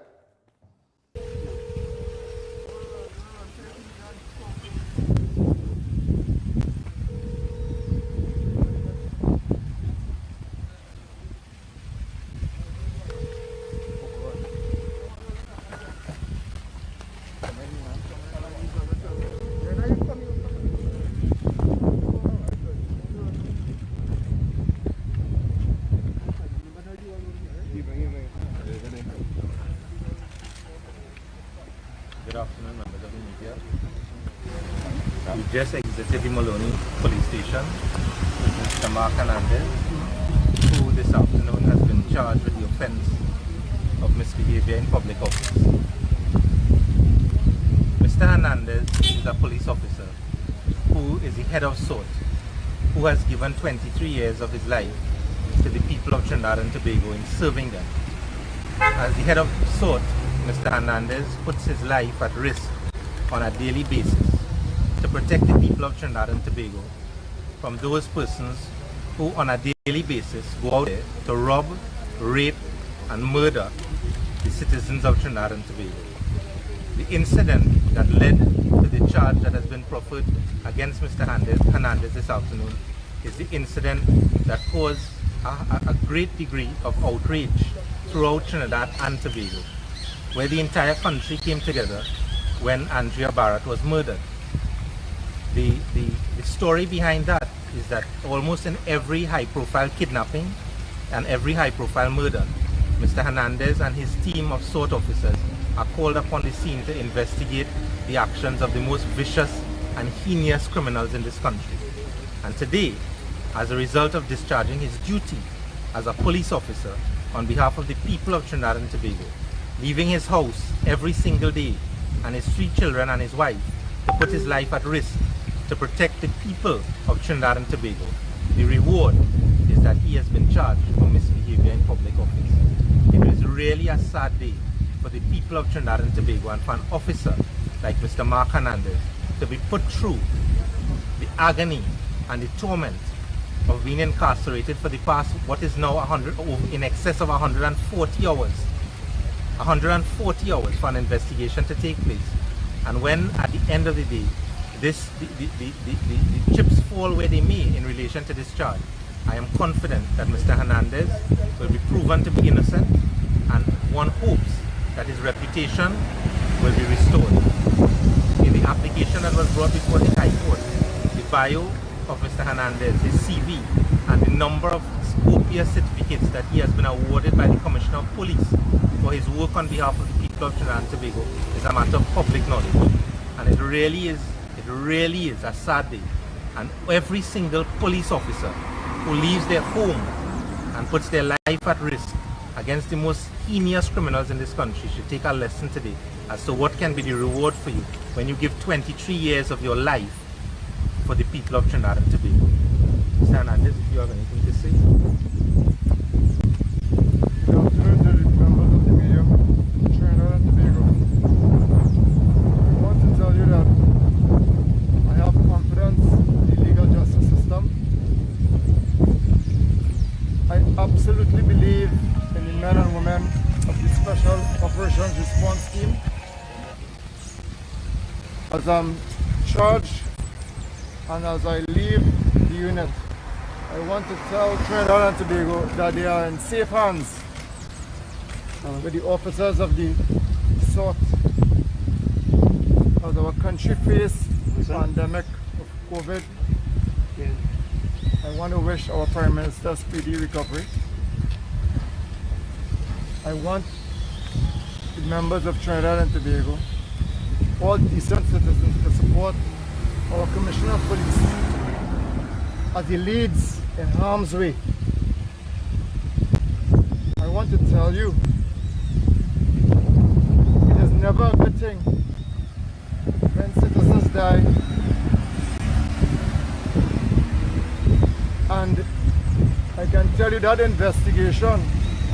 Just exited the Maloney Police Station with Mr. Mark Hernandez, who this afternoon has been charged with the offence of misbehavior in public office. Mr. Hernandez is a police officer who is the head of SORT, who has given 23 years of his life to the people of Trinidad and Tobago in serving them. As the head of SORT, Mr. Hernandez puts his life at risk on a daily basis to protect the people of Trinidad and Tobago from those persons who on a daily basis go out there to rob, rape and murder the citizens of Trinidad and Tobago. The incident that led to the charge that has been proffered against Mr. Hernandez this afternoon is the incident that caused a great degree of outrage throughout Trinidad and Tobago, where the entire country came together when Andrea Barrett was murdered. The story behind that is that almost in every high-profile kidnapping and every high-profile murder, Mr. Hernandez and his team of SORT officers are called upon the scene to investigate the actions of the most vicious and heinous criminals in this country. And today, as a result of discharging his duty as a police officer on behalf of the people of Trinidad and Tobago, leaving his house every single day and his 3 children and his wife to put his life at risk to protect the people of Trinidad and Tobago, the reward is that he has been charged for misbehavior in public office. It is really a sad day for the people of Trinidad and Tobago and for an officer like Mr. Mark Hernandez to be put through the agony and the torment of being incarcerated for the past, what is now in excess of 140 hours. 140 hours for an investigation to take place. And when at the end of the day, the chips fall where they may in relation to this charge, I am confident that Mr. Hernandez will be proven to be innocent, and one hopes that his reputation will be restored. In the application that was brought before the High Court, the bio of Mr. Hernandez, his CV, and the number of copious certificates that he has been awarded by the Commissioner of Police for his work on behalf of the people of Trinidad and Tobago is a matter of public knowledge. And it really is a sad day. And every single police officer who leaves their home and puts their life at risk against the most heinous criminals in this country should take a lesson today as to what can be the reward for you when you give 23 years of your life for the people of Trinidad and Tobago. Mr. Hernandez, if you have anything to say. Good afternoon to the members of the media, Trinidad and Tobago. I want to tell you that I have confidence in the legal justice system. I absolutely believe in the men and women of the Special Operations Response Team. As I'm charged and as I leave the unit, I want to tell Trinidad and Tobago that they are in safe hands with the officers of the SORT. As our country faces the pandemic of COVID, I want to wish our Prime Minister speedy recovery. I want the members of Trinidad and Tobago, all decent citizens, to support our Commissioner of Police as he leads in harm's way. I want to tell you, it is never a good thing when citizens die, and I can tell you that investigation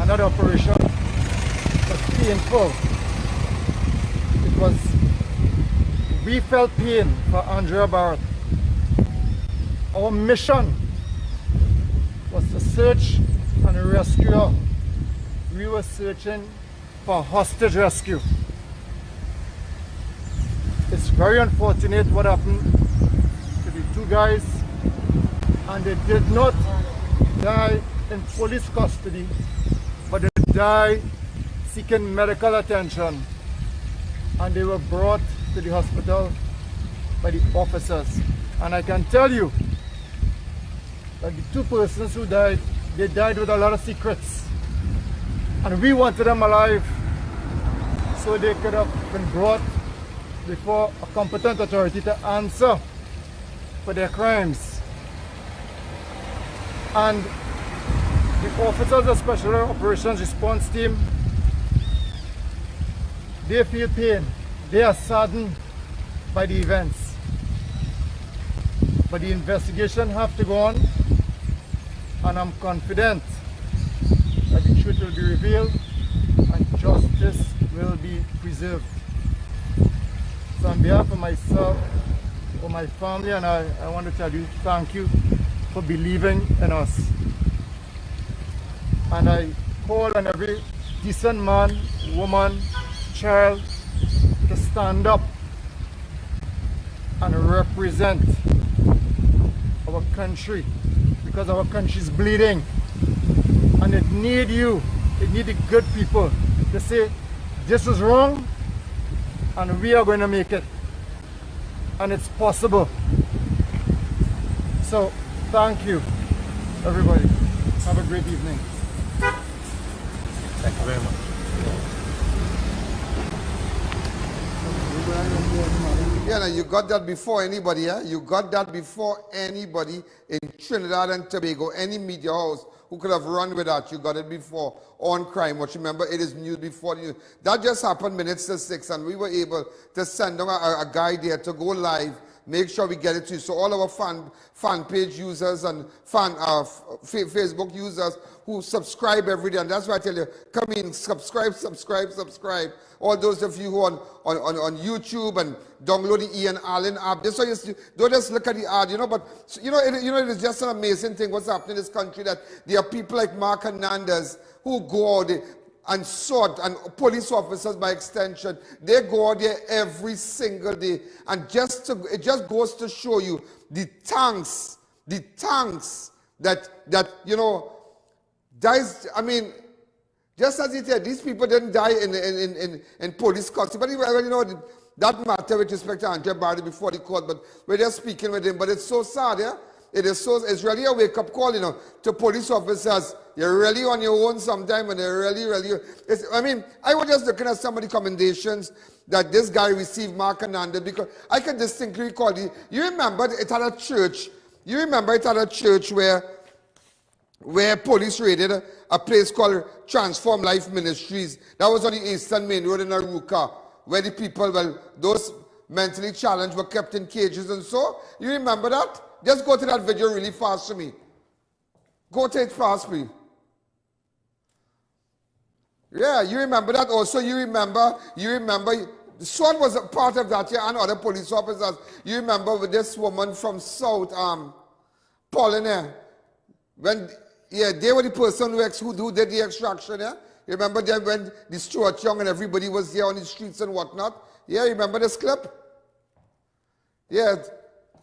and that operation was painful. We felt pain for Andrea Barrett. Our mission was to search and rescue her. We were searching for hostage rescue. It's very unfortunate what happened to the two guys, and they did not die in police custody, but they died seeking medical attention, and they were brought to the hospital by the officers. And I can tell you that the two persons who died, they died with a lot of secrets, and we wanted them alive so they could have been brought before a competent authority to answer for their crimes. And the officers of Special Operations Response Team, they feel pain. They are saddened by the events. But the investigation have to go on, and I'm confident that the truth will be revealed and justice will be preserved. So on behalf of myself, for my family, and I want to tell you thank you for believing in us. And I call on every decent man, woman, child to stand up and represent our country, because our country is bleeding, and it needs you, it needs the good people to say this is wrong and we are going to make it, and it's possible. So thank you everybody. Have a great evening. Thank you very much. Yeah, now you got that before anybody, yeah? You got that before anybody in Trinidad and Tobago, any media house who could have run with that. You got it before on Crime Watch. Remember, it is news before news. That just happened minutes to 6, and we were able to send down a guy there to go live, make sure we get it to you. So all our fan page users and Facebook users who subscribe every day, and that's why I tell you, come in, subscribe. All those of you who are on YouTube and download the Ian Alleyne app, don't just look at the ad, but it is just an amazing thing what's happening in this country, that there are people like Mark Hernandez who go out there and sort, and police officers by extension, they go out there every single day, and it just goes to show you the tanks that dies. I mean, just as it said, these people didn't die in police custody. But that matter with respect to Andrea Barrett before the court, but we're just speaking with him. But it's so sad, yeah? It's really a wake-up call, to police officers. You're really on your own sometime, and they're really, I was just looking at some of the commendations that this guy received, Mark Hernandez, because I can distinctly recall, you remember it at a church, where police raided a place called Transform Life Ministries. That was on the Eastern Main Road in Aruka, where the people, those mentally challenged were kept in cages and so. You remember that? Just go to that video really fast for me. Go to it fast, please. Yeah, you remember that also. You remember, SWAT was a part of that, yeah, and other police officers. You remember with this woman from South, Pauline, they were the person who did the extraction, yeah? You remember them when the Stuart Young and everybody was there on the streets and whatnot? Yeah, you remember this clip? Yeah,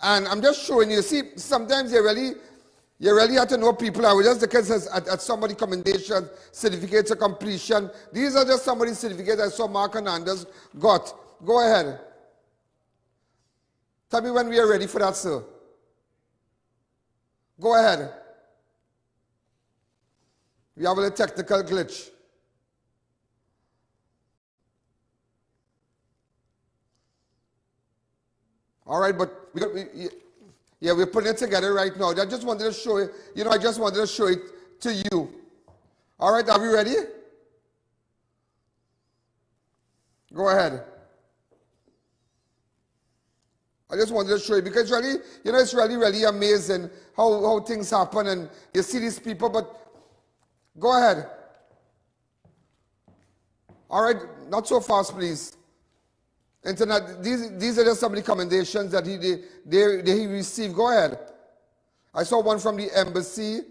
and I'm just showing you, see, sometimes you really have to know people. I was just looking at somebody commendation, certificates of completion. These are just somebody's certificates I saw Mark Hernandez got. Go ahead. Tell me when we are ready for that, sir. Go ahead. We have a little technical glitch. All right, but yeah, we're putting it together right now. I just wanted to show it, I just wanted to show it to you. All right, are we ready? Go ahead. I just wanted to show you because really, it's really amazing how things happen and you see these people, but go ahead. All right, not so fast, please. Internet, these are just some recommendations that he received. Go ahead. I saw one from the Embassy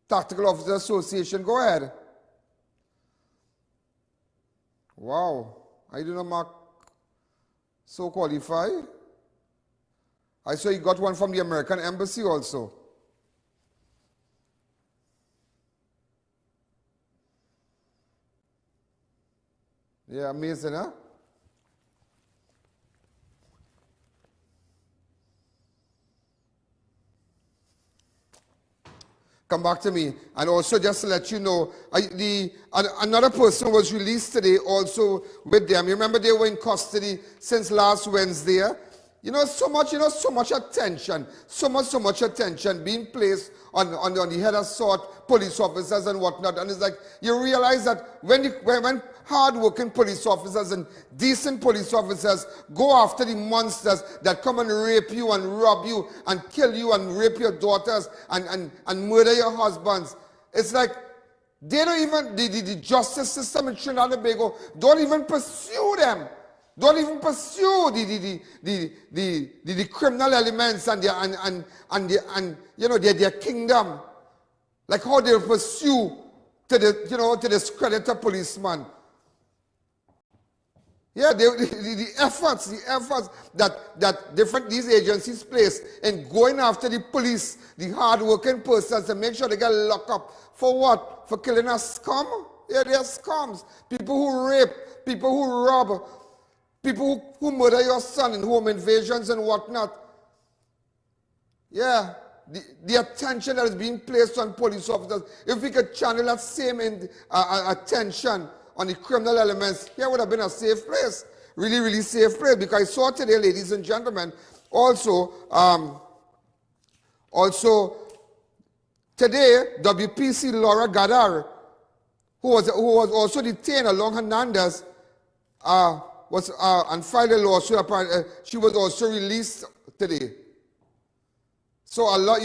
Tactical Officer Association. Go ahead. Wow, I did not mark so qualified. I saw you got one from the American Embassy also. Yeah, amazing, huh? Come back to me. And also just to let you know, another person was released today also with them. You remember they were in custody since last Wednesday. So much attention, so much attention being placed on the head of sort police officers and whatnot. And it's like you realize that when hard-working police officers and decent police officers go after the monsters that come and rape you and rob you and kill you and rape your daughters and murder your husbands, it's like they don't even, the justice system in Trinidad and Tobago don't even pursue them. Don't even pursue the criminal elements and their kingdom, like how they pursue to discredit a policeman. Yeah, the efforts that these agencies place in going after the police, the hard-working persons, to make sure they get locked up for what? For killing a scum? Yeah, they are scums. People who rape, people who rob. People who murder your son in home invasions and whatnot. Yeah, the attention that is being placed on police officers, if we could channel that same attention on the criminal elements, here would have been a safe place. Really, really safe place. Because I saw today, ladies and gentlemen, also today, WPC Laura Gadar, who was also detained along Hernandez, and filed a lawsuit. She was also released today. So a lot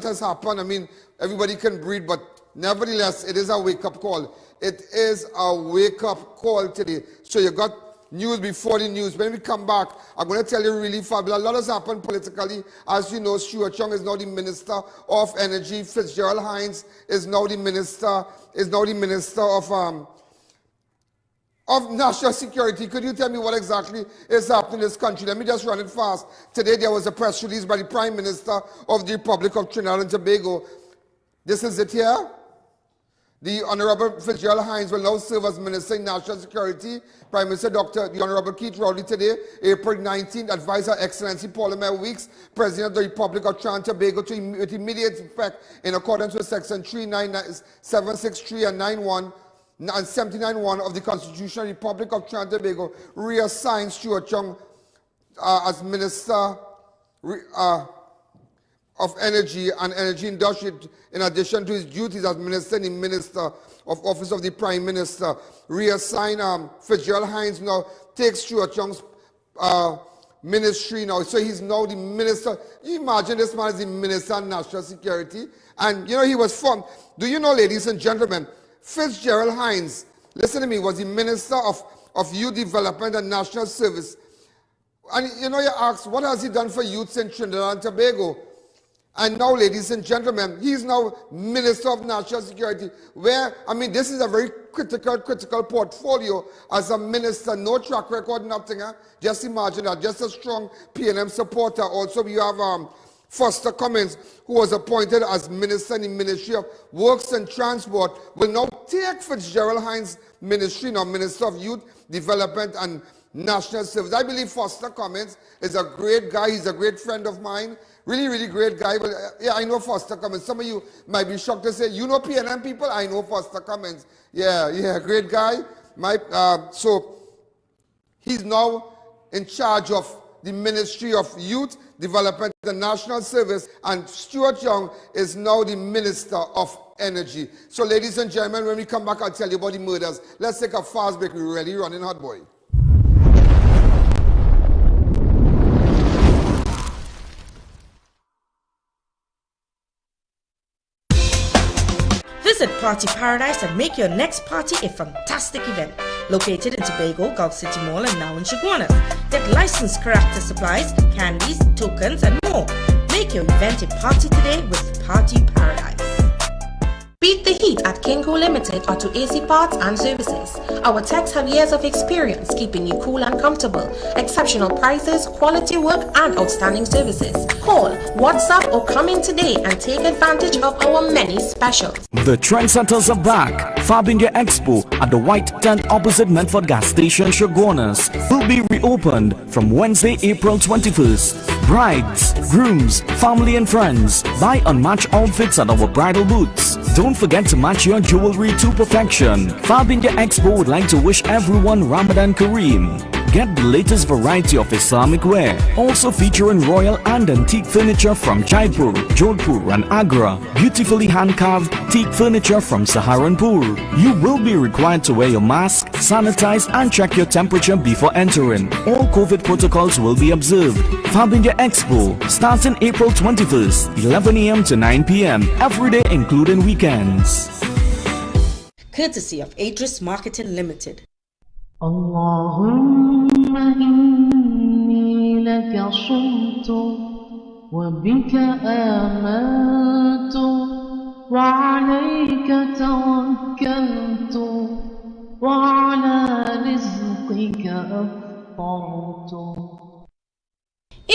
has happened. I mean, everybody can breathe, but nevertheless, it is a wake-up call. It is a wake-up call today. So you got news before the news. When we come back, I'm going to tell you really fabulous. A lot has happened politically. As you know, Stuart Chung is now the Minister of Energy. Fitzgerald Hines is now the Minister of National Security. Could you tell me what exactly is happening in this country? Let me just run it fast. Today there was a press release by the Prime Minister of the Republic of Trinidad and Tobago. This is it here. The Honorable Fitzgerald Hines will now serve as Minister in National Security. Prime Minister the Honorable Keith Rowley today, April 19th, advised Her Excellency Paul Weeks, President of the Republic of Trinidad and Tobago, with immediate effect in accordance with Section 763 and 91 and 79(1) of the Constitution of the Republic of Trinidad and Tobago, reassign Stuart Chung as Minister of Energy and Energy Industry, in addition to his duties as Minister in the Minister of Office of the Prime Minister. Reassign Fitzgerald Hines now takes Stuart Chung's ministry now. So he's now the Minister. You imagine this man is the Minister of National Security. And he was formed. Do you know, ladies and gentlemen, Fitzgerald Hines, listen to me, was the Minister of Youth Development and National Service. And you ask, what has he done for youths in Trinidad and Tobago? And now, ladies and gentlemen, he's now Minister of National Security, where, this is a very critical portfolio as a minister, no track record, nothing. Just imagine that, just a strong PNM supporter. Also, we have Foster Cummins, who was appointed as Minister in the Ministry of Works and Transport, will now take Fitzgerald Hines' ministry, now Minister of Youth Development and National Service. I believe Foster Cummins is a great guy. He's a great friend of mine. Really, really great guy. But yeah, I know Foster Cummins. Some of you might be shocked to say, you know PNM people? I know Foster Cummins. Yeah, great guy. So he's now in charge of the Ministry of Youth Development and National Service, and Stuart Young is now the Minister of Energy. So ladies and gentlemen, when we come back, I'll tell you about the murders. Let's take a fast break. We're really running hot, boy. Visit Party Paradise and make your next party a fantastic event. Located in Tobago, Gulf City Mall, and now in Chaguanas. Get licensed character supplies, candies, tokens, and more. Make your event a party today with Party Paradise. Beat the heat at Kinko Limited Auto AC Parts and Services. Our techs have years of experience keeping you cool and comfortable. Exceptional prices, quality work, and outstanding services. Call, WhatsApp, or come in today and take advantage of our many specials. The trendsetters are back. Fab India Expo at the White Tent opposite Medford Gas Station, Chaguanas, will be reopened from Wednesday, April 21st. Brides, grooms, family and friends, buy unmatched outfits at our bridal booths. Don't forget to match your jewelry to perfection. Fab India Expo would like to wish everyone Ramadan Kareem. Get the latest variety of Islamic wear, also featuring royal and antique furniture from Jaipur, Jodhpur and Agra, beautifully hand-carved teak furniture from Saharanpur. You will be required to wear your mask, sanitize and check your temperature before entering. All COVID protocols will be observed. Fab India Expo, starting April 21st, 11 a.m. to 9 p.m. every day including weekends. Courtesy of Adris Marketing Limited. اللهم إني لك صمت وبك آمنت وعليك توكلت وعلى رزقك أفطرت.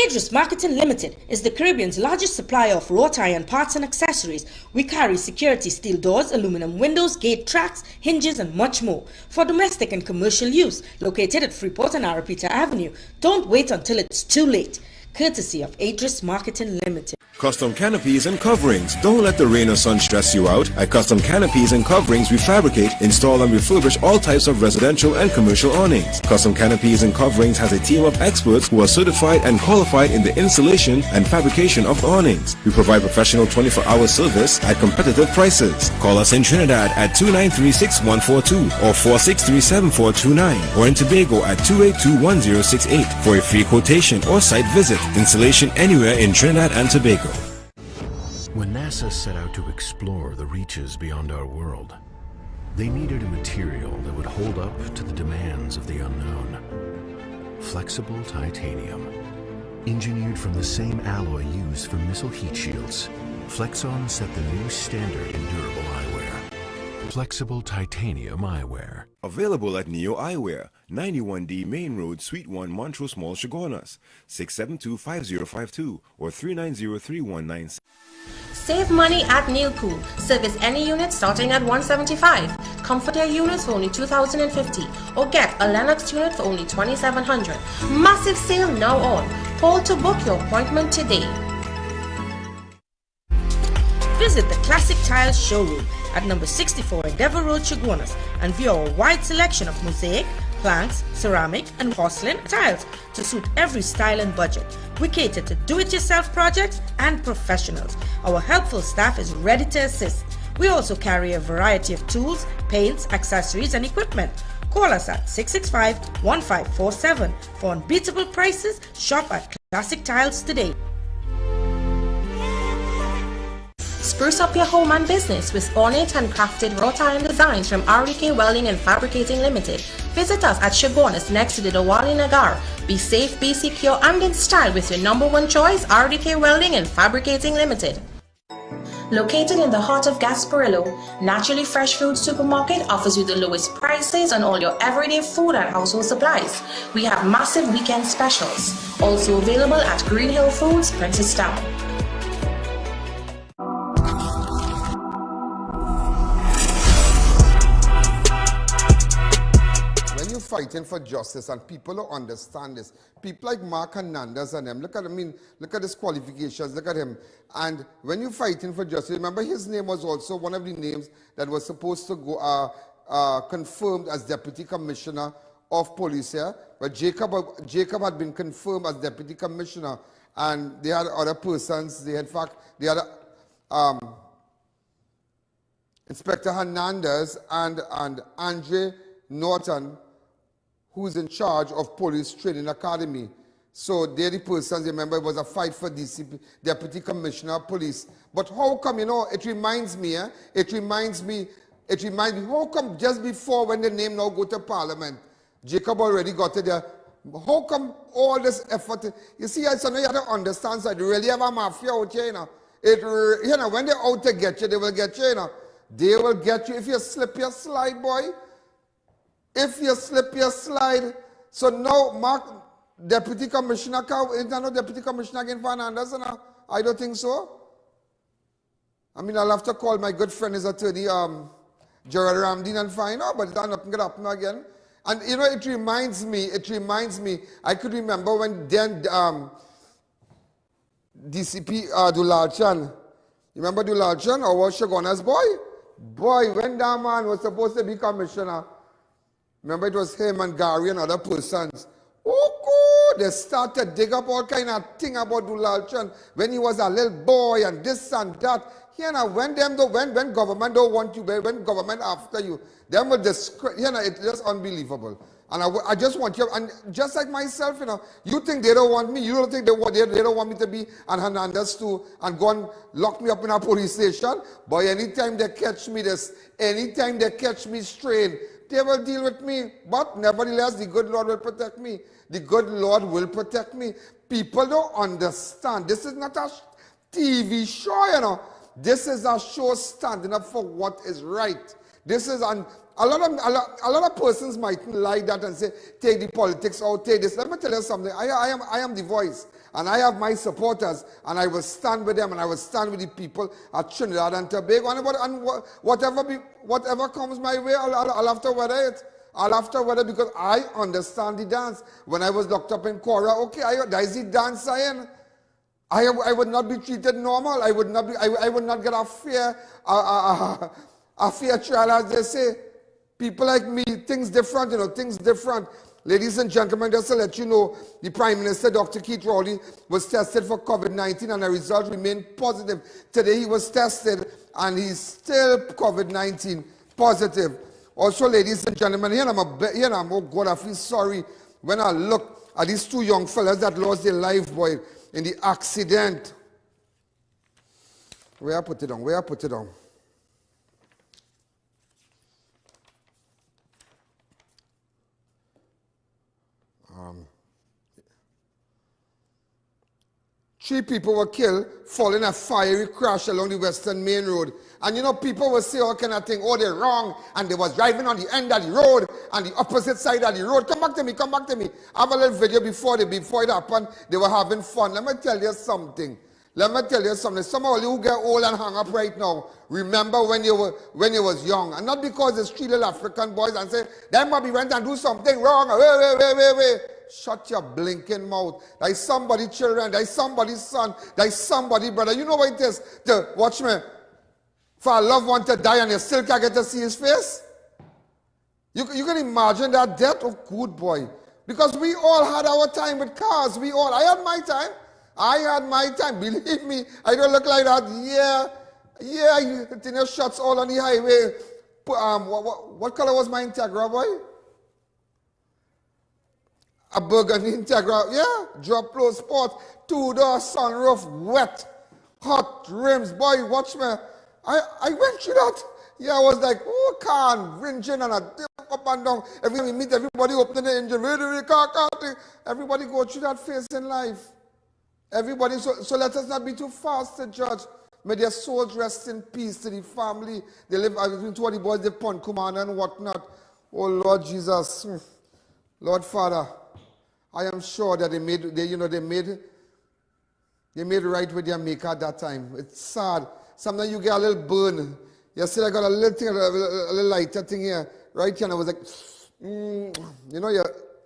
Adris Marketing Limited is the Caribbean's largest supplier of wrought iron parts and accessories. We carry security steel doors, aluminum windows, gate tracks, hinges and much more for domestic and commercial use. Located at Freeport and Arapita Avenue. Don't wait until it's too late. Courtesy of Adris Marketing Limited. Custom canopies and coverings. Don't let the rain or sun stress you out. At Custom Canopies and Coverings, we fabricate, install and refurbish all types of residential and commercial awnings. Custom Canopies and Coverings has a team of experts who are certified and qualified in the installation and fabrication of awnings. We provide professional 24-hour service at competitive prices. Call us in Trinidad at 293-6142 or 463-7429 or in Tobago at 282-1068 for a free quotation or site visit. Installation anywhere in Trinidad and Tobago. When NASA set out to explore the reaches beyond our world, they needed a material that would hold up to the demands of the unknown. Flexible titanium. Engineered from the same alloy used for missile heat shields, Flexon set the new standard in durable eyewear. Flexible titanium eyewear. Available at Neo Eyewear, 91D Main Road, Suite 1, Montrose Mall, Chaguanas, 672-5052 or 390-3196. Save money at Neil Pool. Service any unit starting at $175. Comfort Air units for only $2,050 or get a Lennox unit for only $2,700. Massive sale now on. Call to book your appointment today. Visit the Classic Tiles showroom at number 64 Endeavour Road, Chaguanas, and view our wide selection of mosaic, planks, ceramic, and porcelain tiles to suit every style and budget. We cater to do-it-yourself projects and professionals. Our helpful staff is ready to assist. We also carry a variety of tools, paints, accessories, and equipment. Call us at 665-1547 for unbeatable prices. Shop at Classic Tiles today. Spruce up your home and business with ornate and crafted wrought iron designs from RDK Welding and Fabricating Limited. Visit us at Chaguanas next to the Dawali Nagar. Be safe, be secure, and in style with your #1 choice, RDK Welding and Fabricating Limited. Located in the heart of Gasparillo, Naturally Fresh Food Supermarket offers you the lowest prices on all your everyday food and household supplies. We have massive weekend specials. Also available at Green Hill Foods, Princestown. Fighting for justice, and people don't understand this. People like Mark Hernandez and them, look at his qualifications, look at him. And when you're fighting for justice, remember his name was also one of the names that was supposed to go confirmed as Deputy Commissioner of police here, but Jacob had been confirmed as deputy commissioner, and they had other persons. They had, in fact, they had Inspector Hernandez and Andre Norton, who's in charge of police training academy. So they're the persons. Remember, it was a fight for DCP, deputy commissioner of police. But how come, it reminds me, it reminds me, how come just before when the name now go to parliament, Jacob already got it there? How come all this effort? You see, so now you have to understand, so they really have a mafia out here, when they're out to get you, they will get you, They will get you if you slip your slide, boy. If you slip your slide. So now, Mark, Deputy Commissioner, is there no Deputy Commissioner again for Hernandez? I don't think so. I mean, I'll have to call my good friend, his attorney, Gerald Ramdeen, and find out, but that's not going to happen again. And it reminds me, I could remember when then DCP Dulalchan, you remember Dulalchan, or was Shoguna's boy? Boy, when that man was supposed to be commissioner, remember it was him and Gary and other persons. Oh, they started to dig up all kind of thing about Dulalchan when he was a little boy and this and that. When government don't want you, when government after you, them will discredit, it's just unbelievable. And I just want you, and just like myself, you think they don't want me, you don't think they don't want me to be and Hernandez too, and go and lock me up in a police station. But anytime they catch me anytime they catch me straying, they will deal with me. But nevertheless, the good Lord will protect me. The good Lord will protect me. People don't understand. This is not a TV show, This is a show standing up for what is right. This is a lot of persons might like that and say, take the politics out, take this. Let me tell you something. I am the voice, and I have my supporters, and I will stand with them, and I will stand with the people at Trinidad and Tobago, and whatever comes my way, I'll have to weather it. I'll have to weather because I understand the dance. When I was locked up in Cora, okay, that is the dance I am. I would not be treated normal. I would not get a fair trial, as they say. People like me, things different, things different. Ladies and gentlemen, just to let you know, the Prime Minister, Dr. Keith Rowley, was tested for COVID-19 and the result remained positive. Today he was tested and he's still COVID-19 positive. Also, ladies and gentlemen, oh God, I feel sorry when I look at these two young fellas that lost their life, boy, in the accident. Where I put it on? Three people were killed following a fiery crash along the Western Main Road. And people will say all kind of thing, oh, they're wrong, and they was driving on the end of the road, and the opposite side of the road. Come back to me. I have a little video before it happened. They were having fun. Let me tell you something. Some of you who get old and hung up right now, remember when you was young. And not because it's three little African boys and say, them Bobby went and do something wrong. Wait. Shut your blinking mouth. There's somebody's children, there's somebody's son, there's somebody's brother. You know what it is to watch me for a loved one to die and you still can't get to see his face? You can imagine that death? Oh, good boy. Because we all had our time with cars. I had my time. Believe me, I don't look like that. Yeah, you shots all on the highway. What color was my Integra, boy? A burgundy Integra, drop low sport, two-door sunroof, wet, hot rims, boy, watch me. I went through that. I was like, oh, car, engine and a dip up and down. Every time we meet, everybody opening the engine, everybody go through that phase in life. Everybody, so let us not be too fast to judge. May their souls rest in peace to the family. They live between 20 boys, they pun command and whatnot. Oh, Lord Jesus. Lord Father, I am sure that they made right with their maker at that time. It's sad. Sometimes you get a little burn. You see, I got a little thing, a little lighter thing here, right here, and I was like, you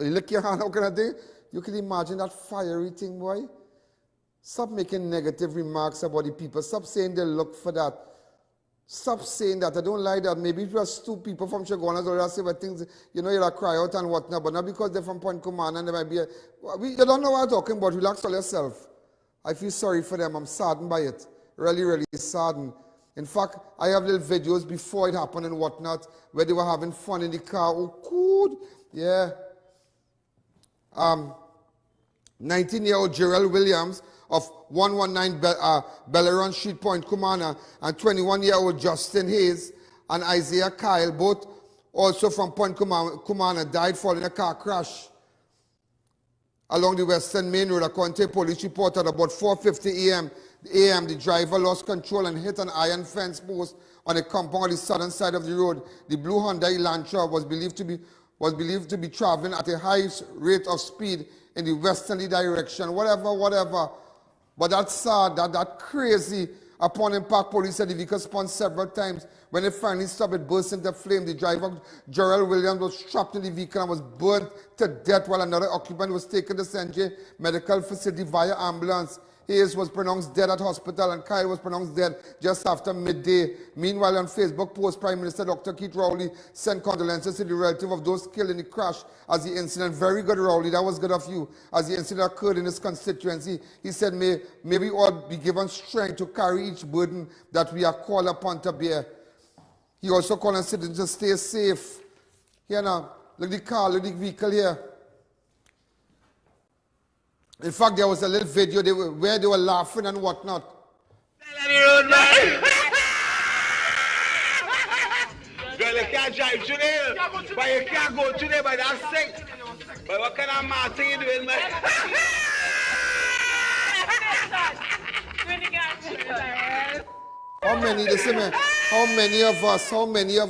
lick your hand, how can I do? You can imagine that fiery thing, boy. Stop making negative remarks about the people. Stop saying they look for that. Stop saying that. I don't like that. Maybe it was two people from Chaguanas or say things, you know, you'll cry out and whatnot, but not because they're from Point Command and they might be you don't know what I'm talking about. Relax on yourself. I feel sorry for them. I'm saddened by it. Really, really saddened. In fact, I have little videos before it happened and whatnot, where they were having fun in the car. Oh, good. Yeah. 19-year-old Gerald Williams of 119 Belleron Street, Point Cumana, and 21-year-old Justin Hayes and Isaiah Kyle, both also from Point Cumana, died following a car crash along the Western Main Road. According to a police report, at about 4:50 a.m., the driver lost control and hit an iron fence post on a compound on the southern side of the road. The blue Hyundai Elantra was believed to be traveling at a high rate of speed in the westerly direction. Whatever. But that's sad, that crazy. Upon impact, police said the vehicle spun several times. When it finally stopped, it burst into flame. The driver, Gerald Williams, was trapped in the vehicle and was burned to death while another occupant was taken to St. J Medical Facility via ambulance. Hayes was pronounced dead at hospital and Kyle was pronounced dead just after midday. Meanwhile, on Facebook post, Prime Minister Dr. Keith Rowley sent condolences to the relative of those killed in the crash as the incident, very good Rowley, that was good of you, as the incident occurred in his constituency. He said, may we all be given strength to carry each burden that we are called upon to bear. He also called on citizens to stay safe. Here now, look at the car, look at the vehicle here. In fact, there was a little video where they were laughing and whatnot. Girl, you can't drive today, but you can't go today, but that's sick. But what kind of mad thing you doing, man? How many, listen, man, how many of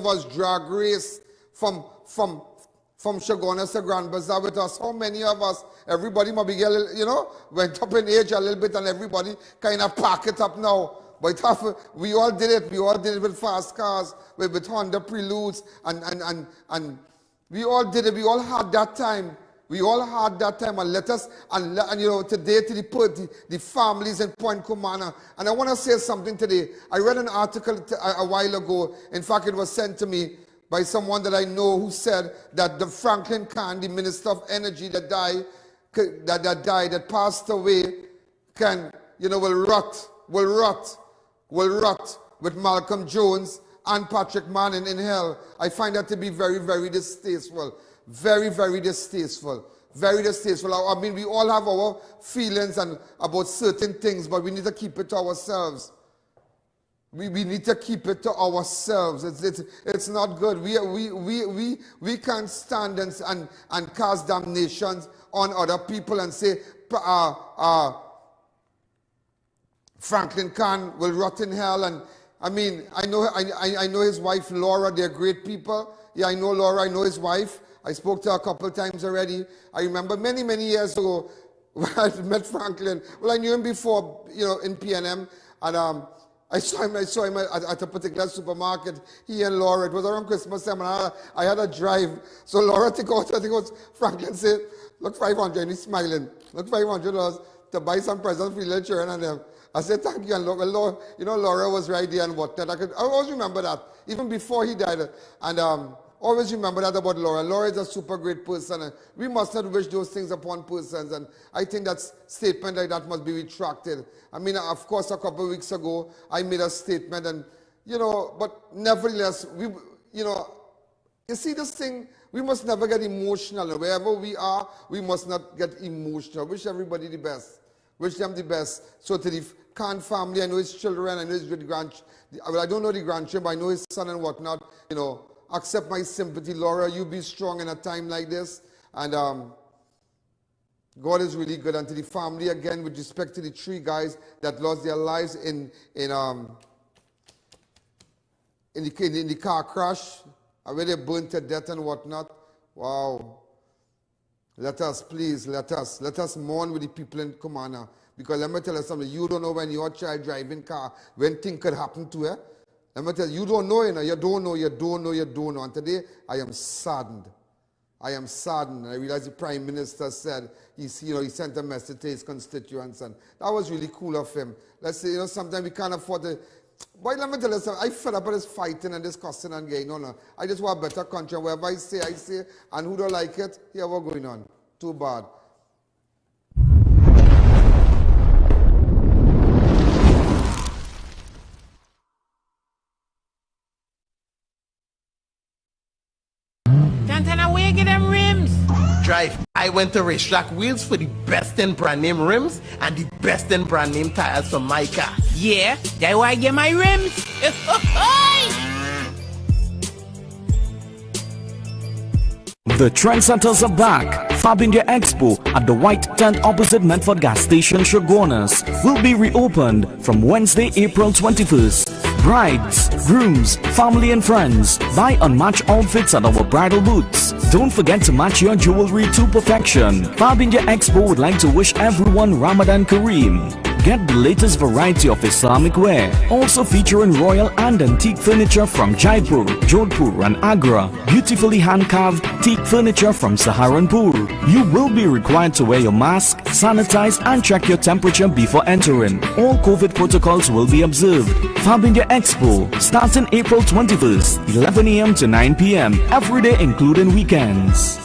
us drag race from Chaguanas to Grand Bazaar with us? How many of us? Everybody might be, you know, went up in age a little bit and everybody kind of pack it up now. But we all did it. We all did it with fast cars, with Honda Preludes, and we all did it. We all had that time. We all had that time, and let us, and you know, today to the families in Point Cumana. And I want to say something today. I read an article a while ago. In fact, it was sent to me by someone that I know who said that the Franklin Khan, the Minister of Energy that passed away, can, you know, will rot with Malcolm Jones and Patrick Manning in hell. I find that to be very, very distasteful. Very, very distasteful. Very distasteful. I mean, we all have our feelings about certain things, but we need to keep it to ourselves. We need to keep it to ourselves. It's not good. We can't stand and cast damnations on other people and say Franklin Khan will rot in hell. And I mean, I know his wife Laura. They're great people. Yeah, I know Laura. I know his wife. I spoke to her a couple of times already. I remember many, many years ago when I met Franklin. Well, I knew him before, you know, in PNM, and I saw him at a particular supermarket. He and Laura. It was around Christmas time, and I had a drive. So Laura took out. Franklin said, "Look, 500." And he's smiling. "Look, $500 to buy some presents for your children and them." I said, "Thank you." And look, you know, Laura was right there and whatnot. I always remember that, even before he died. And always remember that about Laura. Laura is a super great person. And we must not wish those things upon persons. And I think that statement like that must be retracted. I mean, of course, a couple of weeks ago, I made a statement. And, you know, but nevertheless, you know, you see this thing, we must never get emotional. Wherever we are, we must not get emotional. Wish everybody the best. Wish them the best. So to the Khan family, I know his children, I know his grandchildren. Well, I don't know the grandchildren, but I know his son and whatnot. You know, accept my sympathy, Laura. You be strong in a time like this. And God is really good. And to the family, again, with respect to the three guys that lost their lives in the car crash, where they burned to death and whatnot. Wow. Let us mourn with the people in Cumana. Because let me tell you something, you don't know when your child driving car, when things could happen to her. Let me tell you, you don't know, you know, you don't know. And today, I am saddened. I realize the Prime Minister said, he sent a message to his constituents, and that was really cool of him. Let's say, you know, sometimes we can't afford to, Boy, let me tell you something. I fed up with this fighting and this cussing and gay. No. I just want a better country. Wherever I say, and who don't like it, here what's going on. Too bad. Tantana, where you get them rims? Drive. I went to Racetrack Wheels for the best in brand name rims and the best in brand name tires for my car. Yeah, that's why I get my rims. The Trendsetters are back. Fab India Expo at the White Tent opposite Medford Gas Station, Shogunas, will be reopened from Wednesday, April 21st. Brides, grooms, family and friends, buy unmatched outfits at our bridal booths. Don't forget to match your jewelry to perfection. Fab India Expo would like to wish everyone Ramadan Kareem. Get the latest variety of Islamic wear, also featuring royal and antique furniture from Jaipur, Jodhpur and Agra, beautifully hand-carved teak furniture from Saharanpur. You will be required to wear your mask, sanitize and check your temperature before entering. All COVID protocols will be observed. Fab India Expo, starting April 21st, 11 a.m. to 9 p.m. every day including weekends.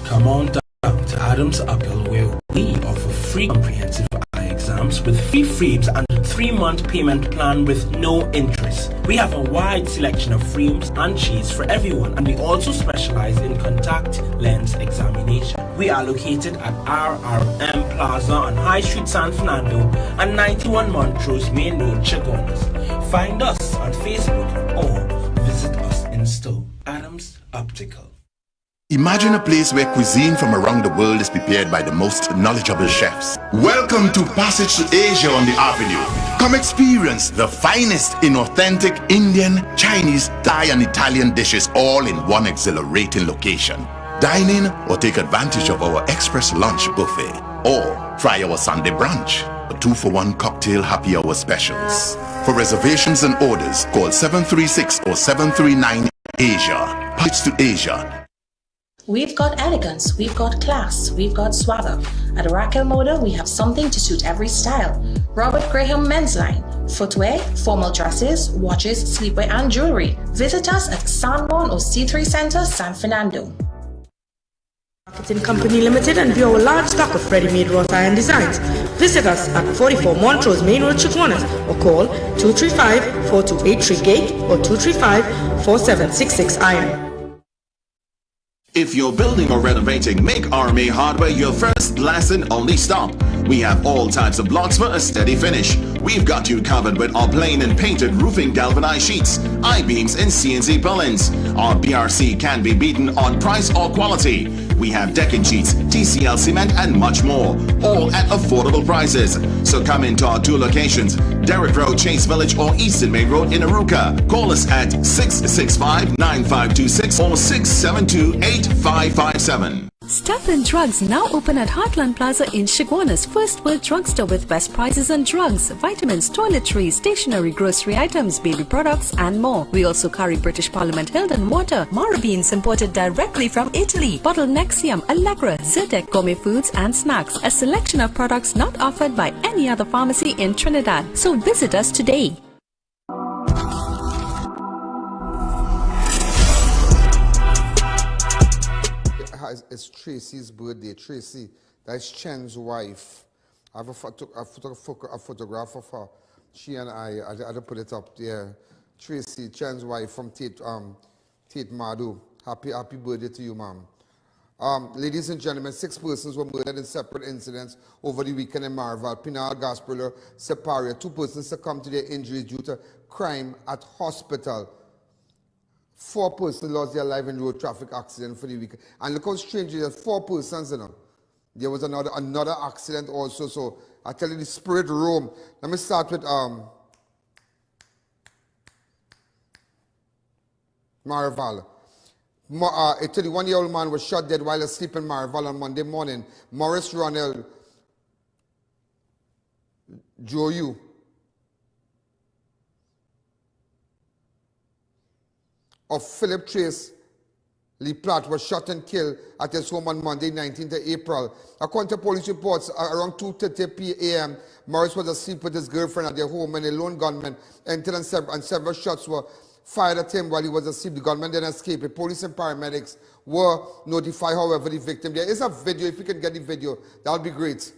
Come on down to Adams Uphill where we offer free comprehensive eye exams with free frames and a 3-month payment plan with no interest. We have a wide selection of frames and shades for everyone, and we also specialize in contact lens examination. We are located at RRM Plaza on High Street, San Fernando and 91 Montrose Main Road, Chagonas. Find us on Facebook or visit us in store. Adams Optical. Imagine a place where cuisine from around the world is prepared by the most knowledgeable chefs. Welcome to Passage to Asia on the Avenue. Come experience the finest in authentic Indian, Chinese, Thai and Italian dishes all in one exhilarating location. Dine in or take advantage of our express lunch buffet. Or try our Sunday brunch, a 2-for-1 cocktail happy hour specials. For reservations and orders, call 736 or 739 Asia. Passage to Asia. We've got elegance, we've got class, we've got swagger. At Raquel Moda, we have something to suit every style. Robert Graham Men's Line, footwear, formal dresses, watches, sleepwear and jewelry. Visit us at San Juan or C3 Center, San Fernando. Marketing Company Limited and view our large stock of ready-made wrought iron designs. Visit us at 44 Montrose Main Road, Chaguanas, or call 235-4283 Gate or 235-4766 Iron. If you're building or renovating, make RMA Hardware your first, last and only stop. We have all types of blocks for a steady finish. We've got you covered with our plain and painted roofing galvanized sheets, I-beams and CNC purlins. Our BRC can be beaten on price or quality. We have decking sheets, TCL cement and much more, all at affordable prices. So come into our 2 locations, Derrick Road, Chase Village or Eastern Main Road in Aruka. Call us at 665-9526 or 672-8557. Stuff and Drugs now open at Heartland Plaza in Chaguanas, first world drugstore with best prices on drugs, vitamins, toiletries, stationery, grocery items, baby products and more. We also carry British Parliament Hilden water, Mara beans imported directly from Italy, bottled Nexium, Allegra, Zyrtec, gourmet foods and snacks. A selection of products not offered by any other pharmacy in Trinidad. So visit us today. It's Tracy's birthday. Tracy, that's Chen's wife. I have a photograph of her. She and I had to put it up there. Tracy, Chen's wife from Tate Madu. Happy birthday to you, ma'am. Ladies and gentlemen, 6 persons were murdered in separate incidents over the weekend in Marval, Pinal, Gasparilla, Separia. 2 persons succumbed to their injuries due to crime at hospital. 4 persons lost their life in road traffic accident for the weekend. And look how strange it is, 4 persons, you know. There was another accident also, so I tell you the spirit roam. Let me start with Marval. A 31-year-old man was shot dead while asleep in Marval on Monday morning. Morris Ronald Joyu of Philip Trace Lee Platt was shot and killed at his home on Monday, 19th of April. According to police reports, around 2:30 p.m., Morris was asleep with his girlfriend at their home when a lone gunman entered and several shots were fired at him while he was asleep. The gunman then escaped. The police and paramedics were notified, however, the victim. There is a video. If you can get the video, that would be great.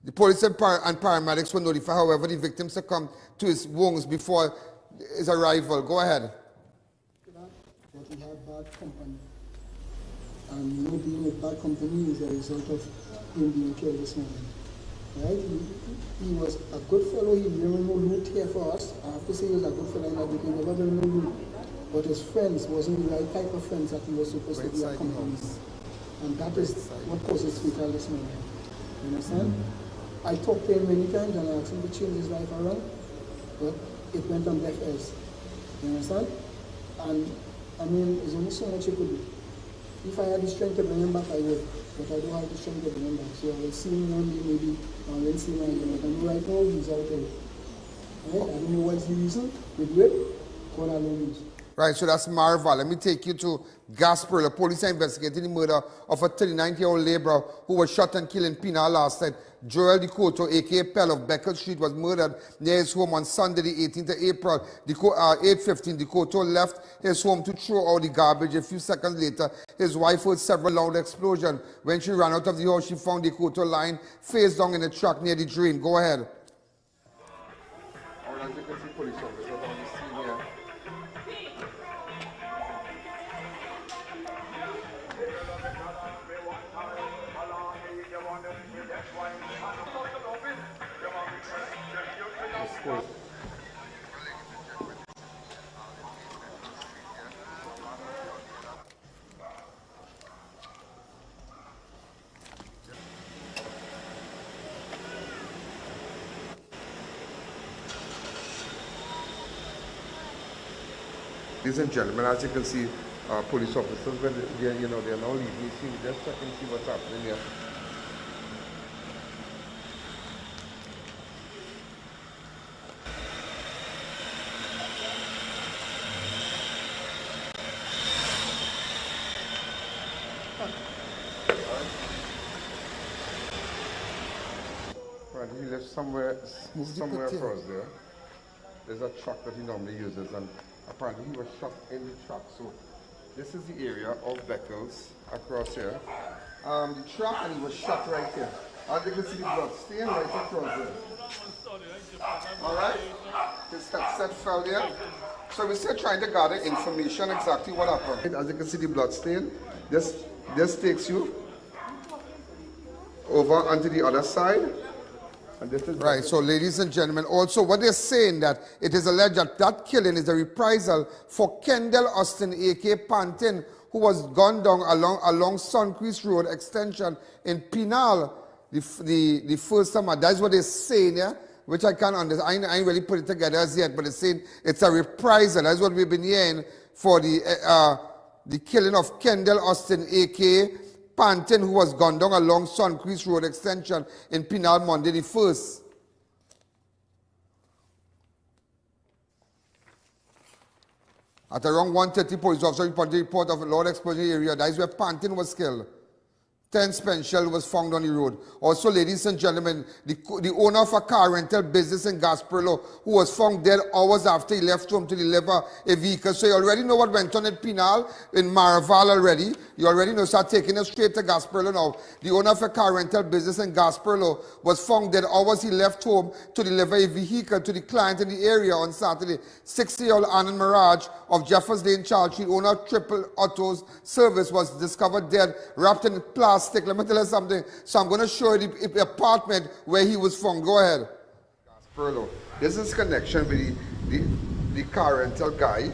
The police and paramedics were notified, however, the victim succumbed to his wounds before his arrival. Go ahead. But he had bad company. And you know, being with bad company is a result of him being killed this morning. Right? He was a good fellow. He didn't no loot here for us. I have to say he was a good fellow that we can never bring no loot. But his friends wasn't the right type of friends that he was supposed to be accompanying. And that is what causes fatal this morning. You understand? I talked to him many times and I asked him to change his life around, but it went on deaf ears. You understand? And I mean, there's only so much you could do. If I had the strength to bring him back, I would, but I don't have the strength to bring him back. So I will see him one day maybe, I will see him again. But I know right now he's out there. Right? I don't know what's the reason. We do it, call our loans. Right, so that's Marval. Let me take you to Gasper. The police are investigating the murder of a 39-year-old laborer who was shot and killed in Pinal last night. Joel DeCoto, a.k.a. Pell of Beckett Street, was murdered near his home on Sunday, the 18th of April. 8:15, DeCoto left his home to throw out the garbage. A few seconds later, his wife heard several loud explosions. When she ran out of the house, she found DeCoto lying face down in a truck near the drain. Go ahead. Ladies and gentlemen, as you can see, police officers, when they're now leaving the scene, just check and see what's happening here. Right, he lives somewhere across there. There's a truck that he normally uses, and apparently he was shot in the truck. So this is the area of Beckles across here. The truck, and he was shot right here. As you can see, the blood stain right across there. All right, his headset fell there. So we're still trying to gather information exactly what happened. As you can see, the blood stain. This takes you over onto the other side. And this is right, so ladies and gentlemen, also what they're saying that it is alleged that that killing is a reprisal for Kendall Austin, a.k.a. Pantin, who was gunned down along Suncrease Road extension in Pinal the first time. That's what they're saying, yeah? Which I can't understand. I ain't really put it together as yet, but they're saying it's a reprisal. That's what we've been hearing for the killing of Kendall Austin, a.k.a. Pantin, who was gunned down along Suncrease Road extension in Pinal Monday the 1st. At around 1:30, police officer reported the report of a loud explosion area. That is where Pantin was killed. 10 spent shell was found on the road. Also, ladies and gentlemen, the owner of a car rental business in Gasperlo, who was found dead hours after he left home to deliver a vehicle. So you already know what went on at Pinal in Marval already. You already know, start taking us straight to Gasperlo now. The owner of a car rental business in Gasperlo was found dead hours he left home to deliver a vehicle to the client in the area on Saturday. 60-year-old Anand Mirage of Jeffers Lane, Charles Street, owner of Triple Autos Service, was discovered dead, wrapped in plastic. Let me tell you something. So I'm going to show you the apartment where he was found. Go ahead. Gasperlo. This is connection with the car rental guy,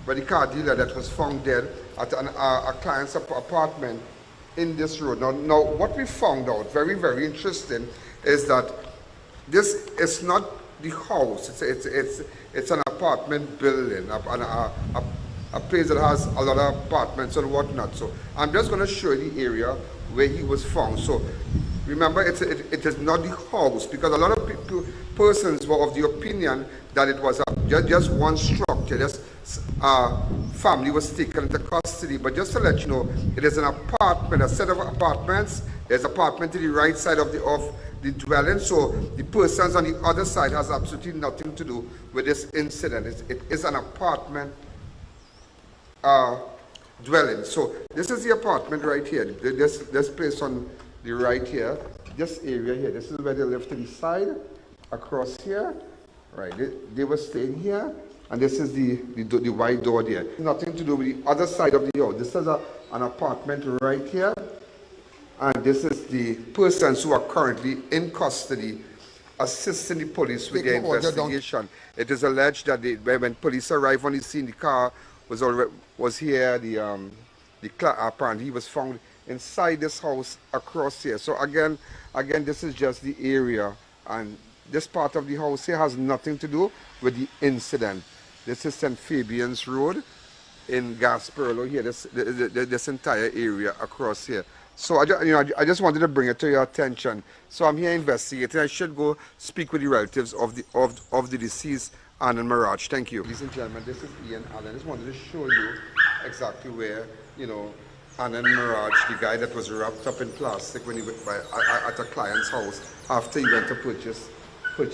but the car dealer that was found dead at a client's apartment in this road. Now, what we found out, very, very interesting, is that this is not the house. It's an apartment building, a place that has a lot of apartments and whatnot. So I'm just going to show you the area where he was found. So remember, it is not the house, because a lot of persons were of the opinion that it was just one structure, just family was taken into custody. But just to let you know, it is an apartment, a set of apartments. There's an apartment to the right side of the dwelling, so the persons on the other side has absolutely nothing to do with this incident. It is an apartment dwelling. So this is the apartment right here. This place on the right here, this area here. This is where they live to the side, across here. Right, they were staying here, and this is the wide door there. Nothing to do with the other side of the house. This is an apartment right here, and this is the persons who are currently in custody, assisting the police with their investigation. It is alleged that when police arrived on the scene, the car was here. Apparently he was found inside this house across here. So again, this is just the area, and this part of the house here has nothing to do with the incident. This is St. Fabian's Road in Gasperlo here, this entire area across here. So I just wanted to bring it to your attention. So I'm here investigating. I should go speak with the relatives of the deceased, Ann and Mirage. Thank you. Ladies and gentlemen, this is Ian Alleyne. I just wanted to show you exactly where, Ann and Mirage, the guy that was wrapped up in plastic when he went at a client's house after he went to purchase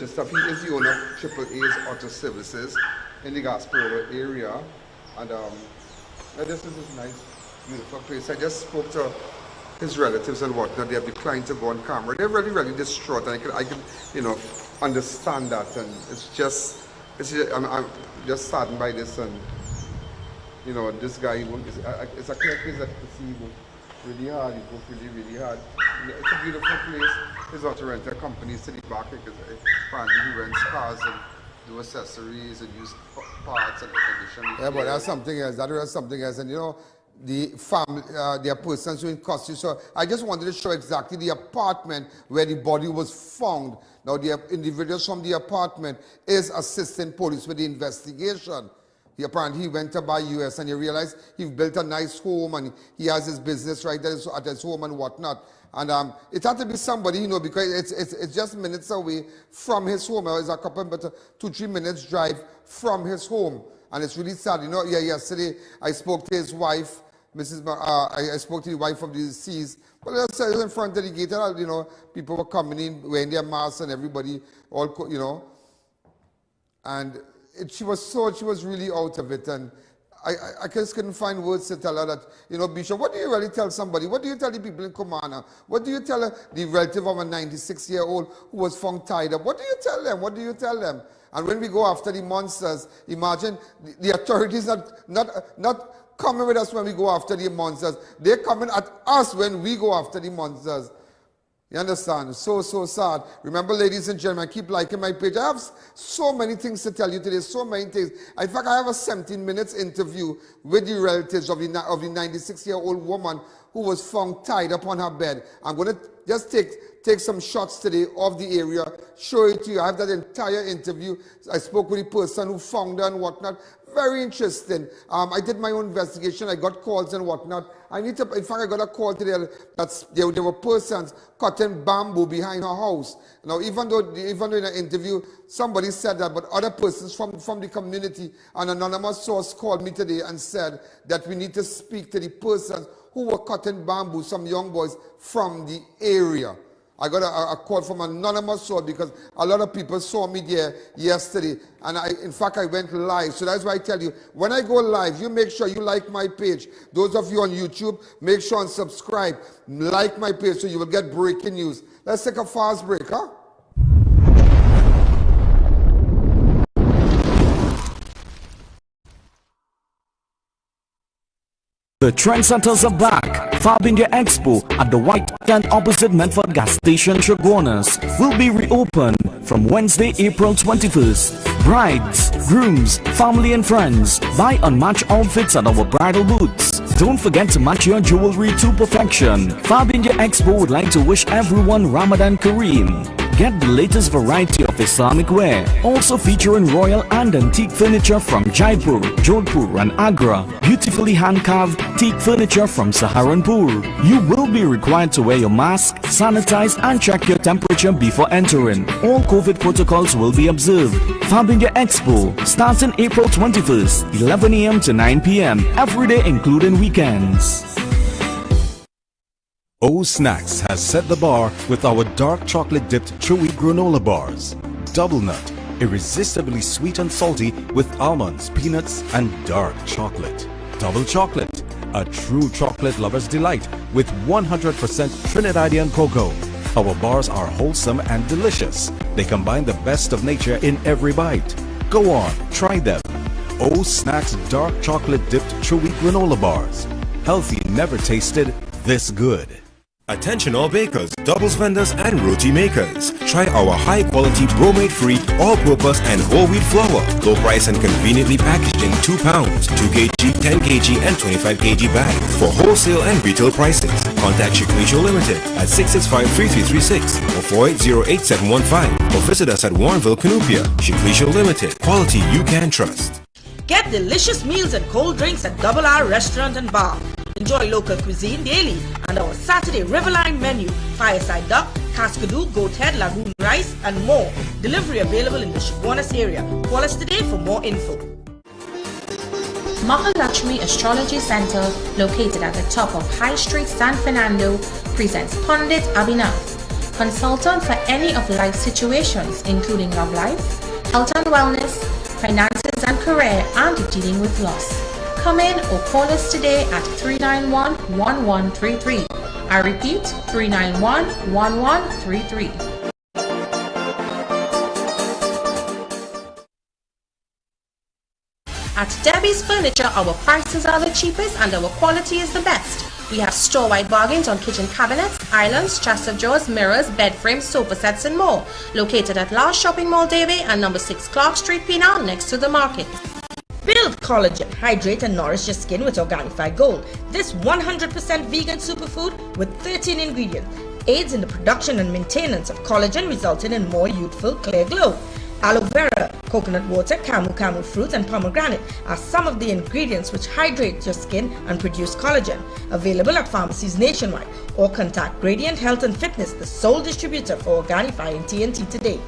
stuff. He is the owner of AAA's Auto Services in the Gasperlo area, and this is this nice, beautiful place. I just spoke to his relatives and whatnot. They have declined to go on camera. They're really, really distraught, and I can understand that. And I'm just saddened by this, and this guy, it's a clear place that he worked really hard. He worked really, really hard. It's a beautiful place. There's auto rental companies to the back, because apparently he rents cars and do accessories and use parts and condition. Yeah, but that's something else. That is something else. And the family, there are persons who in custody. So I just wanted to show exactly the apartment where the body was found. Now the individuals from the apartment is assisting police with the investigation. Apparently he went to buy US, and he realized he built a nice home, and he has his business right there at his home and whatnot. And it had to be somebody, because it's just minutes away from his home. It's a couple, but 2-3 minutes drive from his home. And it's really sad. Yesterday I spoke to his wife, I spoke to the wife of the deceased. Well, I was in front of the gate, and people were coming in wearing their masks, and everybody, and she was really out of it. And I just couldn't find words to tell her that, Bishop, what do you really tell somebody? What do you tell the people in Kumana? What do you tell the relative of a 96-year-old who was found tied up? What do you tell them? What do you tell them? And when we go after the monsters, imagine the authorities not coming with us when we go after the monsters. They're coming at us when we go after the monsters. You understand? So sad. Remember, ladies and gentlemen, keep liking my page. I have so many things to tell you today, so many things. In fact, I have a 17 minutes interview with the relatives of the 96-year-old woman who was found tied up on her bed. I'm going to just take some shots today of the area, show it to you. I have that entire interview. I spoke with the person who found her and whatnot. Very interesting. I did my own investigation. I got calls and whatnot. In fact, I got a call today that there were persons cutting bamboo behind her house. Now, even though in an interview, somebody said that, but other persons from the community, an anonymous source called me today and said that we need to speak to the persons who were cutting bamboo, some young boys from the area. I got a call from an anonymous source because a lot of people saw me there yesterday. And in fact, I went live. So that's why I tell you, when I go live, you make sure you like my page. Those of you on YouTube, make sure and subscribe. Like my page so you will get breaking news. Let's take a fast break, huh? The trendsetters are back. Fab India Expo at the White Tent opposite Medford Gas Station, Chaguanas will be reopened from Wednesday, April 21st. Brides, grooms, family and friends, buy unmatched outfits at our bridal booths. Don't forget to match your jewelry to perfection. Fab India Expo would like to wish everyone Ramadan Kareem. Get the latest variety of Islamic wear, also featuring royal and antique furniture from Jaipur, Jodhpur and Agra, beautifully hand-carved teak furniture from Saharanpur. You will be required to wear your mask, sanitize and check your temperature before entering. All COVID protocols will be observed. Fab India Expo starts on April 21st, 11 a.m. to 9 p.m. every day including weekends. O Snacks has set the bar with our dark chocolate dipped chewy granola bars. Double nut, irresistibly sweet and salty with almonds, peanuts and dark chocolate. Double chocolate, a true chocolate lover's delight with 100% Trinidadian cocoa. Our bars are wholesome and delicious. They combine the best of nature in every bite. Go on, try them. O Snacks dark chocolate dipped chewy granola bars. Healthy never tasted this good. Attention all bakers, doubles vendors and roti makers. Try our high quality bromate free, all purpose and whole wheat flour. Low price and conveniently packaged in 2 pounds, 2 kg, 10 kg and 25 kg bags. For wholesale and retail prices, contact Shiklisho Limited at 665-3336 or 480-8715 or visit us at Warrenville, Canoopia. Shiklisho Limited, quality you can trust. Get delicious meals and cold drinks at Double R Restaurant and Bar. Enjoy local cuisine daily and our Saturday Riverline menu, fireside duck, cascadoo, goat head, lagoon rice and more. Delivery available in the Chaguanas area. Call us today for more info. Mahalakshmi Astrology Center, located at the top of High Street, San Fernando, presents Pundit Abhinav, consultant for any of life situations including love life, health and wellness, finances and career, and dealing with loss. Come in or call us today at 391-1133. I repeat, 391-1133. At Debbie's Furniture, our prices are the cheapest and our quality is the best. We have store-wide bargains on kitchen cabinets, islands, chest of drawers, mirrors, bed frames, sofa sets and more. Located at Last Shopping Mall, Davie and number 6 Clark Street, Penal, next to the market. Build collagen, hydrate and nourish your skin with Organifi Gold. This 100% vegan superfood with 13 ingredients aids in the production and maintenance of collagen, resulting in more youthful, clear glow. Aloe vera, coconut water, camu fruit and pomegranate are some of the ingredients which hydrate your skin and produce collagen. Available at pharmacies nationwide or contact Gradient Health and Fitness, the sole distributor for Organifi in TNT today.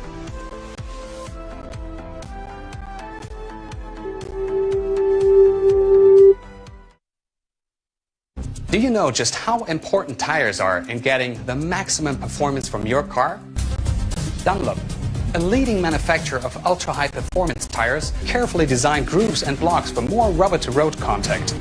Do you know just how important tires are in getting the maximum performance from your car? Dunlop, a leading manufacturer of ultra-high performance tires, carefully designed grooves and blocks for more rubber-to-road contact.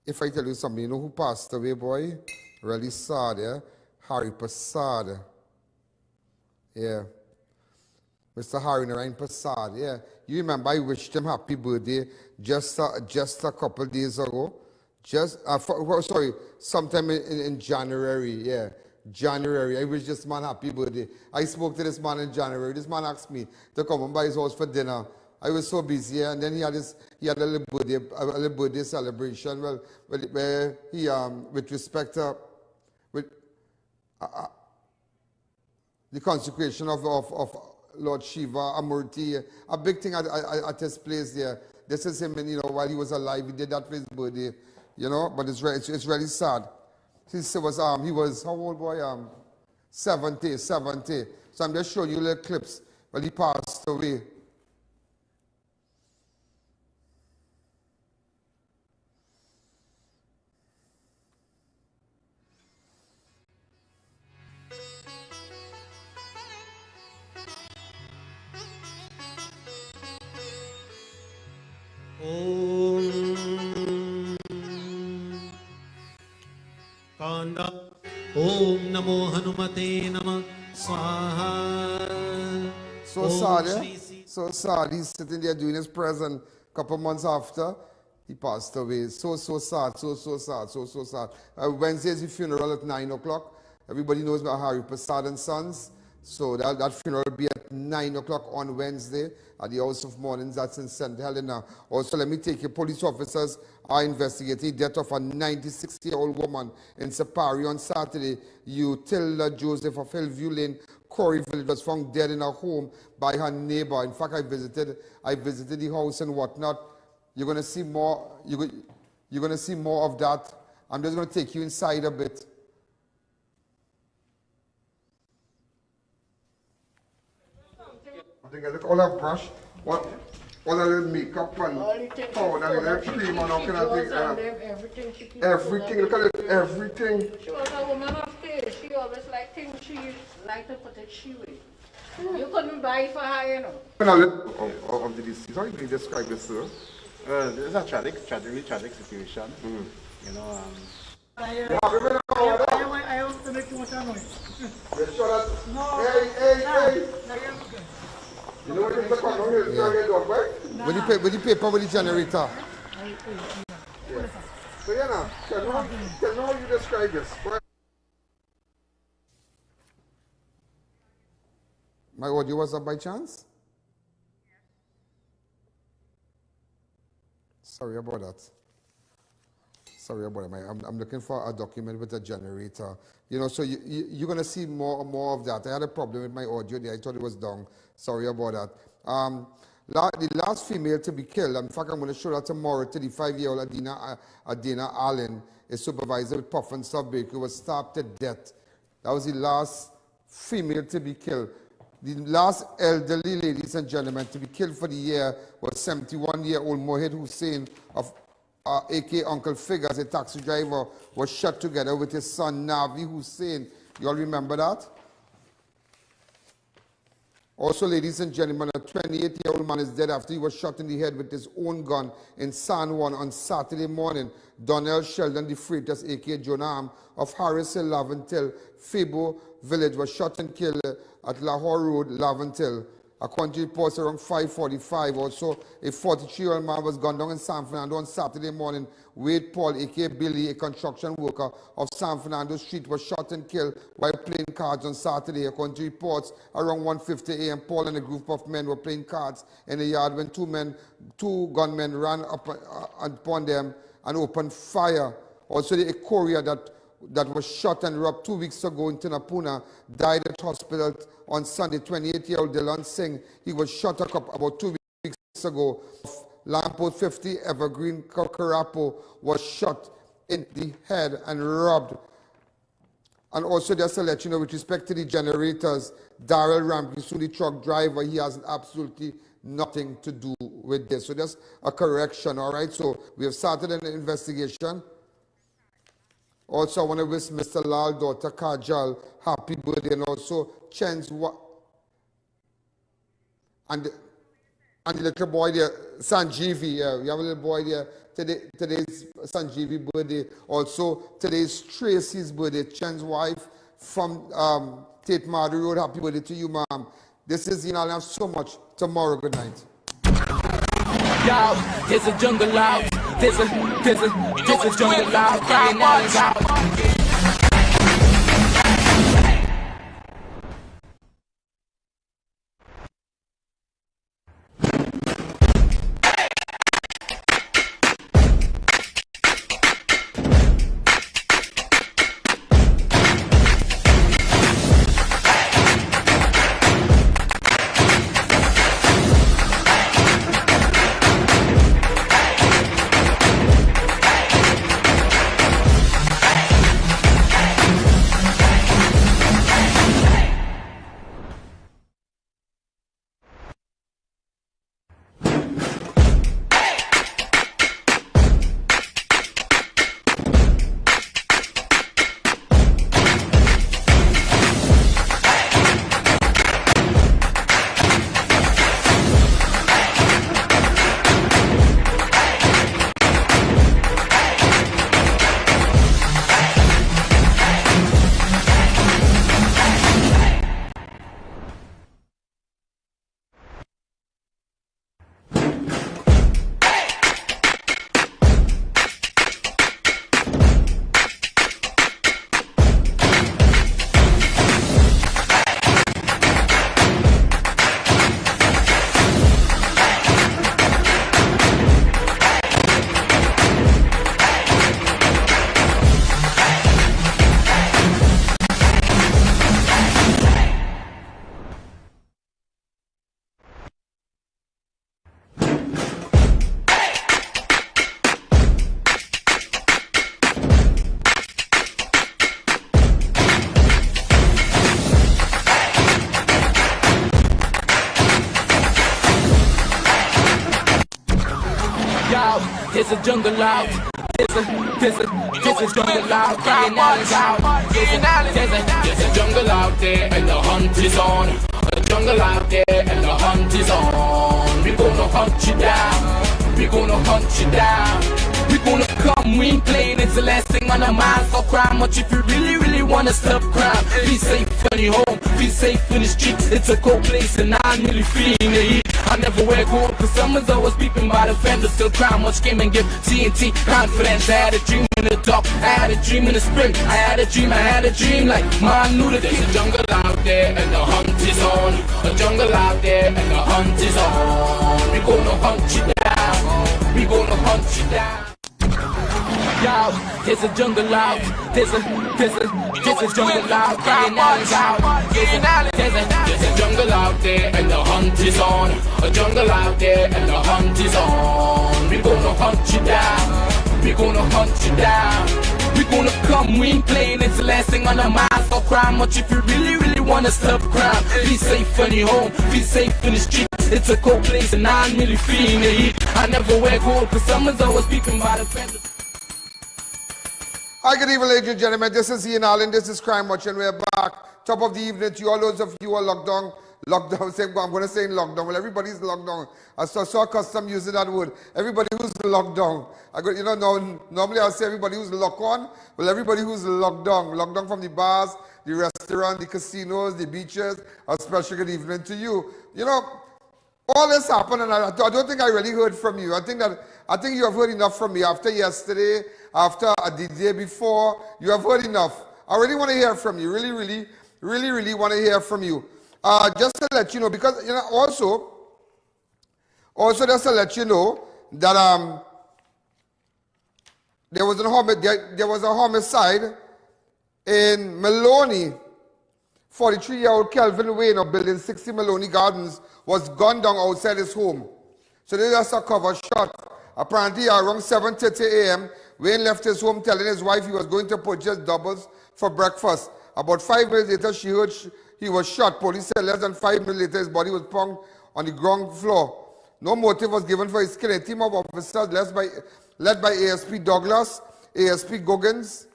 If I tell you something, you know who passed away, boy? Really sad, yeah? Harry Prasad. Yeah. Mr. Harry Narayan Prasad, yeah. You remember I wished him happy birthday just a couple days ago. Sometime in January, yeah. January. I wish this man happy birthday. I spoke to this man in January. This man asked me to come and by his house for dinner. I was so busy, and then he had a little birthday celebration. Well, where he with respect to the consecration of Lord Shiva Amurti, a big thing at his place there. This is him, and while he was alive, he did that for his birthday, But it's really sad. He was how old boy? 70. So I'm just showing you little clips. Well, he passed away. Om Namo Hanumate Namah Swaha. So sad, yeah? So sad. He's sitting there doing his present. A couple months after, he passed away. So sad. Wednesday is the funeral at 9 o'clock. Everybody knows about Hari Prasad and Sons. So that funeral will be at 9 o'clock on Wednesday at the House of Mournings. That's in St. Helena. Also, let me take you, police officers are investigating the death of a 96-year-old woman in Sapari on Saturday. Utilda Joseph of Hillview Lane, Coreyville, was found dead in her home by her neighbor. In fact, I visited the house and whatnot. You're going to see more. You're going to see more of that. I'm just going to take you inside a bit. Look, all that brush, all that little makeup and powder and little cream and all kind of things. Everything, look at it, everything. She was a woman of taste. She always liked things she liked to put it she way. You couldn't buy it for her, Of the deceased, how do you describe this, sir? This is a tragic situation. I want to make too much noise. Hey. You know what it's called? With the paper, with the generator. Yeah. So, tell me how you describe this. My audio was up by chance? Sorry about that. I'm looking for a document with a generator. So you're going to see more of that. I had a problem with my audio there. I thought it was down. Sorry about that. The last female to be killed, in fact, I'm going to show that tomorrow, 35-year-old I.A.N, a supervisor with Puff and Stuff Bakery, was stabbed to death. That was the last female to be killed. The last elderly, ladies and gentlemen, to be killed for the year was 71-year-old Mohid Hussain of A.K. Uncle Figures, a taxi driver, was shot together with his son Navi Hussain. You all remember that? Also, ladies and gentlemen, a 28-year-old man is dead after he was shot in the head with his own gun in San Juan on Saturday morning. Donnell Sheldon, the Freitas, A.K. Jonam of Harris Hill, Laventille, Fabo Village, was shot and killed at Lahore Road, Laventille. According to reports, around 5:45, also a 43-year-old man was gunned down in San Fernando on Saturday morning. Wade Paul, a.k.a. Billy, a construction worker of San Fernando Street, was shot and killed while playing cards on Saturday. According to reports, around 1:50 a.m., Paul and a group of men were playing cards in the yard when two gunmen ran up upon them and opened fire. Also, a courier that was shot and robbed 2 weeks ago in Tinapuna died at hospital on Sunday. 28-year-old Dylan Singh, he was shot about 2 weeks ago. Lamport 50 Evergreen Kakarapo was shot in the head and robbed. And also just to let you know, with respect to the generators, Darrell Ramkey, the truck driver, he has absolutely nothing to do with this. So just a correction, all right? So we have started an investigation. Also, I want to wish Mr. Lal, daughter Kajal, happy birthday, and also Chen's and the little boy there, Sanjeevi. Yeah, we have a little boy there. Today's Sanjeevi birthday. Also, today's Tracy's birthday, Chen's wife from Tate Madu Road. Happy birthday to you, ma'am. This is Ian Alleyne. Have so much tomorrow. Good night. Yo, it's a jungle out. This is jungle loud, Ian Alleyne's out. This is jungle loud. This is jungle loud. Ian Alleyne's out. There's a jungle out there and the hunt is on. A jungle out there and the hunt is on. We gonna hunt you down. We gonna hunt you down. We gonna come, we ain't playing, it's the last thing on our minds. Stop crime much if you really wanna stop crime. Be safe when you're home, be safe in the streets. It's a cold place and I'm really feeling the heat. I never wear gold cause someone's always peeping by the fender. Still crime much came and give TNT confidence. I had a dream in the dark, I had a dream in the spring. I had a dream like man knew that there's a jungle out there and the hunt is on. A jungle out there and the hunt is on. We gonna hunt you down. We gonna hunt you down. Yo, there's a jungle out. There's a jungle out. Ian Alleyne's out. There's a jungle out there and the hunt is on. A jungle out there and the hunt is on. We gonna hunt you down. We gonna hunt you down. We gonna come, we ain't playing, it's the last thing on our minds. Stop crime much if you really wanna stop crime. Be safe when you're home, be safe in the streets. It's a cold place and I'm really feeling the heat. I never wear gold cause someone's always peeping by the fender. Hi, good evening, ladies and gentlemen. This is Ian Alleyne. This is Crime Watch, and we're back. Top of the evening to you. All those of you who are locked down. I'm going to say in lockdown. Well, everybody's locked down. I saw custom using that word. Everybody who's locked down. Normally I'll say everybody who's locked on. Well, everybody who's locked down. Locked down from the bars, the restaurant, the casinos, the beaches. A special good evening to you. You know, all this happened, and I don't think I really heard from you. I think you have heard enough from me after yesterday, after the day before. You have heard enough. I really want to hear from you. Really want to hear from you. Just to let you know, because you know, also just to let you know that there was a homicide in Maloney. 43-year-old Kelvin Wayne of Building 60 Maloney Gardens was gunned down outside his home. So they just a cover shot. Apparently around 7:30 a.m., Wayne left his home telling his wife he was going to purchase doubles for breakfast. About 5 minutes later, she heard he was shot. Police said less than 5 minutes later, his body was found on the ground floor. No motive was given for his killing. A team of officers led by ASP Douglas, ASP Coggins,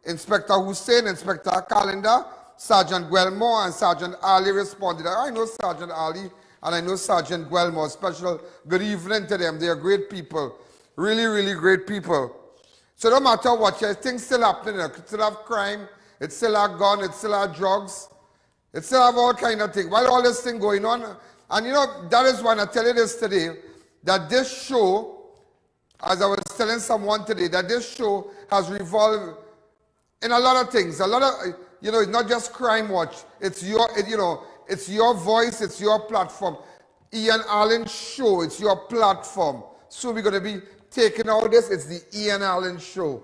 Inspector Hussein, Inspector Calendar, Sergeant Guelmore, and Sergeant Ali responded. I know Sergeant Ali and I know Sergeant Guelmore. Special good evening to them. They are great people. Really great people. So no matter what, things still happening. It still have crime. It still have gun. It still have drugs. It still have all kind of things. While all this thing going on, and you know, that is why I tell you this today, that this show as I was telling someone today, that this show has revolved in a lot of things. A lot of, it's not just Crime Watch. It's your, it's your voice, it's your platform. Ian Alleyne Show, it's your platform. So we're going to be taking all this. It's the Ian Alleyne Show.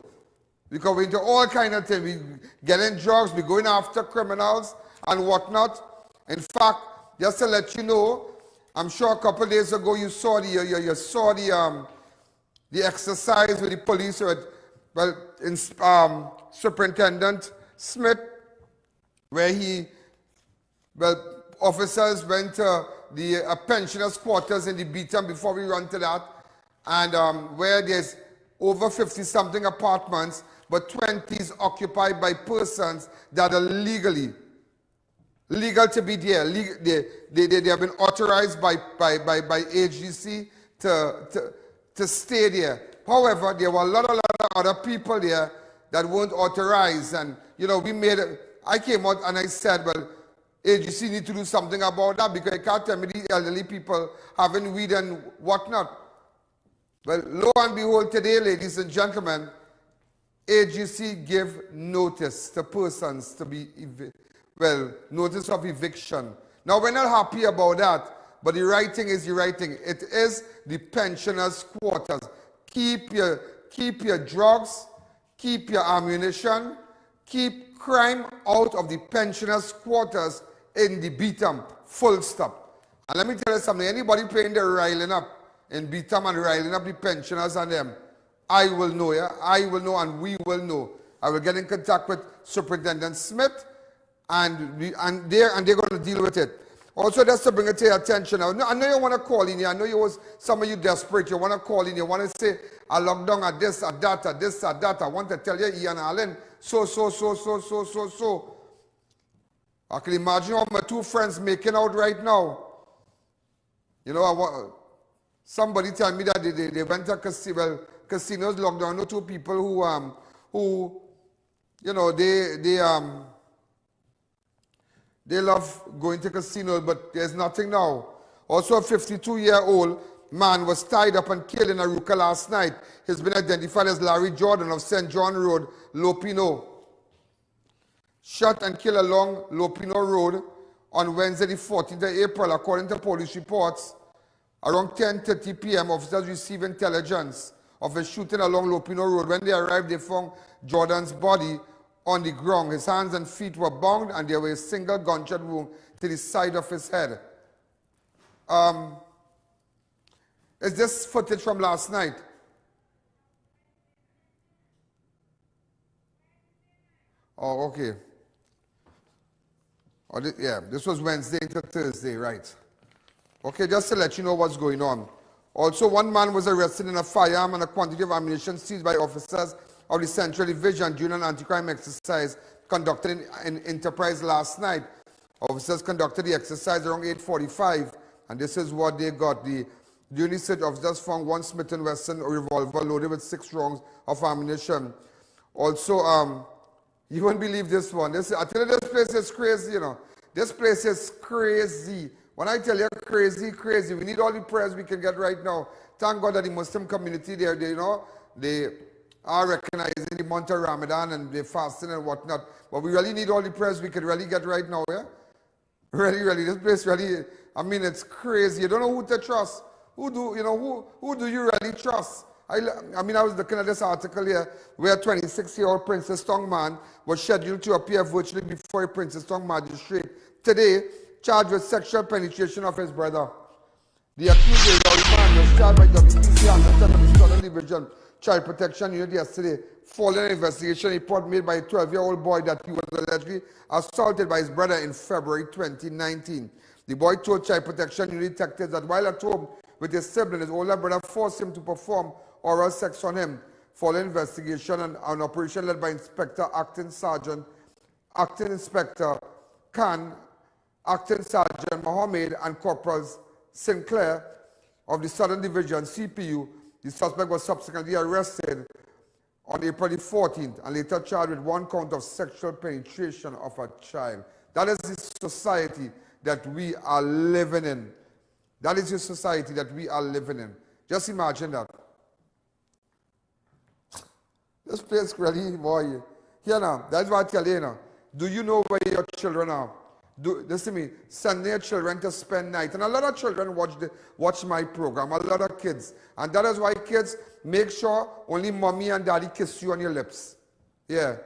Because we're into all kind of things. We getting drugs, we're going after criminals and whatnot. In fact, just to let you know, I'm sure a couple of days ago you saw the exercise with the police, Superintendent Smith, where officers went to the pensioners' quarters in the Beaton before we run to that, and where there's over 50-something apartments, but 20 is occupied by persons that are legal to be there. They have been authorized by AGC to stay there. However, there were a lot of other people there that weren't authorized, and I came out and I said, well, AGC need to do something about that, because you can't tell me the elderly people having weed and whatnot. Well, lo and behold, today, ladies and gentlemen, AGC give notice to persons to be, notice of eviction. Now, we're not happy about that, but the right thing is the right thing. It is the pensioners' quarters. Keep your drugs, keep your ammunition, keep crime out of the pensioners' quarters in the Beaton, full stop. And let me tell you something, anybody playing the riling up in Beaton and riling up the pensioners and them, I will know, yeah? I will know and we will know. I will get in contact with Superintendent Smith and they're going to deal with it. Also, just to bring it to your attention, I know you want to call in here. I know some of you desperate. You want to call in. You want to say, I locked down at this, at that, at this, at that. I want to tell you, Ian Alleyne, so. I can imagine how my two friends making out right now. Somebody tell me that they went to casinos locked down. I know two people who they love going to casinos, but there's nothing now. Also, a 52-year-old man was tied up and killed in Arouca last night. He's been identified as Larry Jordan of St. John Road, Lopino. Shot and killed along Lopino Road on Wednesday, the 14th of April, according to police reports. Around 10:30 p.m., officers received intelligence of a shooting along Lopino Road. When they arrived, they found Jordan's body on the ground. His hands and feet were bound, and there was a single gunshot wound to the side of his head. Is this footage from last night? Oh, okay. This was Wednesday into Thursday, right? Okay, just to let you know what's going on. Also, one man was arrested in a firearm and a quantity of ammunition seized by officers of the Central Division during an anti-crime exercise conducted in Enterprise last night. Officers conducted the exercise around 8:45, and this is what they got. During the search, officers found one Smith & Wesson revolver loaded with 6 rounds of ammunition. Also, you won't believe this one. I tell you, this place is crazy, This place is crazy. When I tell you crazy, we need all the prayers we can get right now. Thank God that the Muslim community there, they are recognizing the month of Ramadan and they're fasting and whatnot. But we really need all the prayers we can really get right now, yeah? Really, this place really, it's crazy. You don't know who to trust. Who do you really trust? I was looking at this article here where a 26-year-old Princess Tong man was scheduled to appear virtually before a Princess Tong magistrate today, charged with sexual penetration of his brother. The accused man was charged by WPC and the Southern Division Child Protection Unit yesterday, following an investigation report made by a 12-year-old boy that he was allegedly assaulted by his brother in February 2019. The boy told Child Protection Unit detectives that while at home with his sibling, his older brother forced him to perform oral sex on him. Following investigation and an operation led by Acting Inspector Khan, Acting Sergeant Mohammed, and Corporals Sinclair of the Southern Division, CPU, the suspect was subsequently arrested on April the 14th and later charged with 1 count of sexual penetration of a child. That is the society that we are living in. That is the society that we are living in. Just imagine that. This place really, boy. Here now, that's what I tell you now. Do you know where your children are? Listen to me, send their children to spend night. And a lot of children watch my program, a lot of kids. And that is why kids, make sure only mommy and daddy kiss you on your lips. Yeah.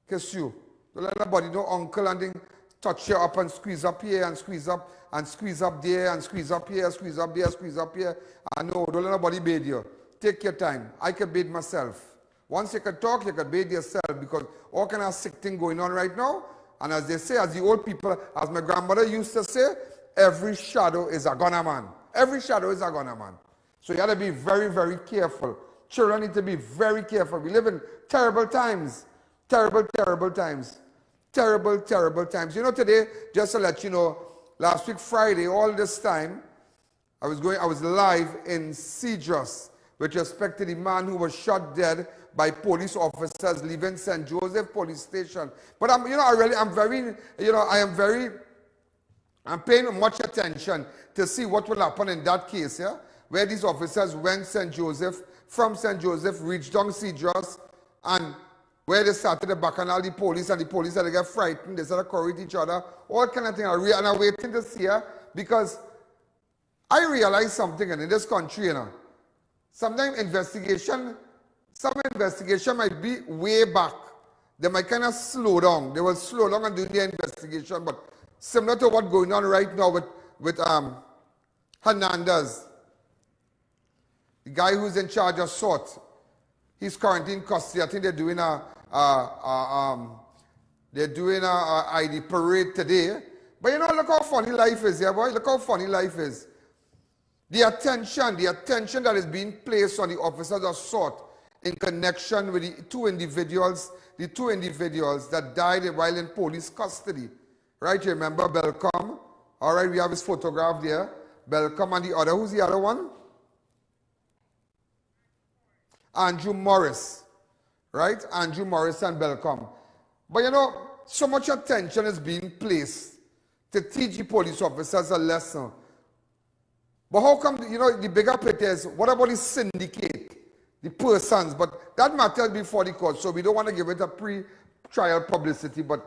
Kiss you. Don't let nobody know uncle and then touch you up and squeeze up here and squeeze up and squeeze up there and squeeze up here, squeeze up there, squeeze up here. And no, don't let nobody bathe you. Take your time. I can bathe myself. Once you can talk, you can bathe yourself because all kind of sick thing going on right now. And as they say, as the old people, as my grandmother used to say, every shadow is a gunner man. Every shadow is a gunner man. So you have to be very, very careful. Children need to be very careful. We live in terrible times. Terrible, terrible times. Terrible, terrible times. You know, today, just to let you know, last week Friday, all this time, I was live in Cedros with respect to the man who was shot dead by police officers leaving St. Joseph Police Station. But I'm paying much attention to see what will happen in that case, yeah? Where these officers went from St. Joseph, reached down Cedros, and where they started the bacchanal, the police, and the police had to get frightened, they started quarreling each other, all kind of thing. And I'm waiting to see her, because I realize something in this country, you know. Sometimes some investigation might be way back. They might kind of slow down. They will slow down and do their investigation. But similar to what's going on right now with Hernandez, the guy who's in charge of SORT, he's currently in custody. I think they're doing a ID parade today. But you know, look how funny life is, yeah, boy. Look how funny life is. The attention that is being placed on the officers of SORT in connection with the two individuals that died while in police custody. Right, you remember Belcom? All right, we have his photograph there. Belcom and the other, who's the other one? Andrew Morris. Right, Andrew Morris and Belcom. But you know, so much attention is being placed to teach the police officers a lesson. But how come, you know, the bigger picture is, what about the syndicate, the persons? But that matters before the court, so we don't want to give it a pre-trial publicity. But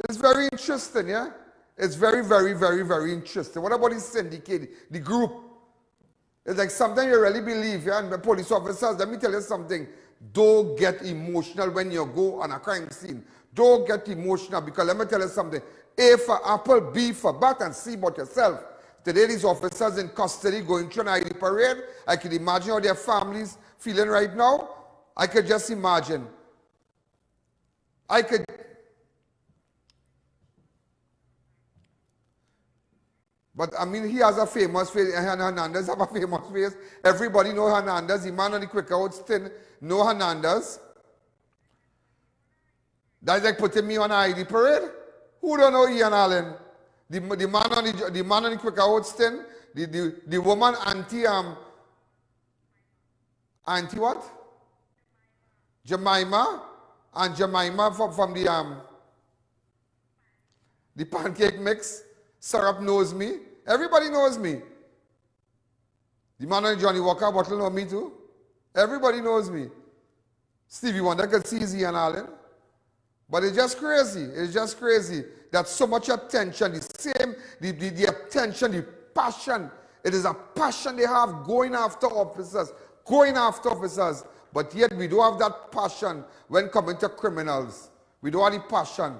it's very interesting, yeah? It's very, very, very, very interesting. What about the syndicate, the group? It's like sometimes you really believe, yeah? And the police officers, let me tell you something. Don't get emotional when you go on a crime scene. Don't get emotional, because let me tell you something. A for apple, B for bat, and C about yourself. Today, these officers in custody going through an ID parade. I can imagine how their families feeling right now. I could just imagine. But I mean, he has a famous face, and Hernandez have a famous face. Everybody know Hernandez. The man on the quick out stint know Hernandez. That's like putting me on an ID parade. Who don't know Ian Alleyne? The man on the quick out stint, the woman anti what? Jemima, and Jemima from the pancake mix. Syrup knows me. Everybody knows me. The man on Johnny Walker bottle know me too. Everybody knows me. Stevie Wonder could see Ian Alleyne. But it's just crazy. It's just crazy that so much attention, the attention, the passion. It is a passion they have going after officers. But yet we don't have that passion when coming to criminals. We don't have the passion.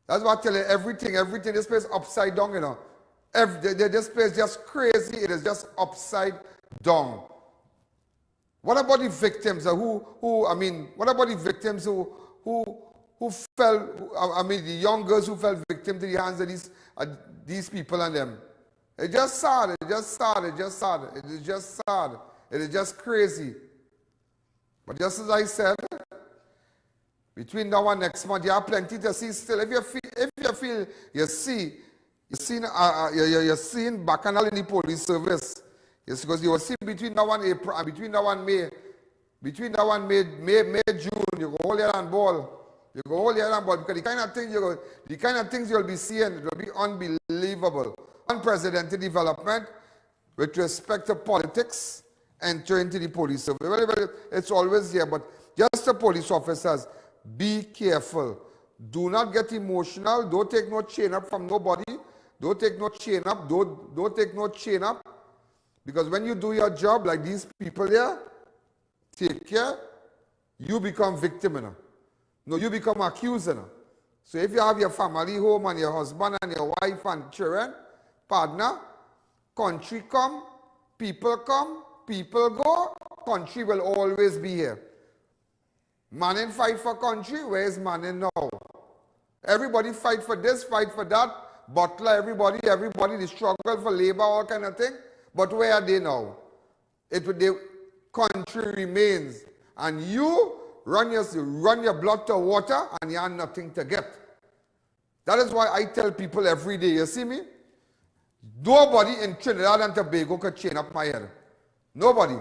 That's why I tell you, everything, this place upside down, you know. This place is just crazy. It is just upside down. What about the victims what about the victims who fell, the young girls who fell victim to the hands of these people and them? It's just sad, it is just crazy. But just as I said, between now and next month, you have plenty to see still. If you feel you're seeing bacchanal in the police service, yes, because you will see between now and April, between now and May, June, you go hold your hand ball. Because the kind of things you'll be seeing, it will be unbelievable. Unprecedented development with respect to politics enter into the police service. Well, it's always here, but Just the police officers, be careful. Do not get emotional. Don't take no chain up from nobody. Don't take no chain up. Don't take no chain up. Because when you do your job like these people here, take care, you become victim. No, you become accuser. So if you have your family home and your husband and your wife and children, partner, country come, people go, country will always be here. Man in fight for country, where is man in now? Everybody fight for this, fight for that, butler, everybody, they struggle for labor, all kind of thing. But where are they now? The country remains. And you run your blood to water and you have nothing to get. That is why I tell people every day, you see me? Nobody in Trinidad and Tobago can chain up my head. Nobody.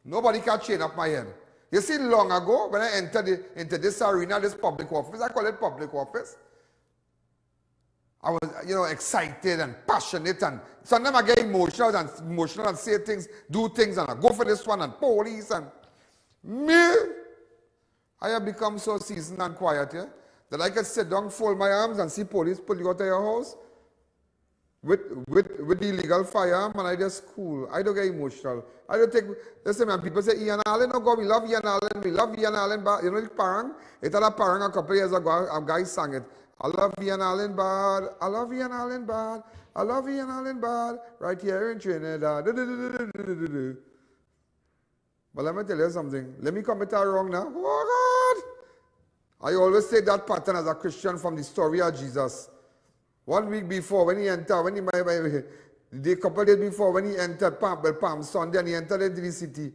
Nobody can chain up my head. You see, long ago, when I entered into this arena, this public office, I call it public office, I was, excited and passionate, and sometimes I get emotional and say things, do things, and I go for this one, and police, and me, I have become so seasoned and quiet here, that I can sit down, fold my arms, and see police pull you out of your house with the illegal firearm, and I just cool. I don't get emotional. I don't take, listen man, people say, Ian Alleyne, oh God, we love Ian Alleyne, but you know the parang? It had a parang a couple of years ago, a guy sang it. I love Ian Alleyne bad, I love Ian Alleyne bad, I love Ian Alleyne bad, right here in Trinidad. But let me tell you something, let me commit a wrong now. Oh God! I always take that pattern as a Christian from the story of Jesus. 1 week before, when he entered, the couple days before, when he entered Palm Sunday and he entered into the city,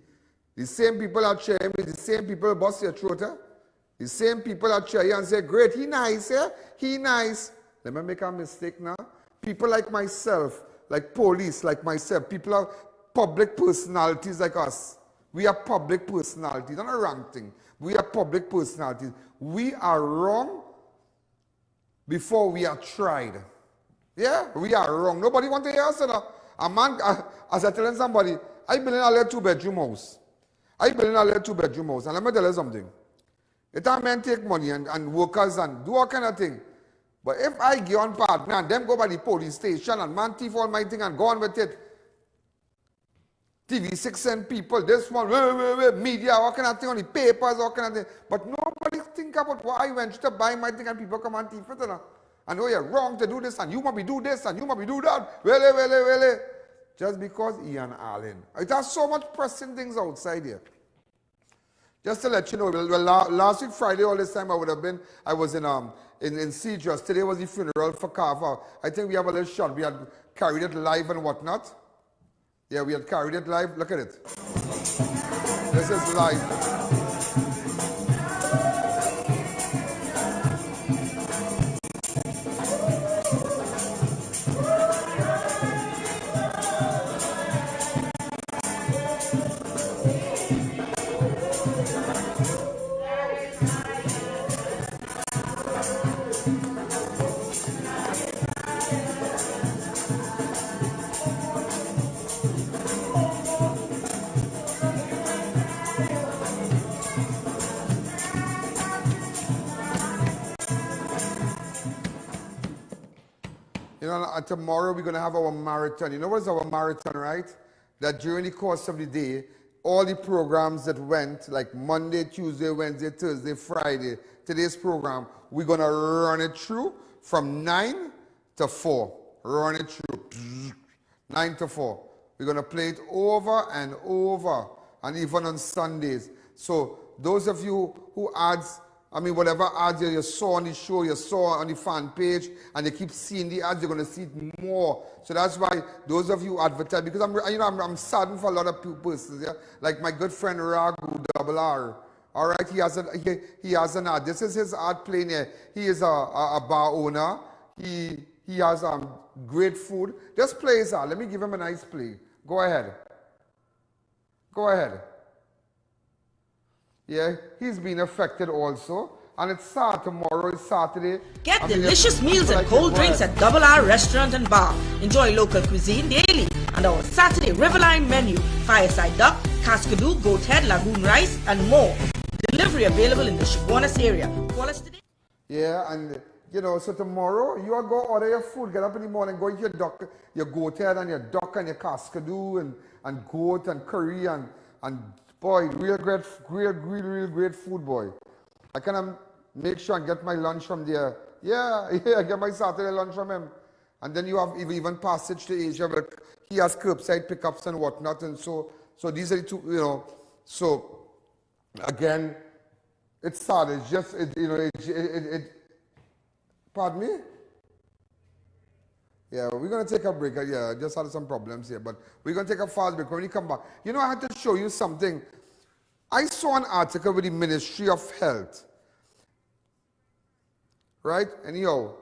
the same people that cheer him, the same people bust your throat, the same people that cheer you and say, great, he nice, he nice. Let me make a mistake now. People like myself, like police, like myself, people are public personalities like us. We are public personalities, not a wrong thing. We are public personalities. We are wrong before we are tried. Yeah, we are wrong. Nobody wants to hear us. A man, as I telling somebody, I build in a little 2-bedroom house. And let me tell you something. It a men take money and workers and do all kind of thing. But if I get on partner and them go by the police station and man thief all my thing and go on with it, TV6 send people, this one, media, all kind of thing on the papers, all kind of thing. But nobody think about why I went to buy my thing and people come and thief it. And oh, you're wrong to do this, and you must be do this, and you must be do that. Well. Just because Ian Alleyne. It has so much pressing things outside here. Just to let you know, last week Friday, all this time I was in Cedros. Today was the funeral for Carver. I think we have a little shot. We had carried it live and whatnot. Yeah, we had carried it live. Look at it. This is live. Tomorrow we're going to have our marathon. You know what's our marathon, right? That during the course of the day, all the programs that went, like Monday, Tuesday, Wednesday, Thursday, Friday, today's program, we're going to run it through from 9 to 4. Run it through. 9 to 4. We're going to play it over and over, and even on Sundays. So those of you who whatever ads you saw on the show, you saw on the fan page, and you keep seeing the ads, you're going to see it more. So that's why those of you advertise, because I'm saddened for a lot of persons, yeah? Like my good friend Ragu, RR. All right, he has an ad. This is his ad playing here. He is a bar owner. He has great food. Just play his ad. Let me give him a nice play. Go ahead. Yeah, he's been affected also. And it's tomorrow, it's Saturday. Get delicious meals and cold drinks at R Restaurant and Bar. Enjoy local cuisine daily. And our Saturday Riverline menu. Fireside duck, cascadoo, goat head, lagoon rice, and more. Delivery available in the Chaguanas area. Call us today. Yeah, and you know, so tomorrow you are go order your food, get up in the morning, go eat your goat head and your duck and your cascadoo and goat and curry and boy, real great food, boy. I can make sure and get my lunch from there. Yeah, get my Saturday lunch from him. And then you have even passage to Asia where he has curbside pickups and whatnot. And so these are the two, you know, so again, it's sad. It's just, pardon me? Yeah, we're going to take a break. Yeah, I just had some problems here, but we're going to take a fast break. When we come back, you know, I had to show you something. I saw an article with the Ministry of Health, right? Anyhow,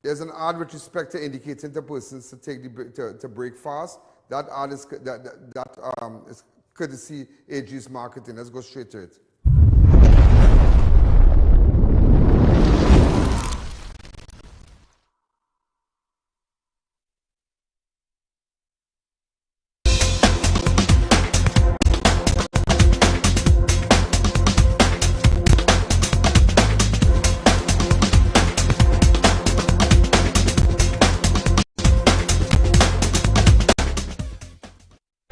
there's an ad with respect to indicating to persons to take to break fast. That ad is is courtesy ADVERTISE Marketing. Let's go straight to it.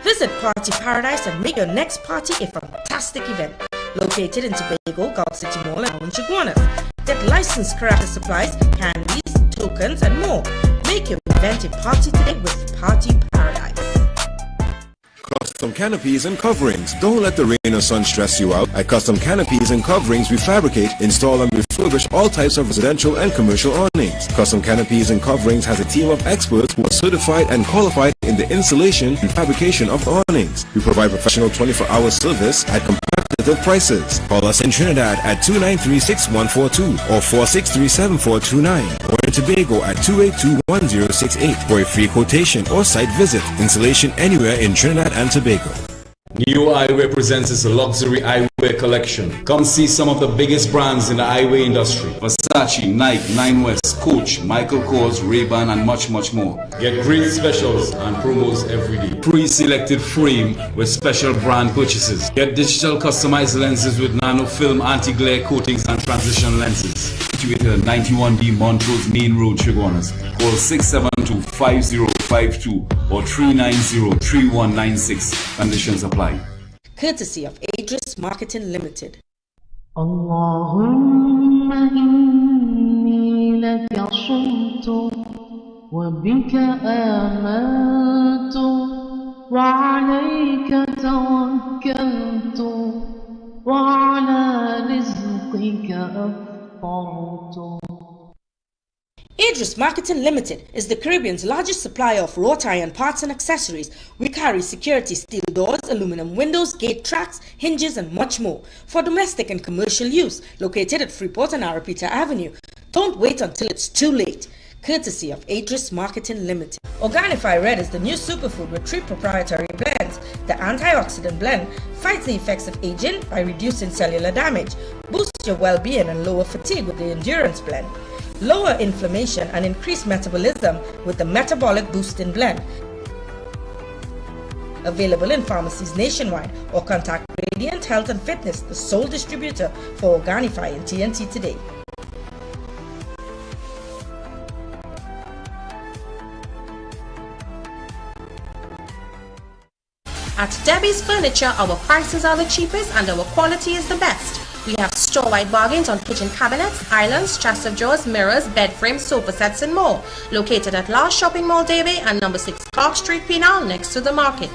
Visit Party Paradise and make your next party a fantastic event. Located in Tobago, Gulf City Mall and Chaguanas. Get licensed karate supplies, candies, tokens and more. Make your event a party today with Party Paradise. Custom canopies and coverings. Don't let the rain or sun stress you out. At Custom Canopies and Coverings, we fabricate, install and refurbish all types of residential and commercial awnings. Custom Canopies and Coverings has a team of experts who are certified and qualified in the installation and fabrication of awnings. We provide professional 24-hour service at competitive prices. Call us in Trinidad at 293-6142 or 463-7429 or in Tobago at 282-1068 for a free quotation or site visit. Installation anywhere in Trinidad and Tobago. New Eyewear presents its luxury eyewear collection. Come see some of the biggest brands in the eyewear industry. Versace, Nike, Nine West, Coach, Michael Kors, Ray-Ban and much more. Get great specials and promos every day. Pre-selected frame with special brand purchases. Get digital customized lenses with nano film anti-glare coatings and transition lenses. Situated at 91D Montrose Main Road, Chaguanas. Call 672-5052 or 390-3196. Conditions apply. Courtesy of ADVERTISE Marketing Limited. اللهم إني لك صمت وبك آمنت وعليك توكلت وعلى رزقك أفطرت. ADVERTISE Marketing Limited is the Caribbean's largest supplier of wrought iron parts and accessories. We carry security steel doors, aluminum windows, gate tracks, hinges and much more for domestic and commercial use. Located at Freeport and Arapita Avenue. Don't wait until it's too late. Courtesy of ADVERTISE Marketing Limited. Organifi Red is the new superfood with 3 proprietary blends. The antioxidant blend fights the effects of aging by reducing cellular damage, boosts your well-being and lower fatigue with the endurance blend. Lower inflammation and increase metabolism with the Metabolic Boosting Blend. Available in pharmacies nationwide or contact Radiant Health and Fitness, the sole distributor for Organifi and TNT today. At Debbie's Furniture, our prices are the cheapest and our quality is the best. We have store-wide bargains on kitchen cabinets, islands, chest of drawers, mirrors, bed frames, sofa sets and more. Located at Last Shopping Mall, Davie and number 6 Clark Street, Penal, next to the market.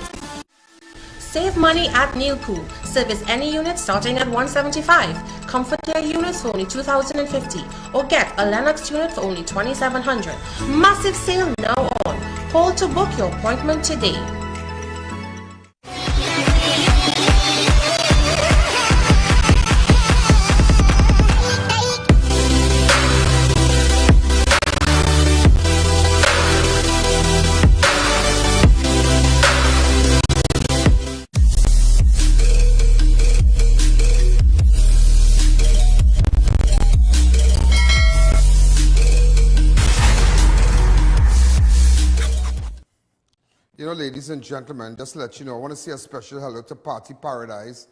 Save money at Neil Pool. Service any unit starting at $175. Comfort Air units for only $2,050. Or get a Lennox unit for only $2,700. Massive sale now on. Call to book your appointment today. You know, ladies and gentlemen, just to let you know, I want to say a special hello to Party Paradise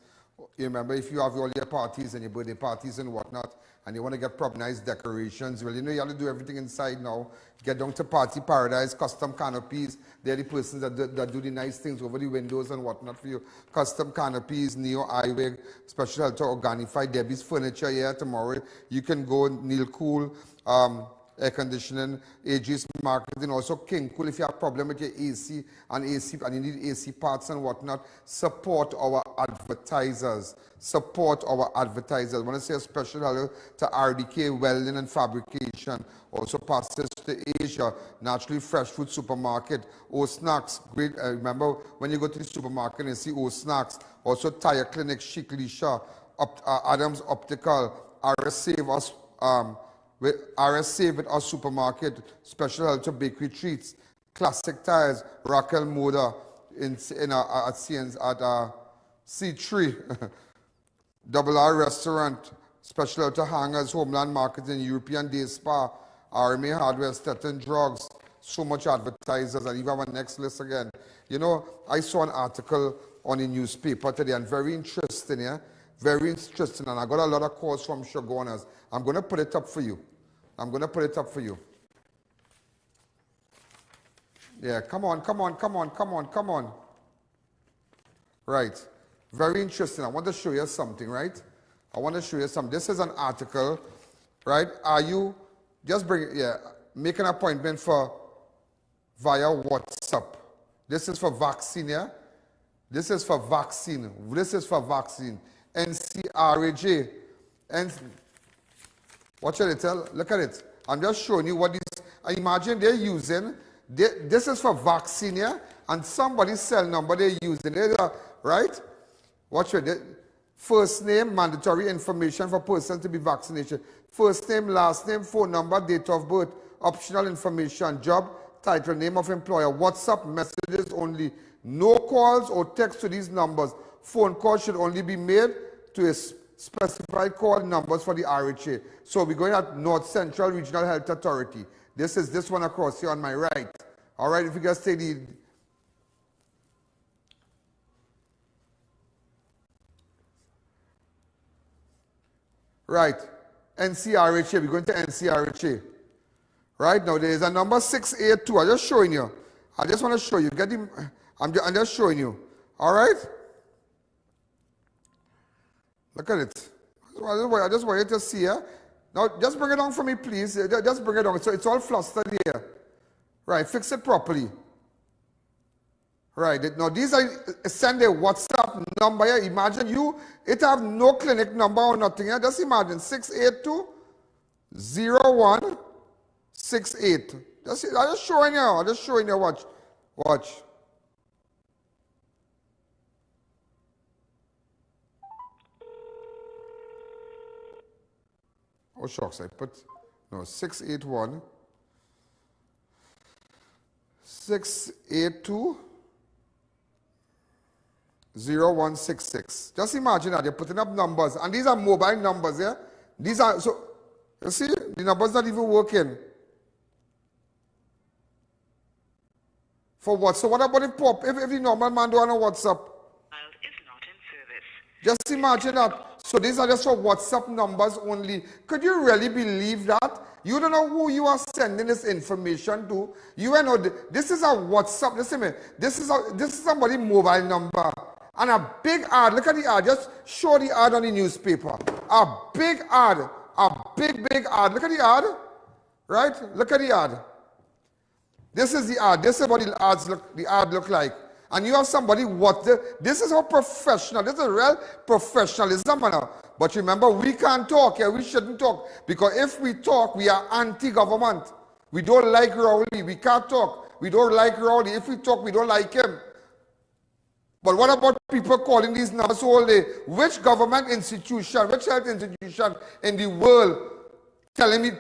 You remember, if you have all your parties and your birthday parties and whatnot, and you want to get proper nice decorations, well, you know, you have to do everything inside now. Get down to Party Paradise, custom canopies. They're the persons that do the nice things over the windows and whatnot for you. Custom canopies, Neo Eyewear, special help to Organifi, Debbie's Furniture here tomorrow. You can go Neil Cool, air conditioning, AG's marketing, also King Cool. If you have a problem with your AC and you need AC parts and whatnot, support our advertisers. Support our advertisers. I want to say a special hello to RDK Welding and Fabrication. Also passes to Asia, Naturally Fresh Food Supermarket, O Snacks. Great. Remember when you go to the supermarket and see O Snacks. Also Tire Clinic, Chic Lisha, Adams Optical, RS Save Us. With RS Save with Us Supermarket, Special Help to Bakery Treats, Classic Tires, Raquel Moda at C3, Double R Restaurant, Special Help to Hangers, Homeland Marketing, European Day Spa, RMA Hardware, Stetton Drugs, so much advertisers, and even our next list again. You know, I saw an article on the newspaper today, and very interesting, yeah? Very interesting, and I got a lot of calls from Shoguners. I'm going to put it up for you. I'm going to put it up for you. Yeah, come on. Right. Very interesting. I want to show you something, right? I want to show you something. This is an article, right? Are you, just bring it, yeah, make an appointment for via WhatsApp. This is for vaccine, yeah? This is for vaccine. This is for vaccine. NCRAJ. What should I tell? Look at it. I'm just showing you what these. I imagine they're using. This is for vaccine, yeah? And somebody's cell number they're using. Right? What should they? First name, mandatory information for person to be vaccinated. First name, last name, phone number, date of birth, optional information, job, title, name of employer, WhatsApp messages only. No calls or text to these numbers. Phone calls should only be made to a specified call numbers for the RHA. So we're going at North Central Regional Health Authority. This is this one across here on my right. All right, if you guys take the... Right, NCRHA, we're going to NCRHA. Right, now there is a number 682. I'm just showing you. I just want to show you. I'm just showing you. All right? Look at it. I just want you to see here. Now, just bring it down for me, please. Just bring it down. So it's all flustered here. Right, fix it properly. Right, now these are send a WhatsApp number here. Imagine it have no clinic number or nothing here. Just imagine 682-0168. I'm just showing you. Watch. Oh, shucks, I put, no, 682 0166. Just imagine that you're putting up numbers, and these are mobile numbers, yeah? These are, so, you see, the numbers not even working. For what? So what about if the normal man don't have a WhatsApp? Just imagine that. So these are just for WhatsApp numbers only. Could you really believe that? You don't know who you are sending this information to. You know, this is a WhatsApp. Listen to me. This is somebody's mobile number. And a big ad. Look at the ad. Just show the ad on the newspaper. A big ad. A big ad. Look at the ad. Right? Look at the ad. This is the ad. This is what the ad look like. And you have somebody, this is how professional, this is real professionalism. But remember, we can't talk here, we shouldn't talk. Because if we talk, we are anti-government. We don't like Rowley, we can't talk. We don't like Rowley. If we talk, we don't like him. But what about people calling these numbers all day? Which government institution, which health institution in the world telling you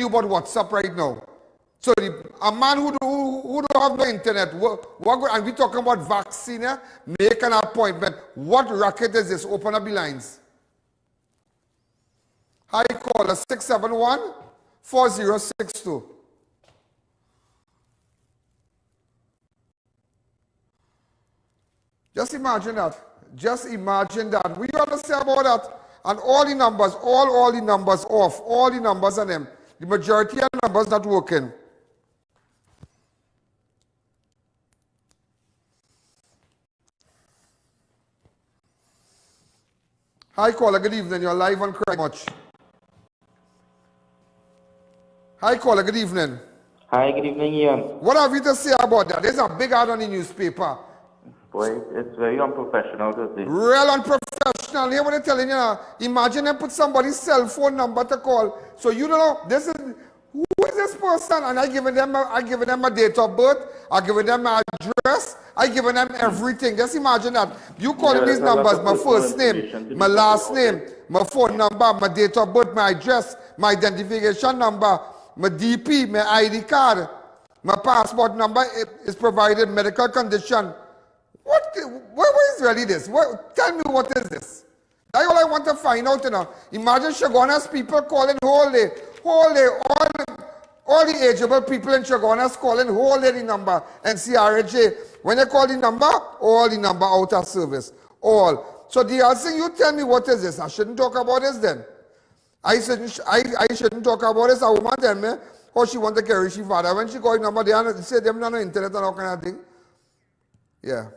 about WhatsApp right now? So a man who don't have no internet, and we talking about vaccine, make an appointment. What racket is this? Open up the lines. Hi, caller 671-4062. Just imagine that. Just imagine that. What you have to say about that? And all the numbers, all the numbers off. All the numbers on them. The majority of the numbers not working. Hi, caller. Good evening. You're live on Cry Much. Hi, caller. Good evening. Hi, good evening, Ian. What have you to say about that? There's a big ad on the newspaper. Boy, it's very unprofessional to say. Real unprofessional. Hear what they're telling you now. Imagine them put somebody's cell phone number to call. So you don't know, this is, who is this person? And I given them a date of birth. I given them my address. I given them everything. Just imagine that. You calling these numbers, my first name, my last name, my phone number, my date of birth, my address, my identification number, my DP, my ID card, my passport number is provided, medical condition. What is really this? Tell me what is this? That's all I want to find out, you know. Imagine Chaguanas people calling whole day, all the ageable people in Chaguanas calling whole day the number and CRJ. When they call the number, all the number out of service. All. So the other thing, you tell me what is this? I shouldn't talk about this then. I shouldn't talk about this. A woman tell me how she want to carry she father. When she call the number, they say them not no internet and all kind of thing. Yeah.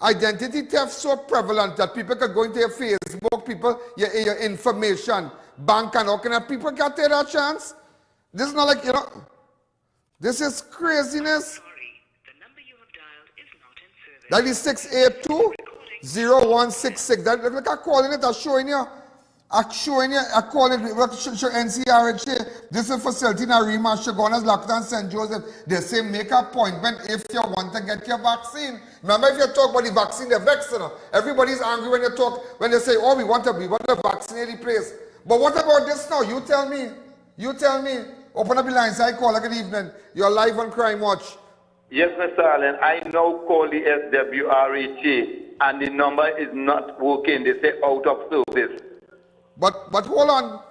Identity theft so prevalent that people can go into your Facebook, your information, bank and all kind of people can take that chance. This is not like, you know, this is craziness. That is 682-0166. That look like I'm calling it, I'm showing you, I'm calling it, NCRHA. This is a facility in Arima, Chaguanas, Lockdown, St. Joseph. They say make an appointment if you want to get your vaccine. Remember, if you talk about the vaccine, they're vexed, you know. Everybody's angry when you talk, when they say, oh, we want to vaccinate the place. But what about this now? You tell me. Open up the lines. I call. Good evening. You're live on Crime Watch. Yes, Mr. Allen. I now call the SWRHA and the number is not working. They say out of service. But hold on.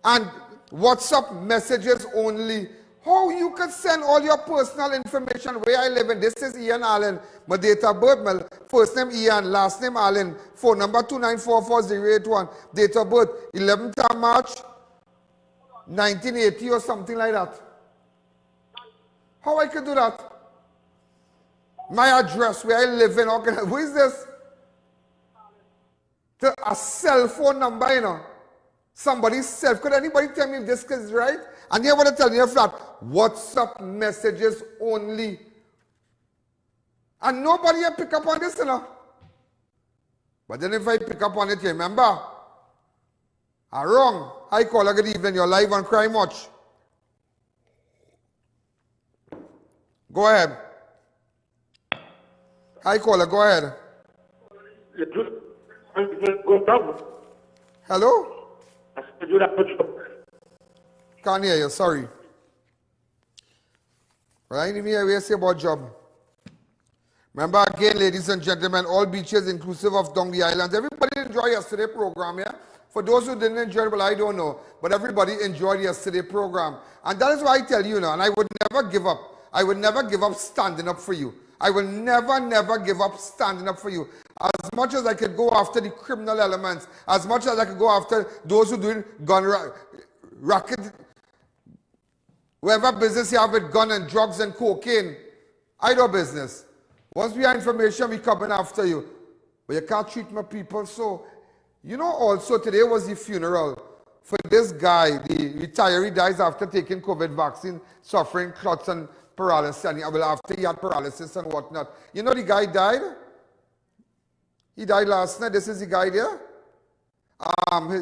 And WhatsApp messages only. How you can send all your personal information where I live in. This is Ian Alleyne. My date of birth, my first name Ian, last name Alleyne. Phone number 2944081. Date of birth 11th of March 1980 or something like that. How I can do that? My address where I live in. Who is this? A cell phone number, you know. Somebody's cell. Could anybody tell me if this is right? And they want to tell you that WhatsApp messages only. And nobody will pick up on this, you know. But then if I pick up on it, you remember? I'm wrong. Hi, caller. Good evening. You're live on Crime Watch. Go ahead. Hi, caller. Go ahead. Hello? Can't hear you, sorry. Well, I didn't hear what you say about job. Remember again, ladies and gentlemen, all beaches inclusive of down the islands. Everybody enjoyed yesterday's program, yeah? For those who didn't enjoy it, well, I don't know. But everybody enjoyed yesterday's program. And that is why I tell you now, and I would never give up. I would never give up standing up for you. I will never give up standing up for you. As much as I could go after the criminal elements, as much as I could go after those who doing gun racket, whatever business you have with gun and drugs and cocaine, I do business. Once we have information, we coming after you. But you can't treat my people so. You know, also today was the funeral for this guy. The retiree dies after taking COVID vaccine, suffering clots and paralysis. And well, after he had paralysis and whatnot. You know the guy died? He died last night. This is the guy there.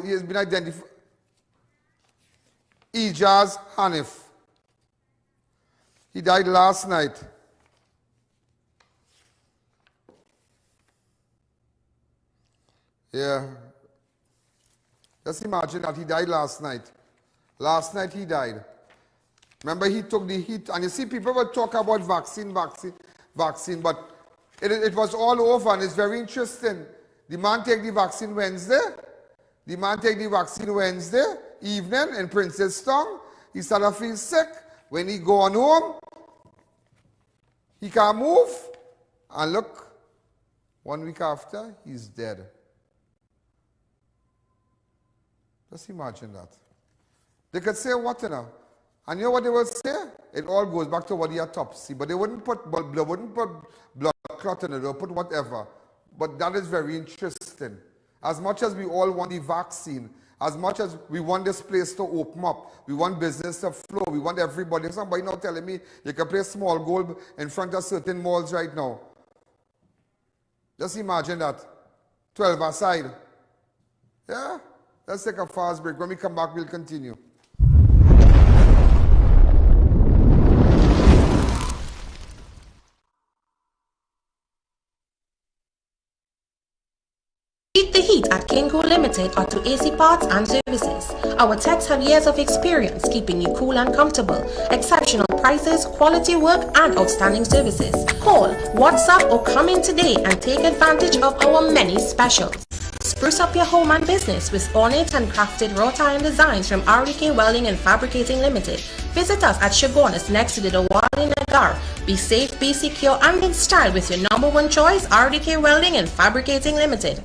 He has been identified. Ijaz Hanif. He died last night. Yeah. Just imagine that he died last night. Last night he died. Remember, he took the heat. And you see, people will talk about vaccine, but it was all over, and it's very interesting. The man take the vaccine Wednesday. evening in Princeton. He started to feel sick. When he go on home, he can't move. And look, 1 week after, he's dead. Just imagine that. They could say what, you know? And you know what they will say? It all goes back to what the autopsy. But they wouldn't put blood clot in it, they'll put whatever. But that is very interesting. As much as we all want the vaccine, as much as we want this place to open up, we want business to flow, we want everybody. Somebody now telling me you can play small goal in front of certain malls right now. Just imagine that. 12 aside. Yeah? Let's take a fast break. When we come back, we'll continue. Beat the heat at Kinko Limited Auto AC Parts and Services. Our techs have years of experience keeping you cool and comfortable. Exceptional prices, quality work, and outstanding services. Call, WhatsApp, or come in today and take advantage of our many specials. Spruce up your home and business with ornate and crafted wrought iron designs from RDK Welding and Fabricating Limited. Visit us at Shogunas next to the Diwali Nagar. Be safe, be secure, and in style with your #1 choice, RDK Welding and Fabricating Limited.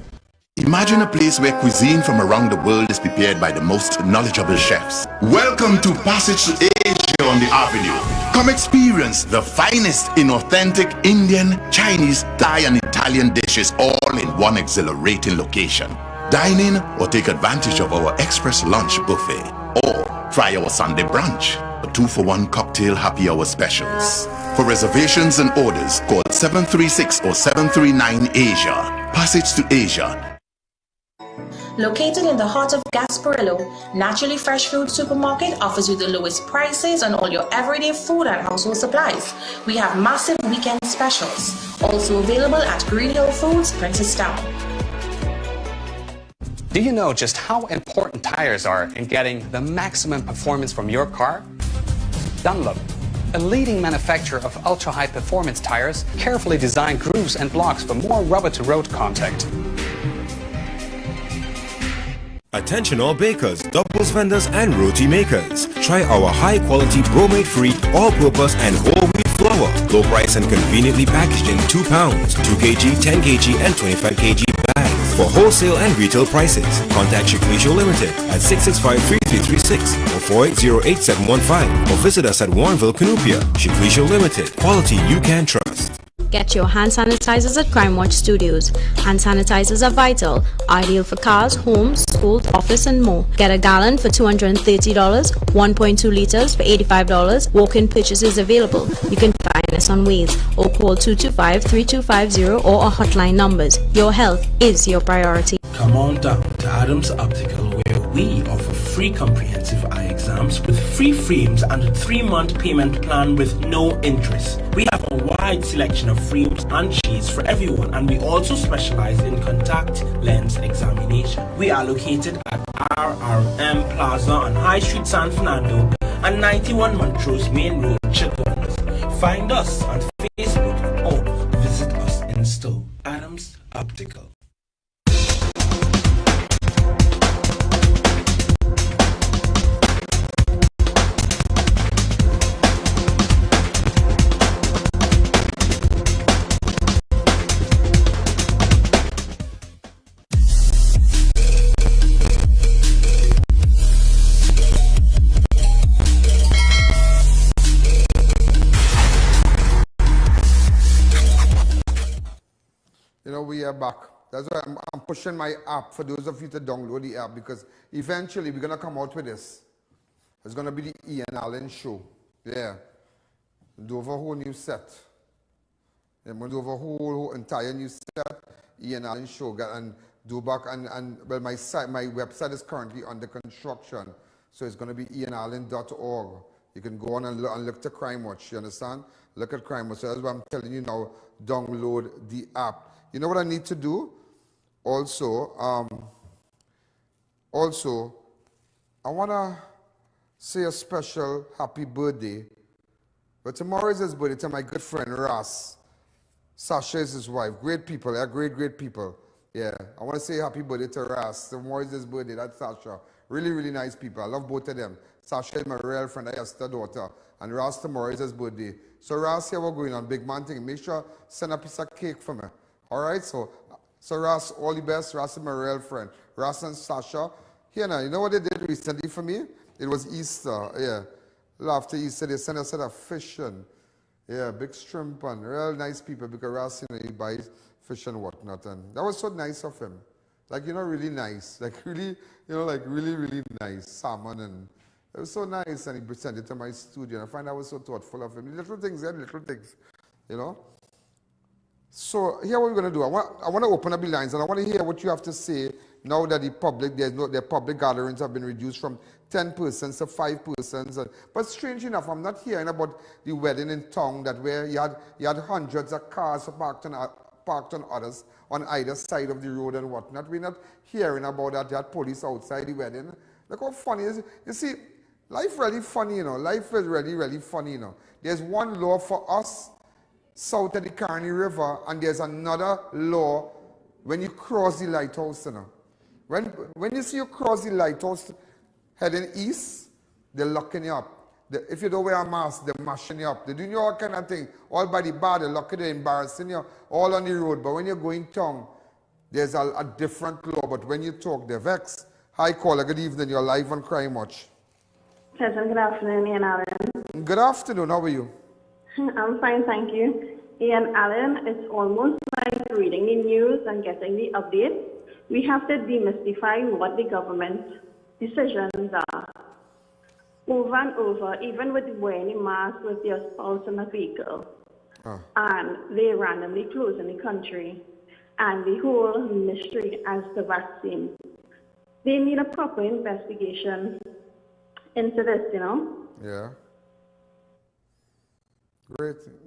Imagine a place where cuisine from around the world is prepared by the most knowledgeable chefs. Welcome to Passage to Asia on the Avenue. Come experience the finest in authentic Indian, Chinese, Thai and Italian dishes all in one exhilarating location. Dine in or take advantage of our express lunch buffet. Or try our Sunday brunch, a 2-for-1 cocktail happy hour specials. For reservations and orders, call 736 or 739 Asia. Passage to Asia. Located in the heart of Gasparillo, Naturally Fresh Food Supermarket offers you the lowest prices on all your everyday food and household supplies. We have massive weekend specials. Also available at Green Hill Foods, Princestown. Do you know just how important tires are in getting the maximum performance from your car? Dunlop, a leading manufacturer of ultra-high performance tires, carefully designed grooves and blocks for more rubber-to-road contact. Attention all bakers, doubles vendors and roti makers. Try our high quality bromate-free, all-purpose and whole wheat flour. Low price and conveniently packaged in 2 pounds, 2 kg, 10 kg and 25 kg bags. For wholesale and retail prices, contact Shiklisho Limited at 665-3336 or 480-8715 or visit us at Warrenville, Canoopia. Shiklisho Limited, quality you can trust. Get your hand sanitizers at Crime Watch Studios. Hand sanitizers are vital, ideal for cars, homes, schools, office and more. Get a gallon for $230, 1.2 liters for $85. Walk-in purchases available. You can find us on Waze or call 225-3250 or our hotline numbers. Your health is your priority. Come on down to Adams Optical, where we offer free comprehensive eye exams with free frames and a 3-month payment plan with no interest. We have a wide selection of frames and shades for everyone, and we also specialize in contact lens examination. We are located at RRM Plaza on High Street, San Fernando, and 91 Montrose Main Road, Chaguanas. Find us on Facebook or visit us in store. Adams Optical. You know, we are back. That's why I'm pushing my app for those of you to download the app, because eventually we're going to come out with this. It's going to be the Ian Alleyne show. Yeah. Do over a whole new set. I'm going to do over a whole entire new set. Ian Alleyne show. And do back and well, my website is currently under construction. So it's going to be ianalleyne.org. You can go on and look to Crime Watch. You understand? Look at Crime Watch. So that's what I'm telling you now. Download the app. You know what I need to do? Also, I want to say a special happy birthday. But tomorrow is his birthday to my good friend Ras. Sasha is his wife. Great people, yeah, great people. Yeah, I want to say happy birthday to Ras. Tomorrow is his birthday. That's Sasha. Really, really nice people. I love both of them. Sasha is my real friend, I have a daughter. And Ras tomorrow is his birthday. So Ras, here we're going on, big man thing. Make sure send a piece of cake for me. All right, so Ras, all the best. Ras is my real friend. Ras and Sasha. Here now, you know what they did recently for me? It was Easter, yeah. After Easter, they sent a set of fish and, yeah, big shrimp and real nice people because Ras, you know, he buys fish and whatnot. And that was so nice of him. Like, you know, really nice. Like, really, you know, like, really, really nice. Salmon and it was so nice. And he presented it to my studio. And I find I was so thoughtful of him. Little things, you know. So here what we're going to do. I want to open up the lines and I want to hear what you have to say now that their public gatherings have been reduced from 10 persons to 5 persons. But strange enough, I'm not hearing about the wedding in town that where you had hundreds of cars parked on others on either side of the road and whatnot. We're not hearing about that. They had police outside the wedding. Look how funny it is. You see, life really funny, you know. Life is really, really funny, you know. There's one law for us south of the Carney River, and there's another law when you cross the lighthouse, you know. When you see you cross the lighthouse heading east, they're locking you up. If you don't wear a mask, they're mashing you up. They're doing all kind of thing. All by the bar, they're locking you, embarrassing you, all on the road. But when you're going town, there's a different law. But when you talk, they're vexed. Hi, caller. Good evening. You're live on Crime Watch. Pleasant good afternoon, Ian Alleyne. Good afternoon. How are you? I'm fine, thank you. Ian Alleyne, it's almost like reading the news and getting the update. We have to demystify what the government decisions are. Over and over, even with wearing a mask with your spouse in a vehicle. And they randomly closing the country. And the whole mystery as the vaccine. They need a proper investigation into this, you know? Yeah.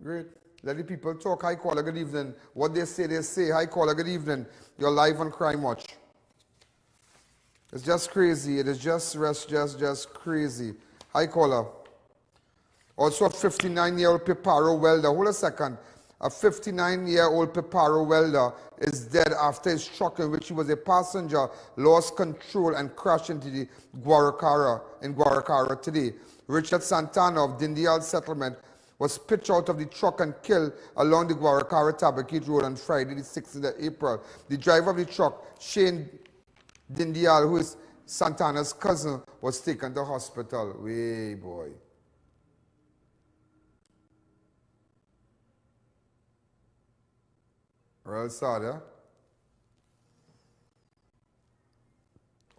Great. Let the people talk. Hi, caller, good evening. What they say. Hi, caller, good evening. You're live on Crime Watch. It's just crazy. It is just crazy. Hi, caller. Also, a 59-year-old Piparo welder. Hold a second. A 59-year-old Piparo welder is dead after his truck in which he was a passenger lost control and crashed into the Guaracara today. Richard Santana of Dindial Settlement was pitched out of the truck and killed along the Guaracara Tabakit Road on Friday, the 16th of April. The driver of the truck, Shane Dindial, who is Santana's cousin, was taken to hospital. Way boy. Real sad, eh?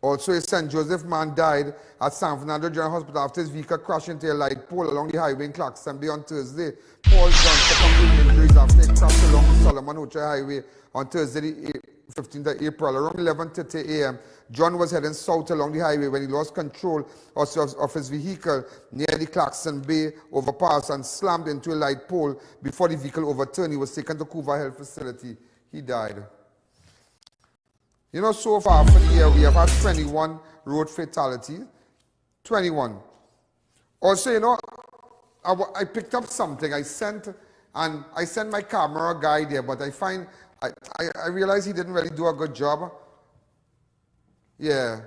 Also, a St. Joseph man died at San Fernando General Hospital after his vehicle crashed into a light pole along the highway in Clarkson Bay on Thursday. Paul John succumbed to injuries after he crashed along the Solomon Ocha Highway on Thursday, the 15th of April. Around 11:30 a.m., John was heading south along the highway when he lost control of his vehicle near the Clarkson Bay overpass and slammed into a light pole. Before the vehicle overturned, he was taken to Cuba Health Facility. He died. You know, so far for the year, we have had 21 road fatalities. 21. Also, you know, I picked up something. I sent my camera guy there, but I realized he didn't really do a good job. Yeah.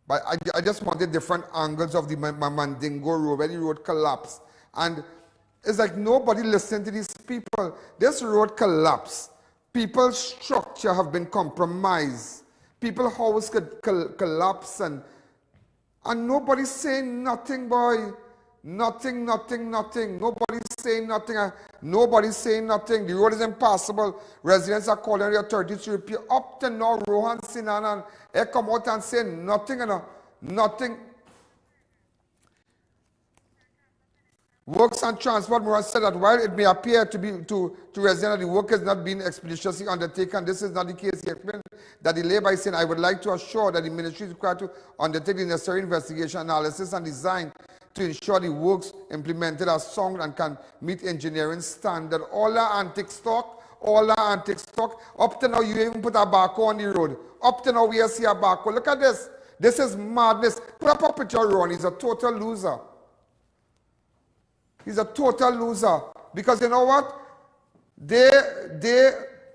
But I just wanted different angles of the Mandingo Road, where the road collapsed. And it's like nobody listened to these people. This road collapsed. People's structure have been compromised. People's house could collapse and nobody's saying nothing, boy. Nothing. Nobody's saying nothing. Nobody's saying nothing. The road is impassable. Residents are calling the authorities to repair. Up to now, Rohan Sinanan, they come out and say nothing, nothing. Works and Transport Moran said that while it may appear to residents that the work is not being expeditiously undertaken, this is not the case. He explained that the labor is saying, I would like to assure that the ministry is required to undertake the necessary investigation, analysis, and design to ensure the works implemented are sound and can meet engineering standard. All our antique stock. Up to now, you even put a barcode on the road. Up to now, we see a barcode. Look at this. This is madness. Put up a picture, Ron. He's a total loser. He's a total loser. Because you know what? They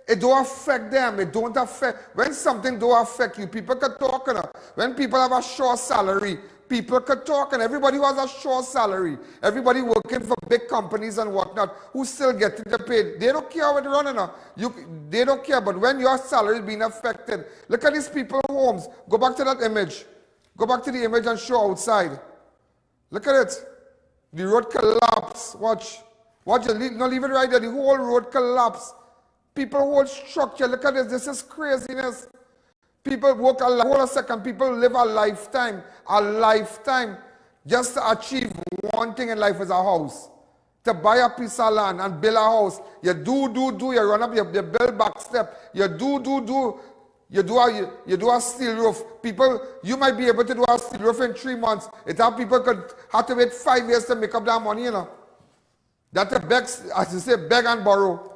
it don't affect them. It don't affect. When something don't affect you, people can talk. When people have a short salary, people can talk. And everybody who has a short salary, everybody working for big companies and whatnot, who still getting the pay, they don't care what they're running. They don't care. But when your salary is being affected, look at these people homes. Go back to that image. Go back to the image and show outside. Look at it. The road collapse. Watch. Watch it. No, leave it right there. The whole road collapse. People whole structure. Look at this. This is craziness. People work hold a second. People live a lifetime just to achieve one thing in life is a house. To buy a piece of land and build a house. You do. You run up, you build back step. You do. You do a steel roof. People, you might be able to do a steel roof in 3 months. It's how people could have to wait 5 years to make up that money, That's a beg, as you say, beg and borrow.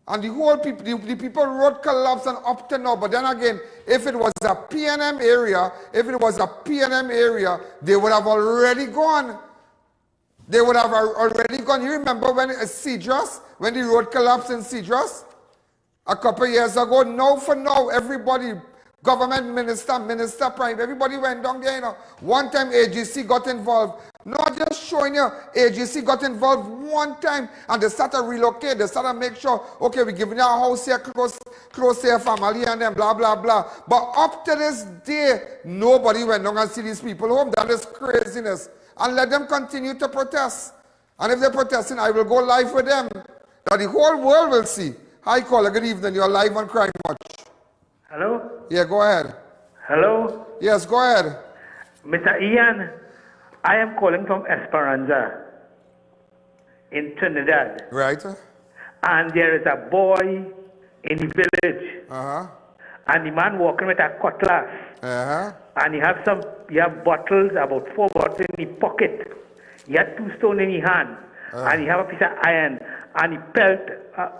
And the whole people, the people road collapse and up to now. But then again, if it was a PNM area, they would have already gone. They would have already gone. You remember when Cedras, when the road collapsed in Cedras? A couple of years ago, now, everybody, government minister, prime, everybody went down there, One time AGC got involved. Not just showing you, AGC got involved one time and they started to relocate. They started to make sure, okay, we're giving you a house here, close to your family and then blah, blah, blah. But up to this day, nobody went down and see these people home. That is craziness. And let them continue to protest. And if they're protesting, I will go live with them. That the whole world will see. Hi, caller. Good evening. You're live on Crime Watch. Hello? Yeah, go ahead. Hello? Yes, go ahead. Mr. Ian, I am calling from Esperanza in Trinidad. Right. And there is a boy in the village. And the man walking with a cutlass. And he have bottles, about 4 bottles in his pocket. He had 2 stones in his hand. And he have a piece of iron. And he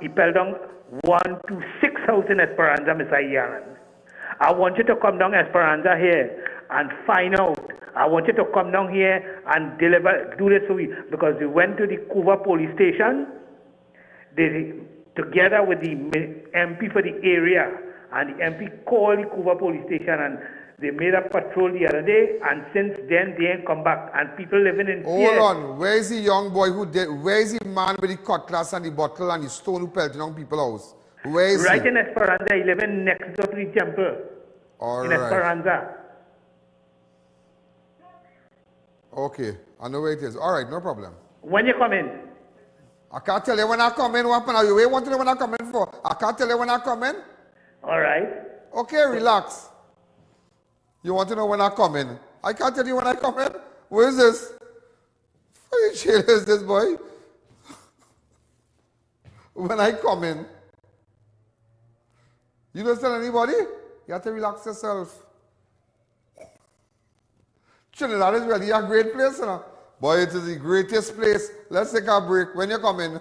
pelt down 1 to 6 houses in Esperanza, Mr. Ian. I want you to come down Esperanza here and find out. I want you to come down here and do this for me. Because we went to the Cuba police station together with the MP for the area. And the MP called the Cuba police station and they made a patrol the other day, and since then they ain't come back. And people living in fear. Hold on. Where is the young boy where is the man with the cutlass and the bottle and the stone who pelted down people's house? Where is right he? in Esperanza. He living next door to the temple. All in right. Esperanza. Okay. I know where it is. All right, no problem. When you come in? I can't tell you when I come in. What happened? You want to know when I come in for? I can't tell you when I come in. All right. Okay, relax. You want to know when I come in? I can't tell you when I come in. Where is this? What jail is this, boy? When I come in. You don't tell anybody? You have to relax yourself. Trinidad is really a great place, Boy, it is the greatest place. Let's take a break. When you come in.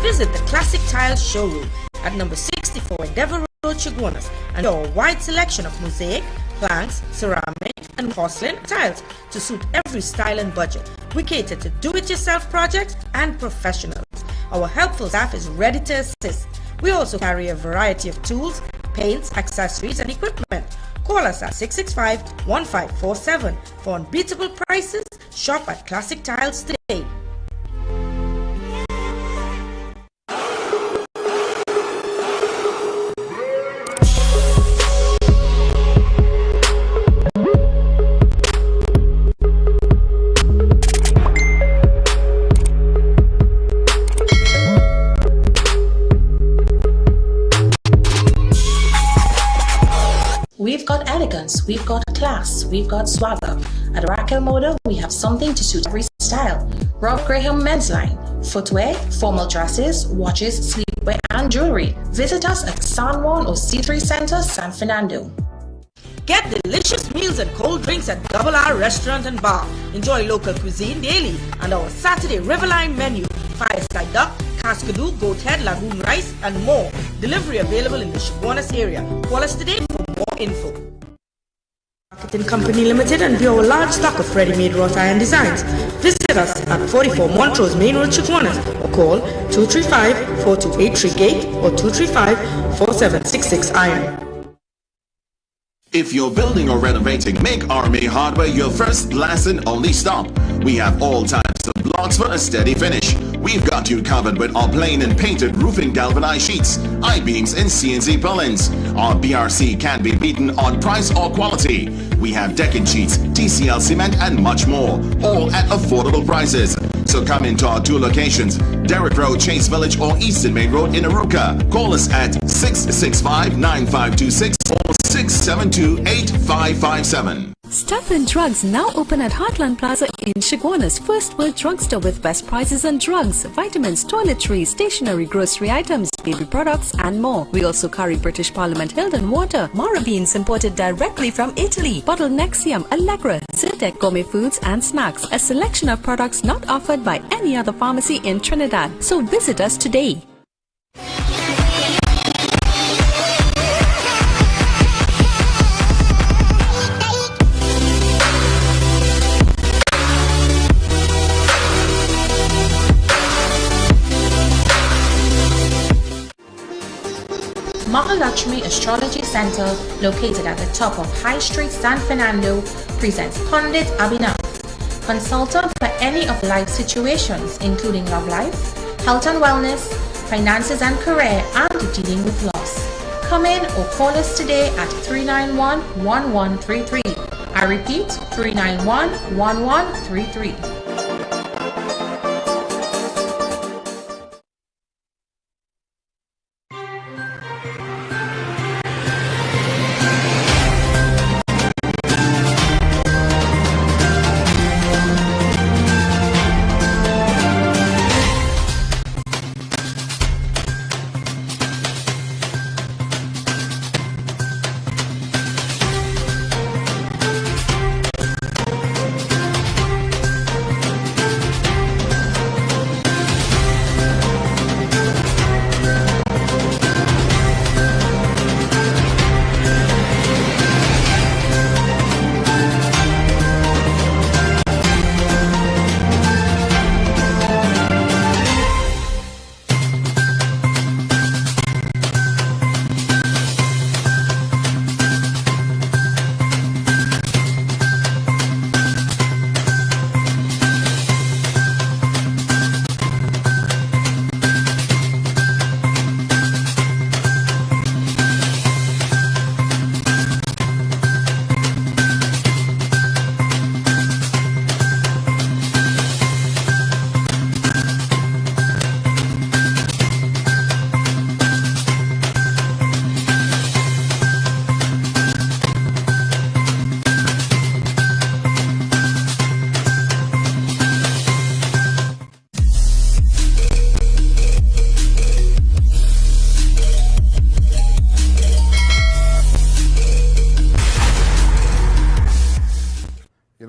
Visit the Classic Tiles showroom at number 64 Endeavour Road, Chaguanas, and your wide selection of mosaic, planks, ceramic, and porcelain tiles to suit every style and budget. We cater to do-it-yourself projects and professionals. Our helpful staff is ready to assist. We also carry a variety of tools, paints, accessories, and equipment. Call us at 665-1547 for unbeatable prices. Shop at Classic Tiles today. We've got elegance, we've got class, we've got swagger. At Raquel Moda, we have something to suit every style. Rob Graham Men's Line, footwear, formal dresses, watches, sleepwear, and jewelry. Visit us at San Juan or C3 Center, San Fernando. Get delicious meals and cold drinks at Double R Restaurant and Bar. Enjoy local cuisine daily and our Saturday Riverline menu. Fireside duck, cascadoo, goat head, lagoon rice, and more. Delivery available in the Chaguanas area. Call us today for more info. Marketing Company Limited and view our large stock of ready-made wrought iron designs. Visit us at 44 Montrose Main Road, Chaguanas, or call 235-4283 Gate or 235-4766 Iron. If you're building or renovating, make Army Hardware your first, last and only stop. We have all types of blocks for a steady finish. We've got you covered with our plain and painted roofing galvanized sheets, I-beams and CNC purlins. Our BRC can't be beaten on price or quality. We have decking sheets, TCL cement and much more, all at affordable prices. So come into our two locations, Derrick Road, Chase Village or Eastern Main Road in Aruka. Call us at 665-9526 or 672-8557. Stuff and Drugs now open at Heartland Plaza in Chaguanas, First World Drugstore with best prices on drugs, vitamins, toiletries, stationery, grocery items, baby products and more. We also carry British Parliament Hilton water, Mara beans imported directly from Italy, bottled Nexium, Allegra, Zyrtec gourmet foods and snacks, a selection of products not offered by any other pharmacy in Trinidad. So visit us today. Mahalakshmi Astrology Center, located at the top of High Street, San Fernando, presents Pandit Abhinav, consultant for any of life situations, including love life, health and wellness, finances and career, and dealing with loss. Come in or call us today at 391-1133. I repeat, 391-1133.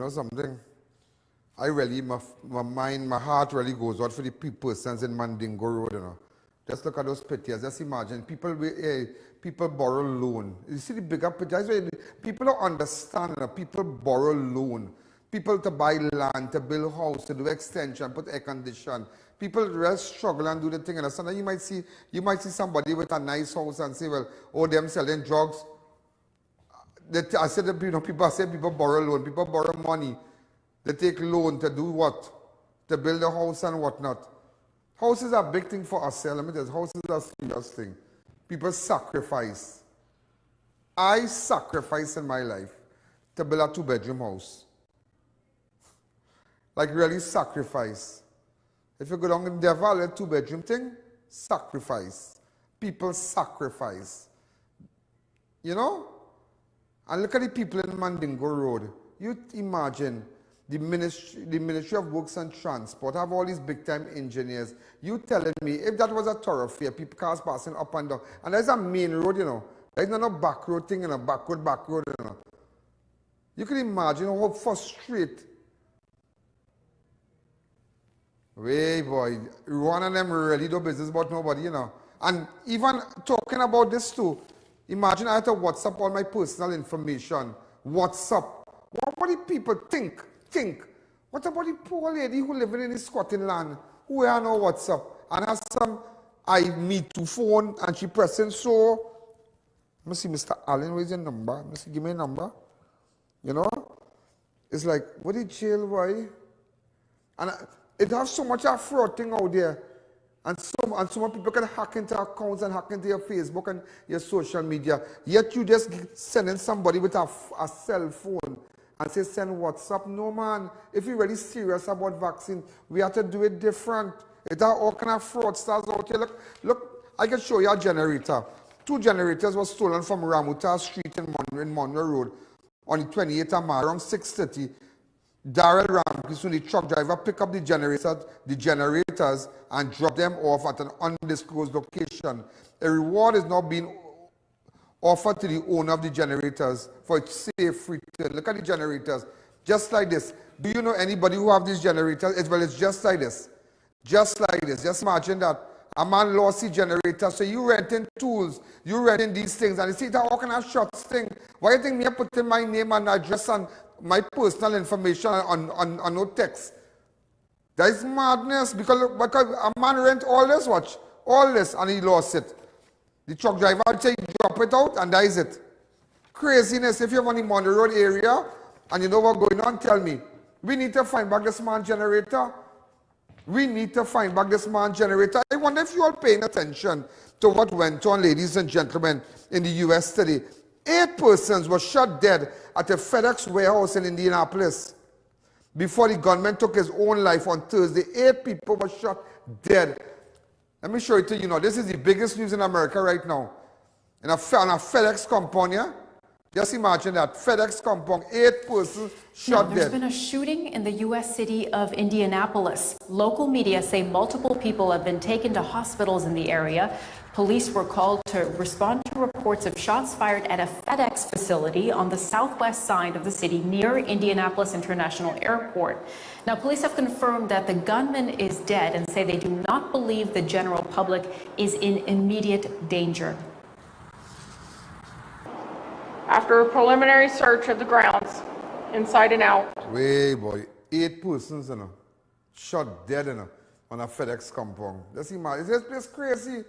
Something, I really, my mind, my heart really goes out for the persons in Mandingo Road, you know. Just look at those pictures, just imagine, people borrow loan. You see the bigger pictures, people don't understand, you know, people borrow loan. People to buy land, to build house, to do extension, put air condition. People really struggle and do the thing, and sometimes you might see somebody with a nice house and say, well, oh, them selling drugs. I said, you know, people borrow loan, people borrow money. They take loan to do what? To build a house and whatnot. Houses are a big thing for us. Let me tell you, houses are a serious thing. People sacrifice. I sacrifice in my life to build a 2-bedroom house. Like really sacrifice. If you go down in Devil, a 2-bedroom thing, sacrifice. People sacrifice. You know? And look at the people in Mandingo Road. You imagine the Ministry of Works and Transport have all these big-time engineers. You telling me, if that was a thoroughfare, people cars passing up and down, and there's a main road, you know, there's not a back road thing and a back road, you know. You can imagine how frustrated. Way boy, one of them really do business about nobody, you know. And even talking about this too, imagine I had to WhatsApp all my personal information WhatsApp. What do people think? What about the poor lady who living in Scotland, who has no WhatsApp and has some Me Too phone and she pressing so? Let me see, Mr. Allen, where's your number? Let me see, give me a number. You know? It's like, what did jail, why? And it has so much of fraud thing out there. And so many people can hack into accounts and hack into your Facebook and your social media. Yet you just sending somebody with a cell phone and say send WhatsApp. No man, if you're really serious about vaccine, we have to do it different. It are all kind of fraudsters out here. Look, I can show you a generator. 2 generators were stolen from Ramuta Street in Monroe Road on the 28th of March around 6:30. Darrell Ramkis, the truck driver, pick up the generators and drop them off at an undisclosed location. A reward is now being offered to the owner of the generators for its safe return. Look at the generators, just like this. Do you know anybody who have these generators? Well, it's just like this. Just like this. Just imagine that a man lost his generator, so you renting tools, you renting these things, and you see that all kind of shots thing. Why do you think me putting my name and address and my personal information on no text? That is madness, because a man rent all this, watch, all this, and he lost it. The truck driver will say, drop it out, and that is it. Craziness. If you're on the Monroe Road area, and you know what's going on, tell me. We need to find back this man's generator. We need to find back this man's generator. I wonder if you are paying attention to what went on, ladies and gentlemen, in the U.S. today. 8 persons were shot dead at a FedEx warehouse in Indianapolis. Before the gunman took his own life on Thursday, 8 people were shot dead. Let me show it to you now. This is the biggest news in America right now. On a FedEx compound, yeah? Just imagine that. FedEx compound, 8 persons shot dead. There's been a shooting in the U.S. city of Indianapolis. Local media say multiple people have been taken to hospitals in the area. Police were called to respond to reports of shots fired at a FedEx facility on the southwest side of the city near Indianapolis International Airport. Now, police have confirmed that the gunman is dead and say they do not believe the general public is in immediate danger. After a preliminary search of the grounds, inside and out. Way boy, 8 persons, shot dead, on a FedEx compound. This place crazy.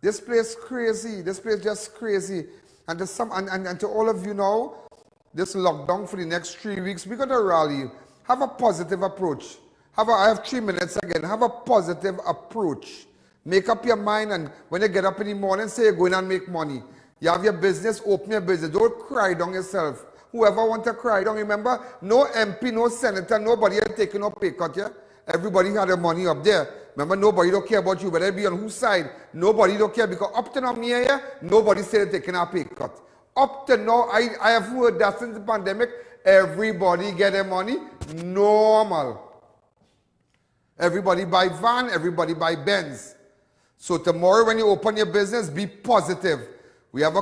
This place crazy. This place just crazy. And to all of you now, this lockdown for the next 3 weeks, we're gonna rally. Have a positive approach. I have 3 minutes again. Have a positive approach. Make up your mind, and when you get up in the morning, say you're going and make money. You have your business, open your business. Don't cry down yourself. Whoever wants to cry down, remember, no MP, no senator, nobody had taken no pay cut, yeah? Everybody had their money up there. Remember, nobody don't care about you, whether it be on whose side. Nobody don't care, because up to now, nobody said they're taking a pay cut. Up to now, I have heard that since the pandemic, everybody get their money normal. Everybody buy van, everybody buy Benz. So tomorrow when you open your business, be positive. We have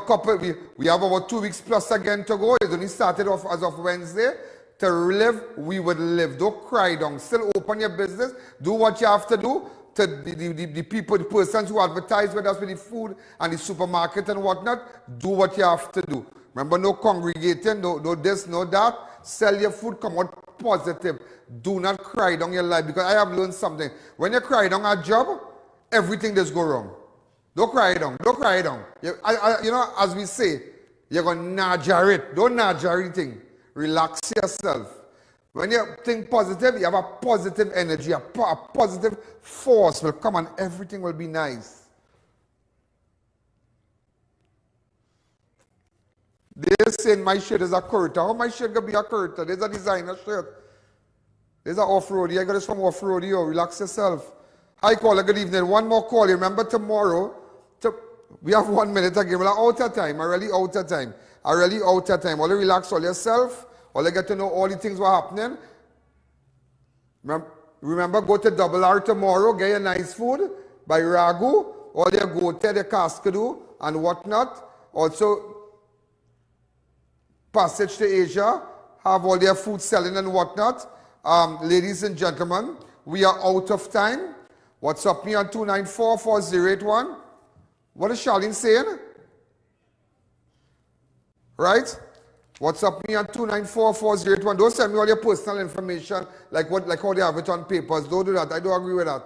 we have about 2 weeks plus again to go. It's only started off as of Wednesday. To live, we would live. Don't cry down. Still open your business. Do what you have to do. To the people, the persons who advertise with us with the food and the supermarket and whatnot, do what you have to do. Remember, no congregating, no this, no that. Sell your food, come out positive. Do not cry down your life, because I have learned something. When you cry down a job, everything does go wrong. Don't cry down. Don't cry down. You know, as we say, you're going to najar it. Don't najar anything. Relax yourself. When you think positive, you have a positive energy, a positive force will come, and everything will be nice. They're saying my shirt is a Curta. How my shirt going to be a Curta? There's a designer shirt. There's an off-road. You got this from off-road. Relax yourself. Hi, caller. Good evening. One more call. Remember tomorrow, we have 1 minute again. We're out of time. I'm really out of time. All you relax all yourself. All you get to know all the things what happening. Remember, go to Double R tomorrow. Get your nice food. Buy ragu. All your goat, the cascadoo, and whatnot. Also, passage to Asia. Have all their food selling and whatnot. Ladies and gentlemen, we are out of time. What's up me on 294-4081? What is Charlene saying? Right? WhatsApp me on 294-4081. Don't send me all your personal information like how they have it on papers. Don't do that. I don't agree with that.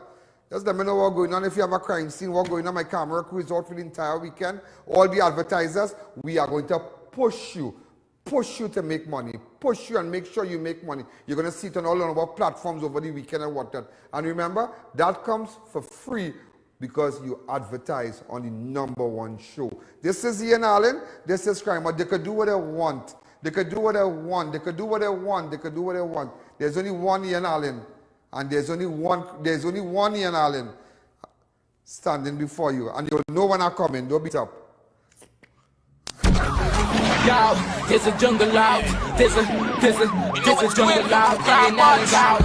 Just let me know what's going on. If you have a crime scene, what's going on. My camera crew is out for the entire weekend. All the advertisers, we are going to push you to make money. Push you and make sure you make money. You're going to see it on all of our platforms over the weekend and whatnot. And remember, that comes for free because you advertise on the #1 show. This is Ian Alleyne. This is Crime. But they could do what they want. They could do what they want. They could do what they want. They could do what they want. There's only one Ian Alleyne. And there's only one Ian Alleyne standing before you. And you'll know when I come in. Don't beat up. Yo, there's a jungle out. There's a jungle out. Ian Alleyne's out.